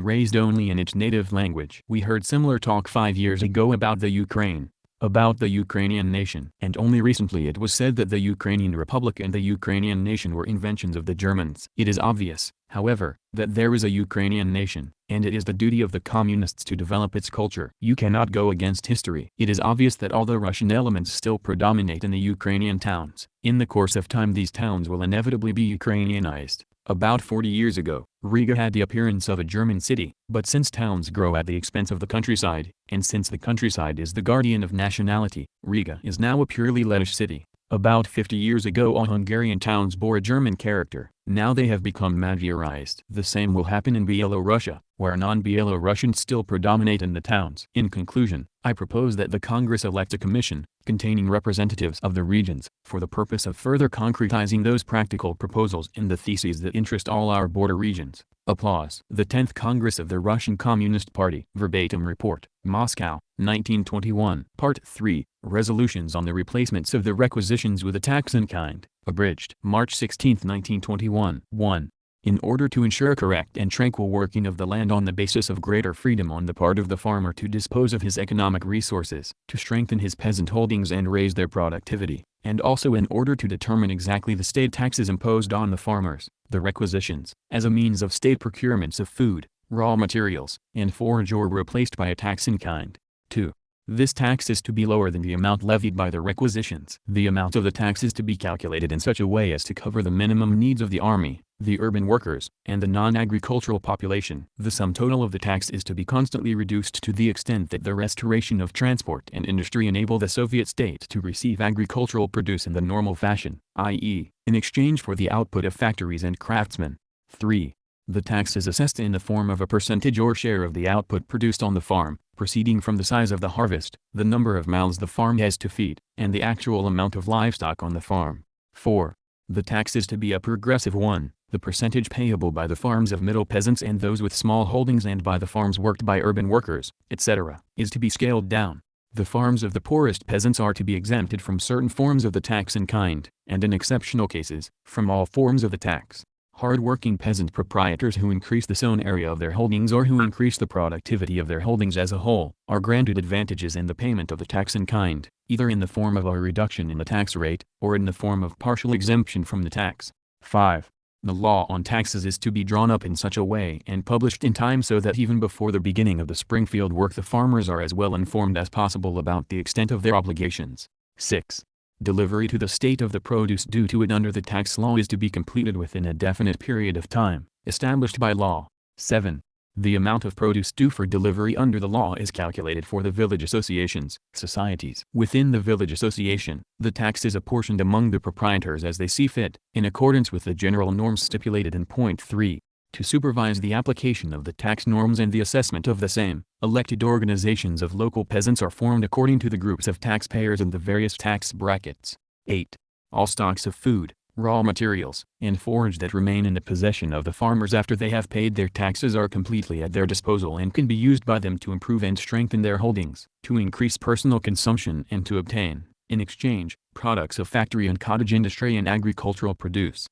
raised only in its native language. We heard similar talk 5 years ago about the Ukraine, about the Ukrainian nation. And only recently it was said that the Ukrainian Republic and the Ukrainian nation were inventions of the Germans. It is obvious, however, that there is a Ukrainian nation, and it is the duty of the communists to develop its culture. You cannot go against history. It is obvious that although Russian elements still predominate in the Ukrainian towns, in the course of time these towns will inevitably be Ukrainianized. About 40 years ago, Riga had the appearance of a German city, but since towns grow at the expense of the countryside, and since the countryside is the guardian of nationality, Riga is now a purely Lettish city. About 50 years ago all Hungarian towns bore a German character, now they have become Magyarized. The same will happen in Belorussia, where non-Belarusians still predominate in the towns. In conclusion, I propose that the Congress elect a commission, containing representatives of the regions, for the purpose of further concretizing those practical proposals in the theses that interest all our border regions. Applause. The 10th Congress of the Russian Communist Party. Verbatim report. Moscow, 1921. Part 3. Resolutions on the replacements of the requisitions with a tax in kind. Abridged. March 16, 1921. 1. In order to ensure correct and tranquil working of the land on the basis of greater freedom on the part of the farmer to dispose of his economic resources, to strengthen his peasant holdings and raise their productivity, and also in order to determine exactly the state taxes imposed on the farmers, the requisitions, as a means of state procurements of food, raw materials, and forage are replaced by a tax in kind. 2. This tax is to be lower than the amount levied by the requisitions. The amount of the tax is to be calculated in such a way as to cover the minimum needs of the army, the urban workers, and the non-agricultural population. The sum total of the tax is to be constantly reduced to the extent that the restoration of transport and industry enable the Soviet state to receive agricultural produce in the normal fashion, i.e., in exchange for the output of factories and craftsmen. 3. The tax is assessed in the form of a percentage or share of the output produced on the farm, proceeding from the size of the harvest, the number of mouths the farm has to feed, and the actual amount of livestock on the farm. 4. The tax is to be a progressive one. The percentage payable by the farms of middle peasants and those with small holdings and by the farms worked by urban workers, etc., is to be scaled down. The farms of the poorest peasants are to be exempted from certain forms of the tax in kind, and in exceptional cases, from all forms of the tax. Hard-working peasant proprietors who increase the sown area of their holdings or who increase the productivity of their holdings as a whole, are granted advantages in the payment of the tax in kind, either in the form of a reduction in the tax rate, or in the form of partial exemption from the tax. 5. The law on taxes is to be drawn up in such a way and published in time so that even before the beginning of the Springfield work the farmers are as well informed as possible about the extent of their obligations. 6. Delivery to the state of the produce due to it under the tax law is to be completed within a definite period of time, established by law. 7. The amount of produce due for delivery under the law is calculated for the village associations, societies. Within the village association, the tax is apportioned among the proprietors as they see fit, in accordance with the general norms stipulated in point 3. To supervise the application of the tax norms and the assessment of the same, elected organizations of local peasants are formed according to the groups of taxpayers in the various tax brackets. 8. All stocks of food, raw materials, and forage that remain in the possession of the farmers after they have paid their taxes are completely at their disposal and can be used by them to improve and strengthen their holdings, to increase personal consumption and to obtain, in exchange, products of factory and cottage industry and agricultural produce.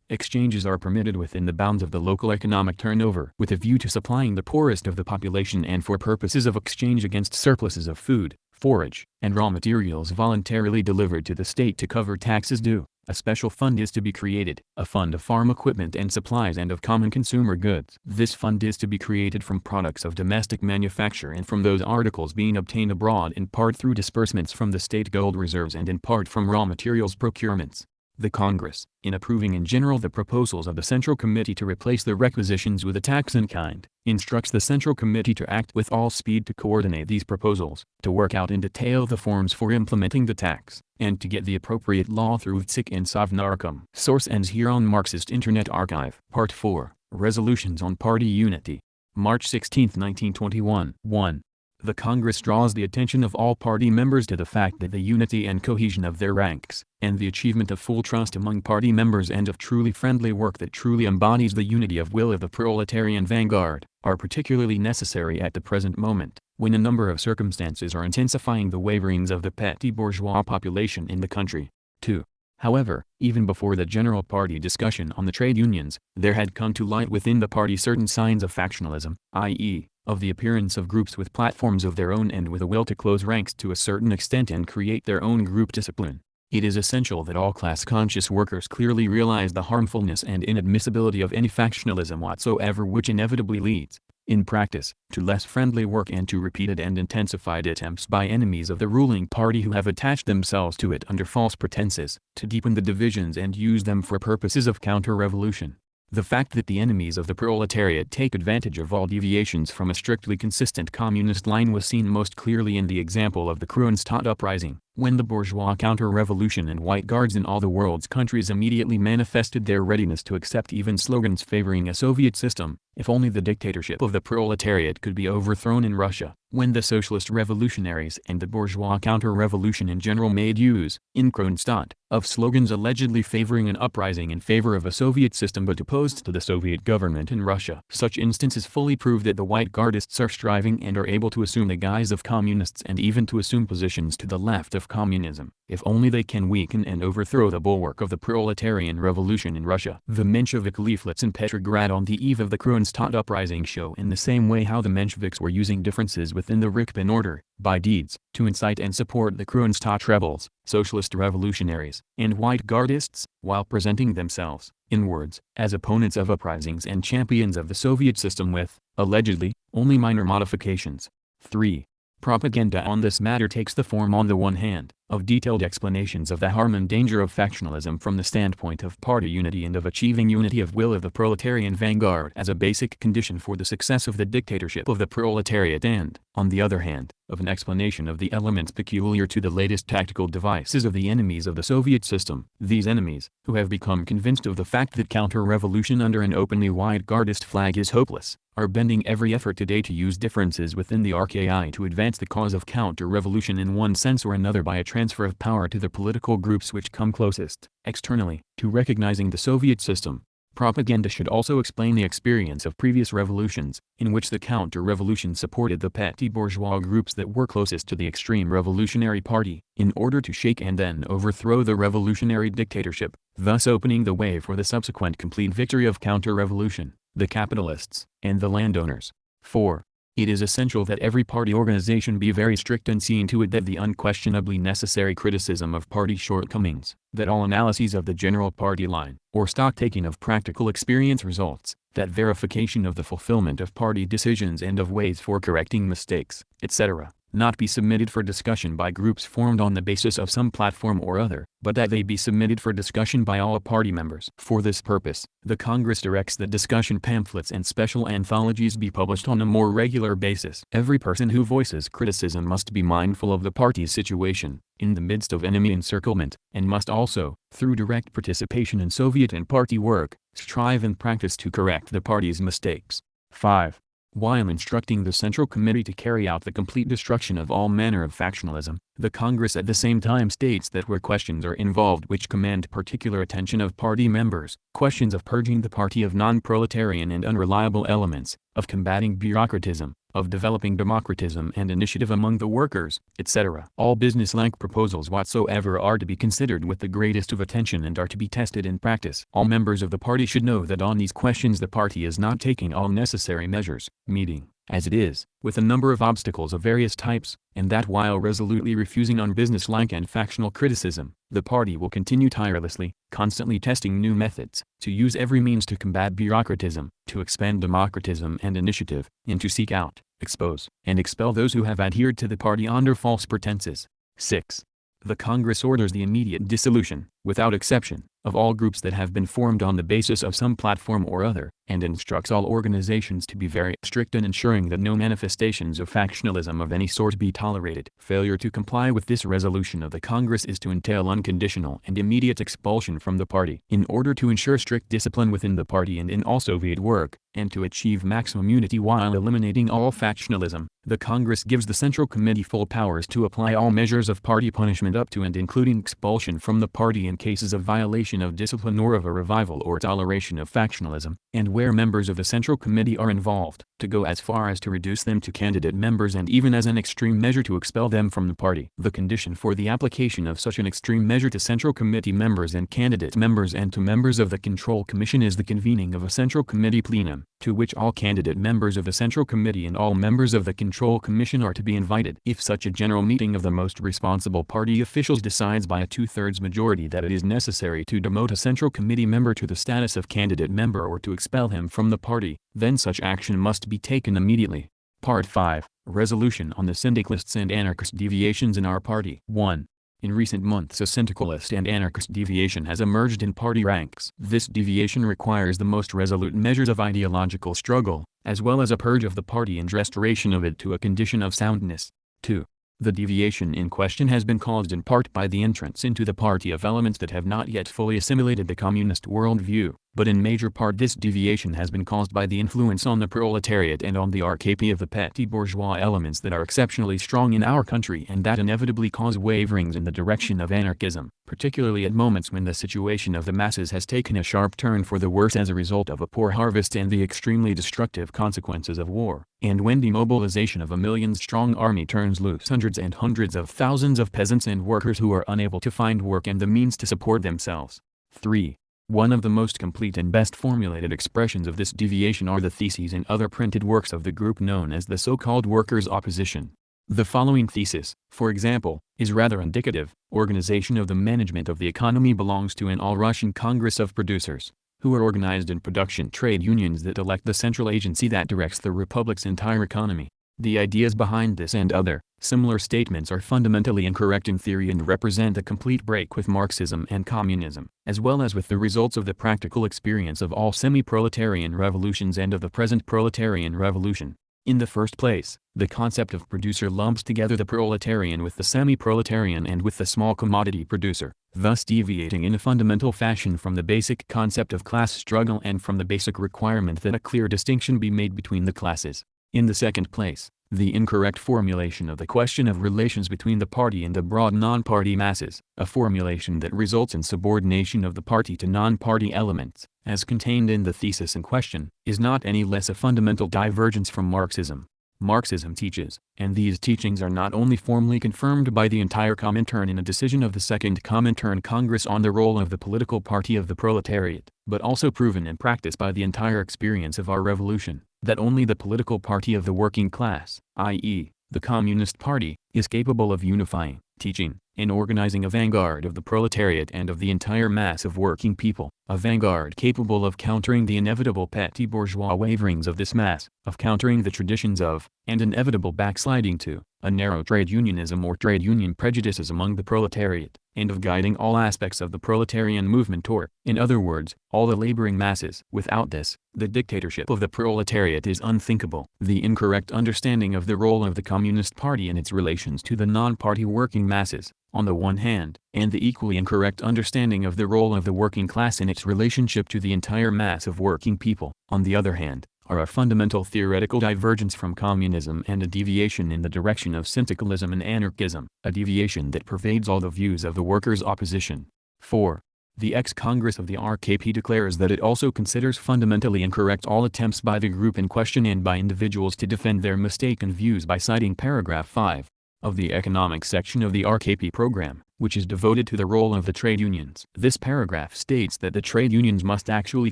Exchanges are permitted within the bounds of the local economic turnover with a view to supplying the poorest of the population and for purposes of exchange against surpluses of food, forage, and raw materials voluntarily delivered to the state to cover taxes due. A special fund is to be created, a fund of farm equipment and supplies and of common consumer goods. This fund is to be created from products of domestic manufacture and from those articles being obtained abroad in part through disbursements from the state gold reserves and in part from raw materials procurements. The Congress, in approving in general the proposals of the Central Committee to replace the requisitions with a tax in kind, instructs the Central Committee to act with all speed to coordinate these proposals, to work out in detail the forms for implementing the tax, and to get the appropriate law through VTSIC and Sovnarkom. Source ends here on Marxist Internet Archive. Part 4. Resolutions on Party Unity. March 16, 1921. 1. The Congress draws the attention of all party members to the fact that the unity and cohesion of their ranks, and the achievement of full trust among party members and of truly friendly work that truly embodies the unity of will of the proletarian vanguard, are particularly necessary at the present moment, when a number of circumstances are intensifying the waverings of the petty bourgeois population in the country. 2. However, even before the general party discussion on the trade unions, there had come to light within the party certain signs of factionalism, i.e., of the appearance of groups with platforms of their own and with a will to close ranks to a certain extent and create their own group discipline. It is essential that all class-conscious workers clearly realize the harmfulness and inadmissibility of any factionalism whatsoever which inevitably leads, in practice, to less friendly work and to repeated and intensified attempts by enemies of the ruling party who have attached themselves to it under false pretenses, to deepen the divisions and use them for purposes of counter-revolution. The fact that the enemies of the proletariat take advantage of all deviations from a strictly consistent communist line was seen most clearly in the example of the Kronstadt uprising, when the bourgeois counter-revolution and White Guards in all the world's countries immediately manifested their readiness to accept even slogans favoring a Soviet system, if only the dictatorship of the proletariat could be overthrown in Russia, when the socialist revolutionaries and the bourgeois counter-revolution in general made use, in Kronstadt, of slogans allegedly favoring an uprising in favor of a Soviet system but opposed to the Soviet government in Russia. Such instances fully prove that the White Guardists are striving and are able to assume the guise of communists and even to assume positions to the left of communism, if only they can weaken and overthrow the bulwark of the proletarian revolution in Russia. The Menshevik leaflets in Petrograd on the eve of the Kronstadt uprising show in the same way how the Mensheviks were using differences within the Rikpan order, by deeds, to incite and support the Kronstadt rebels, socialist revolutionaries, and White Guardists, while presenting themselves, in words, as opponents of uprisings and champions of the Soviet system with, allegedly, only minor modifications. 3. Propaganda on this matter takes the form on the one hand, of detailed explanations of the harm and danger of factionalism from the standpoint of party unity and of achieving unity of will of the proletarian vanguard as a basic condition for the success of the dictatorship of the proletariat and, on the other hand, of an explanation of the elements peculiar to the latest tactical devices of the enemies of the Soviet system. These enemies, who have become convinced of the fact that counter-revolution under an openly White Guardist flag is hopeless, are bending every effort today to use differences within the RKI to advance the cause of counter-revolution in one sense or another by a transfer of power to the political groups which come closest, externally, to recognizing the Soviet system. Propaganda should also explain the experience of previous revolutions, in which the counter-revolution supported the petty bourgeois groups that were closest to the extreme revolutionary party, in order to shake and then overthrow the revolutionary dictatorship, thus opening the way for the subsequent complete victory of counter-revolution, the capitalists, and the landowners. 4. It is essential that every party organization be very strict in seeing to it that the unquestionably necessary criticism of party shortcomings, that all analyses of the general party line, or stock-taking of practical experience results, that verification of the fulfillment of party decisions and of ways for correcting mistakes, etc., not be submitted for discussion by groups formed on the basis of some platform or other, but that they be submitted for discussion by all party members. For this purpose, the Congress directs that discussion pamphlets and special anthologies be published on a more regular basis. Every person who voices criticism must be mindful of the party's situation, in the midst of enemy encirclement, and must also, through direct participation in Soviet and party work, strive in practice to correct the party's mistakes. 5. While instructing the Central Committee to carry out the complete destruction of all manner of factionalism, the Congress at the same time states that where questions are involved which command particular attention of party members, questions of purging the party of non-proletarian and unreliable elements, of combating bureaucratism, of developing democratism and initiative among the workers, etc. All business-like proposals whatsoever are to be considered with the greatest of attention and are to be tested in practice. All members of the party should know that on these questions the party is not taking all necessary measures, meeting, as it is, with a number of obstacles of various types, and that while resolutely refusing unbusinesslike and factional criticism, the party will continue tirelessly, constantly testing new methods, to use every means to combat bureaucratism, to expand democratism and initiative, and to seek out, expose, and expel those who have adhered to the party under false pretenses. 6. The Congress orders the immediate dissolution, without exception, of all groups that have been formed on the basis of some platform or other, and instructs all organizations to be very strict in ensuring that no manifestations of factionalism of any sort be tolerated. Failure to comply with this resolution of the Congress is to entail unconditional and immediate expulsion from the party. In order to ensure strict discipline within the party and in all Soviet work, and to achieve maximum unity while eliminating all factionalism, the Congress gives the Central Committee full powers to apply all measures of party punishment up to and including expulsion from the party in cases of violation of discipline or of a revival or toleration of factionalism, and where members of the Central Committee are involved, to go as far as to reduce them to candidate members and even as an extreme measure to expel them from the party. The condition for the application of such an extreme measure to Central Committee members and candidate members and to members of the Control Commission is the convening of a Central Committee plenum, to which all candidate members of the Central Committee and all members of the Control Commission are to be invited. If such a general meeting of the most responsible party officials decides by a two-thirds majority that it is necessary to demote a Central Committee member to the status of candidate member or to expel him from the party, then such action must be taken immediately. Part 5. Resolution on the syndicalists and anarchist deviations in our party. 1. In recent months a syndicalist and anarchist deviation has emerged in party ranks. This deviation requires the most resolute measures of ideological struggle, as well as a purge of the party and restoration of it to a condition of soundness. 2. The deviation in question has been caused in part by the entrance into the party of elements that have not yet fully assimilated the communist worldview, but in major part this deviation has been caused by the influence on the proletariat and on the RKP of the petty bourgeois elements that are exceptionally strong in our country and that inevitably cause waverings in the direction of anarchism, particularly at moments when the situation of the masses has taken a sharp turn for the worse as a result of a poor harvest and the extremely destructive consequences of war, and when demobilization of a million-strong army turns loose hundreds and hundreds of thousands of peasants and workers who are unable to find work and the means to support themselves. 3. One of the most complete and best formulated expressions of this deviation are the theses and other printed works of the group known as the so-called workers' opposition. The following thesis, for example, is rather indicative. Organization of the management of the economy belongs to an all-Russian Congress of Producers, who are organized in production trade unions that elect the central agency that directs the republic's entire economy. The ideas behind this and other, similar statements are fundamentally incorrect in theory and represent a complete break with Marxism and communism, as well as with the results of the practical experience of all semi-proletarian revolutions and of the present proletarian revolution. In the first place, the concept of producer lumps together the proletarian with the semi-proletarian and with the small commodity producer, thus deviating in a fundamental fashion from the basic concept of class struggle and from the basic requirement that a clear distinction be made between the classes. In the second place, the incorrect formulation of the question of relations between the party and the broad non-party masses, a formulation that results in subordination of the party to non-party elements, as contained in the thesis in question, is not any less a fundamental divergence from Marxism. Marxism teaches, and these teachings are not only formally confirmed by the entire Comintern in a decision of the Second Comintern Congress on the role of the political party of the proletariat, but also proven in practice by the entire experience of our revolution, that only the political party of the working class, i.e., the Communist Party, is capable of unifying, teaching, and organizing a vanguard of the proletariat and of the entire mass of working people, a vanguard capable of countering the inevitable petty bourgeois waverings of this mass, of countering the traditions of, and inevitable backsliding to, a narrow trade unionism or trade union prejudices among the proletariat, and of guiding all aspects of the proletarian movement toward, in other words, all the laboring masses. Without this, the dictatorship of the proletariat is unthinkable. The incorrect understanding of the role of the Communist Party in its relations to the non-party working masses, on the one hand, and the equally incorrect understanding of the role of the working class in its relationship to the entire mass of working people, on the other hand, are a fundamental theoretical divergence from communism and a deviation in the direction of syndicalism and anarchism, a deviation that pervades all the views of the workers' opposition. 4. The ex-Congress of the RKP declares that it also considers fundamentally incorrect all attempts by the group in question and by individuals to defend their mistaken views by citing paragraph 5 of the economic section of the RKP program, which is devoted to the role of the trade unions. This paragraph states that the trade unions must actually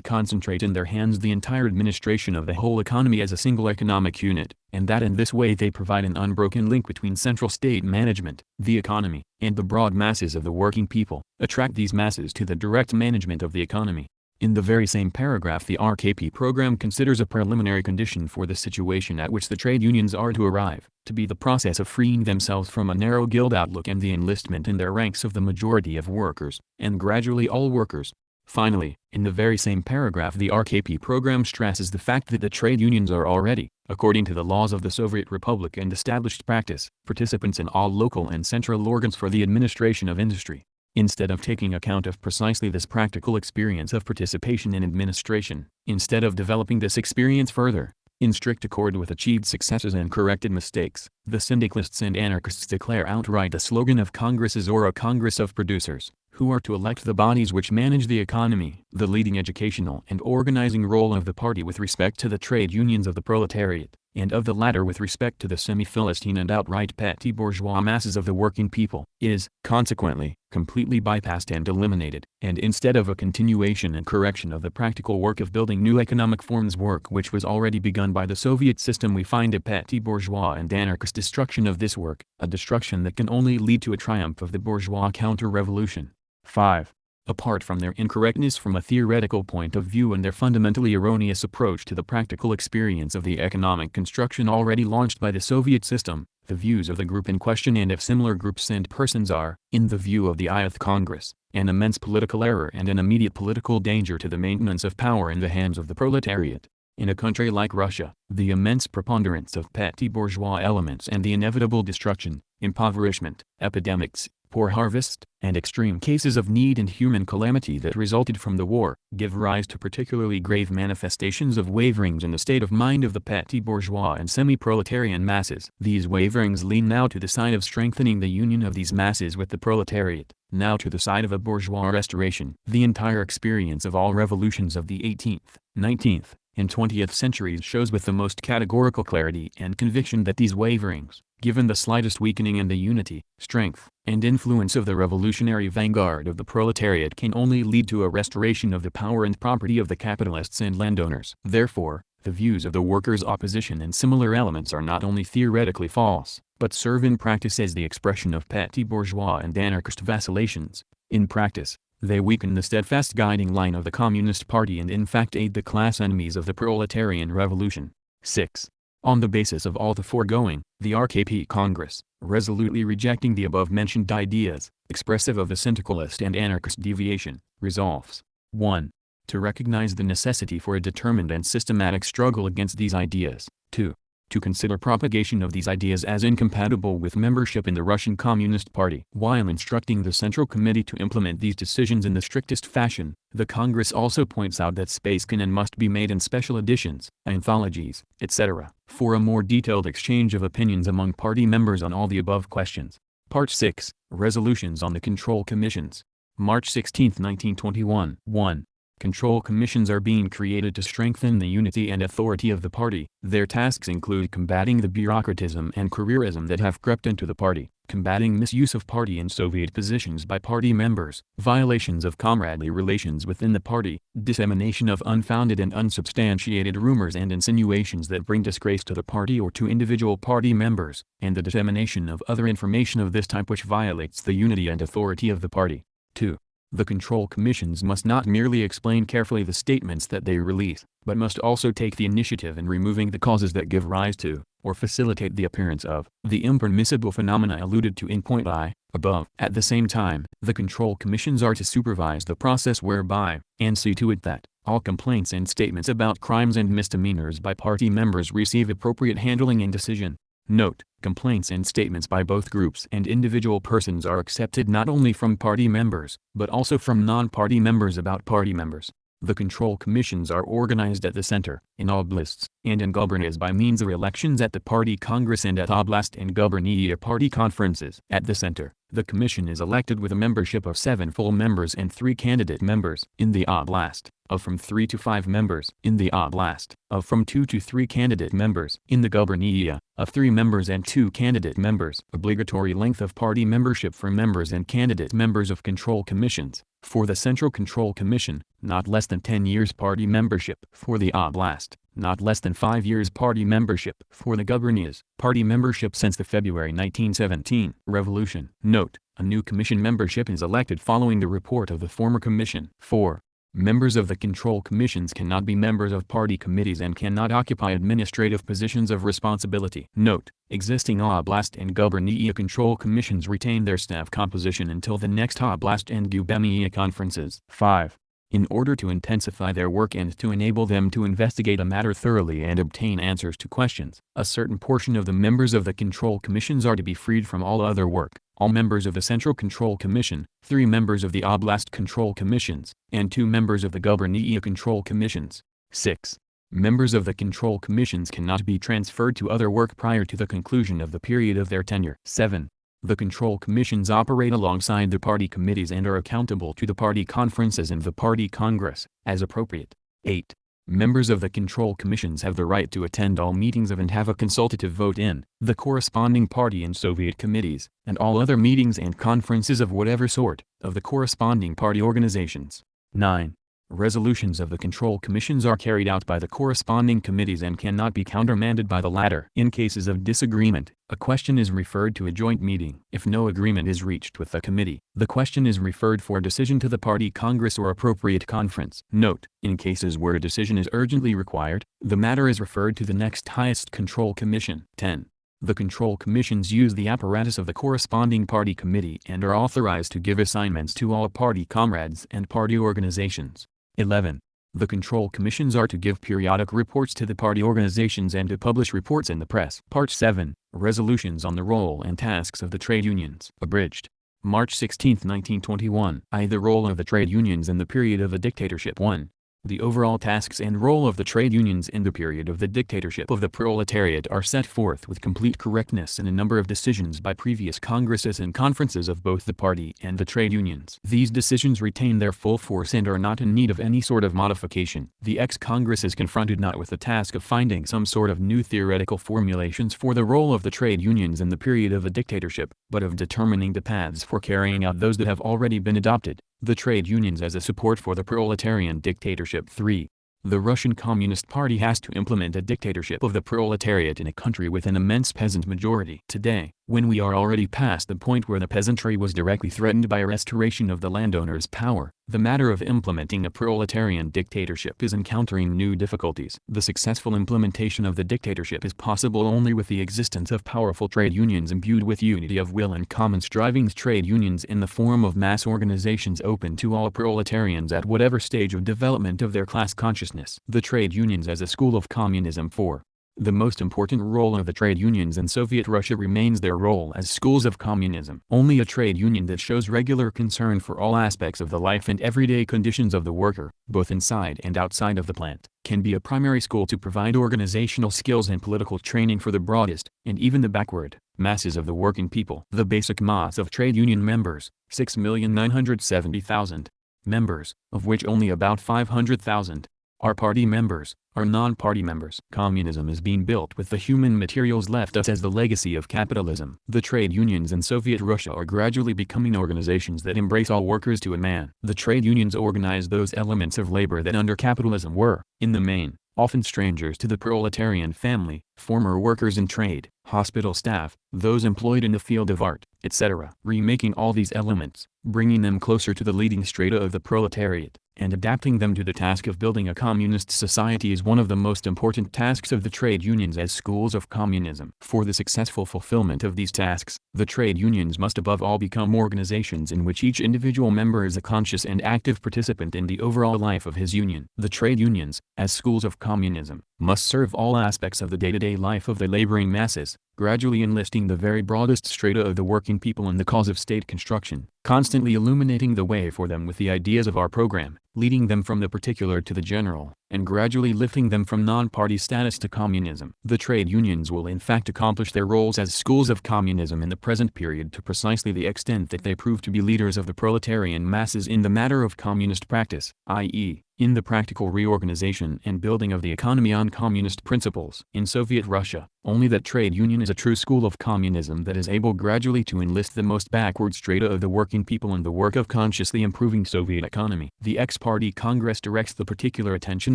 concentrate in their hands the entire administration of the whole economy as a single economic unit, and that in this way they provide an unbroken link between central state management, the economy, and the broad masses of the working people, attract these masses to the direct management of the economy. In the very same paragraph the RKP program considers a preliminary condition for the situation at which the trade unions are to arrive, to be the process of freeing themselves from a narrow guild outlook and the enlistment in their ranks of the majority of workers, and gradually all workers. Finally, in the very same paragraph the RKP program stresses the fact that the trade unions are already, according to the laws of the Soviet Republic and established practice, participants in all local and central organs for the administration of industry. Instead of taking account of precisely this practical experience of participation in administration, instead of developing this experience further, in strict accord with achieved successes and corrected mistakes, the syndicalists and anarchists declare outright a slogan of congresses or a Congress of Producers, who are to elect the bodies which manage the economy, the leading educational and organizing role of the party with respect to the trade unions of the proletariat, and of the latter with respect to the semi-Philistine and outright petty bourgeois masses of the working people, is, consequently, completely bypassed and eliminated, and instead of a continuation and correction of the practical work of building new economic forms, work which was already begun by the Soviet system, we find a petty bourgeois and anarchist destruction of this work, a destruction that can only lead to a triumph of the bourgeois counter-revolution. 5. Apart from their incorrectness from a theoretical point of view and their fundamentally erroneous approach to the practical experience of the economic construction already launched by the Soviet system, the views of the group in question and of similar groups and persons are, in the view of the ith Congress, an immense political error and an immediate political danger to the maintenance of power in the hands of the proletariat. In a country like Russia, the immense preponderance of petty bourgeois elements and the inevitable destruction, impoverishment, epidemics, poor harvest, and extreme cases of need and human calamity that resulted from the war, give rise to particularly grave manifestations of waverings in the state of mind of the petty bourgeois and semi-proletarian masses. These waverings lean now to the side of strengthening the union of these masses with the proletariat, now to the side of a bourgeois restoration. The entire experience of all revolutions of the 18th, 19th, and 20th centuries shows with the most categorical clarity and conviction that these waverings, given the slightest weakening in the unity, strength, and influence of the revolutionary vanguard of the proletariat, can only lead to a restoration of the power and property of the capitalists and landowners. Therefore, the views of the workers' opposition and similar elements are not only theoretically false, but serve in practice as the expression of petty bourgeois and anarchist vacillations. In practice, they weaken the steadfast guiding line of the Communist Party and in fact aid the class enemies of the proletarian revolution. 6. On the basis of all the foregoing, the RKP Congress, resolutely rejecting the above-mentioned ideas, expressive of a syndicalist and anarchist deviation, resolves 1. To recognize the necessity for a determined and systematic struggle against these ideas. 2. To consider propagation of these ideas as incompatible with membership in the Russian Communist Party. While instructing the Central Committee to implement these decisions in the strictest fashion, the Congress also points out that space can and must be made in special editions, anthologies, etc., for a more detailed exchange of opinions among party members on all the above questions. Part 6, Resolutions on the Control Commissions. March 16, 1921. 1. Control commissions are being created to strengthen the unity and authority of the party. Their tasks include combating the bureaucratism and careerism that have crept into the party, combating misuse of party and Soviet positions by party members, violations of comradely relations within the party, dissemination of unfounded and unsubstantiated rumors and insinuations that bring disgrace to the party or to individual party members, and the dissemination of other information of this type which violates the unity and authority of the party. 2. The control commissions must not merely explain carefully the statements that they release, but must also take the initiative in removing the causes that give rise to, or facilitate the appearance of, the impermissible phenomena alluded to in point I, above. At the same time, the control commissions are to supervise the process whereby, and see to it that, all complaints and statements about crimes and misdemeanors by party members receive appropriate handling and decision. Note: complaints and statements by both groups and individual persons are accepted not only from party members, but also from non-party members about party members. The control commissions are organized at the center, in oblasts, and in gubernias by means of elections at the party congress and at oblast and gubernia party conferences. At the center, the commission is elected with a membership of 7 full members and 3 candidate members. In the oblast, of from 3 to 5 members. In the oblast, of from 2 to 3 candidate members. In the gubernia, of 3 members and 2 candidate members. Obligatory length of party membership for members and candidate members of control commissions. For the Central Control Commission, not less than 10 years party membership. For the oblast, not less than 5 years party membership. For the gubernias, party membership since the February 1917 revolution. Note: a new commission membership is elected following the report of the former commission. 4. Members of the control commissions cannot be members of party committees and cannot occupy administrative positions of responsibility. Note: existing oblast and gubernia control commissions retain their staff composition until the next oblast and gubernia conferences. 5. In order to intensify their work and to enable them to investigate a matter thoroughly and obtain answers to questions, a certain portion of the members of the control commissions are to be freed from all other work. All members of the Central Control Commission, 3 members of the Oblast Control Commissions, and 2 members of the Gubernia Control Commissions. 6. Members of the Control Commissions cannot be transferred to other work prior to the conclusion of the period of their tenure. 7. The Control Commissions operate alongside the party committees and are accountable to the party conferences and the party congress, as appropriate. 8. Members of the Control Commissions have the right to attend all meetings of and have a consultative vote in the corresponding party and Soviet committees, and all other meetings and conferences of whatever sort, of the corresponding party organizations. 9. Resolutions of the Control Commissions are carried out by the corresponding committees and cannot be countermanded by the latter. In cases of disagreement, a question is referred to a joint meeting. If no agreement is reached with the committee, the question is referred for decision to the party congress or appropriate conference. Note: in cases where a decision is urgently required, the matter is referred to the next highest control commission. 10. The control commissions use the apparatus of the corresponding party committee and are authorized to give assignments to all party comrades and party organizations. 11. The control commissions are to give periodic reports to the party organizations and to publish reports in the press. Part 7. Resolutions on the role and tasks of the trade unions. Abridged. March 16, 1921. The role of the trade unions in the period of the dictatorship. 1. The overall tasks and role of the trade unions in the period of the dictatorship of the proletariat are set forth with complete correctness in a number of decisions by previous congresses and conferences of both the party and the trade unions. These decisions retain their full force and are not in need of any sort of modification. The ex-Congress is confronted not with the task of finding some sort of new theoretical formulations for the role of the trade unions in the period of the dictatorship, but of determining the paths for carrying out those that have already been adopted. The trade unions as a support for the proletarian dictatorship. 3. The Russian Communist Party has to implement a dictatorship of the proletariat in a country with an immense peasant majority. Today, when we are already past the point where the peasantry was directly threatened by a restoration of the landowners' power, the matter of implementing a proletarian dictatorship is encountering new difficulties. The successful implementation of the dictatorship is possible only with the existence of powerful trade unions imbued with unity of will and common strivings. Trade unions in the form of mass organizations open to all proletarians at whatever stage of development of their class consciousness. The trade unions as a school of communism. 4. The most important role of the trade unions in Soviet Russia remains their role as schools of communism. Only a trade union that shows regular concern for all aspects of the life and everyday conditions of the worker, both inside and outside of the plant, can be a primary school to provide organizational skills and political training for the broadest, and even the backward, masses of the working people. The basic mass of trade union members, 6,970,000 members, of which only about 500,000 are party members, are non-party members. Communism is being built with the human materials left us as the legacy of capitalism. The trade unions in Soviet Russia are gradually becoming organizations that embrace all workers to a man. The trade unions organize those elements of labor that under capitalism were, in the main, often strangers to the proletarian family, former workers in trade, hospital staff, those employed in the field of art, etc. Remaking all these elements, bringing them closer to the leading strata of the proletariat, and adapting them to the task of building a communist society is one of the most important tasks of the trade unions as schools of communism. For the successful fulfillment of these tasks, the trade unions must above all become organizations in which each individual member is a conscious and active participant in the overall life of his union. The trade unions, as schools of communism, must serve all aspects of the day-to-day life of the laboring masses, gradually enlisting the very broadest strata of the working people in the cause of state construction, constantly illuminating the way for them with the ideas of our program, leading them from the particular to the general, and gradually lifting them from non-party status to communism. The trade unions will in fact accomplish their roles as schools of communism in the present period to precisely the extent that they prove to be leaders of the proletarian masses in the matter of communist practice, i.e., in the practical reorganization and building of the economy on communist principles. In Soviet Russia, only that trade union is a true school of communism that is able gradually to enlist the most backward strata of the working people in the work of consciously improving Soviet economy. The ex-party Congress directs the particular attention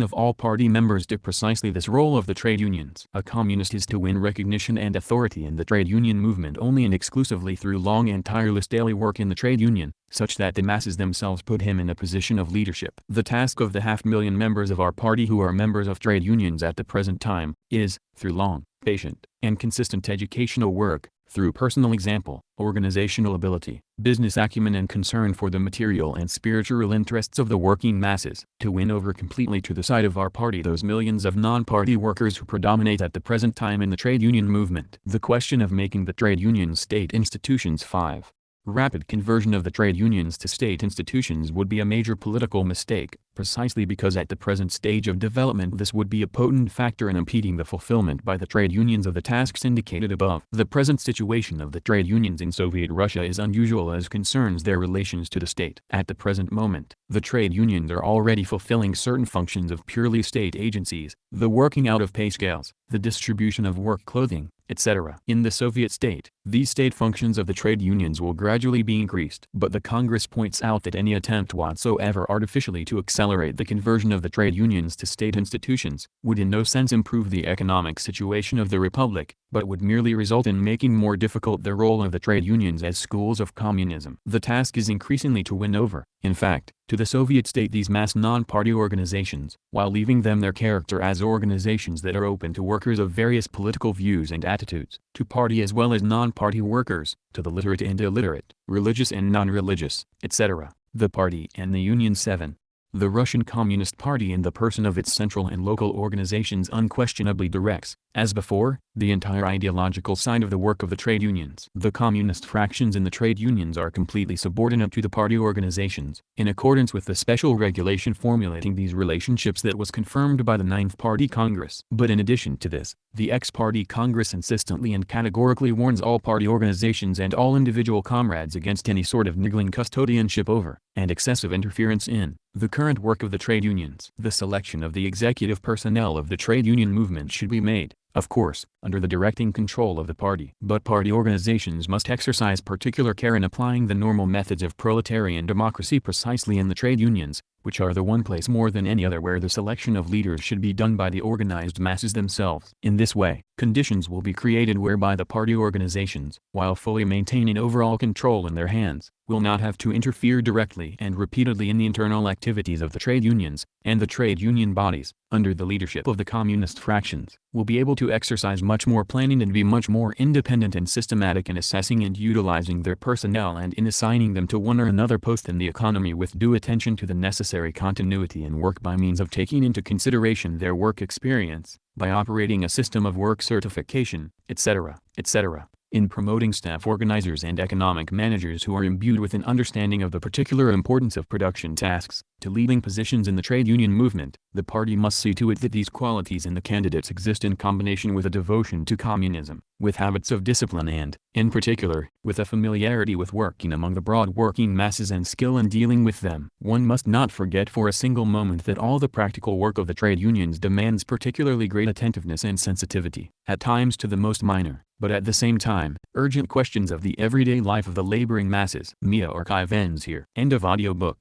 of all party members to precisely this role of the trade unions. A communist is to win recognition and authority in the trade union movement only and exclusively through long and tireless daily work in the trade union, such that the masses themselves put him in a position of leadership. The task of the 500,000 members of our party who are members of trade unions at the present time, is, through long, patient, and consistent educational work, through personal example, organizational ability, business acumen and concern for the material and spiritual interests of the working masses, to win over completely to the side of our party those millions of non-party workers who predominate at the present time in the trade union movement. The question of making the trade unions state institutions. 5. Rapid conversion of the trade unions to state institutions would be a major political mistake, precisely because at the present stage of development this would be a potent factor in impeding the fulfillment by the trade unions of the tasks indicated above. The present situation of the trade unions in Soviet Russia is unusual as concerns their relations to the state. At the present moment, the trade unions are already fulfilling certain functions of purely state agencies, the working out of pay scales, the distribution of work clothing, etc. In the Soviet state, these state functions of the trade unions will gradually be increased. But the Congress points out that any attempt whatsoever artificially to accelerate the conversion of the trade unions to state institutions, would in no sense improve the economic situation of the Republic, but would merely result in making more difficult the role of the trade unions as schools of communism. The task is increasingly to win over, in fact, to the Soviet state these mass non-party organizations, while leaving them their character as organizations that are open to workers of various political views and attitudes, to party as well as non-party workers, to the literate and illiterate, religious and non-religious, etc. The party and the union. 7. The Russian Communist Party in the person of its central and local organizations unquestionably directs, as before, the entire ideological side of the work of the trade unions. The communist fractions in the trade unions are completely subordinate to the party organizations, in accordance with the special regulation formulating these relationships that was confirmed by the Ninth Party Congress. But in addition to this, the ex-party Congress insistently and categorically warns all party organizations and all individual comrades against any sort of niggling custodianship over, and excessive interference in, the current work of the trade unions. The selection of the executive personnel of the trade union movement should be made, of course, under the directing control of the party. But party organizations must exercise particular care in applying the normal methods of proletarian democracy precisely in the trade unions, which are the one place more than any other where the selection of leaders should be done by the organized masses themselves. In this way, conditions will be created whereby the party organizations, while fully maintaining overall control in their hands, will not have to interfere directly and repeatedly in the internal activities of the trade unions, and the trade union bodies, under the leadership of the communist fractions, will be able to exercise much more planning and be much more independent and systematic in assessing and utilizing their personnel and in assigning them to one or another post in the economy with due attention to the necessary continuity in work by means of taking into consideration their work experience, by operating a system of work certification, etc., etc. In promoting staff organizers and economic managers who are imbued with an understanding of the particular importance of production tasks, to leading positions in the trade union movement, the party must see to it that these qualities in the candidates exist in combination with a devotion to communism, with habits of discipline and, in particular, with a familiarity with working among the broad working masses and skill in dealing with them. One must not forget for a single moment that all the practical work of the trade unions demands particularly great attentiveness and sensitivity, at times to the most minor, but at the same time, urgent questions of the everyday life of the laboring masses. Mia archive ends here. End of audiobook.